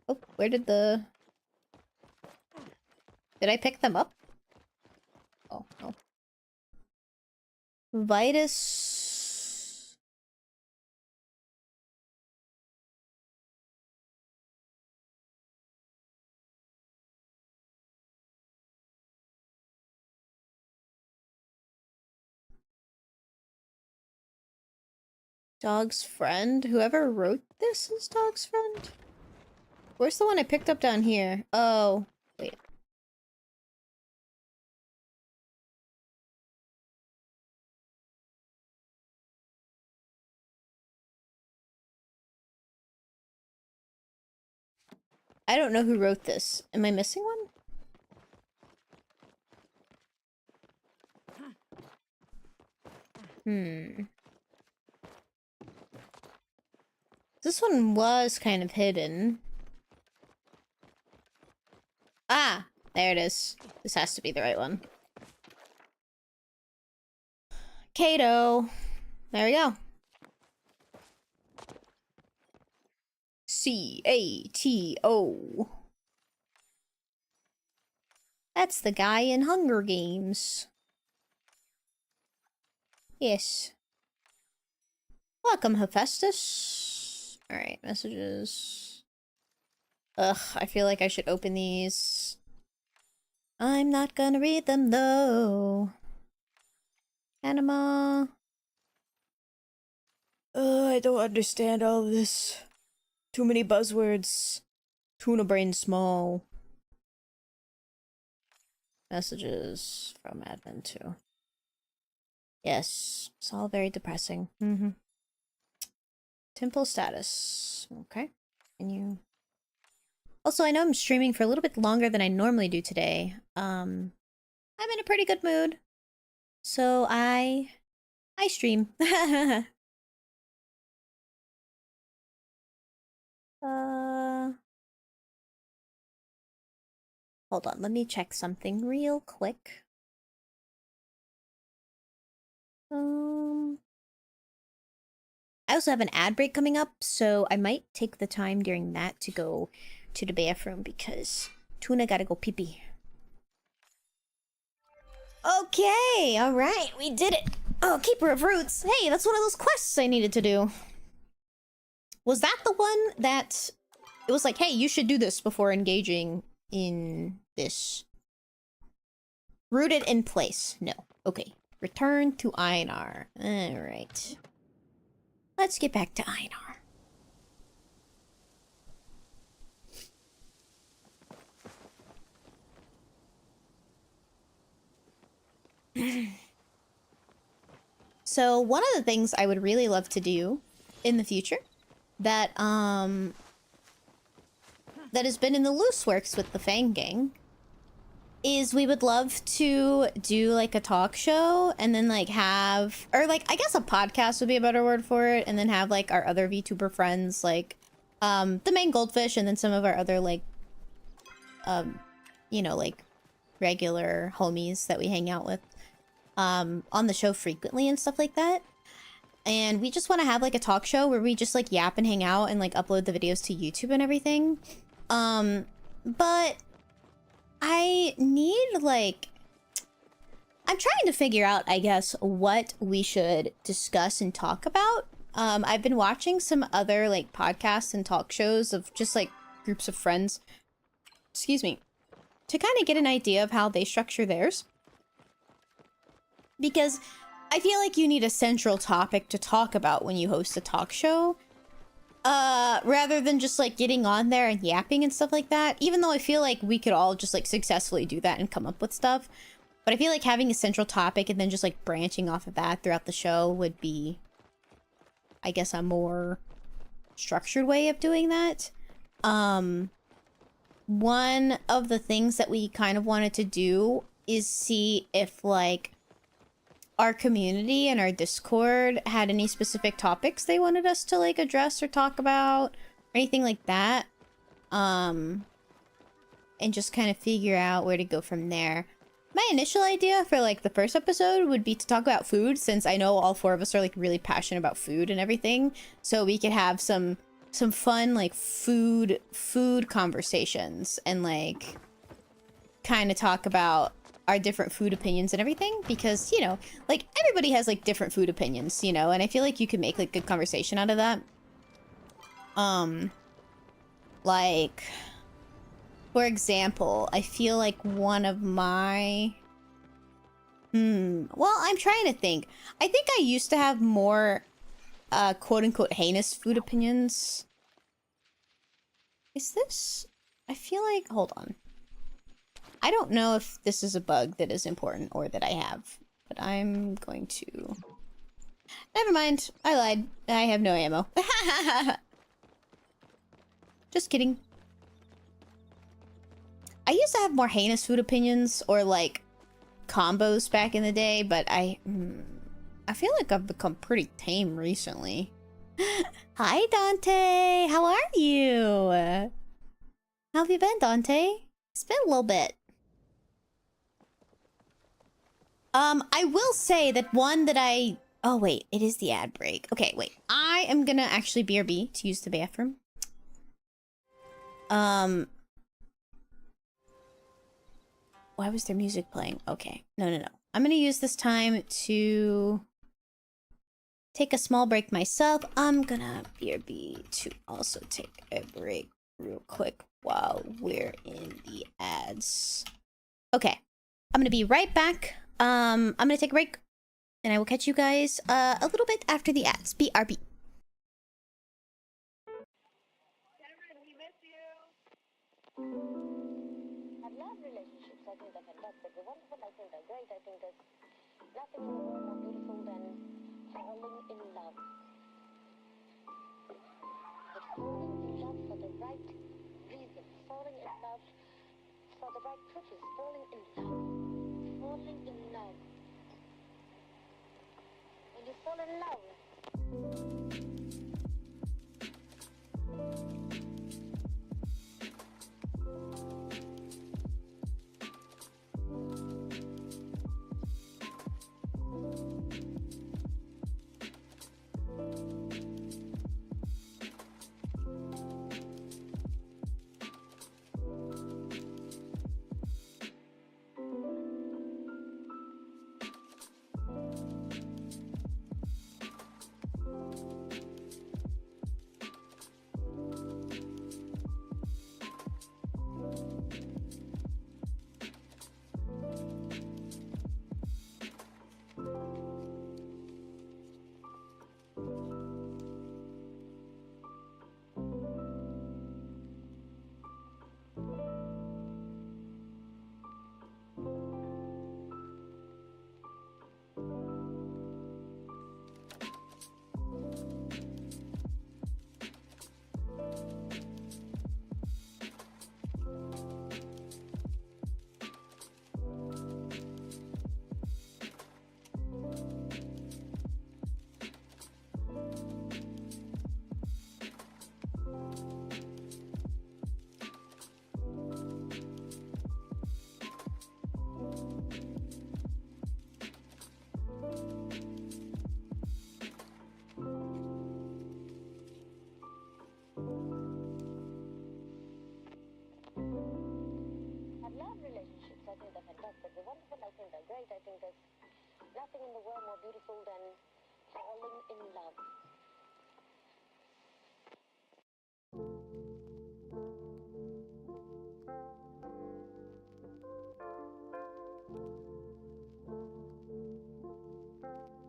Oh, where did the... Did I pick them up? Oh, no. Vitus... Dog's friend? Whoever wrote this is dog's friend? Where's the one I picked up down here? Oh, wait. I don't know who wrote this. Am I missing one? This one was kind of hidden. Ah, there it is. This has to be the right one. Kato. There we go. C-A-T-O. That's the guy in Hunger Games. Yes. Welcome, Hephaestus. Alright, messages. Ugh, I feel like I should open these. I'm not gonna read them, though. Anima. I don't understand all of this. Too many buzzwords. Tuna brain small. Messages from admin too. Yes, it's all very depressing. Temple status. Okay. Can you... Also, I know I'm streaming for a little bit longer than I normally do today. I'm in a pretty good mood. So I stream. Hold on, let me check something real quick. I also have an ad break coming up, so I might take the time during that to go to the bathroom because Tuna gotta go pee-pee. Okay, alright, we did it. Oh, Keeper of Roots. Hey, that's one of those quests I needed to do. Was that the one that... It was like, hey, you should do this before engaging in this. Rooted in place. No. Okay. Return to Einar. Alright. Let's get back to Einar. So, one of the things I would really love to do in the future that has been in the loose works with the Fang Gang is we would love to do like a talk show and then like have, or like I guess a podcast would be a better word for it, and then have like our other VTuber friends like the main Goldfish and then some of our other like you know, like regular homies that we hang out with on the show frequently and stuff like that. And we just want to have like a talk show where we just like yap and hang out and like upload the videos to YouTube and everything. But I need like, I'm trying to figure out, I guess, what we should discuss and talk about. I've been watching some other like podcasts and talk shows of just like groups of friends, excuse me, to kind of get an idea of how they structure theirs. Because I feel like you need a central topic to talk about when you host a talk show. Rather than just like getting on there and yapping and stuff like that. Even though I feel like we could all just like successfully do that and come up with stuff. But I feel like having a central topic and then just like branching off of that throughout the show would be, I guess, a more structured way of doing that. One of the things that we kind of wanted to do is see if like our community and our Discord had any specific topics they wanted us to like address or talk about or anything like that. And just kind of figure out where to go from there. My initial idea for like the first episode would be to talk about food, since I know all four of us are like really passionate about food and everything. So we could have some fun like food conversations and like kind of talk about our different food opinions and everything, because, you know, like everybody has like different food opinions, you know, and I feel like you can make like good conversation out of that. Like, for example, I feel like one of my well, I'm trying to think. I think I used to have more quote-unquote heinous food opinions. Is this, I feel like, hold on, I don't know if this is a bug that is important or that I have, but I'm going to... Never mind. I lied. I have no ammo. Just kidding. I used to have more heinous food opinions or like combos back in the day, but I feel like I've become pretty tame recently. Hi, Dante. How are you? How have you been, Dante? It's been a little bit. I will say that one that I... Oh, wait. It is the ad break. Okay, wait. I am gonna actually BRB to use the bathroom. Why was there music playing? Okay. No. I'm gonna use this time to take a small break myself. I'm gonna BRB to also take a break real quick while we're in the ads. Okay. I'm gonna be right back. I'm gonna take a break, and I will catch you guys a little bit after the ads. BRB. I love relationships. I think they're fantastic. They're wonderful. I think they're great. I think there's nothing in the world more beautiful than falling in love. But falling in love for the right reason. Falling in love for the right purpose. Falling in love. Falling in love. When you fall in love, I think they're fantastic. They're wonderful. I think they're great. I think there's nothing in the world more beautiful than falling in love.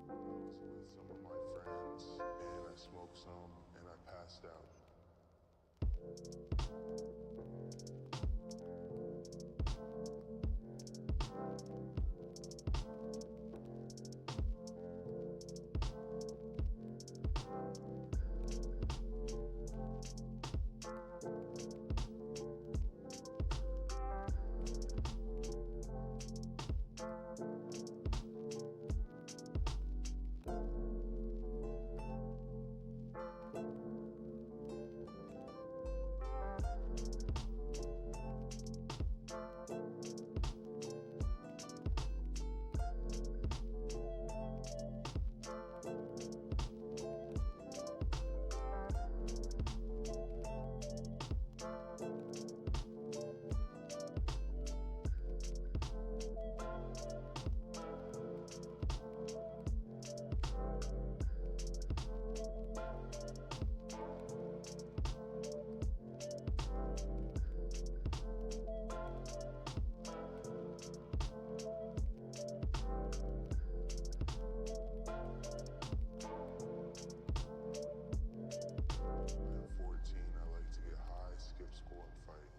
I was with some of my friends, and I smoked some, and I passed out. At 14, I like to get high, skip school, and fight.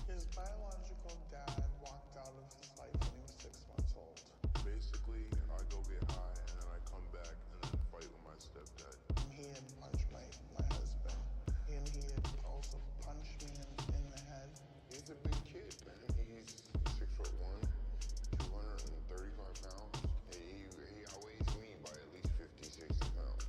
His biological dad walked out of his life when he was 6 months old. Basically, I go get high, and then I come back and then fight with my stepdad. He had punched my husband, and he had also punched me in the head. He's a big kid, man. He's 6'1", 235 pounds. He outweighs me by at least 50, 60 pounds.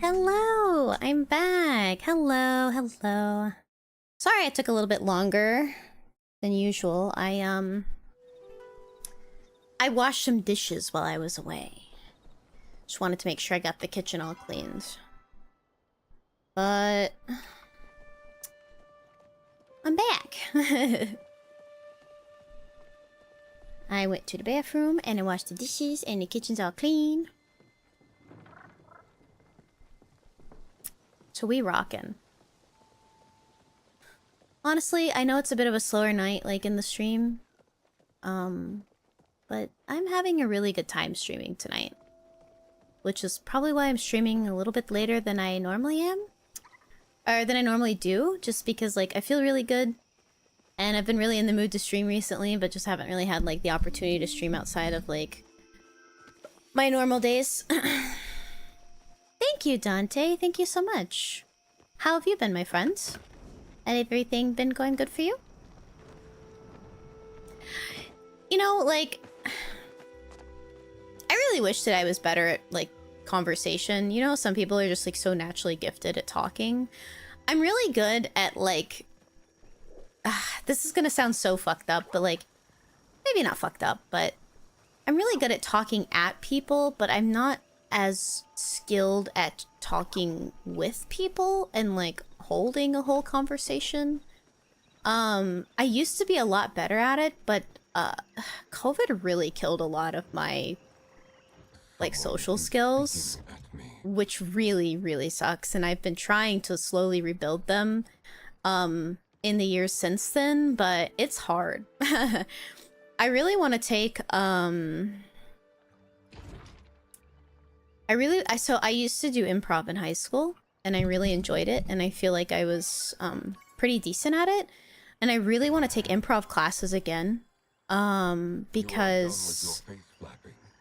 Hello, I'm back. Hello, hello. Sorry I took a little bit longer than usual. I washed some dishes while I was away. Just wanted to make sure I got the kitchen all cleaned. But I'm back. I went to the bathroom and I washed the dishes and the kitchen's all clean. So we rockin'. Honestly, I know it's a bit of a slower night, like, in the stream. But I'm having a really good time streaming tonight. Which is probably why I'm streaming a little bit later than I normally am. Or than I normally do, just because, like, I feel really good. And I've been really in the mood to stream recently, but just haven't really had, like, the opportunity to stream outside of, like, my normal days. Thank you, Dante. Thank you so much. How have you been, my friends? Has everything been going good for you? You know, like, I really wish that I was better at, like, conversation. You know, some people are just, like, so naturally gifted at talking. I'm really good at, like, this is gonna sound so fucked up, but, like, maybe not fucked up, but I'm really good at talking at people, but I'm not as skilled at talking with people and, like, holding a whole conversation. I used to be a lot better at it, but COVID really killed a lot of my, like, social skills, which really, really sucks. And I've been trying to slowly rebuild them in the years since then, but it's hard. I really want to take I used to do improv in high school, and I really enjoyed it, and I feel like I was pretty decent at it, and I really want to take improv classes again, because,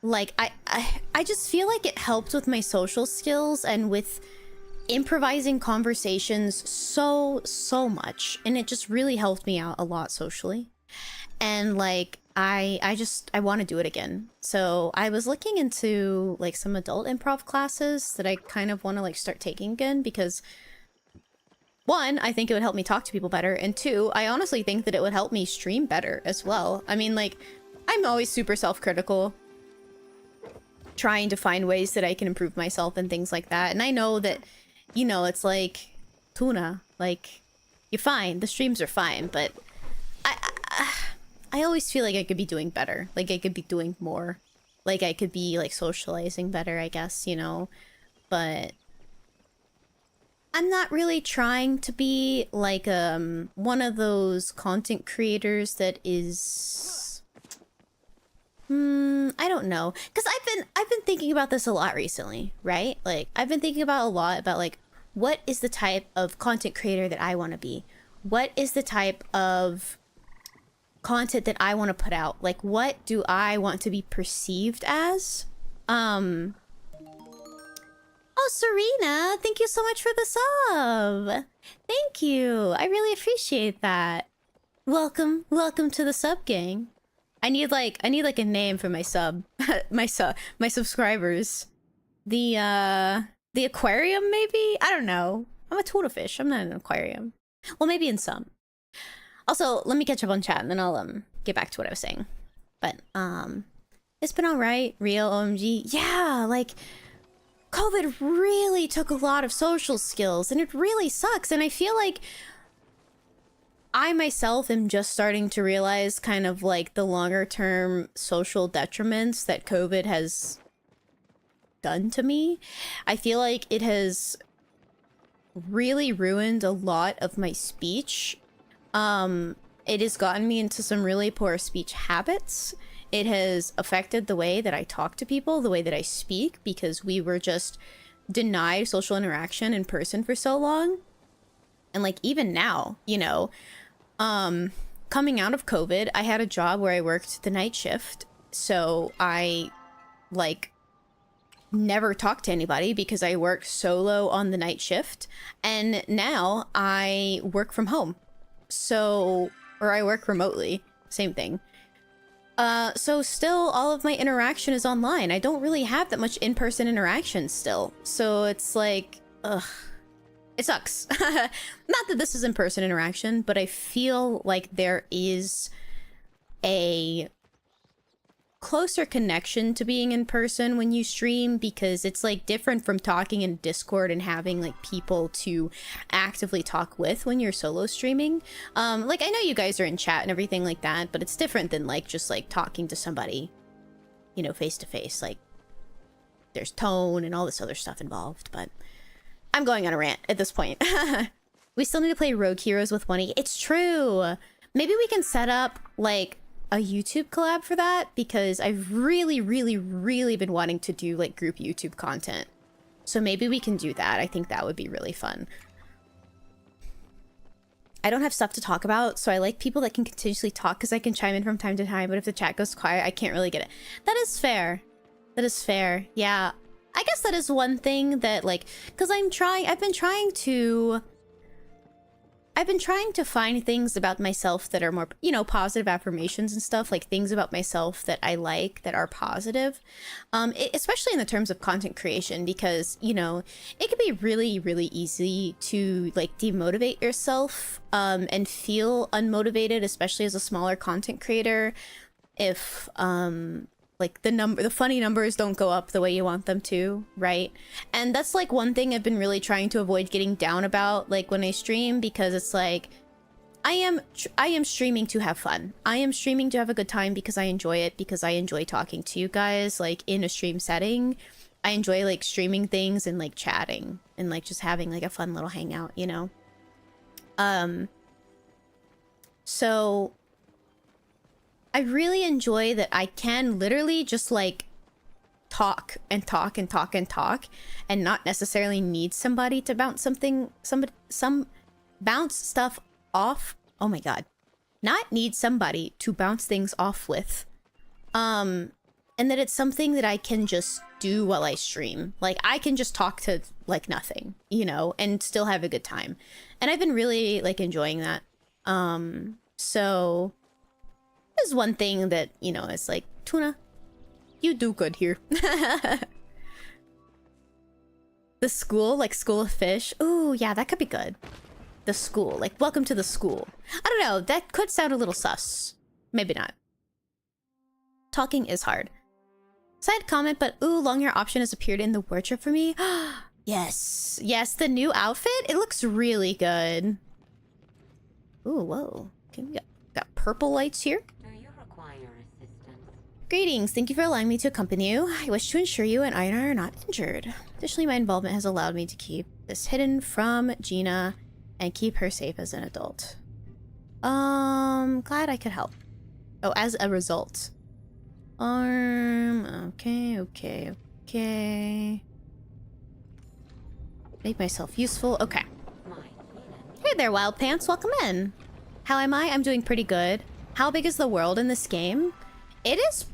like, I just feel like it helped with my social skills and with improvising conversations so much, and it just really helped me out a lot socially. And, like, I want to do it again. So I was looking into, like, some adult improv classes that I kind of want to, like, start taking again, because one, I think it would help me talk to people better, and two, I honestly think that it would help me stream better as well. I mean, like, I'm always super self-critical, trying to find ways that I can improve myself and things like that. And I know that, you know, it's like tuna, like, you're fine, the streams are fine, but I always feel like I could be doing better. Like, I could be doing more. Like, I could be, like, socializing better, I guess, you know? But I'm not really trying to be, like, one of those content creators that is... I don't know. Because I've been thinking about this a lot recently, right? Like, I've been thinking about a lot about, like, what is the type of content creator that I want to be? What is the type of content that I want to put out? Like, what do I want to be perceived as? Oh, Serena, thank you so much for the sub. Thank you. I really appreciate that. Welcome to the sub gang. I need like a name for my sub. my subscribers. The aquarium, maybe? I don't know. I'm a tuna fish. I'm not an aquarium. Well, maybe in some. Also, let me catch up on chat and then I'll get back to what I was saying. But it's been alright. Real OMG. Yeah, like, COVID really took a lot of social skills and it really sucks. And I feel like I myself am just starting to realize kind of like the longer term social detriments that COVID has done to me. I feel like it has really ruined a lot of my speech. It has gotten me into some really poor speech habits. It has affected the way that I talk to people, the way that I speak, because we were just denied social interaction in person for so long. And like, even now, you know, coming out of COVID, I had a job where I worked the night shift. So I, like, never talked to anybody because I worked solo on the night shift. And now I work from home. So, or I work remotely, same thing. So still all of my interaction is online. I don't really have that much in-person interaction still. So it's like, ugh. It sucks. Not that this is in-person interaction, but I feel like there is a closer connection to being in person when you stream, because it's like different from talking in Discord and having like people to actively talk with when you're solo streaming. Like I know you guys are in chat and everything like that, but it's different than like just like talking to somebody, you know, face to face. Like there's tone and all this other stuff involved, but I'm going on a rant at this point. We still need to play Rogue Heroes with 1E. It's true. Maybe we can set up like a YouTube collab for that, because I've really been wanting to do like group YouTube content. So maybe we can do that. I think that would be really fun. I don't have stuff to talk about, so I like people that can continuously talk because I can chime in from time to time, but if the chat goes quiet, I can't really get it. That is fair. That is fair. Yeah. I guess that is one thing that like, because I've been trying to find things about myself that are more, you know, positive affirmations and stuff, like things about myself that I like that are positive, especially in the terms of content creation, because, you know, it can be really easy to like demotivate yourself and feel unmotivated, especially as a smaller content creator, if like the funny numbers don't go up the way you want them to, right? And that's like one thing I've been really trying to avoid getting down about, like when I stream, because it's like I am streaming to have fun. I am streaming to have a good time because I enjoy it, because I enjoy talking to you guys like in a stream setting. I enjoy like streaming things and like chatting and like just having like a fun little hangout, you know? So I really enjoy that I can literally just like talk and not necessarily need somebody to bounce bounce stuff off. Oh my god. Not need somebody to bounce things off with. And that it's something that I can just do while I stream. Like I can just talk to like nothing, you know, and still have a good time. And I've been really like enjoying that. So there's one thing that, you know, it's like, Tuna, you do good here. The school, like School of Fish. Ooh, yeah, that could be good. The school, like welcome to the school. I don't know, that could sound a little sus. Maybe not. Talking is hard. Side comment, but ooh, long hair option has appeared in the wardrobe for me. Yes, yes, the new outfit, it looks really good. Ooh, whoa. Okay, we got purple lights here. Greetings, thank you for allowing me to accompany you. I wish to ensure you and Einar are not injured. Additionally, my involvement has allowed me to keep this hidden from Gina and keep her safe as an adult. Glad I could help. Oh, as a result. Okay. Make myself useful. Okay. Hey there, Wild Pants. Welcome in. How am I? I'm doing pretty good. How big is the world in this game? It is...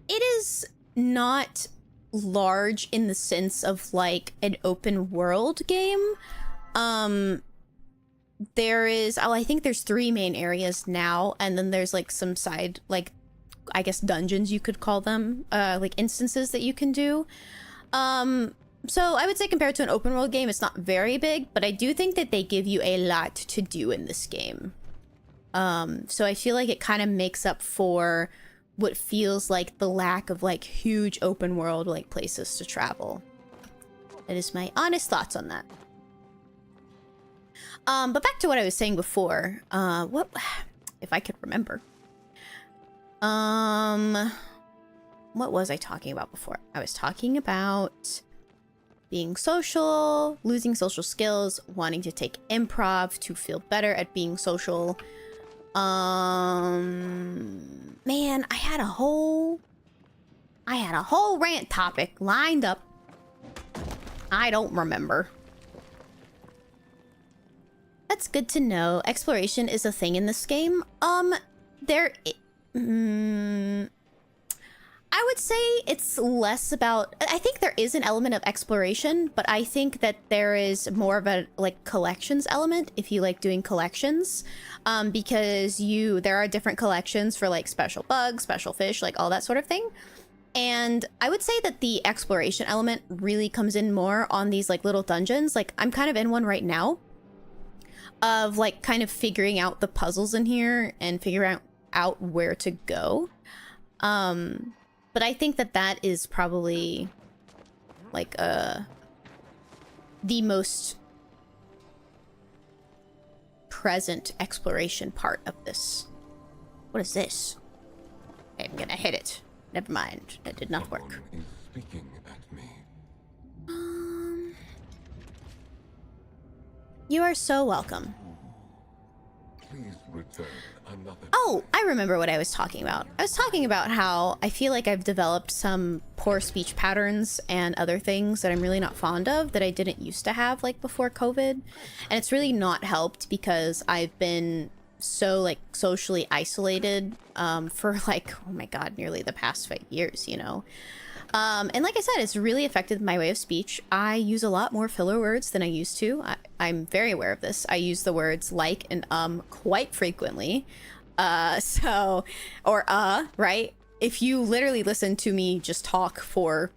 it is not large in the sense of like an open world game. There is... I think there's 3 main areas now, and then there's like some side, like, I guess dungeons you could call them, like instances that you can do. So I would say compared to an open world game, it's not very big, but I do think that they give you a lot to do in this game. So I feel like it kind of makes up for what feels like the lack of like huge open world like places to travel. That is my honest thoughts on that. But back to what I was saying before. What if I could remember? What was I talking about before? I was talking about being social, losing social skills, wanting to take improv to feel better at being social. Man, I had a whole rant topic lined up. I don't remember. That's good to know. Exploration is a thing in this game. I I would say it's less about, I think there is an element of exploration, but I think that there is more of a like collections element if you like doing collections, because there are different collections for like special bugs, special fish, like all that sort of thing. And I would say that the exploration element really comes in more on these like little dungeons. Like I'm kind of in one right now of like kind of figuring out the puzzles in here and figuring out where to go. But I think that is probably like the most present exploration part of this. What is this? I'm gonna hit it. Never mind. That did not work. Someone is speaking at me. You are so welcome. Please return another. Oh, I remember what I was talking about. I was talking about how I feel like I've developed some poor speech patterns and other things that I'm really not fond of that I didn't used to have like before COVID. And it's really not helped because I've been so like socially isolated for like, oh my god, nearly the past 5 years, you know. And like I said, it's really affected my way of speech. I use a lot more filler words than I used to. I'm very aware of this. I use the words like and quite frequently. Right? If you literally listen to me just talk for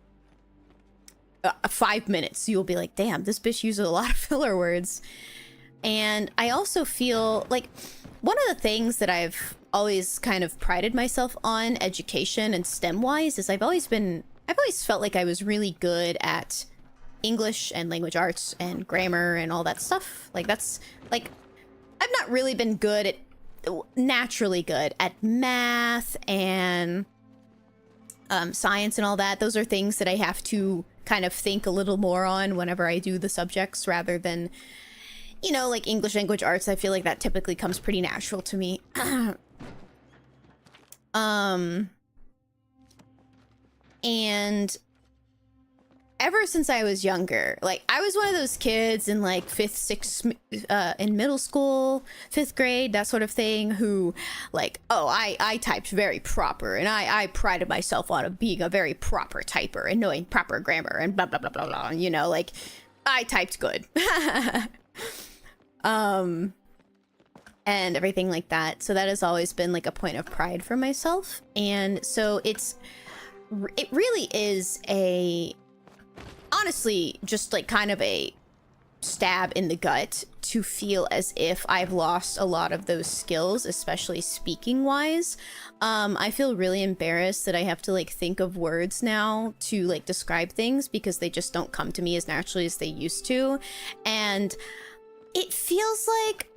5 minutes, you'll be like, damn, this bitch uses a lot of filler words. And I also feel like one of the things that I've always kind of prided myself on, education and STEM wise, is I've always felt like I was really good at English and language arts and grammar and all that stuff. Like that's like, I've not really been naturally good at math and science and all that. Those are things that I have to kind of think a little more on whenever I do the subjects rather than, you know, like English language arts. I feel like that typically comes pretty natural to me. And ever since I was younger, like I was one of those kids in like in middle school, 5th grade, that sort of thing, who like, oh, I typed very proper, and I prided myself on being a very proper typer and knowing proper grammar and blah blah blah blah blah, you know, like I typed good. And everything like that. So that has always been like a point of pride for myself. And so it really is honestly just like kind of a stab in the gut to feel as if I've lost a lot of those skills, especially speaking wise. I feel really embarrassed that I have to like think of words now to like describe things because they just don't come to me as naturally as they used to. And it feels like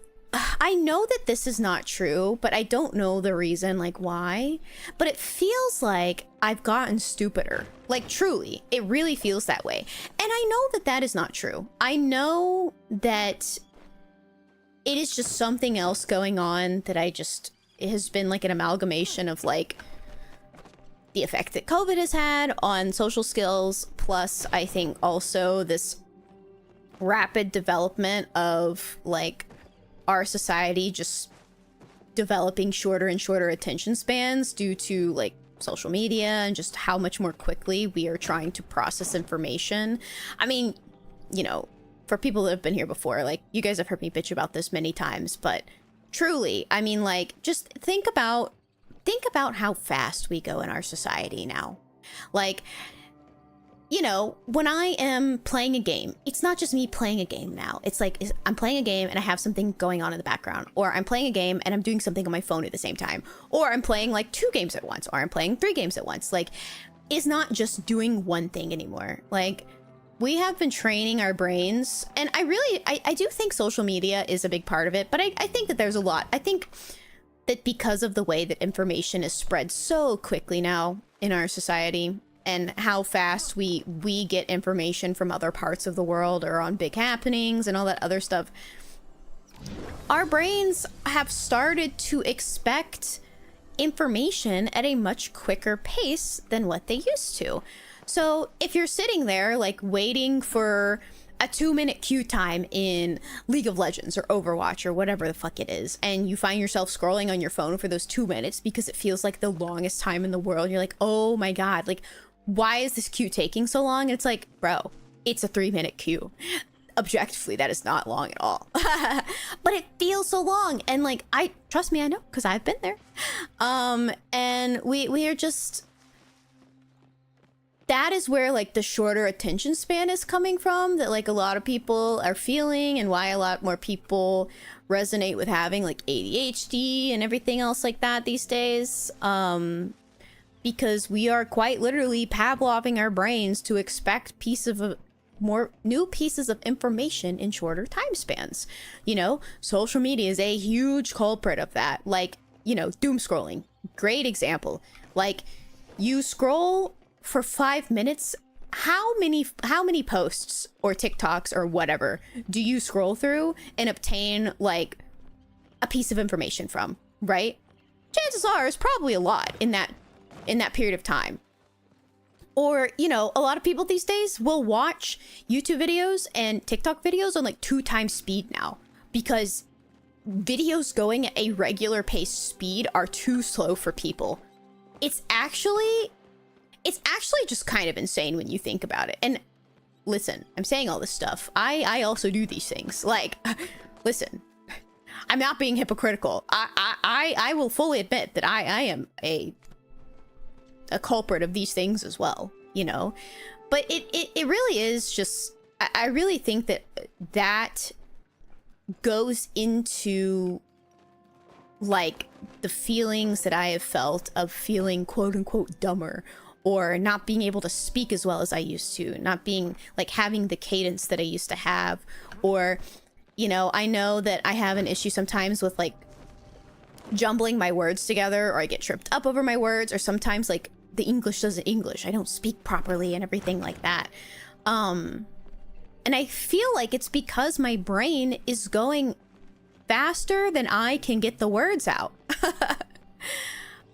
I know that this is not true, but I don't know the reason, like why, but it feels like I've gotten stupider. Like truly, it really feels that way. And I know that is not true. I know that it is just something else going on that it has been like an amalgamation of like the effect that COVID has had on social skills. Plus, I think also this rapid development of like our society just developing shorter and shorter attention spans due to like social media and just how much more quickly we are trying to process information. I mean, you know, for people that have been here before, like you guys have heard me bitch about this many times, but truly, I mean, like just think about how fast we go in our society now. Like, you know, when I am playing a game, it's not just me playing a game now. It's like I'm playing a game and I have something going on in the background, or I'm playing a game and I'm doing something on my phone at the same time, or I'm playing like 2 games at once, or I'm playing 3 games at once. Like, it's not just doing one thing anymore. Like, we have been training our brains, and I do think social media is a big part of it, but I think that there's a lot. I think that because of the way that information is spread so quickly now in our society, and how fast we get information from other parts of the world or on big happenings and all that other stuff, our brains have started to expect information at a much quicker pace than what they used to. So if you're sitting there like waiting for a 2-minute queue time in League of Legends or Overwatch or whatever the fuck it is, and you find yourself scrolling on your phone for those 2 minutes because it feels like the longest time in the world. You're like, oh my god, like, why is this queue taking so long? And it's like, bro, it's a 3-minute queue. Objectively, that is not long at all. But it feels so long, and like, trust me, I know, because I've been there. And we are just, that is where like the shorter attention span is coming from, that like a lot of people are feeling, and why a lot more people resonate with having like ADHD and everything else like that these days. Because we are quite literally Pavloving our brains to expect more new pieces of information in shorter time spans. You know, social media is a huge culprit of that. Like, you know, doom scrolling, great example. Like, you scroll for 5 minutes, how many posts or TikToks or whatever do you scroll through and obtain like a piece of information from, right? Chances are it's probably a lot in that period of time. Or, you know, a lot of people these days will watch YouTube videos and TikTok videos on like 2 times speed now, because videos going at a regular pace speed are too slow for people. It's actually just kind of insane when you think about it. And listen, I'm saying all this stuff. I also do these things. Like, listen, I'm not being hypocritical. I will fully admit that I am a culprit of these things as well, you know. But it really is just, I really think that goes into like the feelings that I have felt of feeling quote unquote dumber, or not being able to speak as well as I used to, not being like having the cadence that I used to have. Or, you know, I know that I have an issue sometimes with like jumbling my words together, or I get tripped up over my words, or sometimes like the English doesn't English, I don't speak properly and everything like that. And I feel like it's because my brain is going faster than I can get the words out.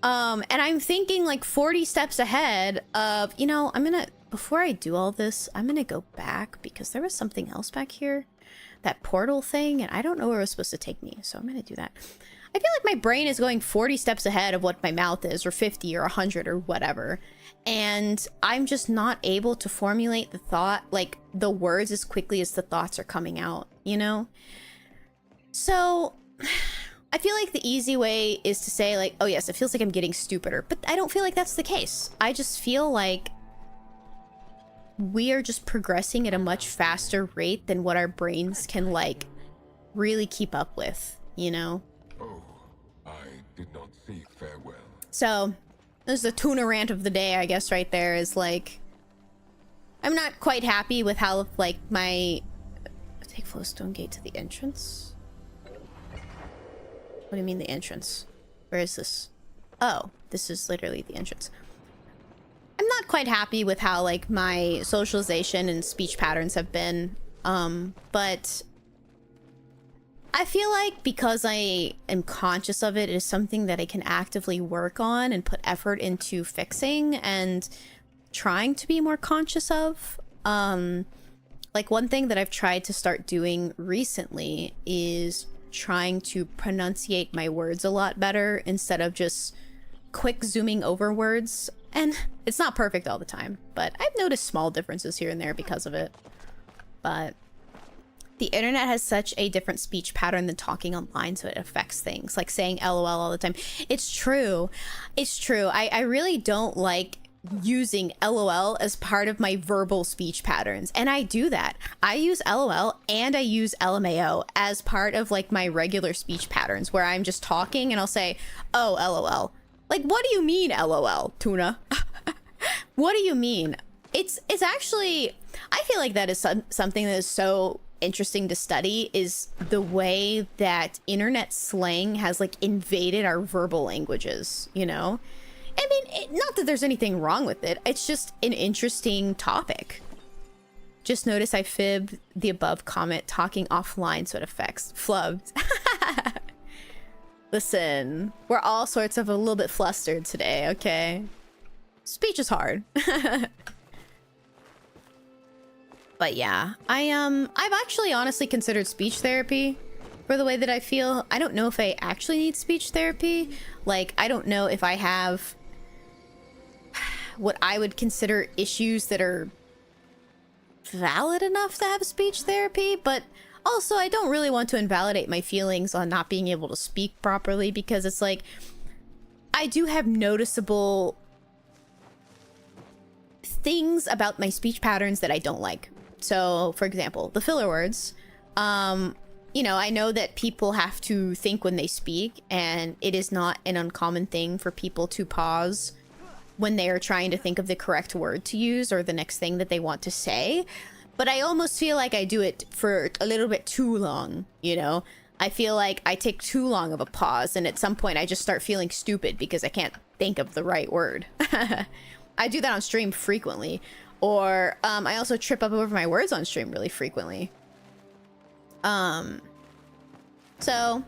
And I'm thinking like 40 steps ahead of, you know, before I do all this, I'm gonna go back because there was something else back here, that portal thing, and I don't know where it was supposed to take me, so I'm gonna do that. I feel like my brain is going 40 steps ahead of what my mouth is, or 50 or 100 or whatever. And I'm just not able to formulate the thought, like the words, as quickly as the thoughts are coming out, you know? So I feel like the easy way is to say like, oh yes, it feels like I'm getting stupider, but I don't feel like that's the case. I just feel like we are just progressing at a much faster rate than what our brains can like really keep up with, you know? Oh, I did not see farewell. So this is the tuna rant of the day, I guess. Right there is like, I'm not quite happy with how like my take Flowstone Gate to the entrance. What do you mean the entrance? Where is this? Oh, this is literally the entrance. I'm not quite happy with how like my socialization and speech patterns have been, but I feel like because I am conscious of it, it is something that I can actively work on and put effort into fixing and trying to be more conscious of. Like one thing that I've tried to start doing recently is trying to pronunciate my words a lot better instead of just quick zooming over words. And it's not perfect all the time, but I've noticed small differences here and there because of it. But the internet has such a different speech pattern than talking online, so it affects things, like saying LOL all the time. It's true. It's true. I really don't like using LOL as part of my verbal speech patterns, and I do that. I use LOL and I use LMAO as part of like my regular speech patterns, where I'm just talking and I'll say, oh, LOL. Like, what do you mean LOL, Tuna? What do you mean? It's actually, I feel like that is something that is so interesting to study, is the way that internet slang has like invaded our verbal languages, you know? I mean, not that there's anything wrong with it, it's just an interesting topic. Just notice I fibbed the above comment, talking offline so it affects flubbed. Listen, we're all sorts of a little bit flustered today, okay? Speech is hard. But yeah, I've actually honestly considered speech therapy for the way that I feel. I don't know if I actually need speech therapy. Like, I don't know if I have what I would consider issues that are valid enough to have speech therapy, but also I don't really want to invalidate my feelings on not being able to speak properly, because it's like, I do have noticeable things about my speech patterns that I don't like. So, for example, the filler words. You know, I know that people have to think when they speak, and it is not an uncommon thing for people to pause when they are trying to think of the correct word to use or the next thing that they want to say. But I almost feel like I do it for a little bit too long, you know? I feel like I take too long of a pause, and at some point I just start feeling stupid because I can't think of the right word. I do that on stream frequently. Or I also trip up over my words on stream really frequently. So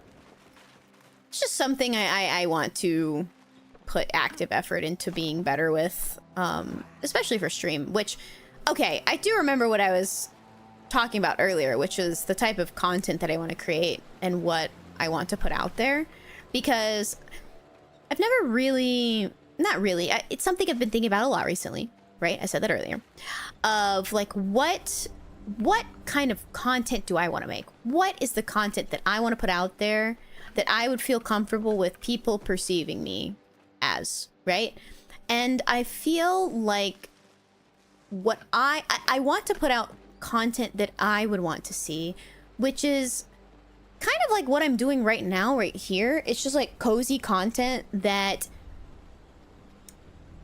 it's just something I want to put active effort into being better with, especially for stream, which, okay, I do remember what I was talking about earlier, which is the type of content that I want to create and what I want to put out there, because I've never really, not really, it's something I've been thinking about a lot recently, right? I said that earlier, of like, what kind of content do I want to make? What is the content that I want to put out there that I would feel comfortable with people perceiving me as, right? And I feel like what I want to put out content that I would want to see, which is kind of like what I'm doing right now, right here. It's just like cozy content that,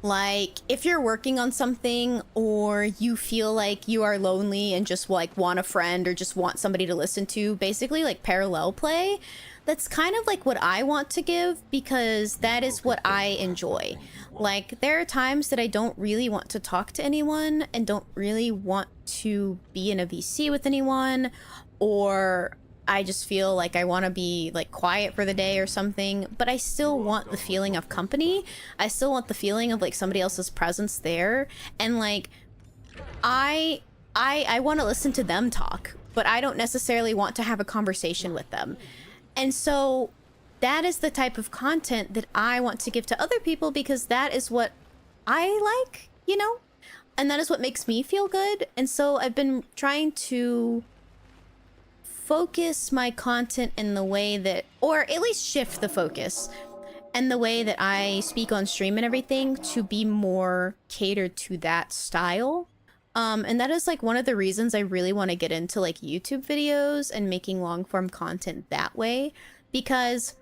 like, if you're working on something or you feel like you are lonely and just like want a friend or just want somebody to listen to, basically like parallel play, that's kind of like what I want to give, because that is what I enjoy. Like, there are times that I don't really want to talk to anyone and don't really want to be in a VC with anyone, or I just feel like I want to be like quiet for the day or something, but I still want the feeling of company. I still want the feeling of like somebody else's presence there, and like I want to listen to them talk, but I don't necessarily want to have a conversation with them. And so that is the type of content that I want to give to other people, because that is what I like, you know? And that is what makes me feel good. And so I've been trying to focus my content in the way that, or at least shift the focus and the way that I speak on stream and everything to be more catered to that style. And that is like one of the reasons I really want to get into like YouTube videos and making long form content that way, because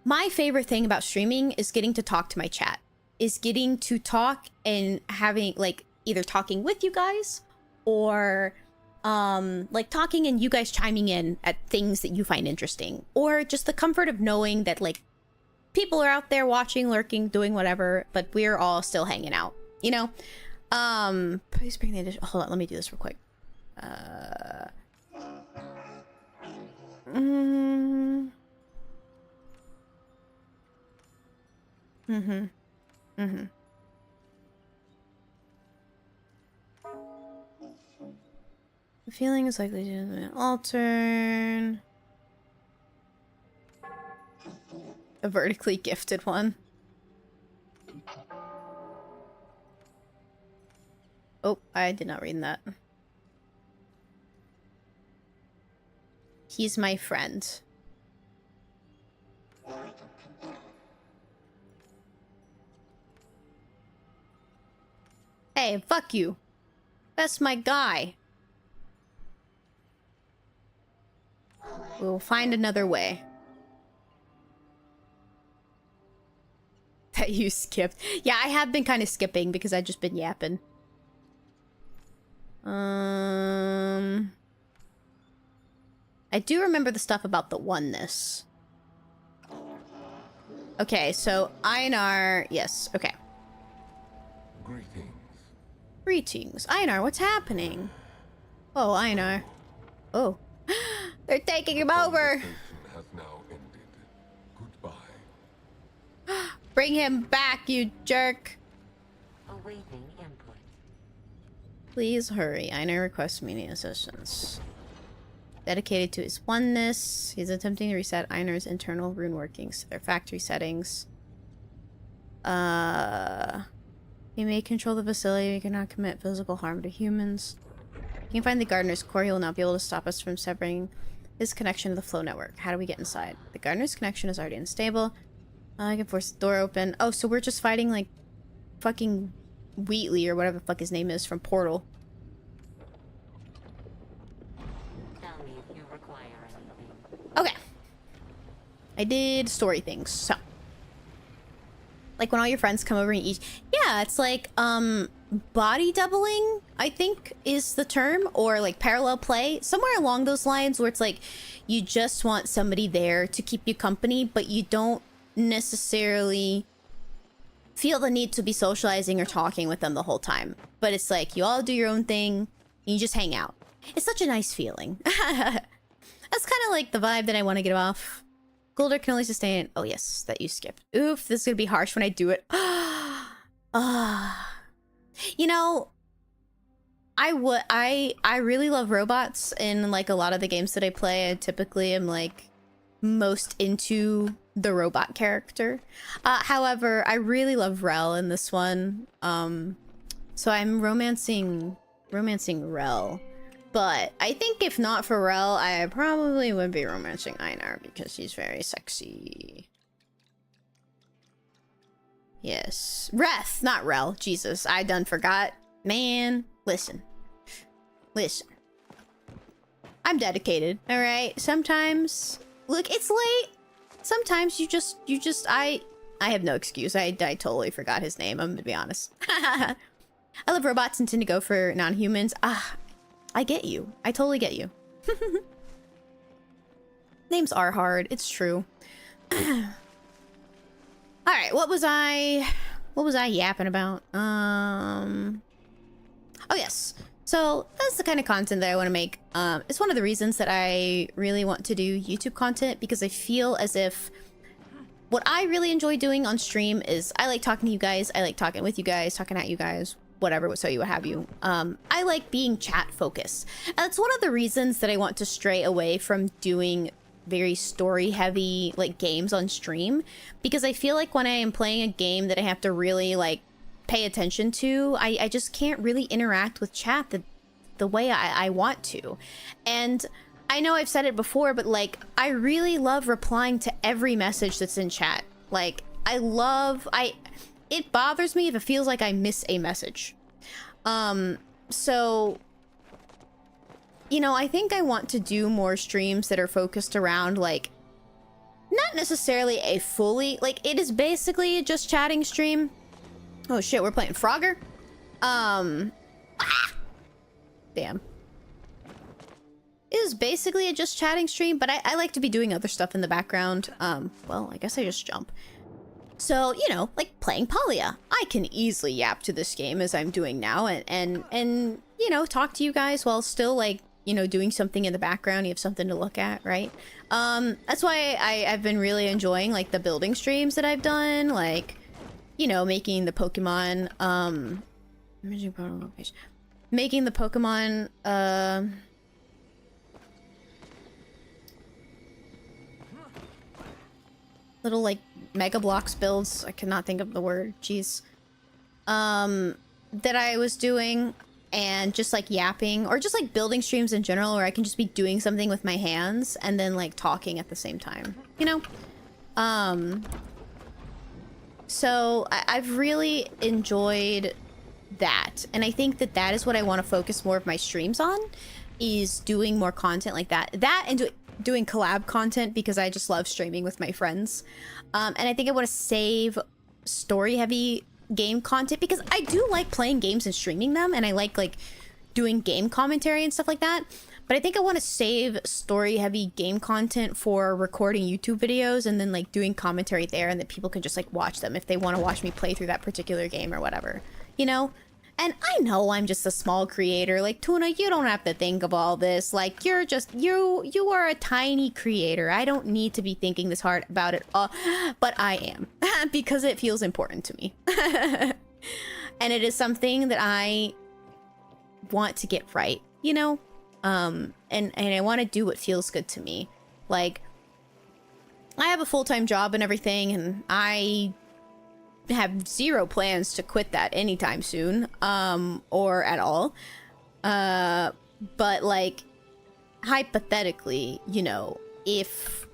my favorite thing about streaming is getting to talk to my chat, is getting to talk and having like either talking with you guys or like talking and you guys chiming in at things that you find interesting, or just the comfort of knowing that like people are out there watching, lurking, doing whatever, but we're all still hanging out, you know? Please bring the addition. Hold on, let me do this real quick. The feeling is likely to alter. A vertically gifted one. Oh, I did not read that. He's my friend. Hey, fuck you. That's my guy. We'll find another way. That you skipped. Yeah, I have been kind of skipping because I've just been yapping. I do remember the stuff about the oneness. Okay, so Einar, yes, okay. Greetings. Greetings. Einar, what's happening? Oh, Einar. Oh. They're taking him over. Conversation has now ended. Goodbye. Bring him back, you jerk. Awaiting input. Please hurry. Einar requests media assistance. Dedicated to his oneness, he's attempting to reset Einar's internal rune workings to their factory settings. He may control the facility, he cannot commit physical harm to humans. He can find the gardener's core, he will not be able to stop us from severing his connection to the flow network. How do we get inside? The gardener's connection is already unstable. I can force the door open. Oh, so we're just fighting like fucking Wheatley or whatever the fuck his name is from Portal. Tell me if you require anything. Okay. I did story things, so. Like when all your friends come over and eat. Yeah, it's like, body doubling, I think is the term, or like parallel play. Somewhere along those lines where it's like, you just want somebody there to keep you company, but you don't necessarily feel the need to be socializing or talking with them the whole time. But it's like, you all do your own thing, and you just hang out. It's such a nice feeling. That's kind of like the vibe that I want to get off. Golder can only sustain... Oh, yes, that you skipped. Oof, this is going to be harsh when I do it. You know, I really love robots in, like, a lot of the games that I play. I typically am, like, most into the robot character. However, I really love Rel in this one. So I'm romancing Rel. But I think if not for Rel, I probably would be romancing Einar because he's very sexy. Yes. Reth, not Rel. Jesus, I done forgot. Man, listen. Listen. I'm dedicated, alright? Sometimes... Look, it's late. Sometimes I have no excuse. I totally forgot his name, I'm gonna be honest. I love robots and tend to go for non-humans. I get you. I totally get you. Names are hard. It's true. Alright, what was I yapping about? Oh yes. So that's the kind of content that I want to make. It's one of the reasons that I really want to do YouTube content, because I feel as if what I really enjoy doing on stream is I like talking to you guys. I like talking with you guys, talking at you guys, whatever, so you what have you. I like being chat focused. And that's one of the reasons that I want to stray away from doing very story heavy like games on stream, because I feel like when I am playing a game that I have to really like pay attention to, I just can't really interact with chat the way I want to. And I know I've said it before, but like I really love replying to every message that's in chat. Like it bothers me if it feels like I miss a message. So, you know, I think I want to do more streams that are focused around, like, not necessarily a fully, like, it is basically a just chatting stream. Oh shit, we're playing Frogger? Damn. It is basically a just chatting stream, but I like to be doing other stuff in the background. Well, I guess I just jump. So, you know, like playing Polya. I can easily yap to this game as I'm doing now and you know, talk to you guys while still like, you know, doing something in the background. You have something to look at, right? That's why I've been really enjoying like the building streams that I've done, like, you know, making the Pokemon, making the Pokemon, little like Mega Bloks builds, I cannot think of the word, jeez, that I was doing, and just like yapping, or just like building streams in general where I can just be doing something with my hands and then like talking at the same time, you know? So I've really enjoyed that, and I think that that is what I want to focus more of my streams on, is doing more content like that and doing collab content, because I just love streaming with my friends. And I think I want to save story heavy game content, because I do like playing games and streaming them, and I like doing game commentary and stuff like that. But I think I want to save story heavy game content for recording YouTube videos and then like doing commentary there, and that people can just like watch them if they want to watch me play through that particular game or whatever, you know? And I know I'm just a small creator. Like, Tuna, you don't have to think of all this. Like, you're just, you are a tiny creator. I don't need to be thinking this hard about it. But I am. Because it feels important to me. And it is something that I want to get right, you know? And I want to do what feels good to me. Like, I have a full-time job and everything, and I have zero plans to quit that anytime soon, or at all. But like, hypothetically, you know, if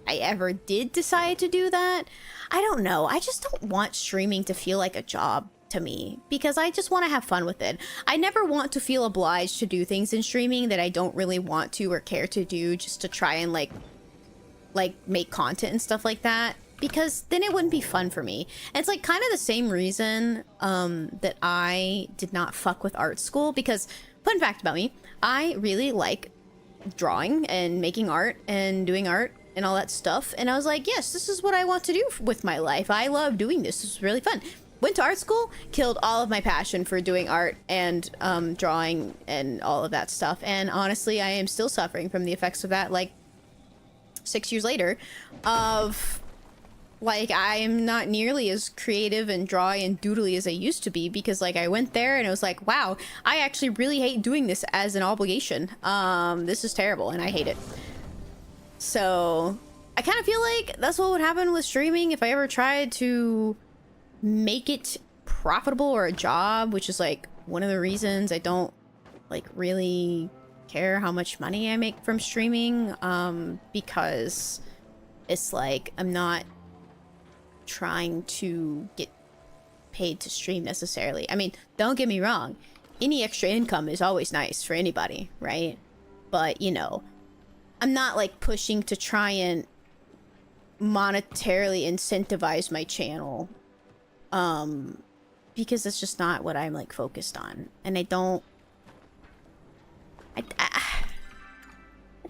I ever did decide to do that, I don't know. I just don't want streaming to feel like a job to me, because I just want to have fun with it. I never want to feel obliged to do things in streaming that I don't really want to or care to do just to try and like make content and stuff like that, because then it wouldn't be fun for me. And it's like kind of the same reason that I did not fuck with art school, because fun fact about me, I really like drawing and making art and doing art and all that stuff, and I was like, yes, this is what I want to do with my life. I love doing this. This is really fun. Went to art school, killed all of my passion for doing art and drawing and all of that stuff, and honestly I am still suffering from the effects of that, like 6 years later, of like, I am not nearly as creative and drawy and doodly as I used to be, because like I went there and I was like, wow, I actually really hate doing this as an obligation. This is terrible and I hate it. So I kind of feel like that's what would happen with streaming if I ever tried to make it profitable or a job, which is like one of the reasons I don't like really care how much money I make from streaming, because it's like I'm not trying to get paid to stream necessarily. I mean, don't get me wrong, any extra income is always nice for anybody, right? But you know, I'm not like pushing to try and monetarily incentivize my channel, because that's just not what I'm like focused on, and I don't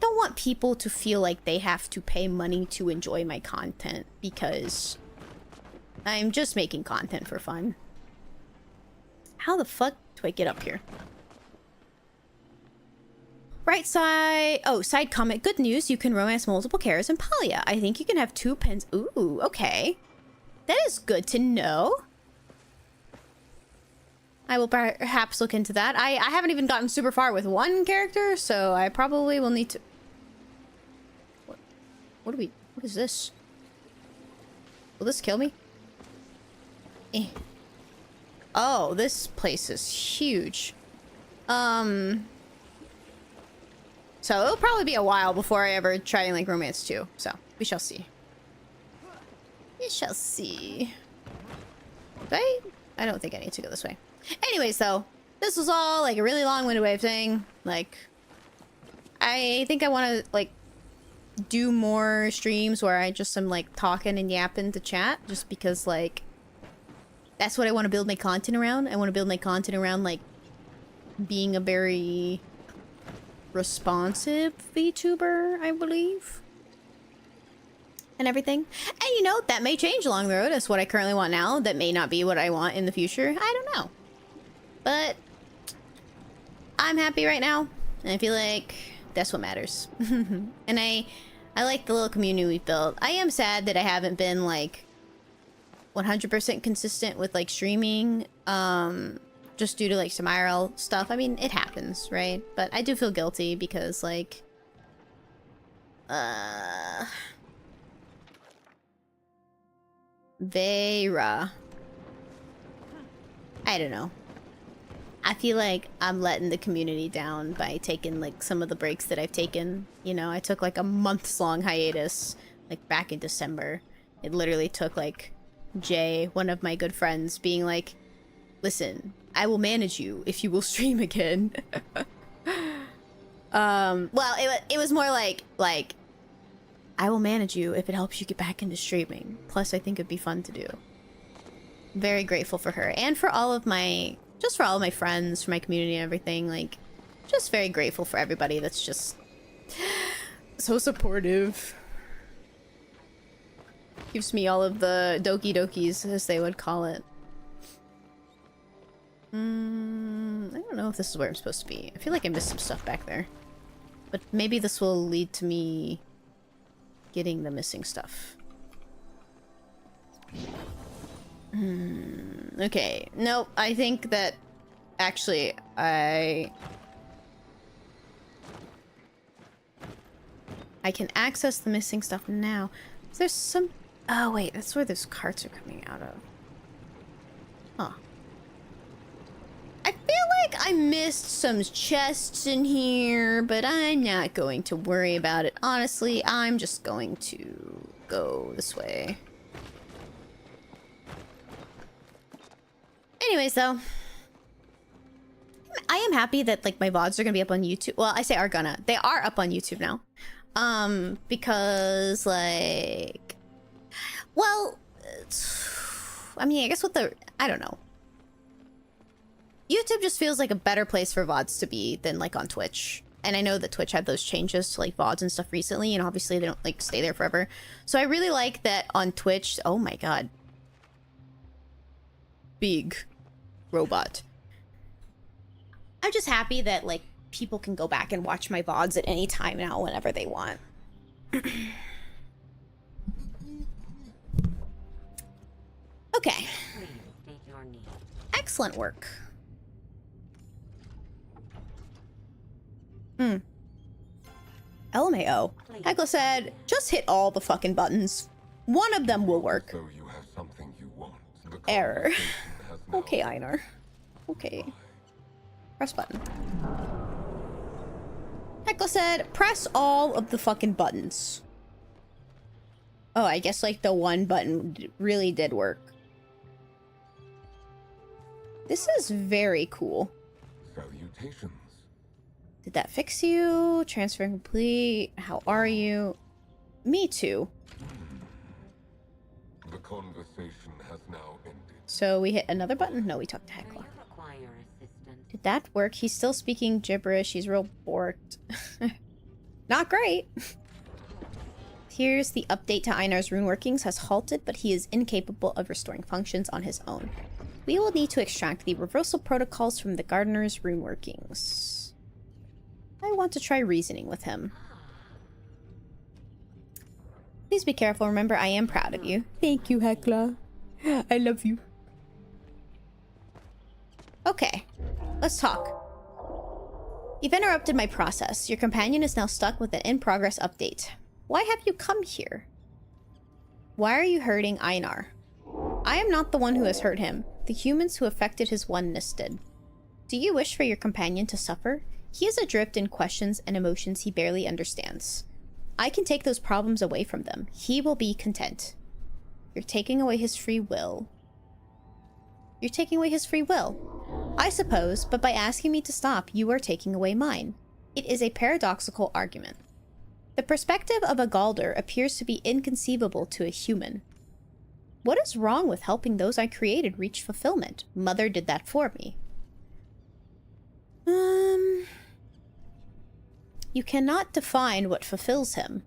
want people to feel like they have to pay money to enjoy my content, because I'm just making content for fun. How the fuck do I get up here? Right side. Oh, side comment. Good news. You can romance multiple characters in Palia. I think you can have 2 pens. Ooh, okay. That is good to know. I will perhaps look into that. I haven't even gotten super far with one character, so I probably will need to... What is this? Will this kill me? Eh. Oh, this place is huge. So it'll probably be a while before I ever try and like romance too. So we shall see. We shall see. Right? I don't think I need to go this way. Anyways, though, this was all like a really long-winded way of saying, like, I think I want to like do more streams where I just am like talking and yapping to chat, just because like that's what I want to build my content around. I want to build my content around like being a very responsive VTuber, I believe, and everything. And you know, that may change along the road. That's what I currently want now. That may not be what I want in the future. I don't know. But I'm happy right now, and I feel like that's what matters. And I like the little community we've built. I am sad that I haven't been like 100% consistent with like streaming, just due to like some IRL stuff. I mean, it happens, right? But I do feel guilty because like Vera, I don't know. I feel like I'm letting the community down by taking like some of the breaks that I've taken. You know, I took like a months-long hiatus like back in December. It literally took like Jay, one of my good friends, being like, listen, I will manage you if you will stream again. Well, it was more like I will manage you if it helps you get back into streaming. Plus, I think it'd be fun to do. Very grateful for her and for all of my, just for all of my friends, for my community and everything. Like, just very grateful for everybody that's just so supportive. Gives me all of the doki dokis, as they would call it. I don't know if this is where I'm supposed to be. I feel like I missed some stuff back there. But maybe this will lead to me getting the missing stuff. Okay, nope, I think that Actually, I can access the missing stuff now. There's some... Oh, wait. That's where those carts are coming out of. Huh. I feel like I missed some chests in here, but I'm not going to worry about it. Honestly, I'm just going to go this way. Anyways, though, I am happy that, like, my VODs are gonna be up on YouTube. Well, I say are gonna. They are up on YouTube now. Because, like... Well, I mean, I guess with the... I don't know. YouTube just feels like a better place for VODs to be than, like, on Twitch. And I know that Twitch had those changes to, like, VODs and stuff recently, and obviously they don't, like, stay there forever. So I really like that on Twitch... Oh my god. Big robot. I'm just happy that, like, people can go back and watch my VODs at any time now, whenever they want. Okay. Excellent work. LMAO. Heckler said, just hit all the fucking buttons. One of them will work. So you have something you want. Error. Okay, Einar. Okay. Press button. Heckler said, press all of the fucking buttons. Oh, I guess, like, the one button really did work. This is very cool. Salutations. Did that fix you? Transfer complete. How are you? Me too. The conversation has now ended. So we hit another button? No, we talked to Heckler. Did that work? He's still speaking gibberish. He's real borked. Not great. Here's the update to Einar's rune workings has halted, but he is incapable of restoring functions on his own. We will need to extract the reversal protocols from the gardener's rune workings. I want to try reasoning with him. Please be careful. Remember, I am proud of you. Thank you, Hekla. I love you. Okay, let's talk. You've interrupted my process. Your companion is now stuck with an in-progress update. Why have you come here? Why are you hurting Einar? I am not the one who has hurt him. The humans who affected his oneness did. Do you wish for your companion to suffer? He is adrift in questions and emotions he barely understands. I can take those problems away from them. He will be content. You're taking away his free will. You're taking away his free will. I suppose, but by asking me to stop, you are taking away mine. It is a paradoxical argument. The perspective of a Galder appears to be inconceivable to a human. What is wrong with helping those I created reach fulfillment? Mother did that for me. You cannot define what fulfills him.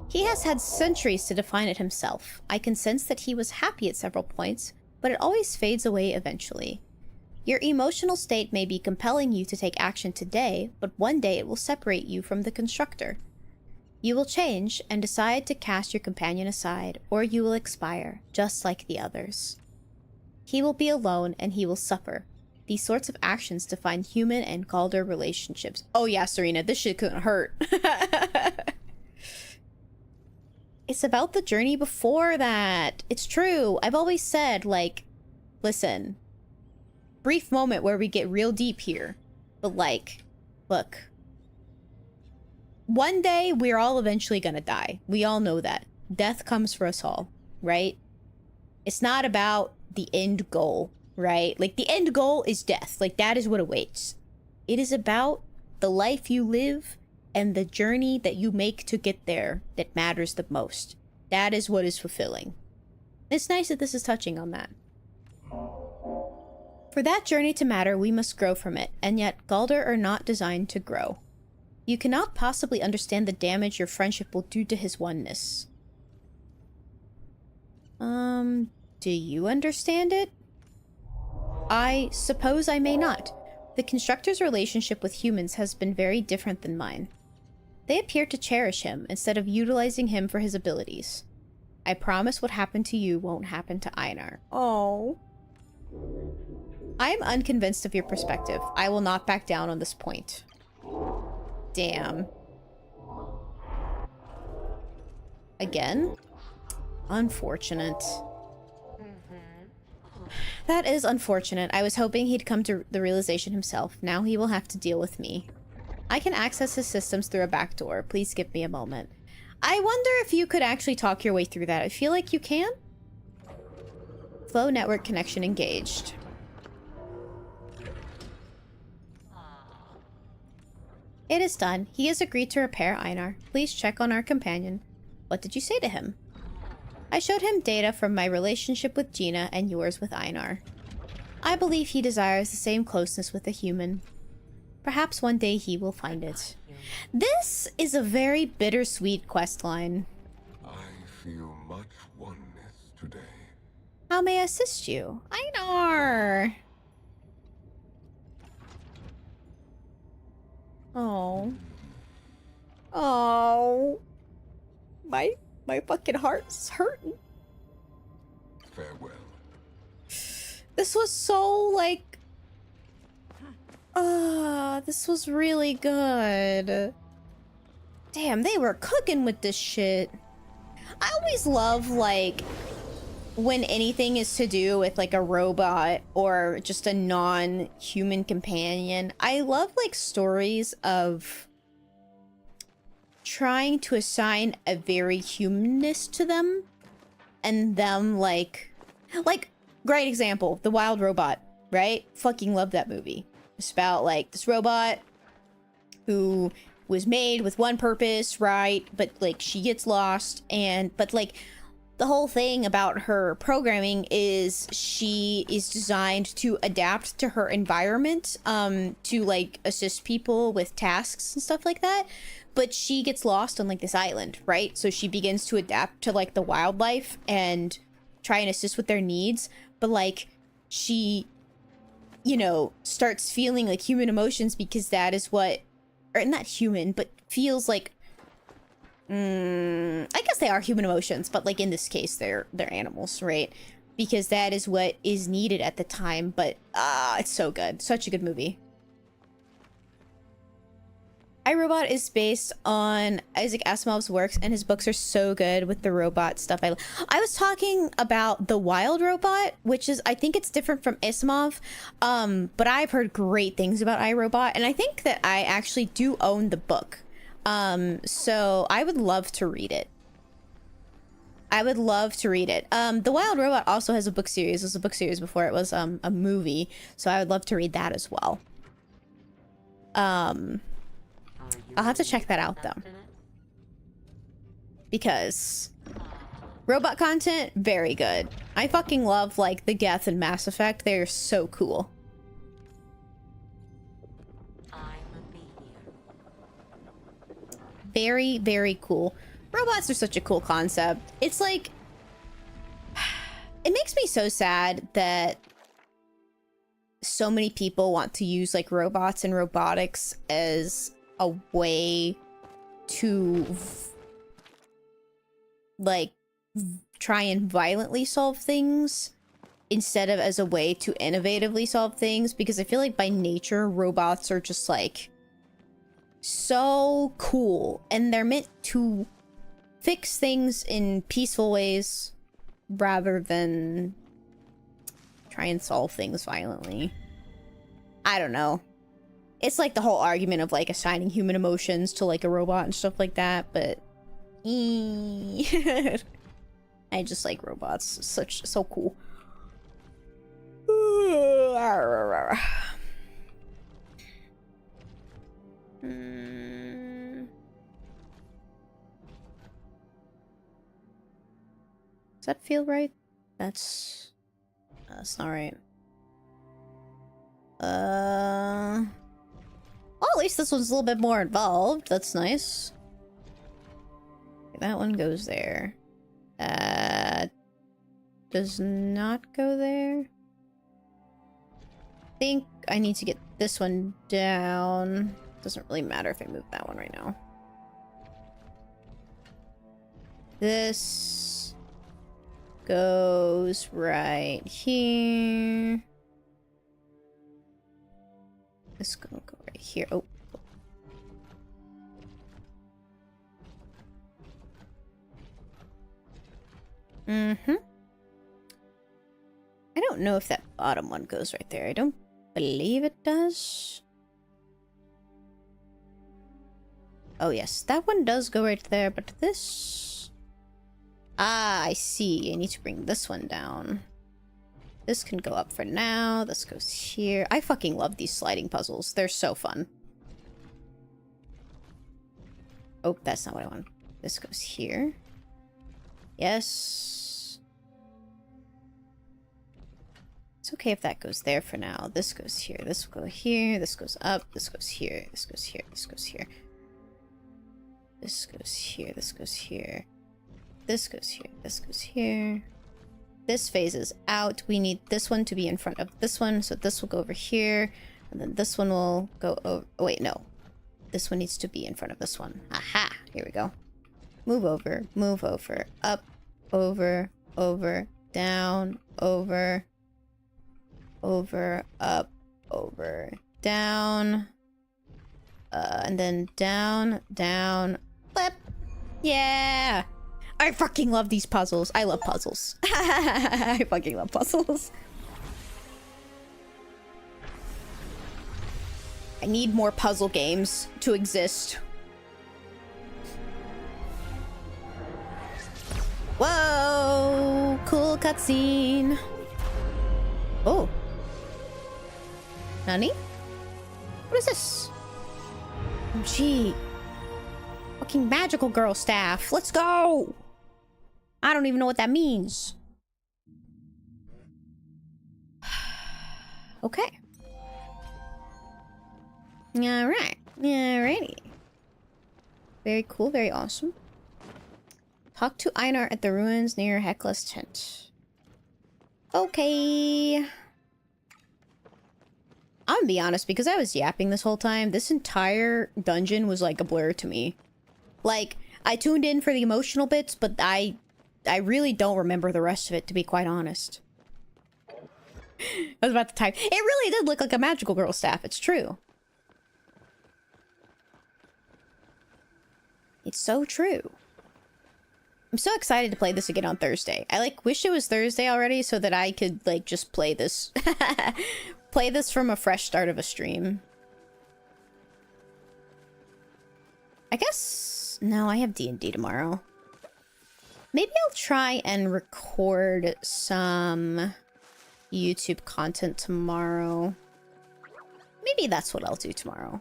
He has had centuries to define it himself. I can sense that he was happy at several points, but it always fades away eventually. Your emotional state may be compelling you to take action today, but one day it will separate you from the constructor. You will change and decide to cast your companion aside, or you will expire, just like the others. He will be alone and he will suffer. These sorts of actions define human and Galder relationships. Oh yeah, Serena, this shit couldn't hurt. It's about the journey before that. It's true. I've always said, like, listen, brief moment where we get real deep here. But, like, look. One day, we're all eventually gonna die. We all know that. Death comes for us all, right? It's not about the end goal, right? Like, the end goal is death. Like, that is what awaits. It is about the life you live and the journey that you make to get there that matters the most. That is what is fulfilling. It's nice that this is touching on that. For that journey to matter, we must grow from it, and yet Galder are not designed to grow. You cannot possibly understand the damage your friendship will do to his oneness. Do you understand it? I suppose I may not. The Constructor's relationship with humans has been very different than mine. They appear to cherish him instead of utilizing him for his abilities. I promise what happened to you won't happen to Einar. Oh. I am unconvinced of your perspective. I will not back down on this point. Damn. Again? Unfortunate. That is unfortunate. I was hoping he'd come to the realization himself. Now he will have to deal with me. I can access his systems through a back door. Please give me a moment. I wonder if you could actually talk your way through that. I feel like you can. Flow network connection engaged. It is done. He has agreed to repair Einar. Please check on our companion. What did you say to him? I showed him data from my relationship with Gina and yours with Einar. I believe he desires the same closeness with a human. Perhaps one day he will find it. This is a very bittersweet questline. I feel much oneness today. How may I assist you? Einar! Oh. Oh. My fucking heart's hurting. Farewell. This was so, like... this was really good. Damn, they were cooking with this shit. I always love, like, when anything is to do with, like, a robot or just a non-human companion. I love, like, stories of trying to assign a very humanness to them and them, like, great example, The Wild Robot, right? Fucking love that movie. It's about, like, this robot who was made with one purpose, right? But, like, she gets lost, but, like, the whole thing about her programming is she is designed to adapt to her environment, to, like, assist people with tasks and stuff like that. But she gets lost on, like, this island, right? So she begins to adapt to, like, the wildlife and try and assist with their needs. But, like, she, you know, starts feeling, like, human emotions because that is what... Or not human, but feels like... I guess they are human emotions, but, like, in this case, they're animals, right? Because that is what is needed at the time. But, it's so good. Such a good movie. iRobot is based on Isaac Asimov's works, and his books are so good with the robot stuff. I was talking about The Wild Robot, which is, I think it's different from Asimov, but I've heard great things about iRobot, and I think that I actually do own the book. So I would love to read it. The Wild Robot also has a book series. It was a book series before it was a movie, so I would love to read that as well. I'll have to check that out, though. Because robot content, very good. I fucking love, like, the Geth and Mass Effect. They're so cool. Very, very cool. Robots are such a cool concept. It's like... It makes me so sad that so many people want to use, like, robots and robotics as a way to like try and violently solve things instead of as a way to innovatively solve things, because I feel like by nature robots are just like so cool and they're meant to fix things in peaceful ways rather than try and solve things violently. I don't know. It's like the whole argument of, like, assigning human emotions to, like, a robot and stuff like that, but... I just like robots. So cool. Does that feel right? That's not right. Well, at least this one's a little bit more involved. That's nice. Okay, that one goes there. Does not go there. I think I need to get this one down. Doesn't really matter if I move that one right now. This goes right here. This is gonna go right here. Oh. Mm-hmm. I don't know if that bottom one goes right there. I don't believe it does. Oh yes, that one does go right there, but this... Ah, I see. I need to bring this one down. This can go up for now. This goes here. I fucking love these sliding puzzles. They're so fun. Oh, that's not what I want. This goes here. Yes. It's okay if that goes there for now. This goes here. This will go here. This goes up. This goes here. This goes here. This goes here. This goes here. This goes here. This goes here. This goes here. This phases out. We need this one to be in front of this one, so this will go over here, and then this one will go over... Oh, wait, no. This one needs to be in front of this one. Aha! Here we go. Move over, up, over, down, over, up, over, down, and then down, flip! Yeah! I fucking love these puzzles. I love puzzles. I fucking love puzzles. I need more puzzle games to exist. Whoa! Cool cutscene. Oh. Nani? What is this? Oh, gee. Fucking magical girl staff. Let's go! I don't even know what that means. Okay. Alright. Alrighty. Very cool, very awesome. Talk to Einar at the ruins near Hekla's tent. Okay. I'm gonna be honest, because I was yapping this whole time, this entire dungeon was like a blur to me. Like, I tuned in for the emotional bits, but I really don't remember the rest of it, to be quite honest. I was about to type. It really did look like a magical girl staff, it's true. It's so true. I'm so excited to play this again on Thursday. I like wish it was Thursday already so that I could like just play this. Play this from a fresh start of a stream. I guess no, I have D&D tomorrow. Maybe I'll try and record some YouTube content tomorrow. Maybe that's what I'll do tomorrow.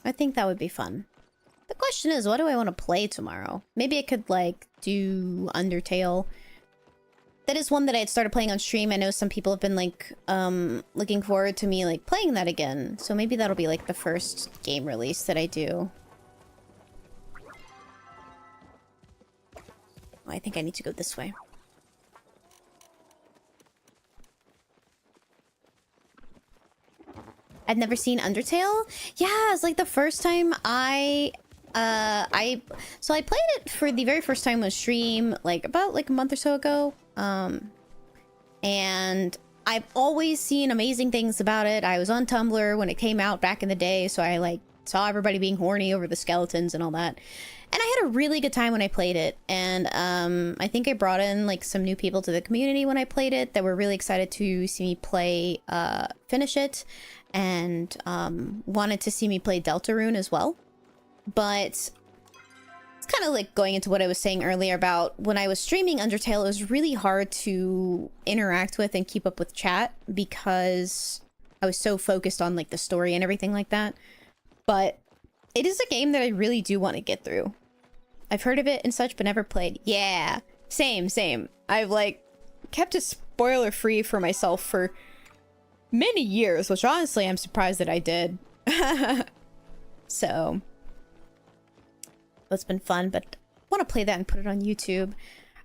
I think that would be fun. The question is, what do I want to play tomorrow? Maybe I could, like, do Undertale. That is one that I had started playing on stream. I know some people have been, like, looking forward to me, like, playing that again. So maybe that'll be, like, the first game release that I do. Oh, I think I need to go this way. I'd never seen Undertale. Yeah, it's like the first time I played it for the very first time on stream, like about like a month or so ago. And I've always seen amazing things about it. I was on Tumblr when it came out back in the day, so I like saw everybody being horny over the skeletons and all that. And I had a really good time when I played it. And I think I brought in like some new people to the community when I played it that were really excited to see me play finish it. And wanted to see me play Deltarune as well. But it's kind of like going into what I was saying earlier about when I was streaming Undertale, it was really hard to interact with and keep up with chat because I was so focused on like the story and everything like that. But it is a game that I really do want to get through. I've heard of it and such, but never played. Yeah, same. I've like kept it spoiler free for myself for many years, which honestly I'm surprised that I did. So it's been fun, but I want to play that and put it on YouTube.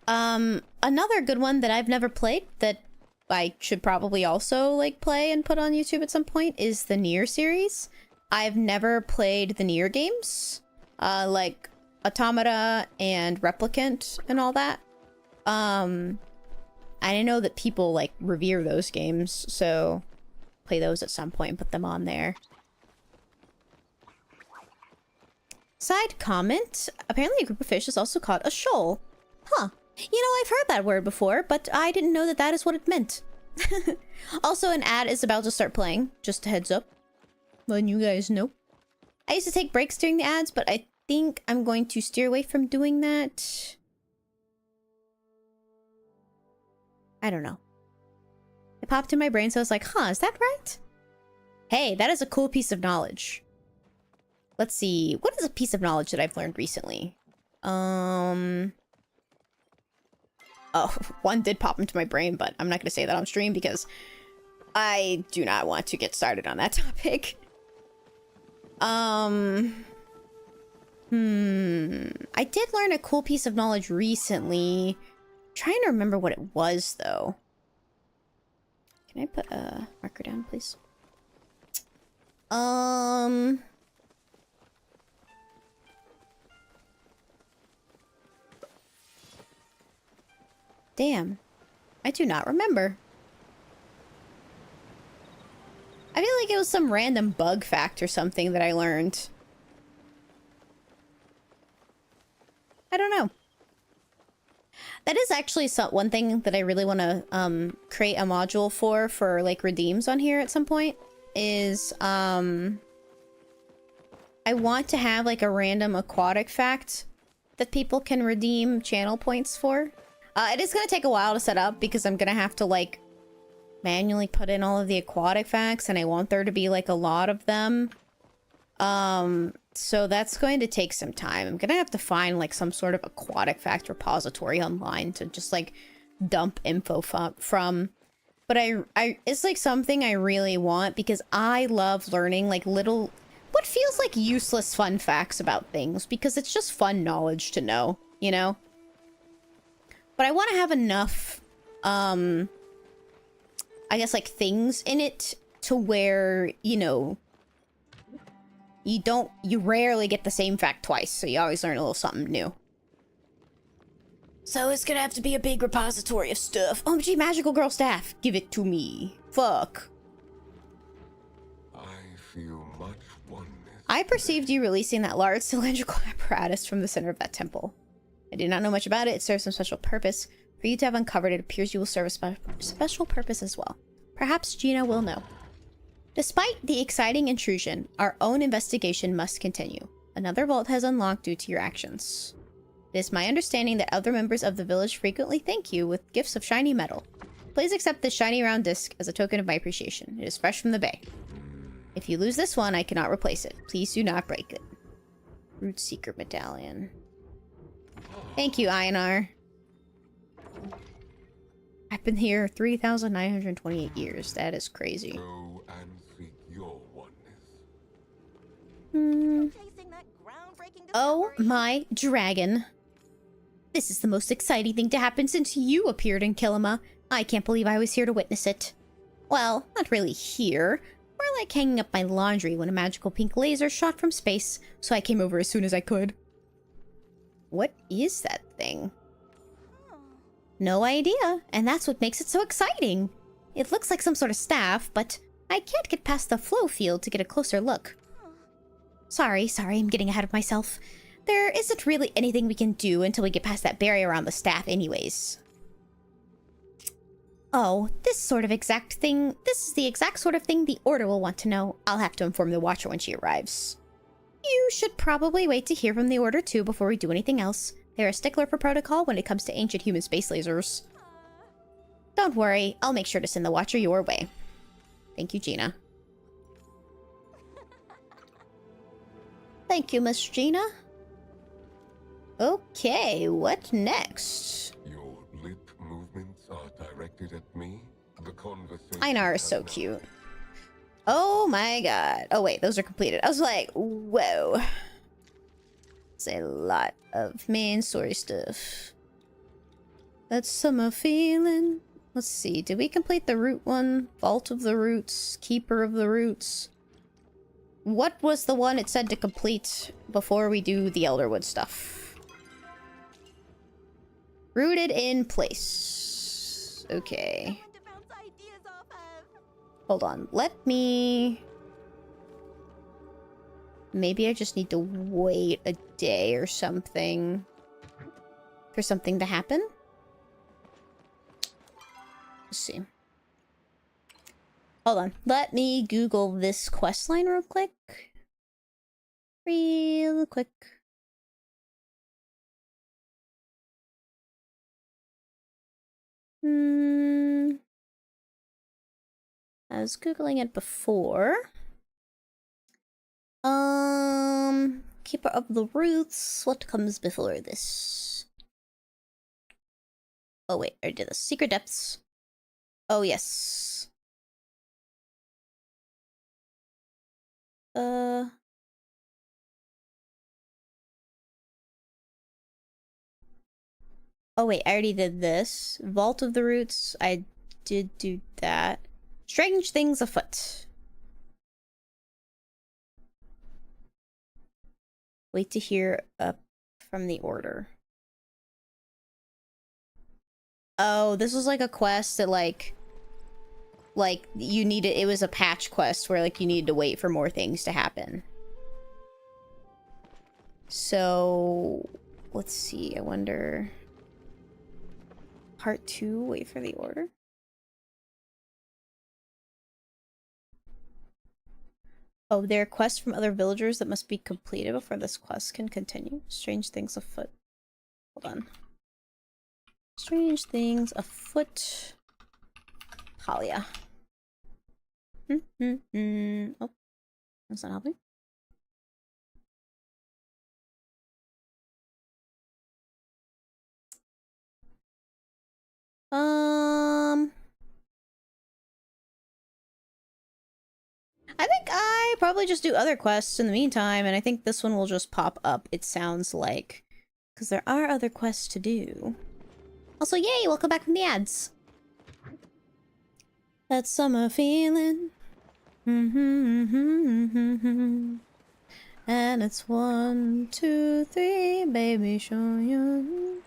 Another good one that I've never played that I should probably also like play and put on YouTube at some point is the Nier series. I've never played the Nier games, like Automata and Replicant and all that. I didn't know that people, like, revere those games, so play those at some point and put them on there. Side comment, apparently a group of fish is also called a shoal. Huh. You know, I've heard that word before, but I didn't know that that is what it meant. Also, an ad is about to start playing, just a heads up. Letting you guys know. I used to take breaks during the ads, but I think I'm going to steer away from doing that. I don't know. It popped in my brain, so I was like, huh, is that right? Hey, that is a cool piece of knowledge. Let's see. What is a piece of knowledge that I've learned recently? Oh, one did pop into my brain, but I'm not going to say that on stream because I do not want to get started on that topic. I did learn a cool piece of knowledge recently. I'm trying to remember what it was, though. Can I put a marker down, please? Damn. I do not remember. I feel like it was some random bug fact or something that I learned. I don't know. That is actually one thing that I really want to create a module for like redeems on here at some point. Is I want to have like a random aquatic fact that people can redeem channel points for. It is going to take a while to set up because I'm going to have to like manually put in all of the aquatic facts, and I want there to be like a lot of them. So that's going to take some time. I'm gonna have to find like some sort of aquatic fact repository online to just like dump info from. But I it's like something I really want because I love learning like little, what feels like useless fun facts about things because it's just fun knowledge to know, you know? But I want to have enough, I guess like things in it to where, you know, you rarely get the same fact twice, so you always learn a little something new. So it's gonna have to be a big repository of stuff. OMG, magical girl staff, give it to me. Fuck. I feel much oneness. I perceived you releasing that large cylindrical apparatus from the center of that temple. I did not know much about it. It serves some special purpose. For you to have uncovered it, appears you will serve a special purpose as well. Perhaps Gina will know. Despite the exciting intrusion, our own investigation must continue. Another vault has unlocked due to your actions. It is my understanding that other members of the village frequently thank you with gifts of shiny metal. Please accept this shiny round disc as a token of my appreciation. It is fresh from the bay. If you lose this one, I cannot replace it. Please do not break it. Root Seeker Medallion. Thank you, Einar. I've been here 3,928 years. That is crazy. Go and seek your oneness. Oh my dragon. This is the most exciting thing to happen since you appeared in Kilima. I can't believe I was here to witness it. Well, not really here. More like hanging up my laundry when a magical pink laser shot from space, so I came over as soon as I could. What is that thing? No idea, and that's what makes it so exciting. It looks like some sort of staff, but I can't get past the flow field to get a closer look. Sorry, I'm getting ahead of myself. There isn't really anything we can do until we get past that barrier around the staff anyways. Oh, this is the exact sort of thing the Order will want to know. I'll have to inform the Watcher when she arrives. You should probably wait to hear from the Order too before we do anything else. They're a stickler for protocol when it comes to ancient human space lasers. Don't worry, I'll make sure to send the Watcher your way. Thank you, Gina. Thank you, Miss Gina. Okay, what next? Your lip movements are directed at me. The conversation. Einar is so cute. Oh my god. Oh wait, those are completed. I was like, whoa. It's a lot of main story stuff. That summer feeling. Let's see, did we complete the root one? Vault of the Roots, Keeper of the Roots. What was the one it said to complete before we do the Elderwood stuff? Rooted in Place. Okay. Hold on. Let me... Maybe I just need to wait a day or something for something to happen. Let's see. Hold on. Let me Google this questline real quick. Real quick. I was Googling it before. Keeper of the Roots. What comes before this? Oh wait, I did this. Secret Depths. Oh yes. Oh wait, I already did this. Vault of the Roots. I did do that. Strange things afoot. Wait to hear up from the order. Oh, this was like a quest that like you needed, it was a patch quest where like you needed to wait for more things to happen. So let's see, I wonder. Part 2, wait for the order. Oh, there are quests from other villagers that must be completed before this quest can continue. Strange things afoot. Hold on. Strange things afoot. Talia. Oh, that's not helping. I think I probably just do other quests in the meantime, and I think this one will just pop up, it sounds like. Because there are other quests to do. Also, yay! Welcome back from the ads. That summer feeling. And it's 1, 2, 3, baby, show you.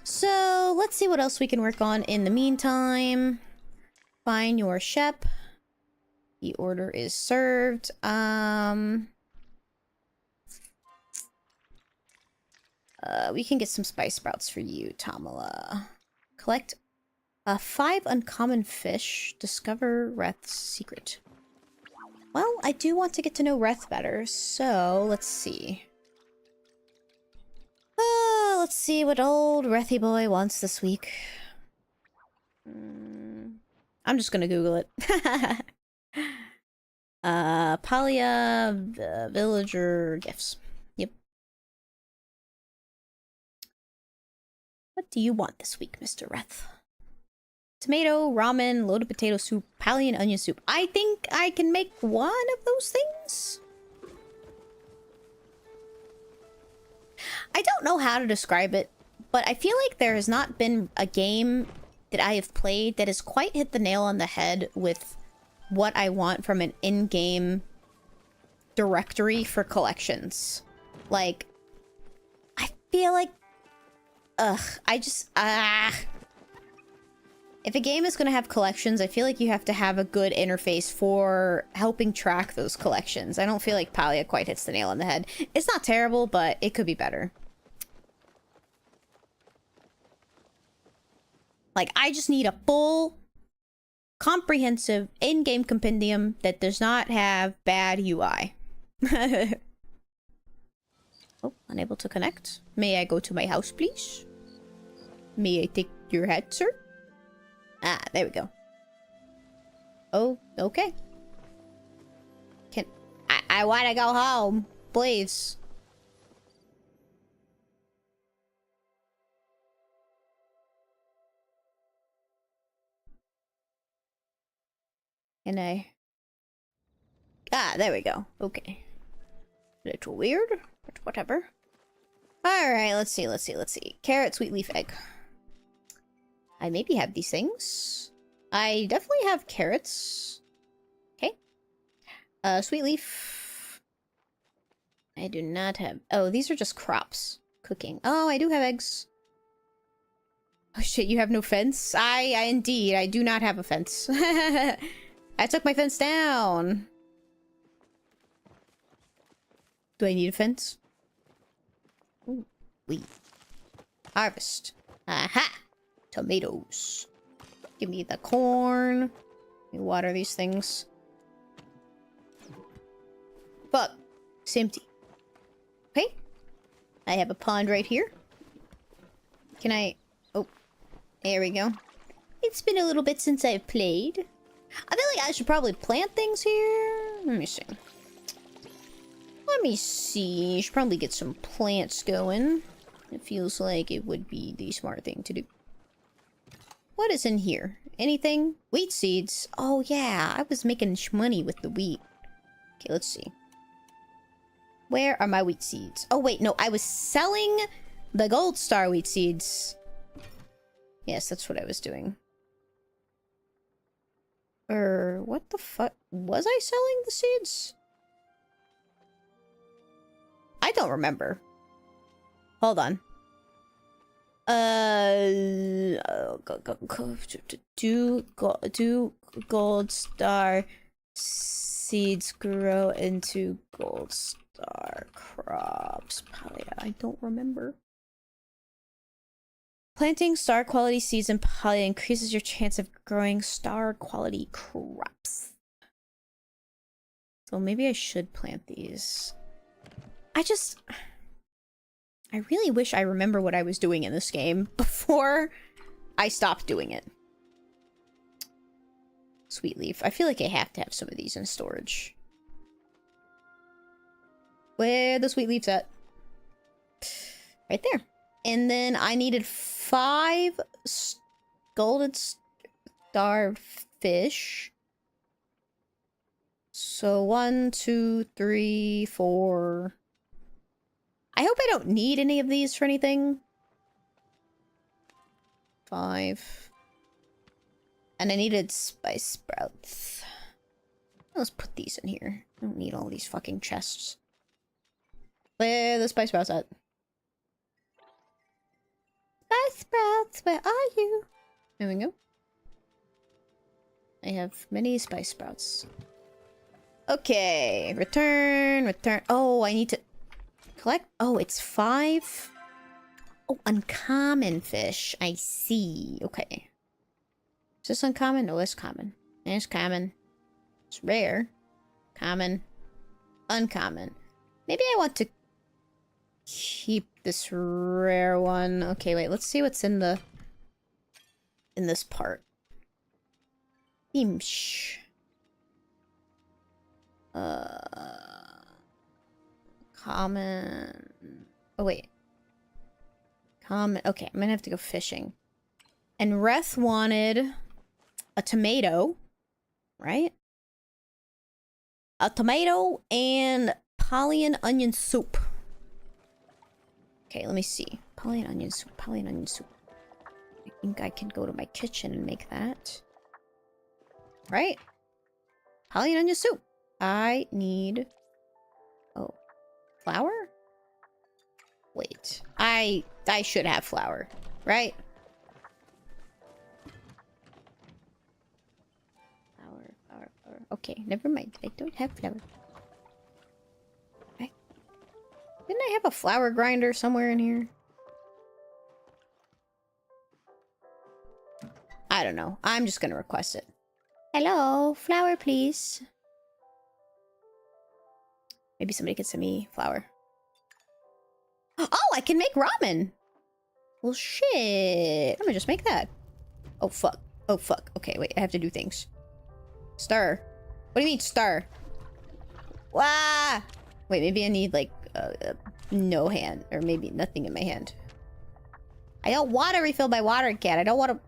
So, let's see what else we can work on in the meantime. Find your shep. The order is served. We can get some spice sprouts for you, Tamala. Collect 5 uncommon fish. Discover Reth's secret. Well, I do want to get to know Reth better, so let's see. Let's see what old Rethy boy wants this week. I'm just gonna Google it. Palia villager gifts. Yep. What do you want this week, Mr. Reth? Tomato, ramen, loaded potato soup, pally and onion soup. I think I can make one of those things. I don't know how to describe it, but I feel like there has not been a game that I have played that has quite hit the nail on the head with what I want from an in-game directory for collections. Like, I feel like... If a game is going to have collections, I feel like you have to have a good interface for helping track those collections. I don't feel like Palia quite hits the nail on the head. It's not terrible, but it could be better. Like, I just need a full, comprehensive, in-game compendium that does not have bad UI. Oh, unable to connect. May I go to my house, please? May I take your hat, sir? Ah, there we go. Oh, okay. I want to go home, please. Can I? Ah, there we go. Okay. Little weird, but whatever. Alright, let's see. Carrot, sweet leaf, egg. I maybe have these things. I definitely have carrots. Okay. Sweet leaf. I do not have... Oh, these are just crops. Cooking. Oh, I do have eggs. Oh shit, you have no fence? I indeed, I do not have a fence. I took my fence down. Do I need a fence? Ooh, wheat. Harvest. Aha! Tomatoes. Give me the corn. Let me water these things. Fuck. It's empty. Okay. I have a pond right here. Can I... Oh. There we go. It's been a little bit since I've played. I feel like I should probably plant things here. Let me see. Let me see. I should probably get some plants going. It feels like it would be the smart thing to do. What is in here? Anything? Wheat seeds. Oh yeah, I was making money with the wheat. Okay, let's see. Where are my wheat seeds? Oh wait, no, I was selling the gold star wheat seeds. Yes, that's what I was doing. What the fuck? Was I selling the seeds? I don't remember. Hold on. Do gold star seeds grow into gold star crops? Palia, I don't remember. Planting star quality seeds in Palia increases your chance of growing star quality crops. So maybe I should plant these. I really wish I remember what I was doing in this game before I stopped doing it. Sweet leaf. I feel like I have to have some of these in storage. Where the sweet leaf's at? Right there. And then I needed 5 golden star fish. So 1, 2, 3, 4... I hope I don't need any of these for anything. 5. And I needed spice sprouts. Let's put these in here. I don't need all these fucking chests. Where are the spice sprouts at? Spice sprouts, where are you? There we go. I have many spice sprouts. Okay, return. Oh, I need to... collect? Oh, it's 5. Oh, uncommon fish. I see. Okay. Is this uncommon? No, it's common. It's common. It's rare. Common. Uncommon. Maybe I want to keep this rare one. Okay, wait. Let's see what's in this part. Beamsh. Common. Oh, wait. Common. Okay, I'm gonna have to go fishing. And Reth wanted a tomato, right? A tomato and Polly onion soup. Okay, let me see. Polly onion soup. I think I can go to my kitchen and make that. Right? Polly onion soup. I need... Oh. Flour? Wait. I should have flour, right? Flour. Okay, never mind. I don't have flour. Okay. Didn't I have a flour grinder somewhere in here? I don't know. I'm just gonna request it. Hello, flour, please. Maybe somebody could send me flour. Oh, I can make ramen! Well, shit. I'm gonna just make that. Oh, fuck. Oh, fuck. Okay, wait. I have to do things. Stir. What do you mean, stir? Wah! Wait, maybe I need, like, no hand. Or maybe nothing in my hand. I don't want to refill my water can. I don't want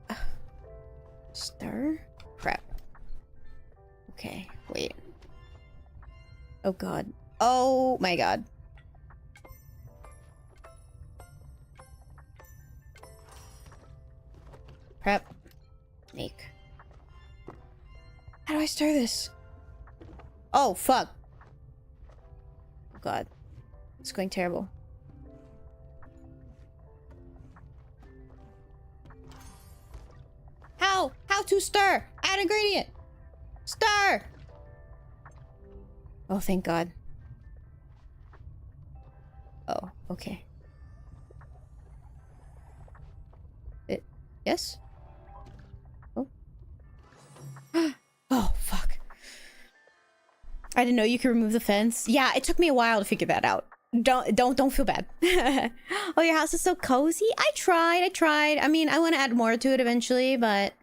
to... Stir? Crap. Okay, wait. Oh, God. Oh, my God. Prep. Make. How do I stir this? Oh, fuck. God. It's going terrible. How? How to stir? Add ingredient. Stir! Oh, thank God. Oh, okay. Yes? Oh. Oh, fuck. I didn't know you could remove the fence. Yeah, it took me a while to figure that out. Don't feel bad. Oh, your house is so cozy? I tried. I mean, I want to add more to it eventually, but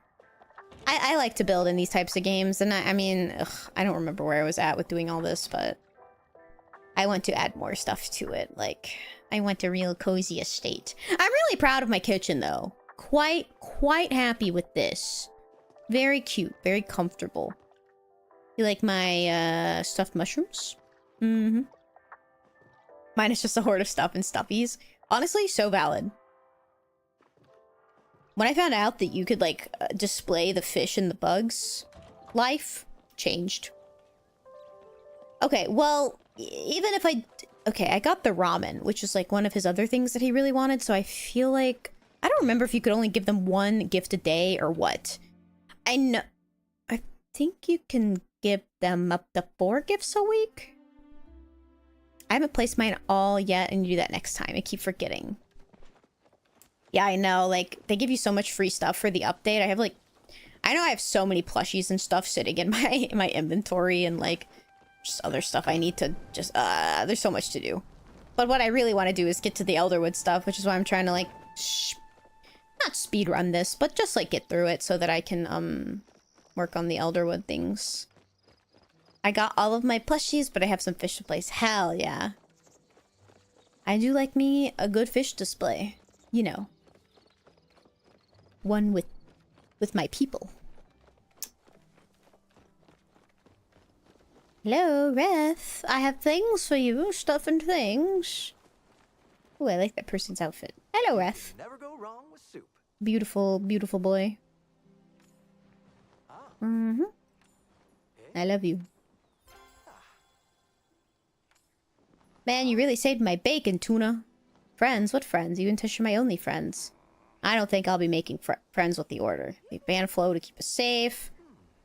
I like to build in these types of games, and I mean, I don't remember where I was at with doing all this, but I want to add more stuff to it. Like, I want a real cozy estate. I'm really proud of my kitchen, though. Quite happy with this. Very cute, very comfortable. You like my stuffed mushrooms? Mm-hmm. Mine is just a horde of stuff and stuffies. Honestly, so valid. When I found out that you could, like, display the fish and the bugs, life changed. Okay, well, even if I... Okay, I got the ramen, which is, like, one of his other things that he really wanted, so I feel like... I don't remember if you could only give them one gift a day or what. I think you can give them up to 4 gifts a week? I haven't placed mine all yet, and you do that next time. I keep forgetting. Yeah, I know, like, they give you so much free stuff for the update. I have, like... I know I have so many plushies and stuff sitting in my inventory, and, like, just other stuff I need to just... there's so much to do. But what I really want to do is get to the Elderwood stuff, which is why I'm trying to, like... not speedrun this, but just, like, get through it so that I can, work on the Elderwood things. I got all of my plushies, but I have some fish to place. Hell yeah. I do like me a good fish display. You know. One with my people. Hello, Reth. I have things for you. Stuff and things. Oh, I like that person's outfit. Hello, Reth. Never go wrong with soup. Beautiful, beautiful boy. Mm-hmm. I love you. Man, you really saved my bacon, Tuna. Friends? What friends? You and Tish are my only friends. I don't think I'll be making friends with the Order. We ban flow to keep us safe.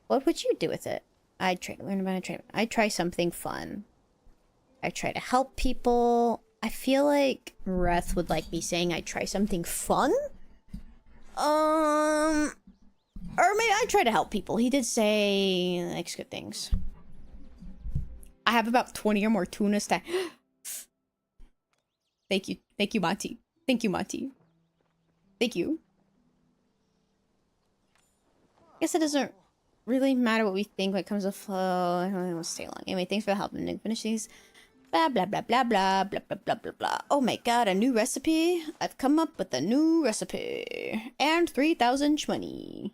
What would you do with it? I'd learn about a trade. I'd try something fun. I try to help people. I feel like Reth would like me saying I'd try something fun? Or maybe I'd try to help people. He did say he likes good things. I have about 20 or more tuna stack. Thank you. Thank you, Monty. Thank you, Monty. Thank you. I guess it doesn't really matter what we think when it comes to flow. I don't really want to stay long. Anyway, thanks for the help and finish these. Blah, blah, blah, blah, blah, blah, blah, blah, blah, blah. Oh my god, a new recipe? I've come up with a new recipe. And 3,000 shmoney.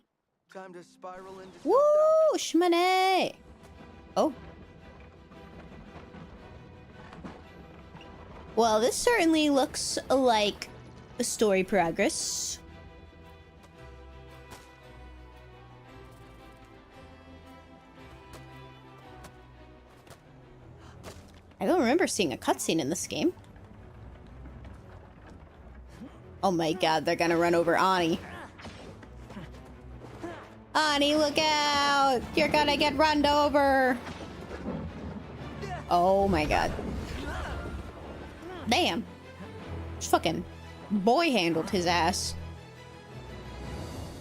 Time to spiral into Woo! Shmoney! Oh. Well, this certainly looks like a story progress. I don't remember seeing a cutscene in this game. Oh my god, they're gonna run over Ani. Ani, look out! You're gonna get run over! Oh my god. Damn. Just fucking boy handled his ass.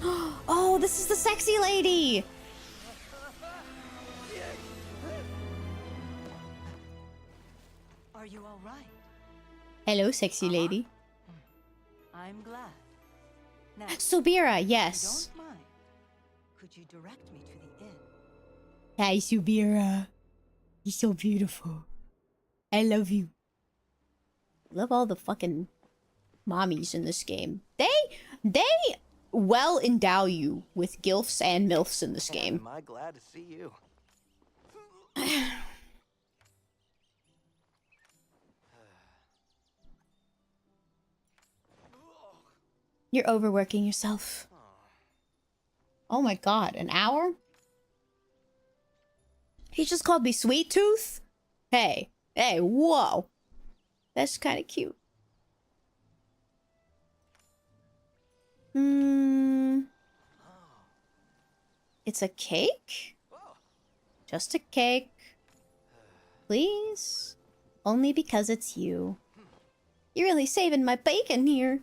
Oh, this is the sexy lady! Are you all right? Hello, sexy lady. I'm glad. Now, Subira, if yes. you don't mind, could you direct me to the inn? Hi, Subira. You're so beautiful. I love you. Love all the fucking mommies in this game. They well endow you with gilfs and milfs in this game. Am I glad to see you? You're overworking yourself. Oh my god, an hour? He just called me Sweet Tooth? Hey, Hey, whoa. That's kind of cute. It's a cake? Just a cake. Please? Only because it's you. You're really saving my bacon here.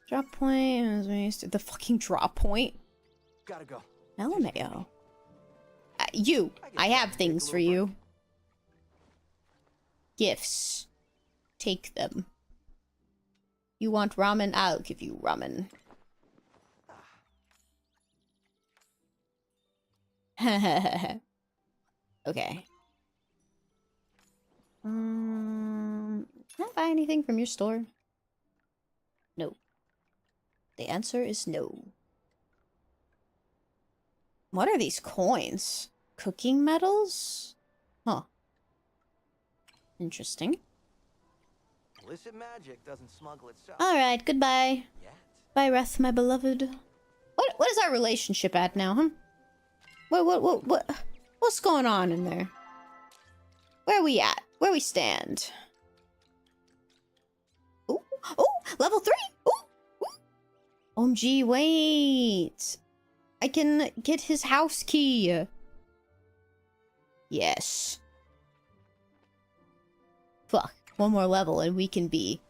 Drop point. The fucking drop point. Gotta go. LMAO. You. I have things for you. Gifts. Take them. You want ramen? I'll give you ramen. Okay. Can I buy anything from your store? No. The answer is no. What are these coins? Cooking metals? Huh. Interesting. Illicit magic doesn't smuggle itself. Alright, goodbye. Bye, Reth, my beloved. What is our relationship at now, huh? What's going on in there? Where are we at? Where we stand? Ooh, level 3! Ooh. OMG, wait. I can get his house key. Yes. Fuck. One more level and we can be...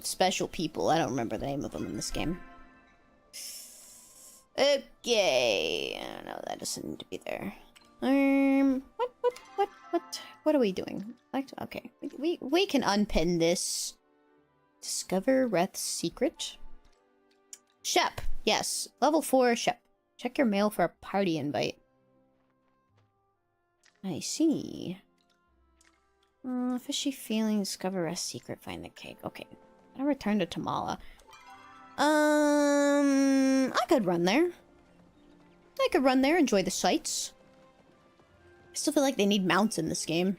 special people. I don't remember the name of them in this game. Okay. I don't know. That doesn't need to be there. What are we doing? Okay. We can unpin this. Discover Reth's secret. Shep. Yes. Level 4 Shep. Check your mail for a party invite. I see. Fishy feeling. Discover Reth's secret. Find the cake. Okay. I return to Tamala. I could run there. Enjoy the sights. I still feel like they need mounts in this game.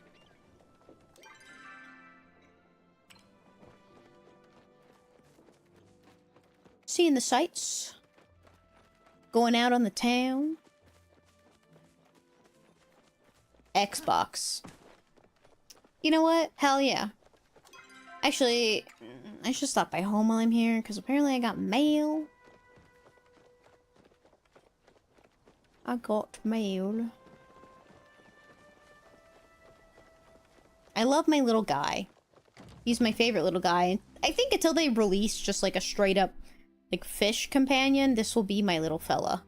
Seeing the sights. Going out on the town. Xbox. You know what? Hell yeah. Actually, I should stop by home while I'm here, because apparently I got mail. I got mail. I love my little guy. He's my favorite little guy. I think until they release just like a straight up like fish companion, this will be my little fella.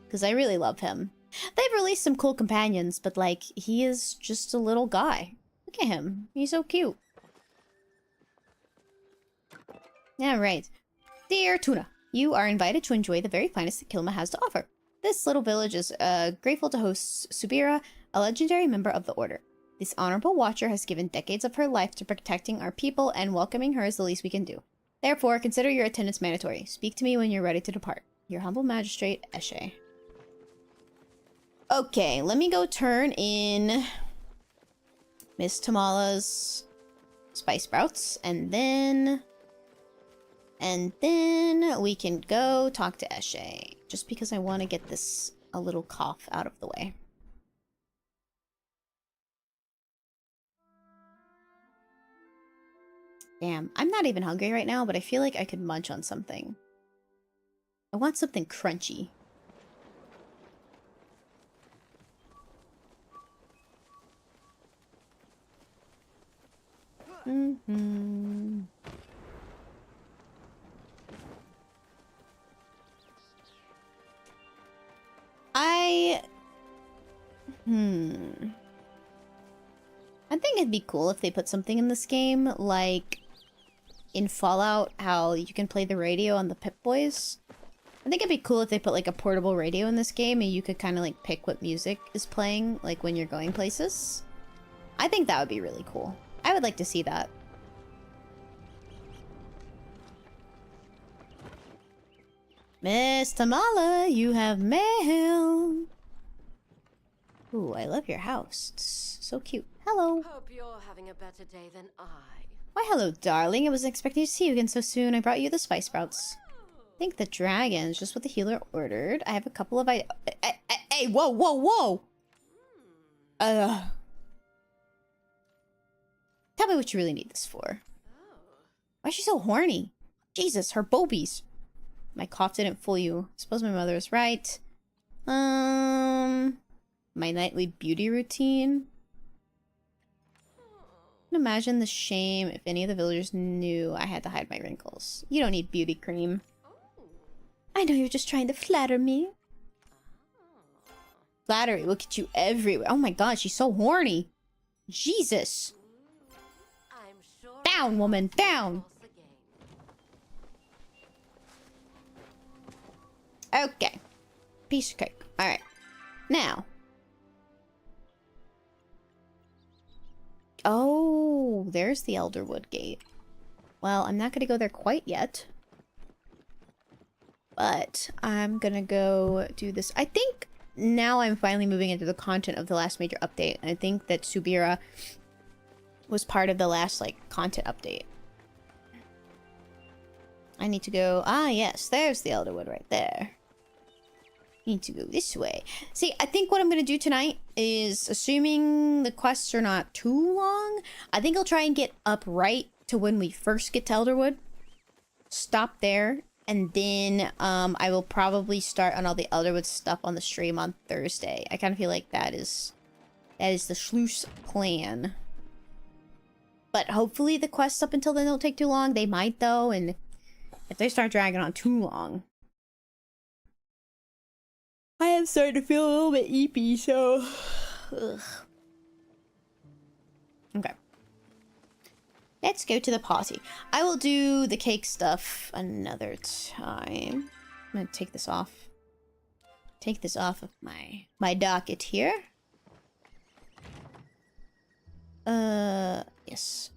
Because I really love him. They've released some cool companions, but like, he is just a little guy. Look at him. He's so cute. Yeah, right. Dear Tuna, you are invited to enjoy the very finest that Kilma has to offer. This little village is grateful to host Subira, a legendary member of the Order. This honorable watcher has given decades of her life to protecting our people, and welcoming her is the least we can do. Therefore, consider your attendance mandatory. Speak to me when you're ready to depart. Your humble magistrate, Eshe. Okay, let me go turn in Miss Tamala's spice sprouts, and then we can go talk to Eshe. Just because I want to get this a little cough out of the way. Damn, I'm not even hungry right now, but I feel like I could munch on something. I want something crunchy. I think it'd be cool if they put something in this game, like in Fallout, how you can play the radio on the Pip-Boys. I think it'd be cool if they put like a portable radio in this game and you could kind of like pick what music is playing, like when you're going places. I think that would be really cool. I would like to see that. Miss Tamala, you have mail. Ooh, I love your house. It's so cute. Hello. Hope you're having a better day than I. Why, hello, darling. I wasn't expecting to see you again so soon. I brought you the spice sprouts. I think the dragon's just what the healer ordered. I have a couple of hey, whoa, whoa, whoa! Tell me what you really need this for. Why is she so horny? Jesus, her bobies. My cough didn't fool you. I suppose my mother was right. My nightly beauty routine. Imagine the shame if any of the villagers knew I had to hide my wrinkles. You don't need beauty cream. I know you're just trying to flatter me. Flattery will get you everywhere. Oh my god, she's so horny. Jesus. Down, woman, down. Okay. Piece of cake. Alright. Now. Oh, there's the Elderwood Gate. Well, I'm not going to go there quite yet. But I'm going to go do this. I think now I'm finally moving into the content of the last major update. And I think that Subira was part of the last, like, content update. I need to go... Ah, yes. There's the Elderwood right there. Need to go this way. See, I think what I'm gonna do tonight is, assuming the quests are not too long, I think I'll try and get up right to when we first get to Elderwood. Stop there, and then I will probably start on all the Elderwood stuff on the stream on Thursday. I kind of feel like that is the Schloss plan. But hopefully the quests up until then don't take too long. They might though, and if they start dragging on too long, I am starting to feel a little bit eepy, so... Ugh. Okay. Let's go to the party. I will do the cake stuff another time. I'm gonna take this off. Take this off of my docket here. Yes.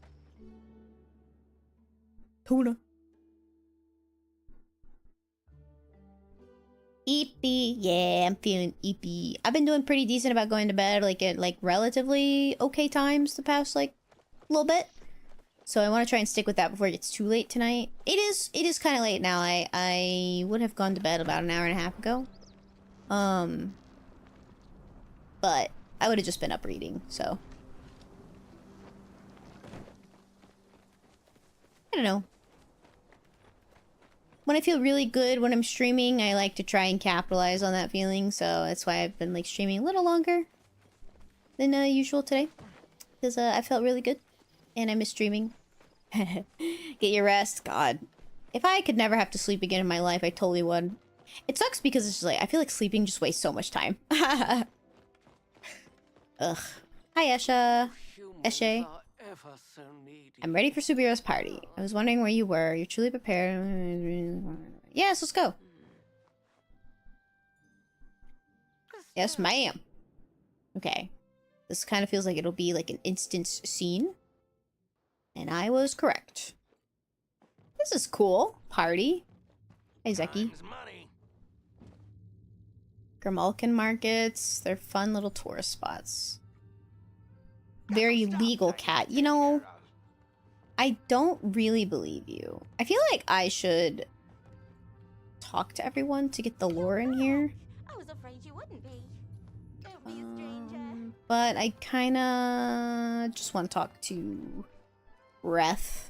Tuna. Eepy. Yeah, I'm feeling eepy. I've been doing pretty decent about going to bed, like, at, like, relatively okay times the past, like, little bit. So I want to try and stick with that before it gets too late tonight. It is kind of late now. I would have gone to bed about an hour and a half ago. But I would have just been up reading, so. I don't know. When I feel really good when I'm streaming, I like to try and capitalize on that feeling, so that's why I've been, like, streaming a little longer than usual today. Because I felt really good, and I miss streaming. Get your rest. God. If I could never have to sleep again in my life, I totally would. It sucks because it's just like, I feel like sleeping just wastes so much time. Ugh. Hi, Esha. Eshe. I'm ready for Subira's party. I was wondering where you were. You're truly prepared. Yes, let's go. Yes, ma'am. Okay. This kind of feels like it'll be like an instance scene. And I was correct. This is cool. Party. Hey, Zeki. Grimalkin markets. They're fun little tourist spots. Very legal, cat. You know, I don't really believe you. I feel like I should talk to everyone to get the lore in here. I was afraid you wouldn't be. Don't be a stranger. But I kinda just want to talk to Reth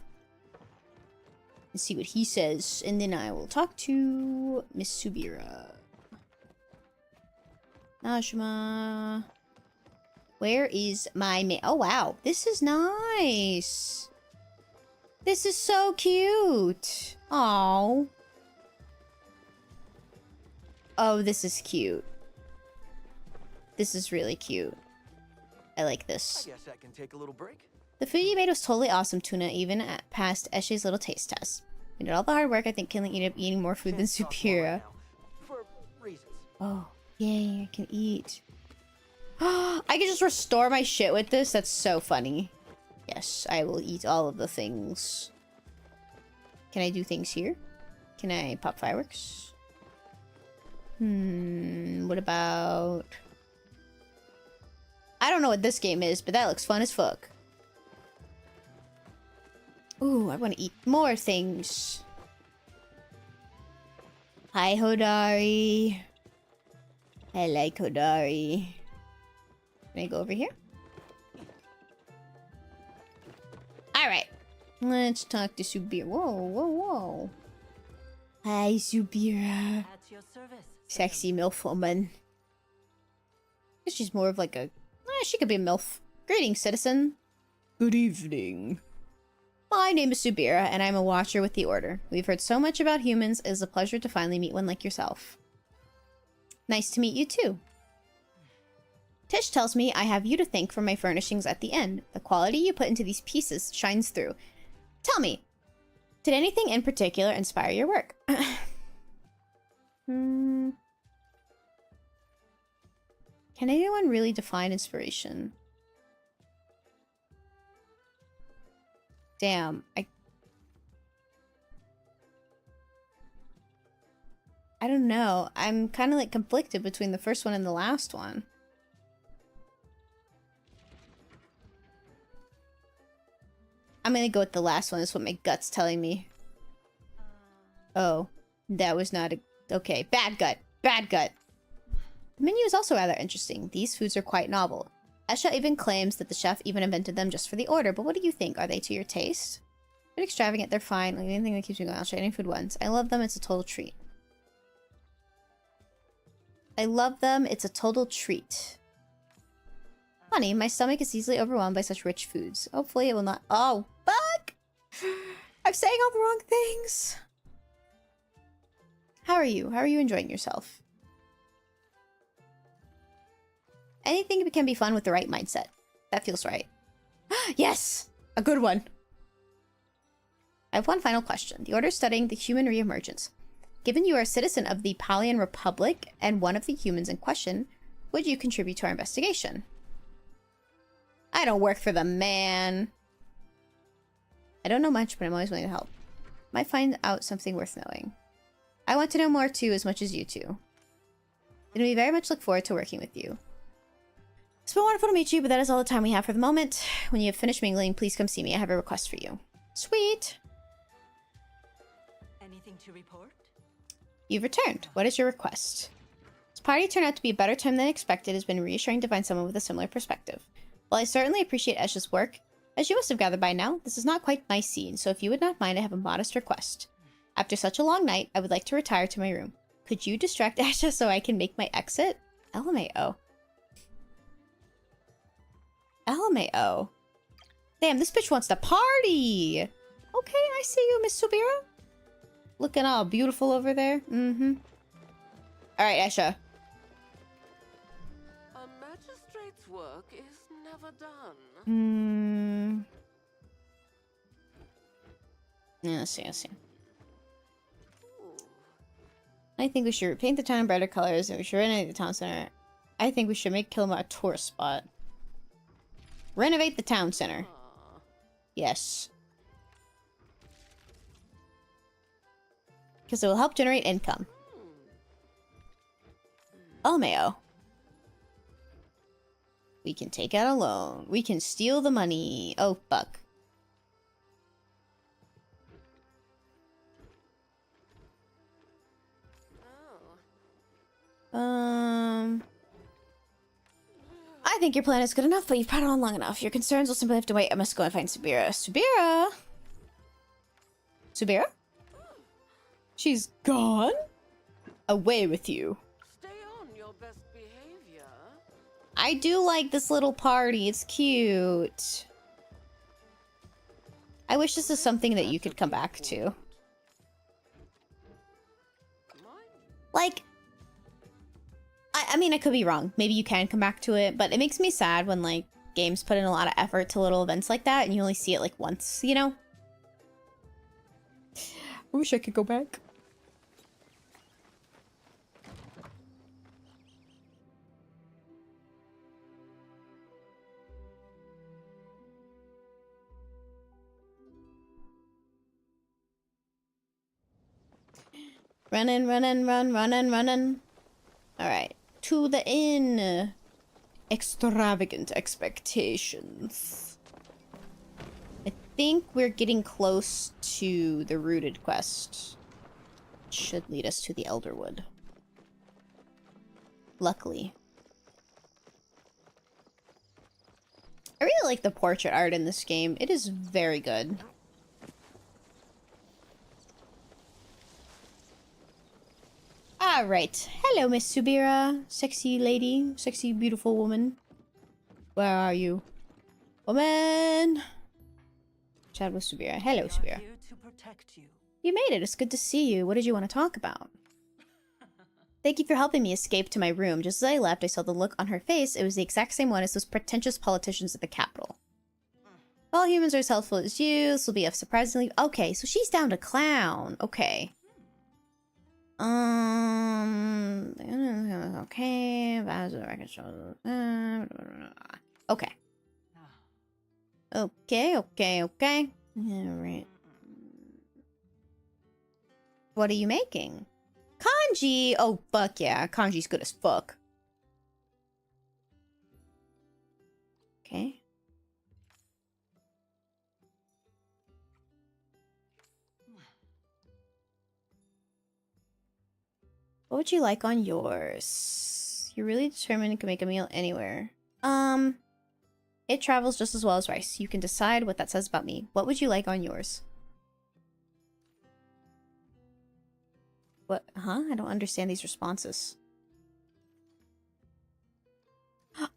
and see what he says, and then I will talk to Miss Subira. Najma. Where is my oh wow, this is nice. This is so cute. Oh. Oh, this is cute. This is really cute. I like this. I guess I can take a little break. The food you made was totally awesome, Tuna, even past Eshe's little taste test. We did all the hard work. I think Killing ended up eating more food than Superior. For reasons. Oh, yay, I can eat. I can just restore my shit with this. That's so funny. Yes, I will eat all of the things. Can I do things here? Can I pop fireworks? What about... I don't know what this game is, but that looks fun as fuck. Ooh, I want to eat more things. Hi, Hodari. I like Hodari. Can I go over here? Alright. Let's talk to Subira. Whoa, whoa, whoa. Hi, Subira. At your service. Sexy MILF woman. She's more of like a... she could be a MILF. Greetings, citizen. Good evening. My name is Subira, and I'm a watcher with the Order. We've heard so much about humans. It is a pleasure to finally meet one like yourself. Nice to meet you, too. Tish tells me I have you to thank for my furnishings at the end. The quality you put into these pieces shines through. Tell me, did anything in particular inspire your work? Can anyone really define inspiration? Damn, I don't know. I'm kind of like conflicted between the first one and the last one. I'm gonna go with the last one. Is what my gut's telling me. Oh, that was not a... Okay, bad gut. Bad gut. The menu is also rather interesting. These foods are quite novel. Esha even claims that the chef even invented them just for the Order, but what do you think? Are they to your taste? They're extravagant, they're fine. Like anything that keeps me going, I'll try any food once. I love them, it's a total treat. I love them, it's a total treat. Funny, my stomach is easily overwhelmed by such rich foods. Hopefully it will not... Oh, fuck! I'm saying all the wrong things. How are you? How are you enjoying yourself? Anything can be fun with the right mindset. That feels right. Yes! A good one! I have one final question. The Order is studying the human reemergence. Given you are a citizen of the Palian Republic and one of the humans in question, would you contribute to our investigation? I don't work for the man. I don't know much, but I'm always willing to help. Might find out something worth knowing. I want to know more too, as much as you two. And we very much look forward to working with you. It's been wonderful to meet you, but that is all the time we have for the moment. When you have finished mingling, please come see me. I have a request for you. Sweet. Anything to report? You've returned. What is your request? This party turned out to be a better time than expected. It has been reassuring to find someone with a similar perspective. While I certainly appreciate Esha's work, as you must have gathered by now, this is not quite my scene, so if you would not mind, I have a modest request. After such a long night, I would like to retire to my room. Could you distract Esha so I can make my exit? LMAO. LMAO. Damn, this bitch wants to party! Okay, I see you, Miss Subira. Looking all beautiful over there. Mm-hmm. Alright, Esha. A magistrate's work is never done. Yeah, I see. I think we should repaint the town in brighter colors and we should renovate the town center. I think we should make Kilma a tourist spot. Renovate the town center. Yes. Because it will help generate income. Oh, Mayo. We can take out a loan. We can steal the money. Oh, fuck. I think your plan is good enough, but you've prattled on long enough. Your concerns will simply have to wait. I must go and find Subira. Subira? Subira? She's gone? Away with you. Stay on your best behavior. I do like this little party. It's cute. I wish this is something that you could come back to. Like, I mean, I could be wrong. Maybe you can come back to it, but it makes me sad when, like, games put in a lot of effort to little events like that, and you only see it, like, once, you know? I wish I could go back. Running. Alright. To the inn. Extravagant expectations. I think we're getting close to the rooted quest. Should lead us to the Elderwood. Luckily. I really like the portrait art in this game. It is very good. Alright. Hello, Miss Subira. Sexy lady. Sexy, beautiful woman. Where are you? Woman! Chat with Subira. Hello, Subira. Here to protect you. You made it. It's good to see you. What did you want to talk about? Thank you for helping me escape to my room. Just as I left, I saw the look on her face. It was the exact same one as those pretentious politicians at the Capitol. All humans are as helpful as you. This will be a surprisingly... Okay, so she's down to clown. Okay. Okay. Okay. Okay. Alright. What are you making? Kanji! Oh, fuck yeah. Kanji's good as fuck. Okay. What would you like on yours? You're really determined and can make a meal anywhere. It travels just as well as rice. You can decide what that says about me. What would you like on yours? What? Huh? I don't understand these responses.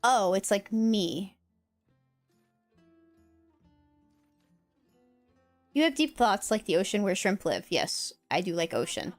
Oh, it's like me. You have deep thoughts like the ocean where shrimp live. Yes, I do like ocean.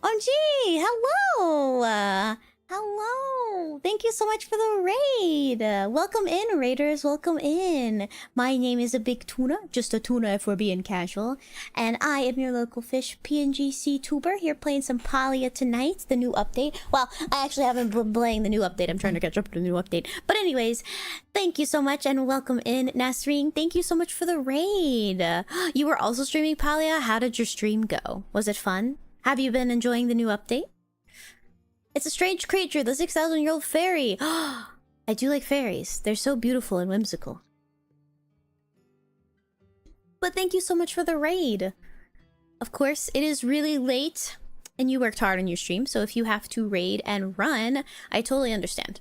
OMG! Hello! Hello! Thank you so much for the raid! Welcome in, raiders. Welcome in. My name is a big tuna. Just a tuna if we're being casual. And I am your local fish PNGC tuber here playing some Palia tonight. The new update. Well, I actually haven't been playing the new update. I'm trying to catch up to the new update. But anyways, thank you so much and welcome in, Nasreen. Thank you so much for the raid. You were also streaming Palia. How did your stream go? Was it fun? Have you been enjoying the new update? It's a strange creature, the 6,000-year-old fairy. I do like fairies. They're so beautiful and whimsical. But thank you so much for the raid. Of course, it is really late, and you worked hard on your stream, so if you have to raid and run, I totally understand.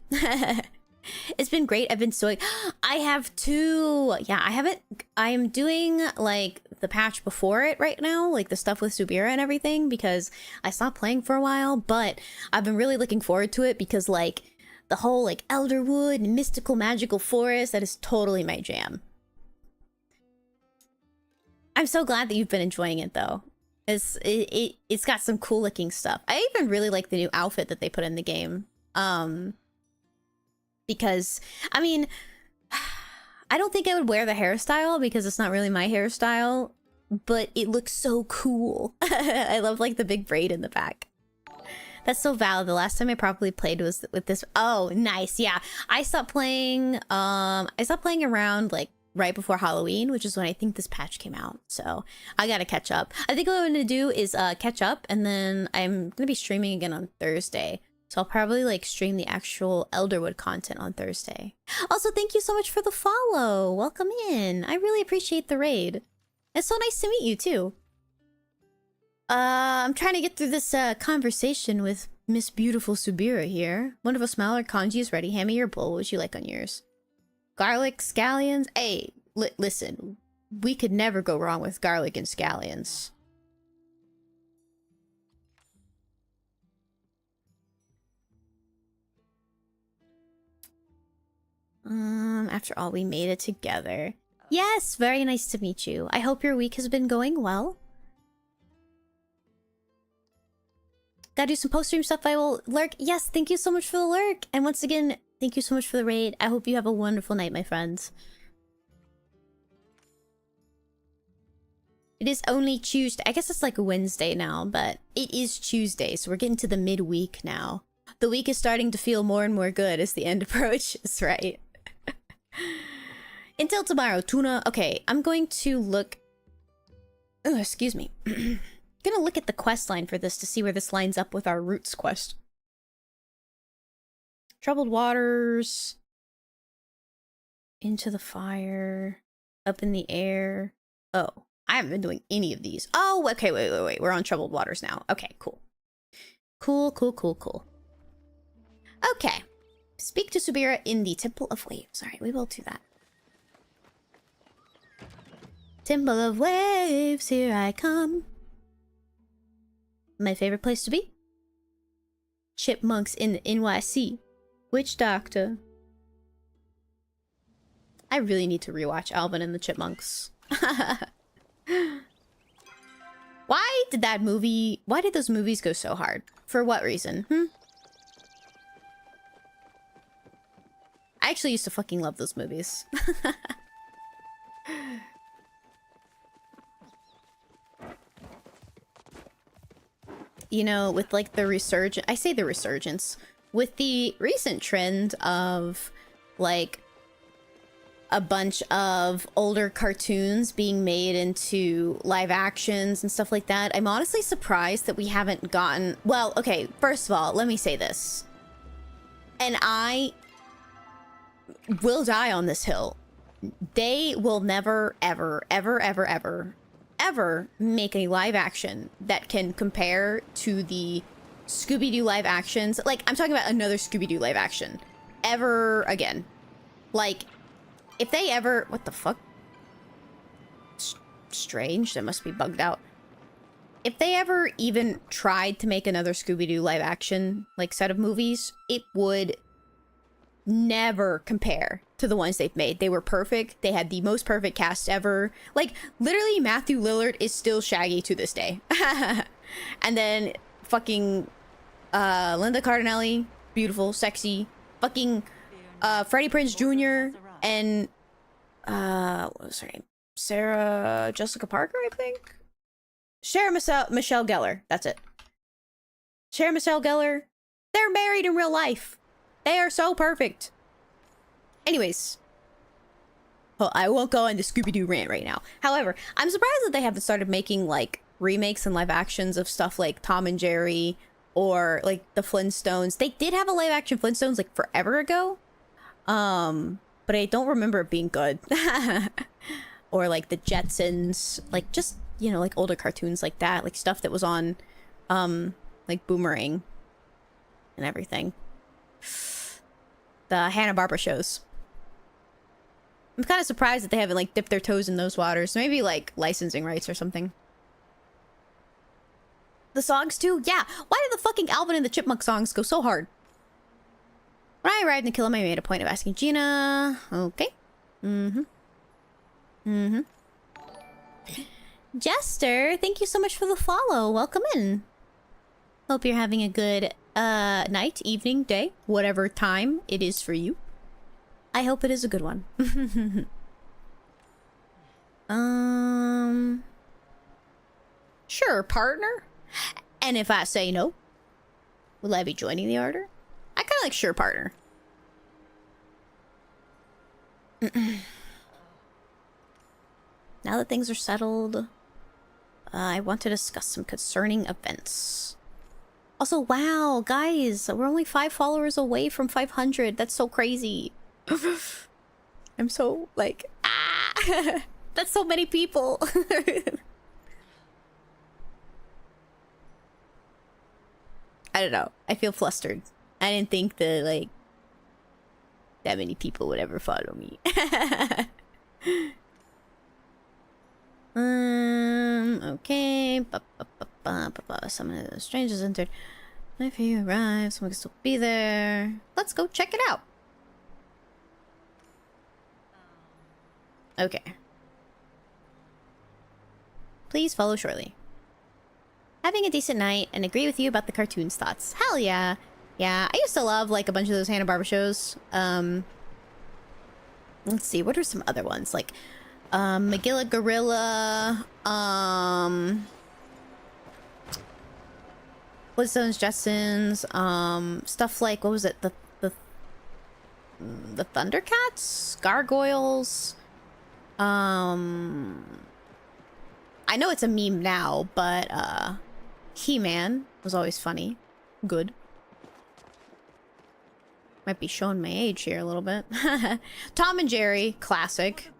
It's been great. I've been so... I have two... Yeah, I haven't... I'm doing, like, the patch before it right now, like the stuff with Subira and everything, because I stopped playing for a while, but I've been really looking forward to it because, like, the whole, like, Elderwood and mystical magical forest, that is totally my jam. I'm so glad that you've been enjoying it, though. It's got some cool looking stuff. I even really like the new outfit that they put in the game. Because, I mean, I don't think I would wear the hairstyle because it's not really my hairstyle, but it looks so cool. I love, like, the big braid in the back. That's so valid. The last time I properly played was with this. Oh, nice. Yeah. I stopped playing around, like, right before Halloween, which is when I think this patch came out. So I gotta catch up. I think what I'm gonna do is catch up, and then I'm gonna be streaming again on Thursday. So I'll probably like stream the actual Elderwood content on Thursday. Also, thank you so much for the follow. Welcome in. I really appreciate the raid. It's so nice to meet you too. I'm trying to get through this conversation with Miss Beautiful Subira here. One of us smaller kanji is ready. Hand me your bowl. What would you like on yours? Garlic, scallions? Hey, listen. We could never go wrong with garlic and scallions. After all, we made it together. Yes, very nice to meet you. I hope your week has been going well. Gotta do some post-stream stuff. I will lurk. Yes, thank you so much for the lurk. And once again, thank you so much for the raid. I hope you have a wonderful night, my friends. It is only Tuesday. I guess it's like a Wednesday now, but it is Tuesday, so we're getting to the midweek now. The week is starting to feel more and more good as the end approaches, right? Until tomorrow, tuna. Okay, I'm going to look... Oh, excuse me. Gonna look at the quest line for this to see where this lines up with our Roots quest. Troubled waters. Into the fire. Up in the air. Oh, I haven't been doing any of these. Oh, okay, wait. We're on troubled waters now. Okay, cool. Cool. Okay. Speak to Subira in the Temple of Waves. Alright, we will do that. Temple of Waves, here I come. My favorite place to be? Chipmunks in the NYC. Witch Doctor. I really need to rewatch Alvin and the Chipmunks. Why did those movies go so hard? For what reason? I actually used to fucking love those movies. You know, with like the resurgence, I say the resurgence, with the recent trend of like a bunch of older cartoons being made into live actions and stuff like that, I'm honestly surprised that we haven't gotten... Well, okay, first of all, let me say this. And I will die on this hill. They will never, ever, ever, ever, ever, ever make a live action that can compare to the Scooby-Doo live actions. Like, I'm talking about another Scooby-Doo live action. Ever again. Like, if they ever... What the fuck? Strange. That must be bugged out. If they ever even tried to make another Scooby-Doo live action, like, set of movies, it would never compare to the ones they've made. They were perfect. They had the most perfect cast ever. Like, literally, Matthew Lillard is still Shaggy to this day. And then fucking Linda Cardinelli, beautiful, sexy. Fucking Freddie Prinze Jr. and what was her name? Sarah Jessica Parker, I think? Michelle Gellar. That's it. Sarah Michelle Gellar. They're married in real life. They are so perfect. Anyways. Well, I won't go on the Scooby-Doo rant right now. However, I'm surprised that they haven't started making, like, remakes and live actions of stuff like Tom and Jerry or, like, the Flintstones. They did have a live action Flintstones, like, forever ago. But I don't remember it being good. Or, like, the Jetsons. Like, just, you know, like, older cartoons like that. Like, stuff that was on, like, Boomerang and everything. The Hanna-Barbera shows. I'm kind of surprised that they haven't, like, dipped their toes in those waters. Maybe, like, licensing rights or something. The songs, too? Yeah. Why did the fucking Alvin and the Chipmunk songs go so hard? When I arrived in Killam, I made a point of asking Gina. Okay. Jester, thank you so much for the follow. Welcome in. Hope you're having a good night, evening, day, whatever time it is for you. I hope it is a good one. Sure, partner. And if I say no, will I be joining the order? I kind of like sure, partner. Now that things are settled, I want to discuss some concerning events. Also, wow, guys, we're only 5 followers away from 500. That's so crazy. I'm so, like, that's so many people. I don't know. I feel flustered. I didn't think that, like, that many people would ever follow me. Okay. Some of the strangers entered. If you arrive, someone can still be there. Let's go check it out. Okay. Please follow shortly. Having a decent night and agree with you about the cartoon's thoughts. Hell yeah. Yeah, I used to love, like, a bunch of those Hanna-Barbera shows. Let's see, what are some other ones? Like, Magilla Gorilla, Flintstones, Jetsons, stuff like, what was it? The Thundercats? Gargoyles? I know it's a meme now, but, He-Man was always funny. Good. Might be showing my age here a little bit. Tom and Jerry, classic.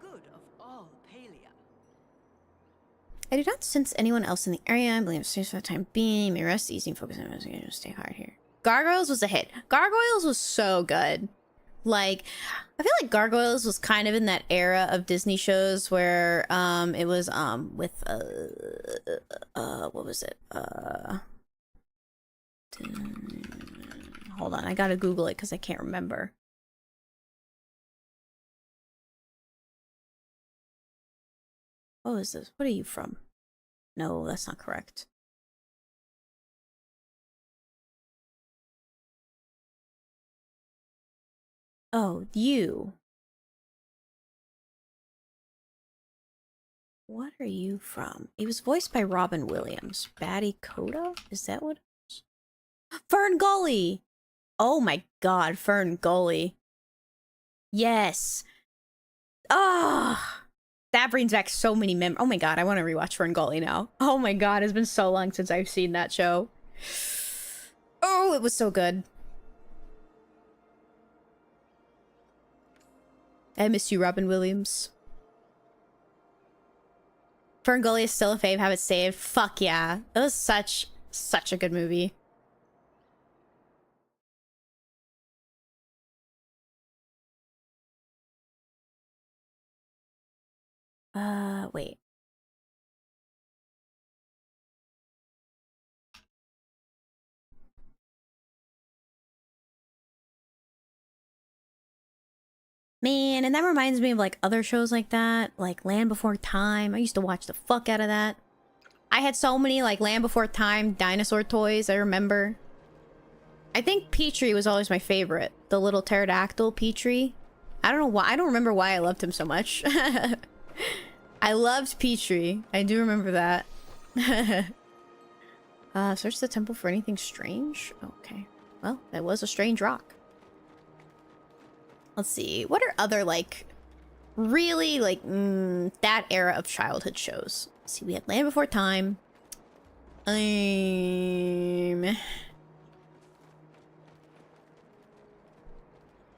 I do not sense anyone else in the area. I believe I'm safe for the time being. May rest easy and focus on investigation. Stay hard here. Gargoyles was a hit. Gargoyles was so good. Like, I feel like Gargoyles was kind of in that era of Disney shows where it was with what was it? Hold on, I gotta Google it because I can't remember. What is this? What are you from? No, that's not correct. Oh, you. What are you from? It was voiced by Robin Williams. Batty Coda? Is that what it was? Fern Gully! Oh my god, Fern Gully. Yes. Ah! That brings back so many memories. Oh my god, I want to rewatch Fern Gully now. Oh my god, it's been so long since I've seen that show. Oh, it was so good. I miss you, Robin Williams. Fern Gully is still a fave. Have it saved. Fuck yeah. It was such a good movie. Wait. Man, and that reminds me of like other shows like that, like Land Before Time. I used to watch the fuck out of that. I had so many like Land Before Time dinosaur toys, I remember. I think Petrie was always my favorite. The little pterodactyl Petrie. I don't know why. I don't remember why I loved him so much. I loved Petrie. I do remember that. Search the temple for anything strange? Okay. Well, that was a strange rock. Let's see. What are other, like, really, like, that era of childhood shows? Let's see, we had Land Before Time. The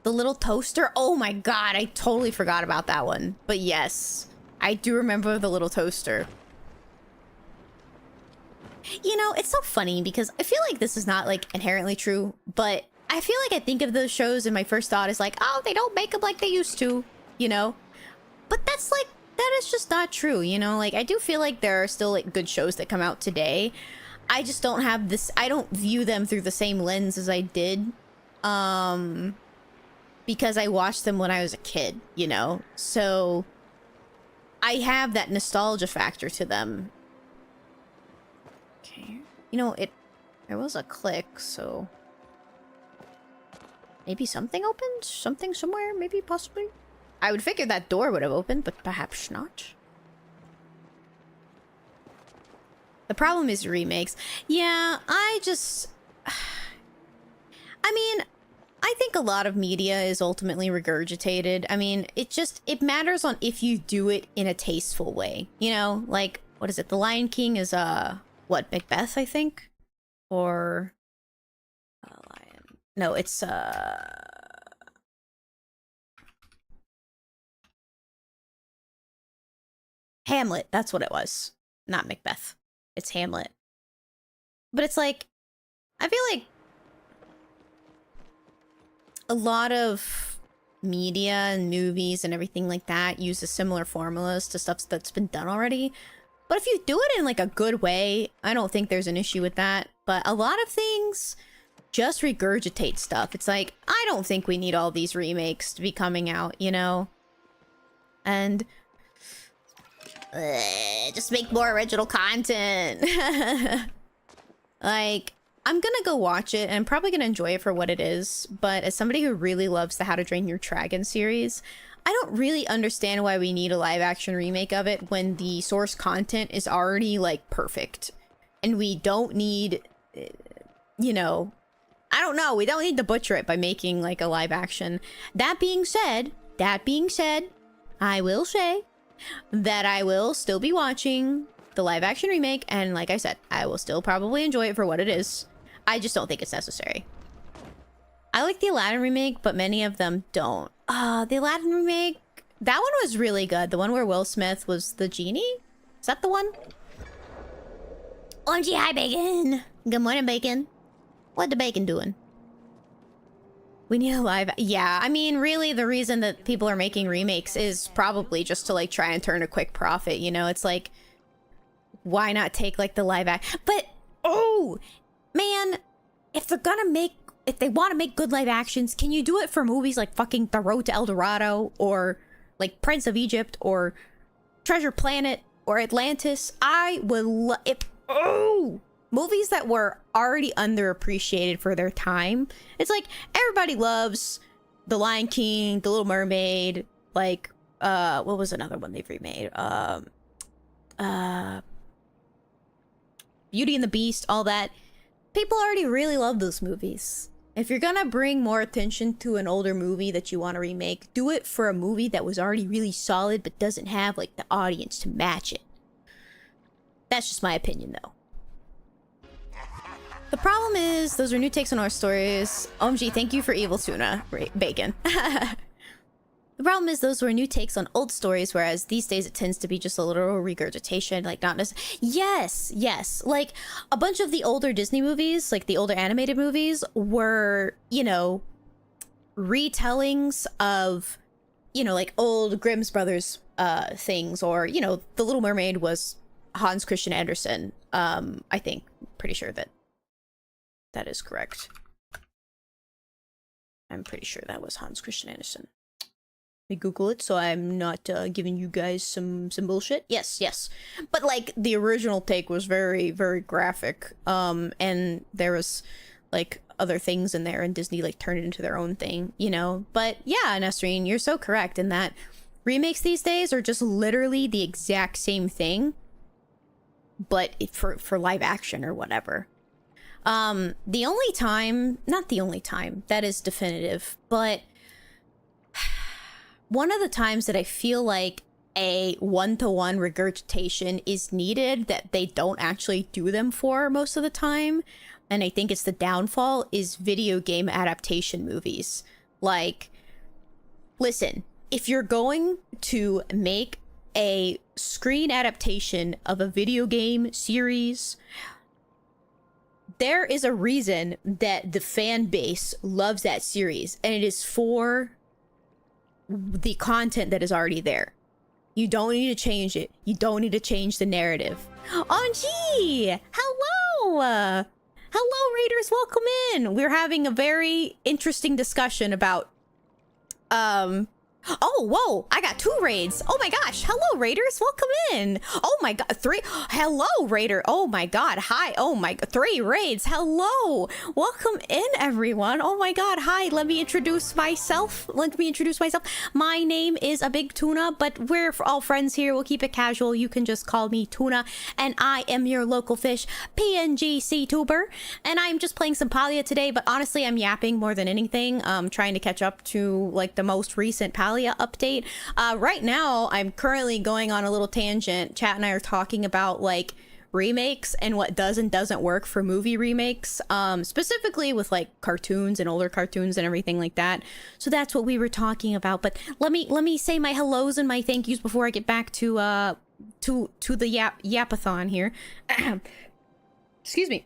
Little Toaster? Oh my god, I totally forgot about that one. But yes, I do remember The Little Toaster. You know, it's so funny because I feel like this is not, like, inherently true, but I feel like I think of those shows and my first thought is like, oh, they don't make them like they used to, you know? But that's like, that is just not true, you know? Like, I do feel like there are still, like, good shows that come out today. I just don't have this, I don't view them through the same lens as I did. Because I watched them when I was a kid, you know? So, I have that nostalgia factor to them. Okay. You know, there was a click, so... Maybe something opened? Something somewhere? Maybe, possibly? I would figure that door would have opened, but perhaps not. The problem is remakes. Yeah, I mean, I think a lot of media is ultimately regurgitated. I mean, it matters on if you do it in a tasteful way. You know, like, what is it? The Lion King is, what, Macbeth, I think? Or... No, it's, Hamlet, that's what it was. Not Macbeth. It's Hamlet. But it's like, I feel like a lot of media and movies and everything like that uses similar formulas to stuff that's been done already. But if you do it in like a good way, I don't think there's an issue with that. But a lot of things just regurgitate stuff. It's like, I don't think we need all these remakes to be coming out, you know? And just make more original content. Like, I'm gonna go watch it and I'm probably gonna enjoy it for what it is, but as somebody who really loves the How to Train Your Dragon series, I don't really understand why we need a live action remake of it when the source content is already like perfect. And we don't need, you know, I don't know, we don't need to butcher it by making like a live action. That being said, I will say that I will still be watching the live action remake, and like I said, I will still probably enjoy it for what it is. I just don't think it's necessary. I like the Aladdin remake, but many of them don't. The Aladdin remake, that one was really good. The one where Will Smith was the genie? Is that the one? OMG, hi Bacon! Good morning, Bacon. What the bacon doing? We need a live... Yeah, I mean, really, the reason that people are making remakes is probably just to, like, try and turn a quick profit, you know? It's like, why not take, like, the live act... But, oh! Man, if they're gonna make... If they want to make good live actions, can you do it for movies like fucking The Road to El Dorado, or, like, Prince of Egypt, or Treasure Planet, or Atlantis? I would love... Oh! Movies that were already underappreciated for their time. It's like, everybody loves The Lion King, The Little Mermaid, like, what was another one they've remade? Beauty and the Beast, all that. People already really love those movies. If you're gonna bring more attention to an older movie that you want to remake, do it for a movie that was already really solid but doesn't have, like, the audience to match it. That's just my opinion, though. The problem is, those are new takes on our stories. OMG, thank you for Evil Tuna, Bacon. The problem is, those were new takes on old stories, whereas these days it tends to be just a literal regurgitation, like, not necessarily... Yes! Like, a bunch of the older Disney movies, like the older animated movies, were, you know, retellings of, you know, like, old Grimm's Brothers things, or, you know, The Little Mermaid was Hans Christian Andersen. I think, pretty sure that is correct. I'm pretty sure that was Hans Christian Andersen. Let me Google it so I'm not giving you guys some bullshit. Yes. But, like, the original take was very, very graphic. And there was, like, other things in there, and Disney, like, turned it into their own thing, you know? But, yeah, Nesreen, you're so correct in that remakes these days are just literally the exact same thing, but for live action or whatever. The only time, not the only time, that is definitive, but one of the times that I feel like a one-to-one regurgitation is needed that they don't actually do them for most of the time, and I think it's the downfall, is video game adaptation movies. Like, listen, if you're going to make a screen adaptation of a video game series, there is a reason that the fan base loves that series, and it is for the content that is already there. You don't need to change it. You don't need to change the narrative. OMG! Hello! Hello, Raiders, welcome in! We're having a very interesting discussion about, oh, whoa, I got 2 raids. Oh my gosh, hello, Raiders, welcome in. Oh my god, 3, hello, Raider. Oh my god, hi, oh my, 3 raids, hello. Welcome in, everyone. Oh my god, hi, let me introduce myself. My name is A Big Tuna, but we're all friends here. We'll keep it casual. You can just call me Tuna, and I am your local fish, PNGC tuber, and I'm just playing some Palia today, but honestly, I'm yapping more than anything. Trying to catch up to, like, the most recent Palia update. Right now, I'm currently going on a little tangent. Chat and I are talking about, like, remakes and what does and doesn't work for movie remakes, specifically with, like, cartoons and older cartoons and everything like that. So that's what we were talking about. But let me say my hellos and my thank yous before I get back to the yapathon here. Excuse me.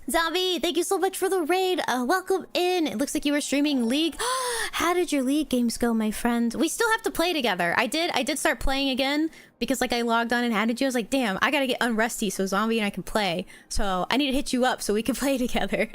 Zombie, thank you so much for the raid. Welcome in. It looks like you were streaming League. How did your League games go, my friend? We still have to play together. I did start playing again because, like, I logged on and added you. I was like, damn, I gotta get unrusty so Zombie and I can play. So I need to hit you up so we can play together.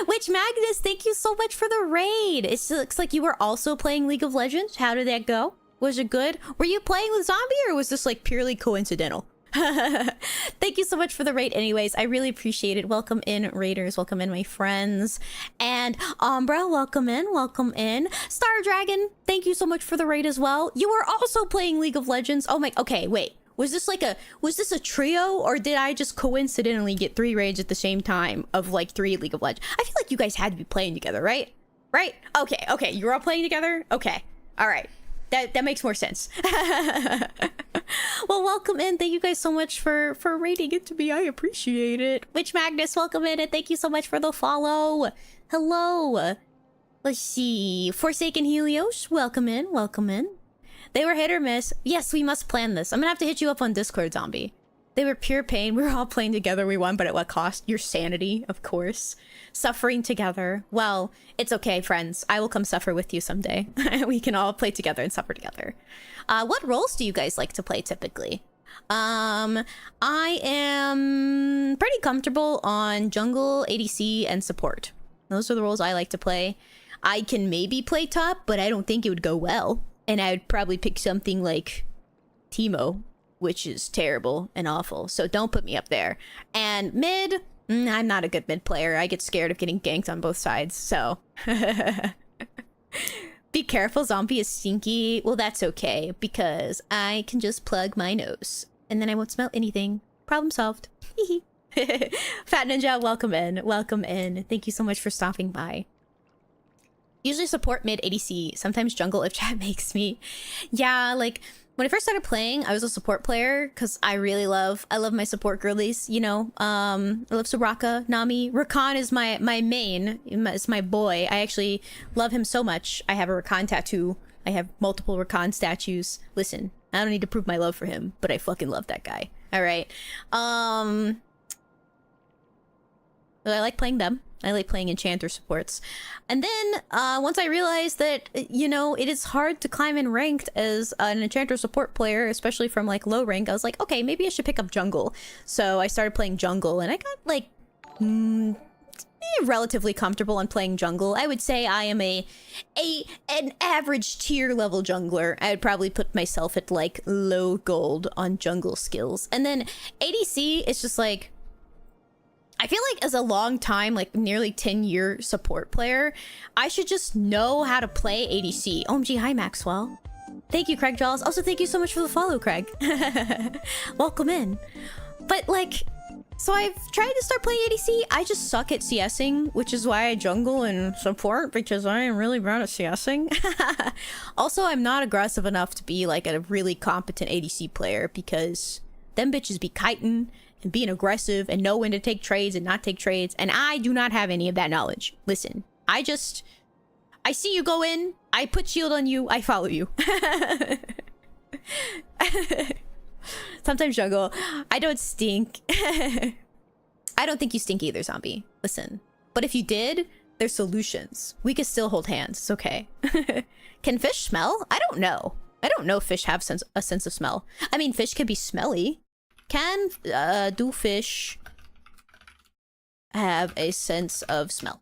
Which Magnus, thank you so much for the raid. It looks like you were also playing League of Legends. How did that go? Was it good? Were you playing with Zombie, or was this, like, purely coincidental? Thank you so much for the raid anyways. I really appreciate it. Welcome in, Raiders. Welcome in, my friends. And Umbra, welcome in. Star Dragon, thank you so much for the raid as well. You were also playing League of Legends. Oh my, okay, wait. Was this a trio, or did I just coincidentally get 3 raids at the same time of, like, 3 League of Legends? I feel like you guys had to be playing together, right? Okay, you were all playing together? Okay, all right. That makes more sense. Well, welcome in. Thank you guys so much for rating it to me. I appreciate it. Witch Magnus, welcome in, and thank you so much for the follow. Hello. Let's see. Forsaken Helios, welcome in. They were hit or miss. Yes, we must plan this. I'm gonna have to hit you up on Discord, Zombie. They were pure pain. We were all playing together. We won, but at what cost? Your sanity, of course. Suffering together. Well, it's okay, friends. I will come suffer with you someday. We can all play together and suffer together. What roles do you guys like to play typically? I am pretty comfortable on jungle, ADC, and support. Those are the roles I like to play. I can maybe play top, but I don't think it would go well. And I would probably pick something like Teemo, which is terrible and awful. So don't put me up there. And mid, I'm not a good mid player. I get scared of getting ganked on both sides, so. Be careful, zombie is stinky. Well, that's okay, because I can just plug my nose. And then I won't smell anything. Problem solved. Fat Ninja, welcome in. Welcome in. Thank you so much for stopping by. Usually support mid ADC, sometimes jungle if chat makes me. Yeah, like when I first started playing, I was a support player because I love my support girlies, you know. I love Soraka, Nami. Rakan is my main. It's my boy. I actually love him so much. I have a Rakan tattoo. I have multiple Rakan statues. Listen, I don't need to prove my love for him, but I fucking love that guy. All right. I like playing them. I like playing enchanter supports. And then once I realized that, you know, it is hard to climb in ranked as an enchanter support player, especially from like low rank, I was like, okay, maybe I should pick up jungle. So I started playing jungle and I got like relatively comfortable on playing jungle. I would say I am an average tier level jungler. I would probably put myself at like low gold on jungle skills. And then ADC is just like, I feel like as a long time, like nearly 10-year support player, I should just know how to play ADC. OMG, hi Maxwell. Thank you, Craig Jaws. Also, thank you so much for the follow, Craig. Welcome in. But like, so I've tried to start playing ADC. I just suck at CSing, which is why I jungle and support, because I am really bad at CSing. Also, I'm not aggressive enough to be like a really competent ADC player because them bitches be kiting and being aggressive and know when to take trades and not take trades, and I do not have any of that knowledge. Listen, I see you go in, I put shield on you, I follow you. Sometimes jungle. I don't stink. I don't think you stink either, zombie. Listen, but if you did, there's solutions. We could still hold hands. It's okay. Can fish smell? I don't know. I don't know if fish have a sense of smell. I mean, fish can be smelly. Can do fish have a sense of smell?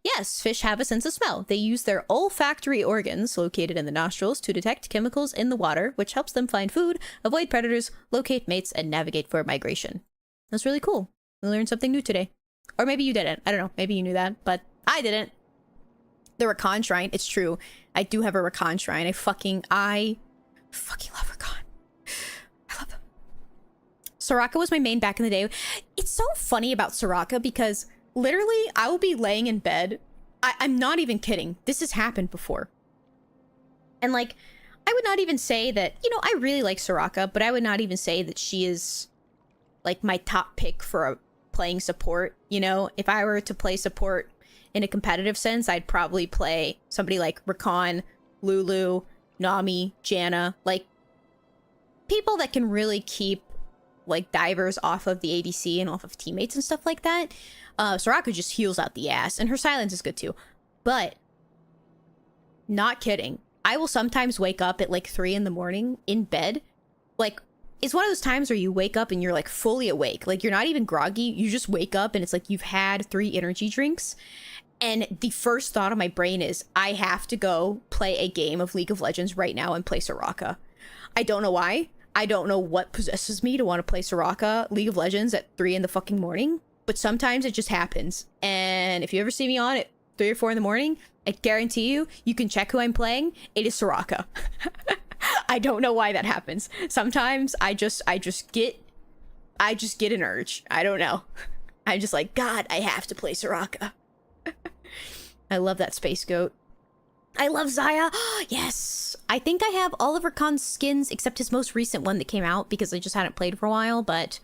Yes, fish have a sense of smell. They use their olfactory organs located in the nostrils to detect chemicals in the water, which helps them find food, avoid predators, locate mates, and navigate for migration. That's really cool. We learned something new today. Or maybe you didn't. I don't know. Maybe you knew that, but I didn't. The Rakan Shrine. It's true. I do have a Rakan Shrine. I fucking love Rakan. I love them. Soraka was my main back in the day. It's so funny about Soraka because literally I will be laying in bed. I'm not even kidding. This has happened before. And like, I would not even say that, you know, I really like Soraka, but I would not even say that she is like my top pick for playing support. You know, if I were to play support in a competitive sense, I'd probably play somebody like Rakan, Lulu, Nami, Janna, like people that can really keep like divers off of the ADC and off of teammates and stuff like that. Soraka just heals out the ass, and her silence is good too. But not kidding, I will sometimes wake up at like 3 in the morning in bed. Like, it's one of those times where you wake up and you're like fully awake. Like, you're not even groggy. You just wake up and it's like you've had 3 energy drinks. And the first thought of my brain is, I have to go play a game of League of Legends right now and play Soraka. I don't know why. I don't know what possesses me to want to play Soraka League of Legends at 3 in the fucking morning. But sometimes it just happens. And if you ever see me on at 3 or 4 in the morning, I guarantee you can check who I'm playing. It is Soraka. I don't know why that happens. Sometimes I just get an urge. I don't know. I'm just like, God, I have to play Soraka. I love that space goat. I love Xayah. Yes. I think I have all of Rakan's skins except his most recent one that came out because I just hadn't played for a while, but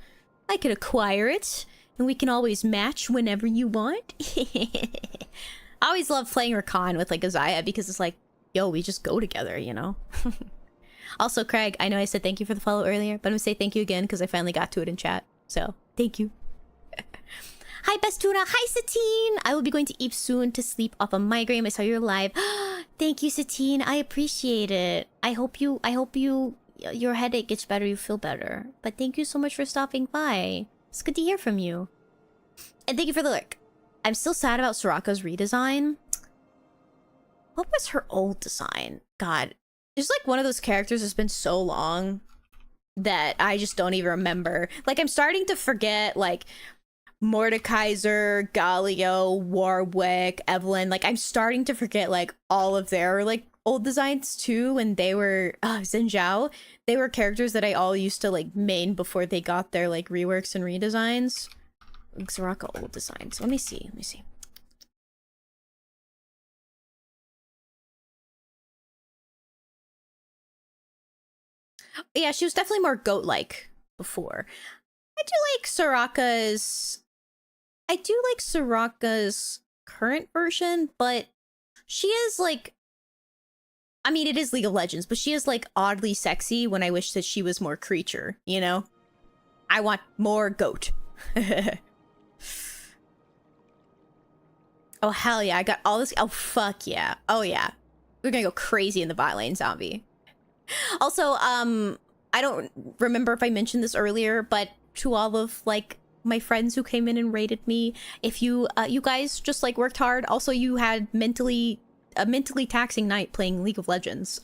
I could acquire it and we can always match whenever you want. I always love playing Rakan with like a Xayah because it's like, yo, we just go together, you know? Also, Craig, I know I said thank you for the follow earlier, but I'm gonna say thank you again because I finally got to it in chat. So, thank you. Hi, Best Tuna. Hi, Satine. I will be going to Eve soon to sleep off a migraine. I saw you're live. Thank you, Satine. I appreciate it. I hope your headache gets better, you feel better. But thank you so much for stopping by. It's good to hear from you. And thank you for the lurk. I'm still sad about Soraka's redesign. What was her old design? God. It's like one of those characters that's been so long that I just don't even remember. Like, I'm starting to forget, like, Mordekaiser, Galio, Warwick, Evelyn. Like, I'm starting to forget, like, all of their, like, old designs, too. And they were, Xin they were characters that I all used to, like, main before they got their, like, reworks and redesigns. Soraka old designs. Let me see. Yeah, she was definitely more goat-like before. I do like Soraka's current version, but she is like, I mean, it is League of Legends, but she is like oddly sexy when I wish that she was more creature, you know? I want more goat. Oh, hell yeah, I got all this. Oh, fuck yeah. Oh, yeah. We're gonna go crazy in the bot lane, zombie. Also, I don't remember if I mentioned this earlier, but to all of, like, my friends who came in and rated me, if you guys just, like, worked hard. Also, you had a mentally taxing night playing League of Legends.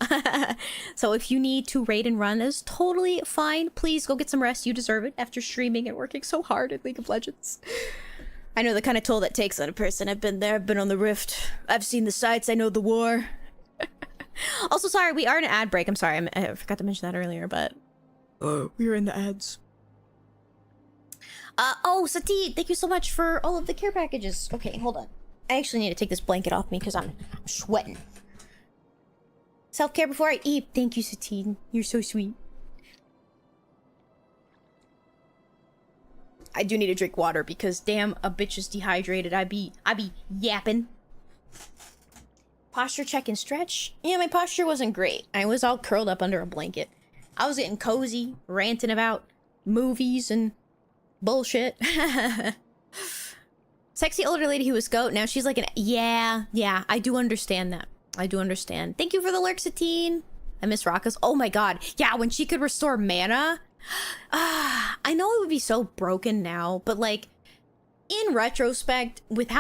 So if you need to raid and run, is totally fine. Please go get some rest. You deserve it after streaming and working so hard at League of Legends. I know the kind of toll that takes on a person. I've been there. I've been on the Rift. I've seen the sights. I know the war. Also, sorry, we are in an ad break. I'm sorry. I forgot to mention that earlier, but we were in the ads. Oh, Sati, thank you so much for all of the care packages. Okay, hold on. I actually need to take this blanket off me because I'm sweating. Self-care before I eat. Thank you, Satine. You're so sweet. I do need to drink water because damn, a bitch is dehydrated. I be yapping. Posture check and stretch. Yeah, my posture wasn't great. I was all curled up under a blanket. I was getting cozy, ranting about movies and bullshit. Sexy older lady who was goat. Now she's like an... Yeah, I do understand that. I do understand. Thank you for the lurk, Satine. I miss Raka's. Oh my god. Yeah, when she could restore mana. I know it would be so broken now, but like, in retrospect, with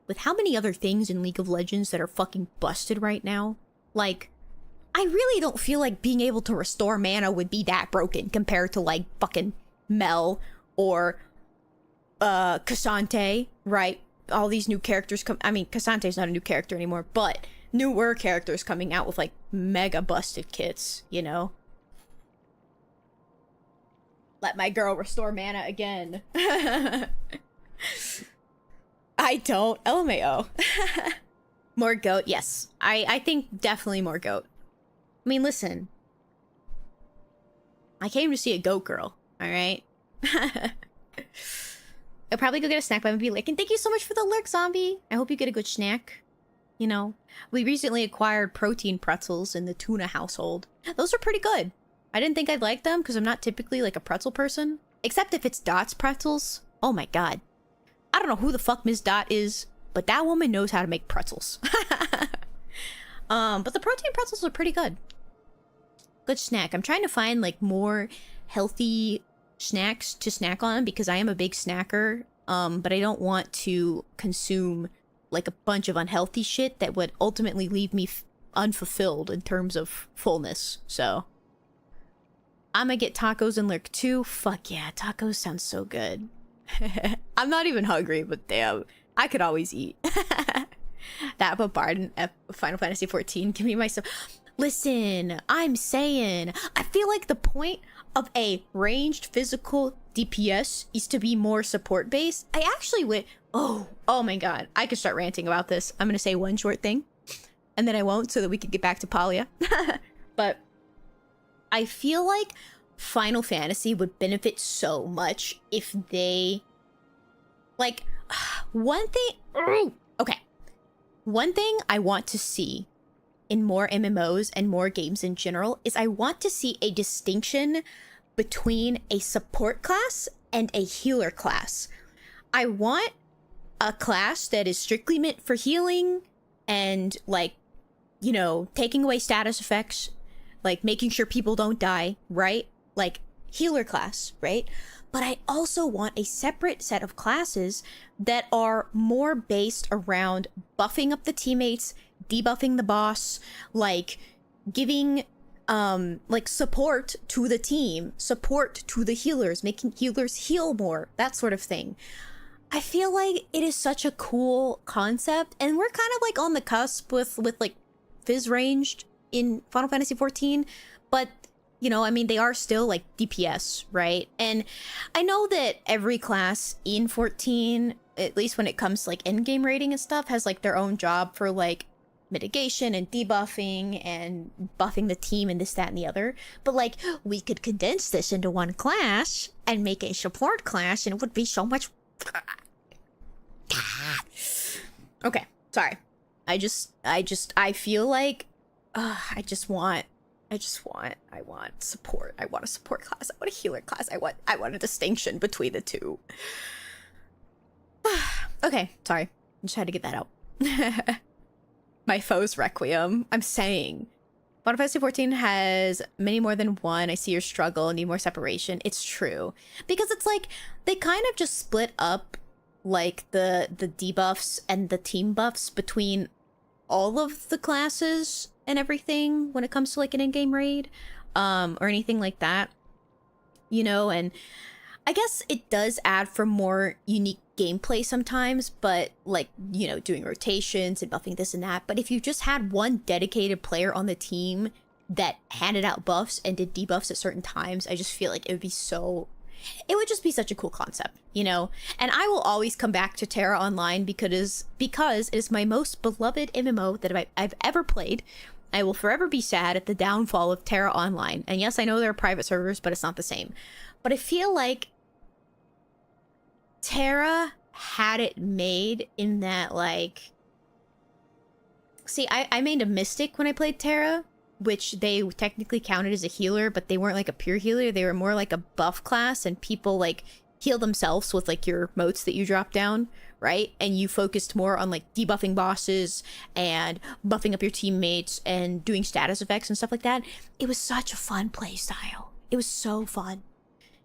with how many other things in League of Legends that are fucking busted right now, like, I really don't feel like being able to restore mana would be that broken compared to like fucking Mel or Cassante, right? All these new characters I mean, Cassante's not a new character anymore, but newer characters coming out with like mega busted kits, you know? Let my girl restore mana again. I don't. LMAO. More goat, yes. I think definitely more goat. I mean, listen. I came to see a goat girl, alright? I'll probably go get a snack, but I'm gonna be like, and thank you so much for the lurk, zombie. I hope you get a good snack. You know, we recently acquired protein pretzels in the tuna household. Those are pretty good. I didn't think I'd like them because I'm not typically like a pretzel person. Except if it's Dot's pretzels. Oh my god. I don't know who the fuck Ms. Dot is, but that woman knows how to make pretzels. But the protein pretzels are pretty good. Good snack. I'm trying to find like more healthy snacks to snack on because I am a big snacker. But I don't want to consume like a bunch of unhealthy shit that would ultimately leave me unfulfilled in terms of fullness. So I'm gonna get tacos and lurk too. Fuck yeah, tacos sound so good. I'm not even hungry, but damn, I could always eat. That bombard in Final Fantasy 14. Give me myself. Listen, I'm saying, I feel like the point of a ranged physical DPS is to be more support based. I actually went, oh my god, I could start ranting about this. I'm gonna say one short thing, and then I won't, so that we can get back to Palia. But I feel like Final Fantasy would benefit so much if they, like, one thing I want to see in more MMOs and more games in general is I want to see a distinction between a support class and a healer class. I want a class that is strictly meant for healing and, like, you know, taking away status effects, like making sure people don't die, right? Like healer class, right? But I also want a separate set of classes that are more based around buffing up the teammates, debuffing the boss, like giving like support to the team, support to the healers, making healers heal more, that sort of thing. I feel like it is such a cool concept, and we're kind of like on the cusp with like Fizz ranged in Final Fantasy XIV, but you know, I mean, they are still like DPS, right? And I know that every class in 14, at least when it comes to like endgame rating and stuff, has like their own job for like mitigation and debuffing and buffing the team and this, that, and the other. But like, we could condense this into one class and make a support class, and it would be so much. Okay, sorry. I feel like I want support. I want a support class. I want a healer class. I want a distinction between the two. Okay, sorry. Just had to get that out. My foe's requiem. I'm saying. Final Fantasy XIV has many more than one. I see your struggle, need more separation. It's true. Because it's like, they kind of just split up like the debuffs and the team buffs between all of the classes and everything when it comes to like an in-game raid or anything like that, you know. And I guess it does add for more unique gameplay sometimes, but like, you know, doing rotations and buffing this and that. But if you just had one dedicated player on the team that handed out buffs and did debuffs at certain times, I just feel like it would just be such a cool concept, you know? And I will always come back to Terra Online because it is my most beloved MMO that I've ever played. I will forever be sad at the downfall of Terra Online. And yes, I know there are private servers, but it's not the same. But I feel like Terra had it made in that, like... See, I made a Mystic when I played Terra, which they technically counted as a healer, but they weren't like a pure healer. They were more like a buff class, and people like heal themselves with like your motes that you drop down, right? And you focused more on like debuffing bosses and buffing up your teammates and doing status effects and stuff like that. It was such a fun play style. It was so fun.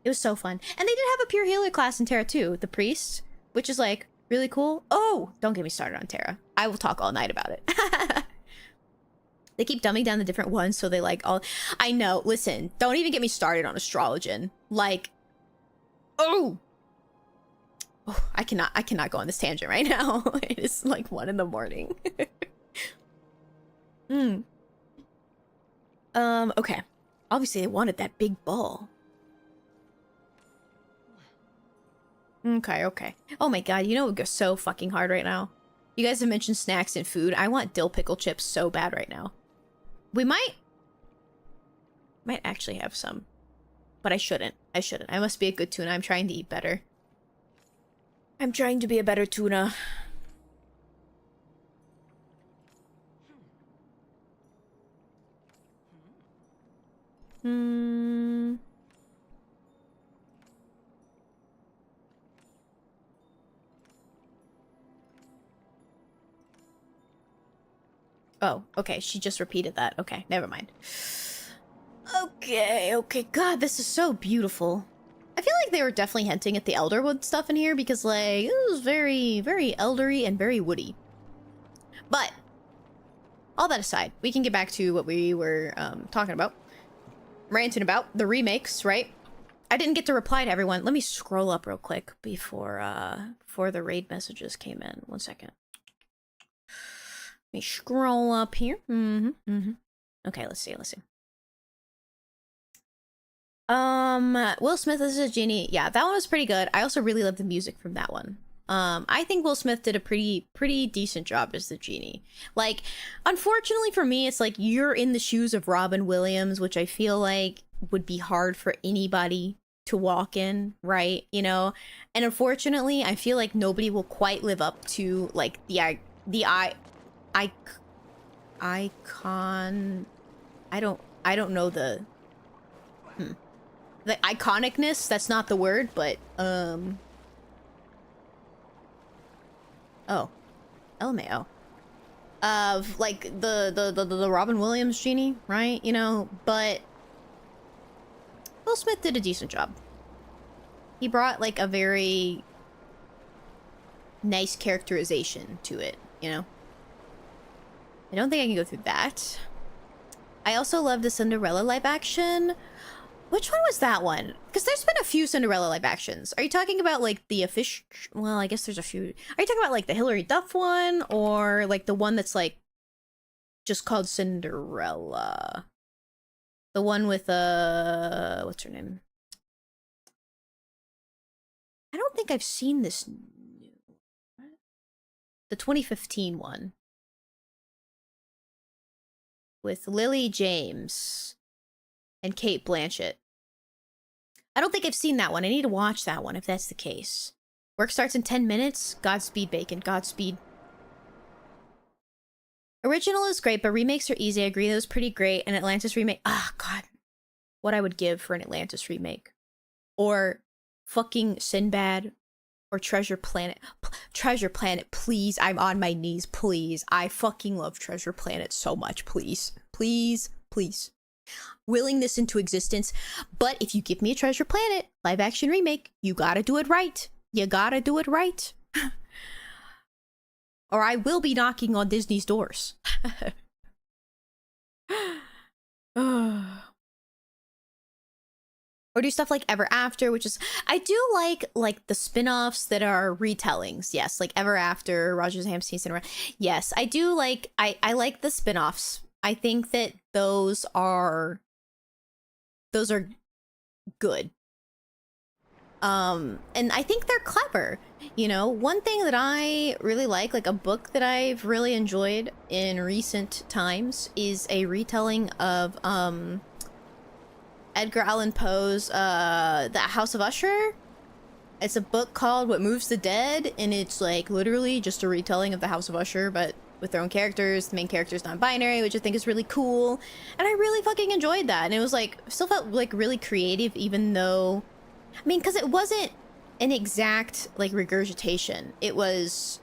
It was so fun. And they did have a pure healer class in Terra too, the priest, which is like really cool. Oh, don't get me started on Terra. I will talk all night about it. They keep dumbing down the different ones, so they like all... I know, listen, don't even get me started on Astrologian. Like, oh, I cannot go on this tangent right now. It is like 1 in the morning. Okay. Obviously, I wanted that big ball. Okay. Oh my god, you know it would go so fucking hard right now? You guys have mentioned snacks and food. I want dill pickle chips so bad right now. We might actually have some, but I shouldn't. I must be a good tuna. I'm trying to eat better. I'm trying to be a better tuna. Oh, okay. She just repeated that. Okay, never mind. Okay. God, this is so beautiful. I feel like they were definitely hinting at the Elderwood stuff in here because, like, it was very, very eldery and very woody. But, all that aside, we can get back to what we were talking about. Ranting about the remakes, right? I didn't get to reply to everyone. Let me scroll up real quick before the raid messages came in. 1 second. Let me scroll up here. Okay, let's see. Will Smith as a genie. Yeah, that one was pretty good. I also really love the music from that one. I think Will Smith did a pretty decent job as the genie. Like, unfortunately for me, it's like you're in the shoes of Robin Williams, which I feel like would be hard for anybody to walk in, right? You know? And unfortunately, I feel like nobody will quite live up to, like, icon... I don't know the... The iconicness, that's not the word, but, Oh. LMAO. Of, like, the Robin Williams genie, right? You know, but... Will Smith did a decent job. He brought, like, a very... nice characterization to it, you know? I don't think I can go through that. I also love the Cinderella live action. Which one was that one? Because there's been a few Cinderella live actions. Are you talking about, like, the official... Well, I guess there's a few... Are you talking about, like, the Hilary Duff one? Or, like, the one that's, like, just called Cinderella? The one with, what's her name? I don't think I've seen this new... The 2015 one. With Lily James and Kate Blanchett. I don't think I've seen that one. I need to watch that one if that's the case. Work starts in 10 minutes. Godspeed, Bacon. Godspeed. Original is great, but remakes are easy. I agree that was pretty great. An Atlantis remake. Ah, God. What I would give for an Atlantis remake. Or fucking Sinbad. Or Treasure Planet. Treasure Planet, please. I'm on my knees, please. I fucking love Treasure Planet so much, please. Please, please. Willing this into existence. But if you give me a Treasure Planet live action remake, you gotta do it right. You gotta do it right. Or I will be knocking on Disney's doors. Or do stuff like Ever After, which is... I do like the spin-offs that are retellings. Yes, like Ever After, Roger's Hammerstein Cinema. Yes, I do like... I like the spin-offs. I think that those are good. And I think they're clever. You know, one thing that I really like a book that I've really enjoyed in recent times is a retelling of, Edgar Allan Poe's, The House of Usher. It's a book called What Moves the Dead, and it's, like, literally just a retelling of The House of Usher, but with their own characters. The main character's non-binary, which I think is really cool. And I really fucking enjoyed that. And it was, like, still felt, like, really creative, even though... I mean, because it wasn't an exact, like, regurgitation. It was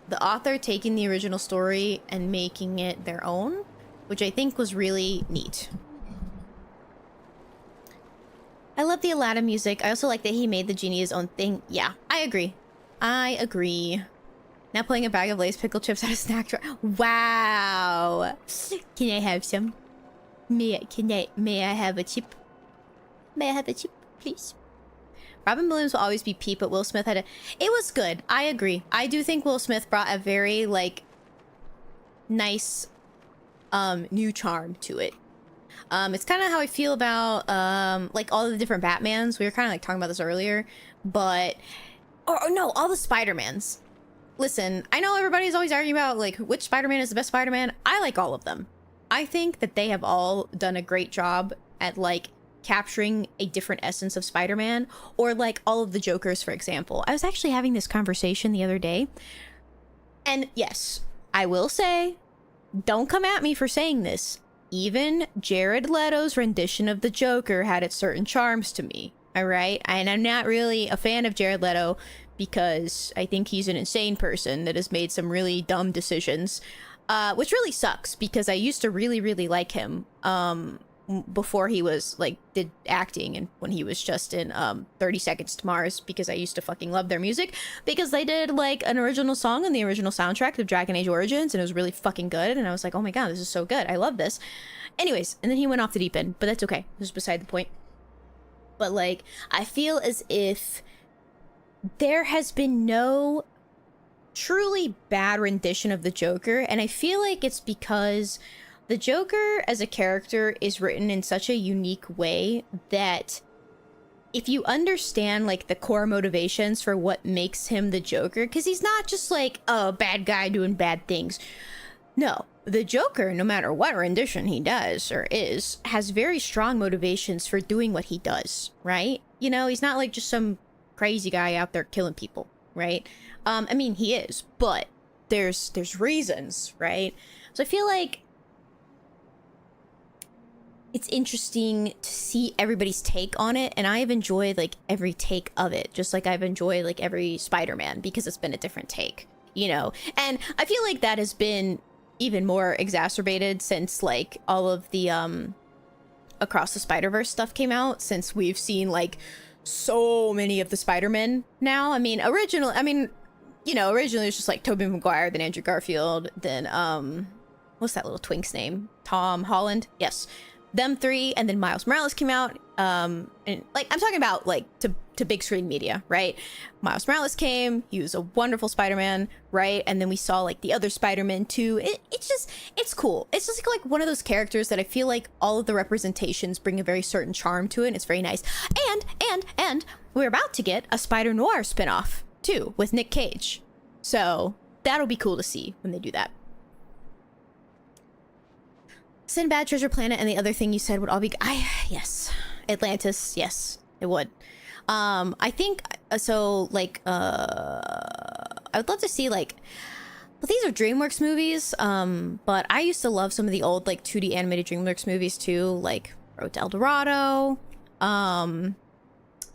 the author taking the original story and making it their own, which I think was really neat. I love the Aladdin music. I also like that he made the genie his own thing. Yeah, I agree. I agree. Now pulling a bag of Lay's pickle chips out of snack drawer. Wow. Can I have some? May I have a chip? May I have a chip, please? Robin Williams will always be Pete, but Will Smith had a... It was good. I agree. I do think Will Smith brought a very, like, nice, new charm to it. It's kind of how I feel about, like, all the different Batmans. We were kind of, like, talking about this earlier, but... Or no, all the Spider-Mans. Listen, I know everybody's always arguing about, like, which Spider-Man is the best Spider-Man. I like all of them. I think that they have all done a great job at, like, capturing a different essence of Spider-Man. Or, like, all of the Jokers, for example. I was actually having this conversation the other day. And, yes, I will say, don't come at me for saying this. Even Jared Leto's rendition of the Joker had its certain charms to me. Alright? And I'm not really a fan of Jared Leto because I think he's an insane person that has made some really dumb decisions. Which really sucks because I used to really, really like him before he was, like, did acting and when he was just in 30 Seconds to Mars, because I used to fucking love their music because they did, like, an original song on the original soundtrack of Dragon Age Origins, and it was really fucking good, and I was like, oh my god, this is so good, I love this. Anyways, and then he went off the deep end, but that's okay, this is beside the point. But, like, I feel as if there has been no truly bad rendition of the Joker, and I feel like it's because the Joker as a character is written in such a unique way that if you understand, like, the core motivations for what makes him the Joker, because he's not just, like, a bad guy doing bad things. No, the Joker, no matter what rendition he does or is, has very strong motivations for doing what he does, right? You know, he's not, like, just some crazy guy out there killing people, right? I mean, he is, but there's reasons, right? So I feel like it's interesting to see everybody's take on it, and I've enjoyed like every take of it, just like I've enjoyed like every Spider-Man, because it's been a different take, you know. And I feel like that has been even more exacerbated since like all of the Across the Spider-Verse stuff came out, since we've seen like so many of the Spider-Men now. I mean, originally it was just like Tobey Maguire, then Andrew Garfield, then what's that little twink's name? Tom Holland. Yes. Them three, and then Miles Morales came out. And like I'm talking about like to big screen media, right? Miles Morales came, he was a wonderful Spider-Man, right? And then we saw like the other Spider-Man too. It's cool. It's just like one of those characters that I feel like all of the representations bring a very certain charm to it, and it's very nice. And we're about to get a Spider Noir spinoff too with Nick Cage. So that'll be cool to see when they do that. Sinbad, Treasure Planet, and the other thing you said would all be... yes. Atlantis, yes, it would. I think, so, like, I would love to see, like... Well, these are DreamWorks movies, but I used to love some of the old, like, 2D animated DreamWorks movies, too, like Road to El Dorado,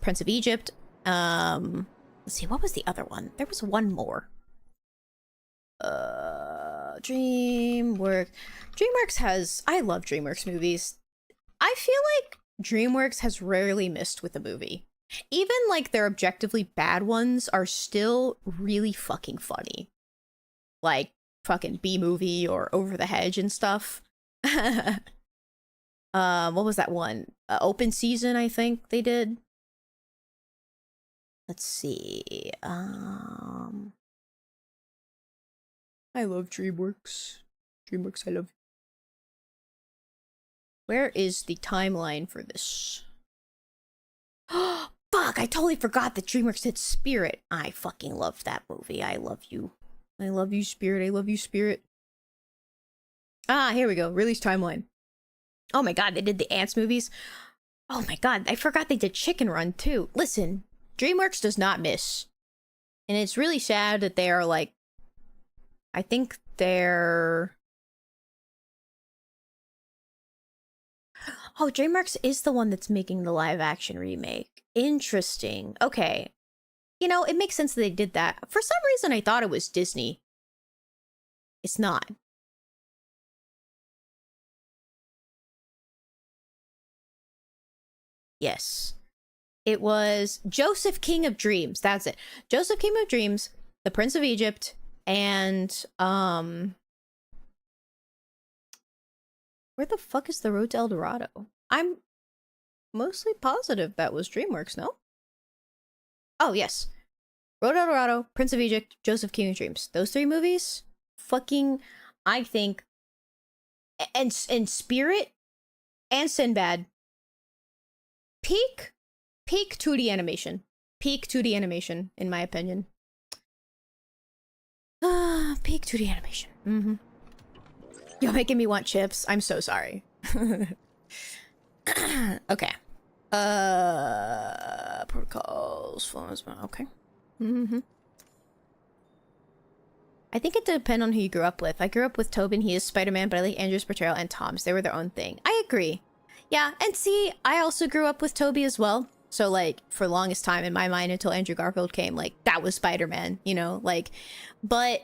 Prince of Egypt, let's see, what was the other one? There was one more. DreamWorks has... I love DreamWorks movies. I feel like DreamWorks has rarely missed with a movie. Even like their objectively bad ones are still really fucking funny. Like fucking B-Movie or Over the Hedge and stuff. What was that one? Open Season, I think they did. Let's see. I love DreamWorks. DreamWorks, I love you. Where is the timeline for this? Oh, fuck, I totally forgot that DreamWorks did Spirit. I fucking love that movie. I love you. I love you, Spirit. I love you, Spirit. Ah, here we go. Release timeline. Oh my god, they did the Ants movies. Oh my god, I forgot they did Chicken Run too. Listen, DreamWorks does not miss. And it's really sad that they are like... I think they're... Oh, DreamWorks is the one that's making the live action remake. Interesting. Okay. You know, it makes sense that they did that. For some reason, I thought it was Disney. It's not. Yes. It was Joseph King of Dreams. That's it. Joseph King of Dreams, The Prince of Egypt, and where the fuck is the Road to El Dorado? I'm mostly positive that was DreamWorks, no? Oh, yes. Road to El Dorado, Prince of Egypt, Joseph King of Dreams. Those three movies, fucking, I think, and Spirit and Sinbad, peak 2D animation. Peak 2D animation, in my opinion. Peak 2D animation. Mm-hmm. You're making me want chips. I'm so sorry. Okay. Protocols. Okay. Mm-hmm. I think it depends on who you grew up with. I grew up with Tobin. He is Spider-Man, but I like Andrew's portrayal and Tom's. They were their own thing. I agree. Yeah, and see, I also grew up with Toby as well. So, like, for the longest time in my mind until Andrew Garfield came, like, that was Spider-Man, you know? Like, but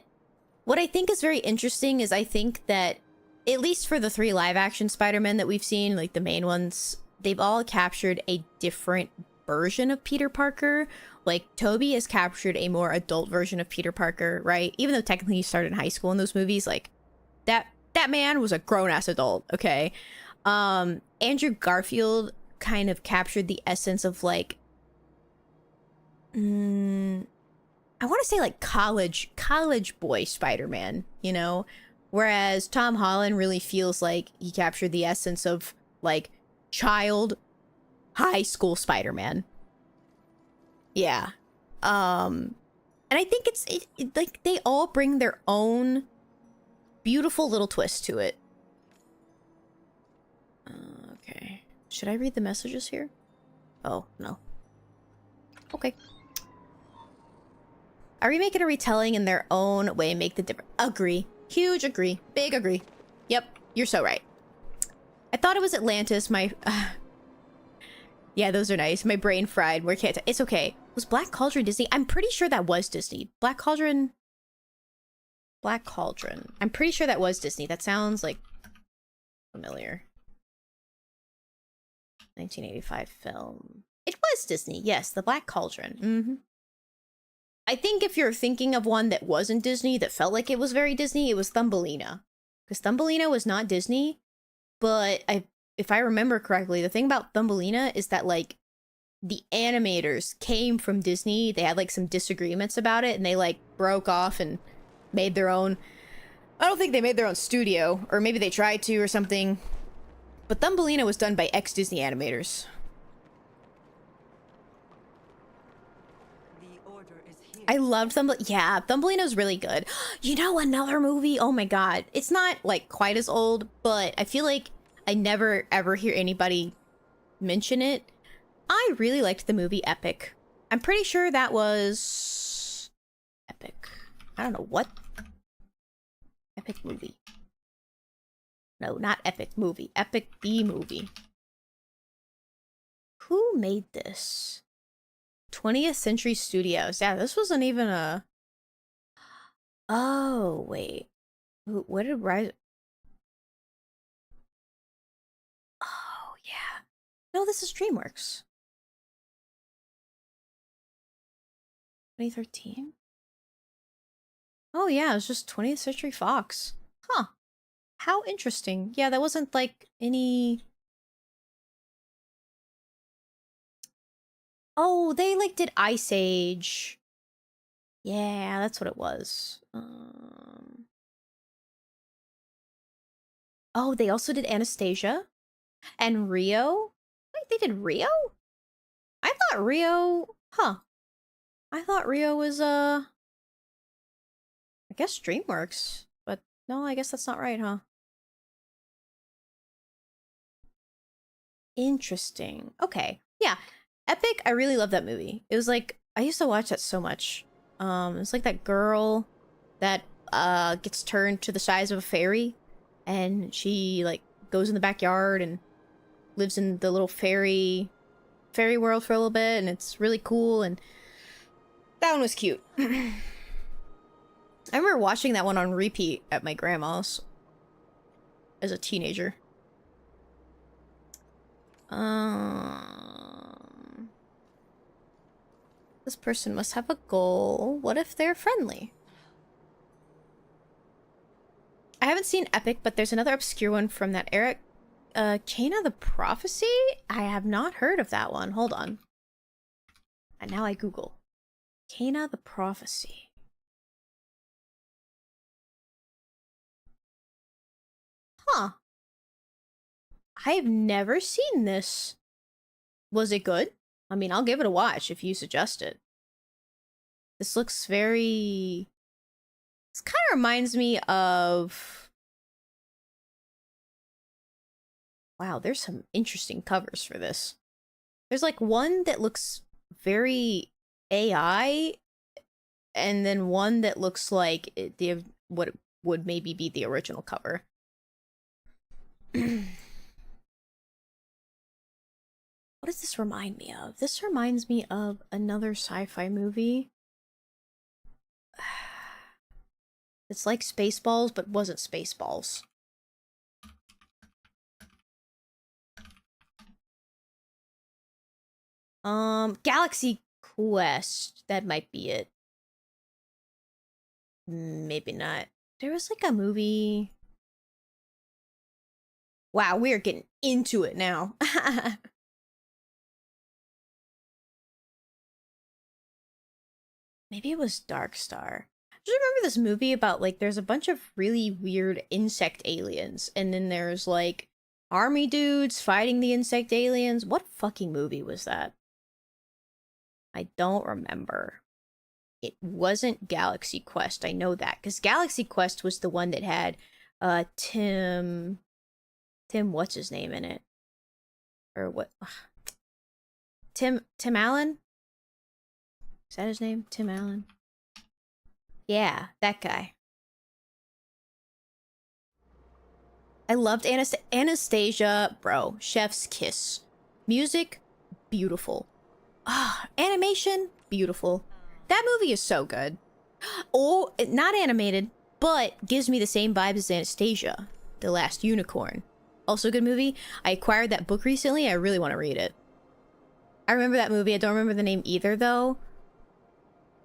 what I think is very interesting is I think that, at least for the 3 live-action Spider-Men that we've seen, like, the main ones, they've all captured a different version of Peter Parker. Like, Toby has captured a more adult version of Peter Parker, right? Even though technically he started in high school in those movies, like, that man was a grown-ass adult, okay? Andrew Garfield kind of captured the essence of, like, I want to say, like, college boy Spider-Man, you know? Whereas Tom Holland really feels like he captured the essence of, like, child high school Spider-Man. Yeah. And I think it's like, they all bring their own beautiful little twist to it. Okay. Should I read the messages here? Oh, no. Okay. A remake and a retelling in their own way make the difference. Agree. Huge agree. Big agree. Yep, you're so right. I thought it was Atlantis. My... yeah, those are nice. My brain fried. Where can't I... It's okay. Was Black Cauldron Disney? I'm pretty sure that was Disney. Black Cauldron... Black Cauldron. I'm pretty sure that was Disney. That sounds, like, familiar. 1985 film. It was Disney. Yes, the Black Cauldron. Mm-hmm. I think if you're thinking of one that wasn't Disney, that felt like it was very Disney, it was Thumbelina. Because Thumbelina was not Disney, but if I remember correctly, the thing about Thumbelina is that, like, the animators came from Disney. They had, like, some disagreements about it, and they, like, broke off and made their own... I don't think they made their own studio, or maybe they tried to or something. But Thumbelina was done by ex-Disney animators. I loved Thumbelina. Yeah, Thumbelina's really good. You know, another movie? Oh my god. It's not, like, quite as old, but I feel like I never, ever hear anybody mention it. I really liked the movie Epic. I'm pretty sure that was... Epic. I don't know what. Epic movie. No, not Epic movie. Epic B movie. Who made this? 20th Century Studios. Yeah, this wasn't even a... Oh, wait. What did Rise... Oh, yeah. No, this is DreamWorks. 2013? Oh, yeah, it was just 20th Century Fox. Huh. How interesting. Yeah, that wasn't, like, any... Oh, they, like, did Ice Age. Yeah, that's what it was. Oh, they also did Anastasia. And Rio? Wait, they did Rio? I thought Rio... Huh. I thought Rio was, I guess DreamWorks. But no, I guess that's not right, huh? Interesting. Okay. Yeah. Epic, I really love that movie. It was like... I used to watch that so much. It's like that girl that, gets turned to the size of a fairy. And she, like, goes in the backyard and lives in the little fairy world for a little bit, and it's really cool, and that one was cute. I remember watching that one on repeat at my grandma's as a teenager. This person must have a goal. What if they're friendly? I haven't seen Epic, but there's another obscure one from that era. Cana the Prophecy? I have not heard of that one. Hold on. And now I Google. Cana the Prophecy. Huh. I've never seen this. Was it good? I mean, I'll give it a watch if you suggest it. This looks very... This kind of reminds me of... Wow, there's some interesting covers for this. There's like one that looks very AI, and then one that looks like what would maybe be the original cover. What does this remind me of? This reminds me of another sci-fi movie. It's like Spaceballs, but wasn't Spaceballs. Galaxy Quest. That might be it. Maybe not. There was like a movie... Wow, we are getting into it now. Maybe it was Dark Star. I just remember this movie about, like, there's a bunch of really weird insect aliens, and then there's, like, army dudes fighting the insect aliens. What fucking movie was that? I don't remember. It wasn't Galaxy Quest, I know that, because Galaxy Quest was the one that had, Tim what's his name in it? Or what? Tim Allen? Is that his name? Tim Allen? Yeah, that guy. I loved Anastasia, bro. Chef's kiss. Music, beautiful. Animation, beautiful. That movie is so good. Oh, not animated, but gives me the same vibes as Anastasia, The Last Unicorn. Also a good movie. I acquired that book recently. I really want to read it. I remember that movie. I don't remember the name either, though.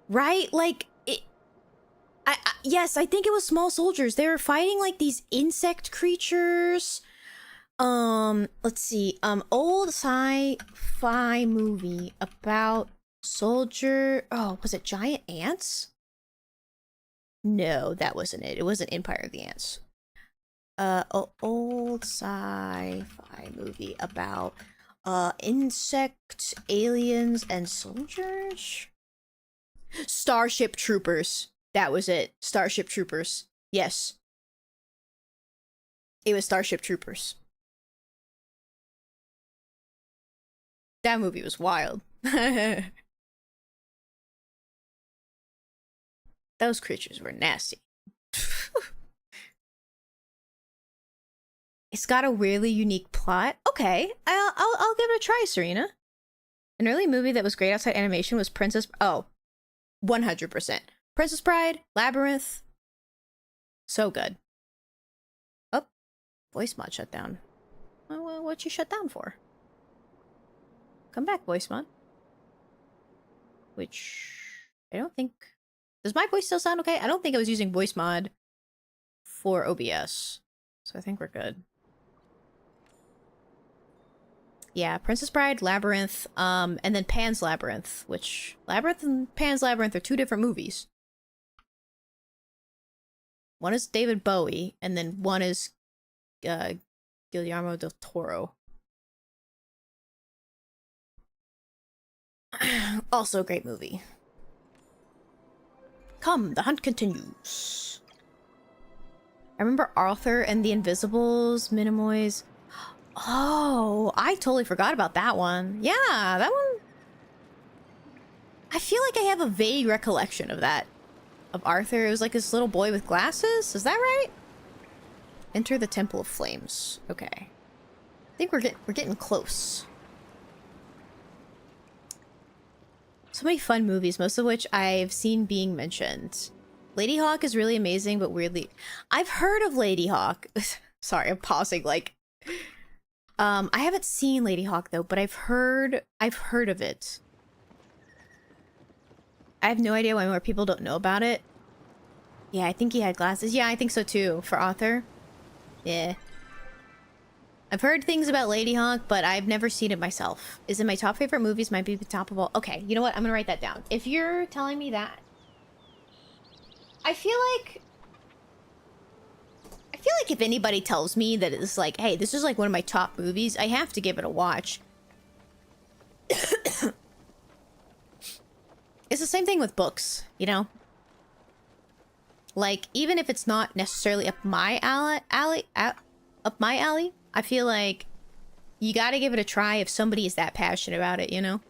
Right? Like, yes, I think it was Small Soldiers. They were fighting, like, these insect creatures. Let's see. Old sci-fi movie about soldier... Oh, was it giant ants? No, that wasn't it. It wasn't Empire of the Ants. Old sci-fi movie about insect, aliens, and soldiers? Starship Troopers. That was it. Starship Troopers. Yes. It was Starship Troopers. That movie was wild. Those creatures were nasty. It's got a really unique plot. Okay, I'll give it a try, Serena. An early movie that was great outside animation was Princess... Oh, 100%. Princess Bride, Labyrinth. So good. Oh, voice mod shut down. Well, what'd you shut down for? Come back, voice mod. Which... I don't think... Does my voice still sound okay? I don't think I was using voice mod for OBS. So I think we're good. Yeah, Princess Bride, Labyrinth, and then Pan's Labyrinth, which... Labyrinth and Pan's Labyrinth are two different movies. One is David Bowie, and then one is Guillermo del Toro. Also a great movie. Come, the hunt continues. I remember Arthur and the Invisibles, Minimoys. Oh, I totally forgot about that one. Yeah, that one... I feel like I have a vague recollection of that. Of Arthur. It was like this little boy with glasses. Is that right? Enter the Temple of Flames. Okay. I think we're getting close. So many fun movies, most of which I've seen being mentioned. Lady Hawk is really amazing, but weirdly... I've heard of Lady Hawk. Sorry, I'm pausing, like... I haven't seen Lady Hawk, though, but I've heard of it. I have no idea why more people don't know about it. Yeah, I think he had glasses. Yeah, I think so, too, for Arthur. Yeah. I've heard things about Lady Hawk, but I've never seen it myself. Is it my top favorite movies? Might be the top of all. Okay, you know what? I'm gonna write that down. If you're telling me that, I feel like if anybody tells me that it's like, hey, this is like one of my top movies, I have to give it a watch. It's the same thing with books, you know? Like, even if it's not necessarily up my alley, I feel like you gotta give it a try if somebody is that passionate about it, you know?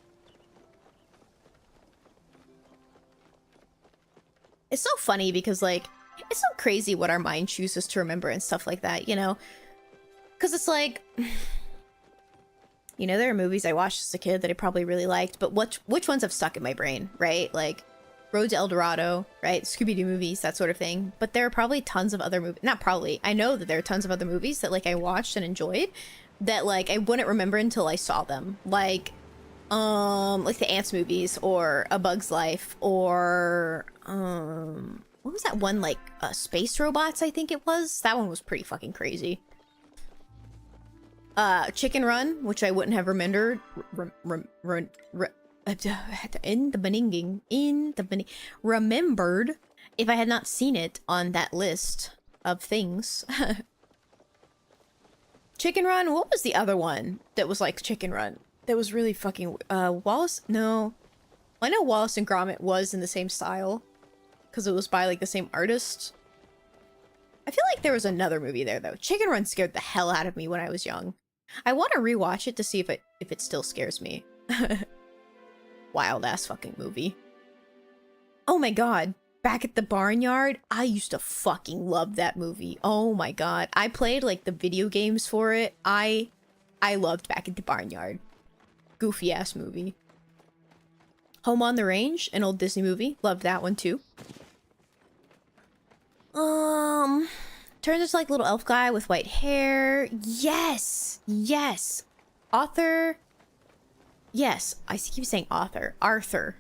It's so funny because, like, it's so crazy what our mind chooses to remember and stuff like that, you know? Because it's like... You know, there are movies I watched as a kid that I probably really liked, but which ones have stuck in my brain, right? Like, Road to El Dorado, right? Scooby-Doo movies, that sort of thing. But there are probably tons of other movies. Not probably. I know that there are tons of other movies that, like, I watched and enjoyed that, like, I wouldn't remember until I saw them. Like the Ants movies, or A Bug's Life, or, what was that one, like, Space Robots, I think it was? That one was pretty fucking crazy. Chicken Run, which I wouldn't have remembered, remembered if I had not seen it on that list of things. Chicken Run, what was the other one that was like Chicken Run? That was really fucking, Wallace? No. I know Wallace and Gromit was in the same style, because it was by, like, the same artist. I feel like there was another movie there, though. Chicken Run scared the hell out of me when I was young. I want to rewatch it to see if it still scares me. Wild ass fucking movie. Oh my god. Back at the Barnyard, I used to fucking love that movie. Oh my god. I played like the video games for it. I loved Back at the Barnyard. Goofy ass movie. Home on the Range, an old Disney movie. Loved that one too. Turns into like a little elf guy with white hair. Yes! Yes! Author. Yes, I keep saying author. Arthur.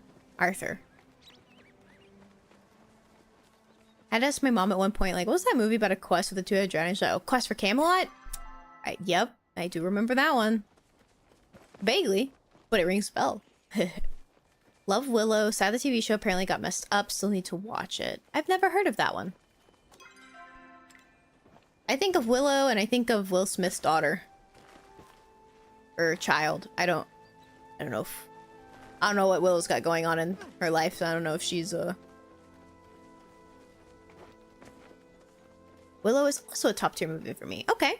I had to ask my mom at one point, like, what was that movie about a quest with the two-headed dragon? She's like, oh, Quest for Camelot? Yep, I do remember that one. Vaguely, but it rings a bell. Love Willow. Sad the TV show apparently got messed up. Still need to watch it. I've never heard of that one. I think of Willow and I think of Will Smith's daughter. Or child. I don't know if... I don't know what Willow's got going on in her life, so I don't know if she's Willow is also a top tier movie for me. Okay.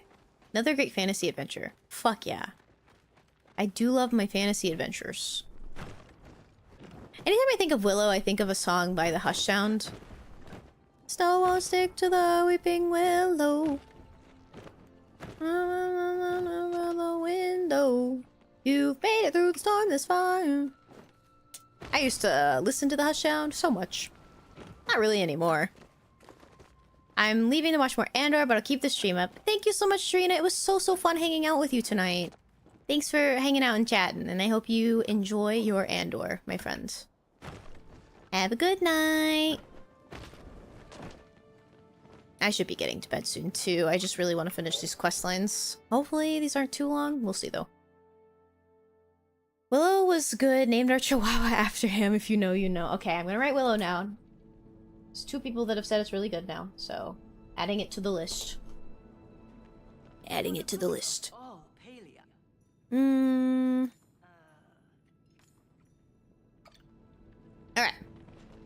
Another great fantasy adventure. Fuck yeah. I do love my fantasy adventures. Anytime I think of Willow, I think of a song by the Hush Sound. Snow won't stick to the weeping willow. The window. You've made it through the storm this far. I used to listen to the Hush Sound so much. Not really anymore. I'm leaving to watch more Andor, but I'll keep the stream up. Thank you so much, Trina. It was so fun hanging out with you tonight. Thanks for hanging out and chatting, and I hope you enjoy your Andor, my friends. Have a good night. I should be getting to bed soon, too. I just really want to finish these quest lines. Hopefully, these aren't too long. We'll see, though. Willow was good. Named our chihuahua after him. If you know, you know. Okay, I'm gonna write Willow now. There's 2 people that have said it's really good now, so adding it to the list. Adding it to the list. Oh, Palia. Alright.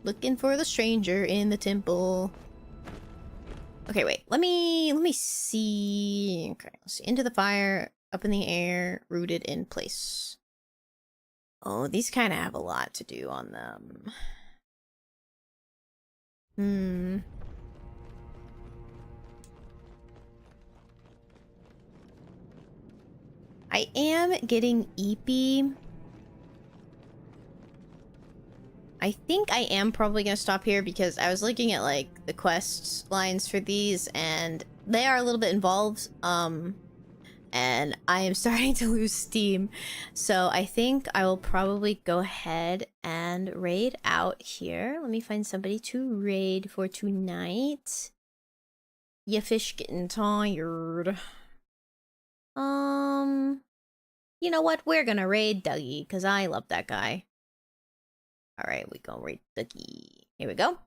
Looking for the stranger in the temple. Okay, wait. Let me see. Okay, let's see. Into the fire, up in the air, rooted in place. Oh, these kind of have a lot to do on them. I am getting eepy. I think I am probably gonna stop here because I was looking at like the quest lines for these and they are a little bit involved. And I am starting to lose steam. So I think I will probably go ahead and raid out here. Let me find somebody to raid for tonight. Ya fish getting tired. You know what? We're gonna raid Dougie, because I love that guy. Alright, we go raid Dougie. Here we go.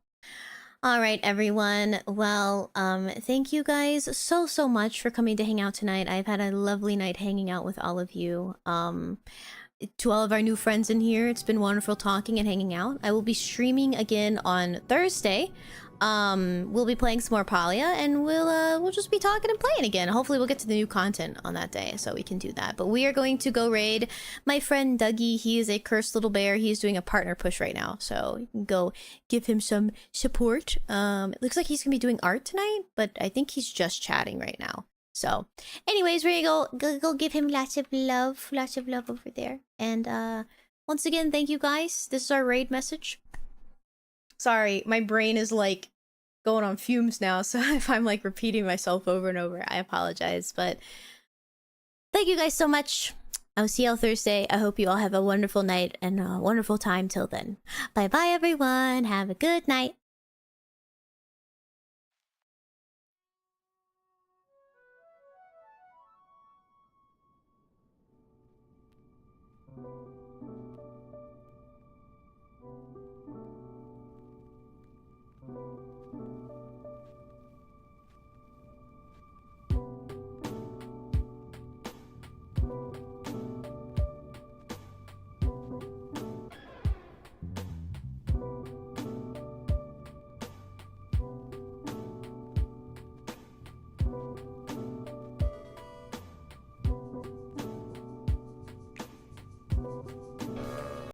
Alright, everyone. Well, thank you guys so much for coming to hang out tonight. I've had a lovely night hanging out with all of you. To all of our new friends in here, it's been wonderful talking and hanging out. I will be streaming again on Thursday. We'll be playing some more Palia, and we'll just be talking and playing again. Hopefully we'll get to the new content on that day, so we can do that. But we are going to go raid my friend Dougie. He is a cursed little bear. He's doing a partner push right now, so you can go give him some support. It looks like he's gonna be doing art tonight, but I think he's just chatting right now. So, anyways, we're gonna go give him lots of love over there. And once again, thank you guys. This is our raid message. Sorry, my brain is like going on fumes now, so if I'm like repeating myself over and over, I apologize. But thank you guys so much. I'll see y'all Thursday. I hope you all have a wonderful night and a wonderful time till then. Bye bye, everyone. Have a good night.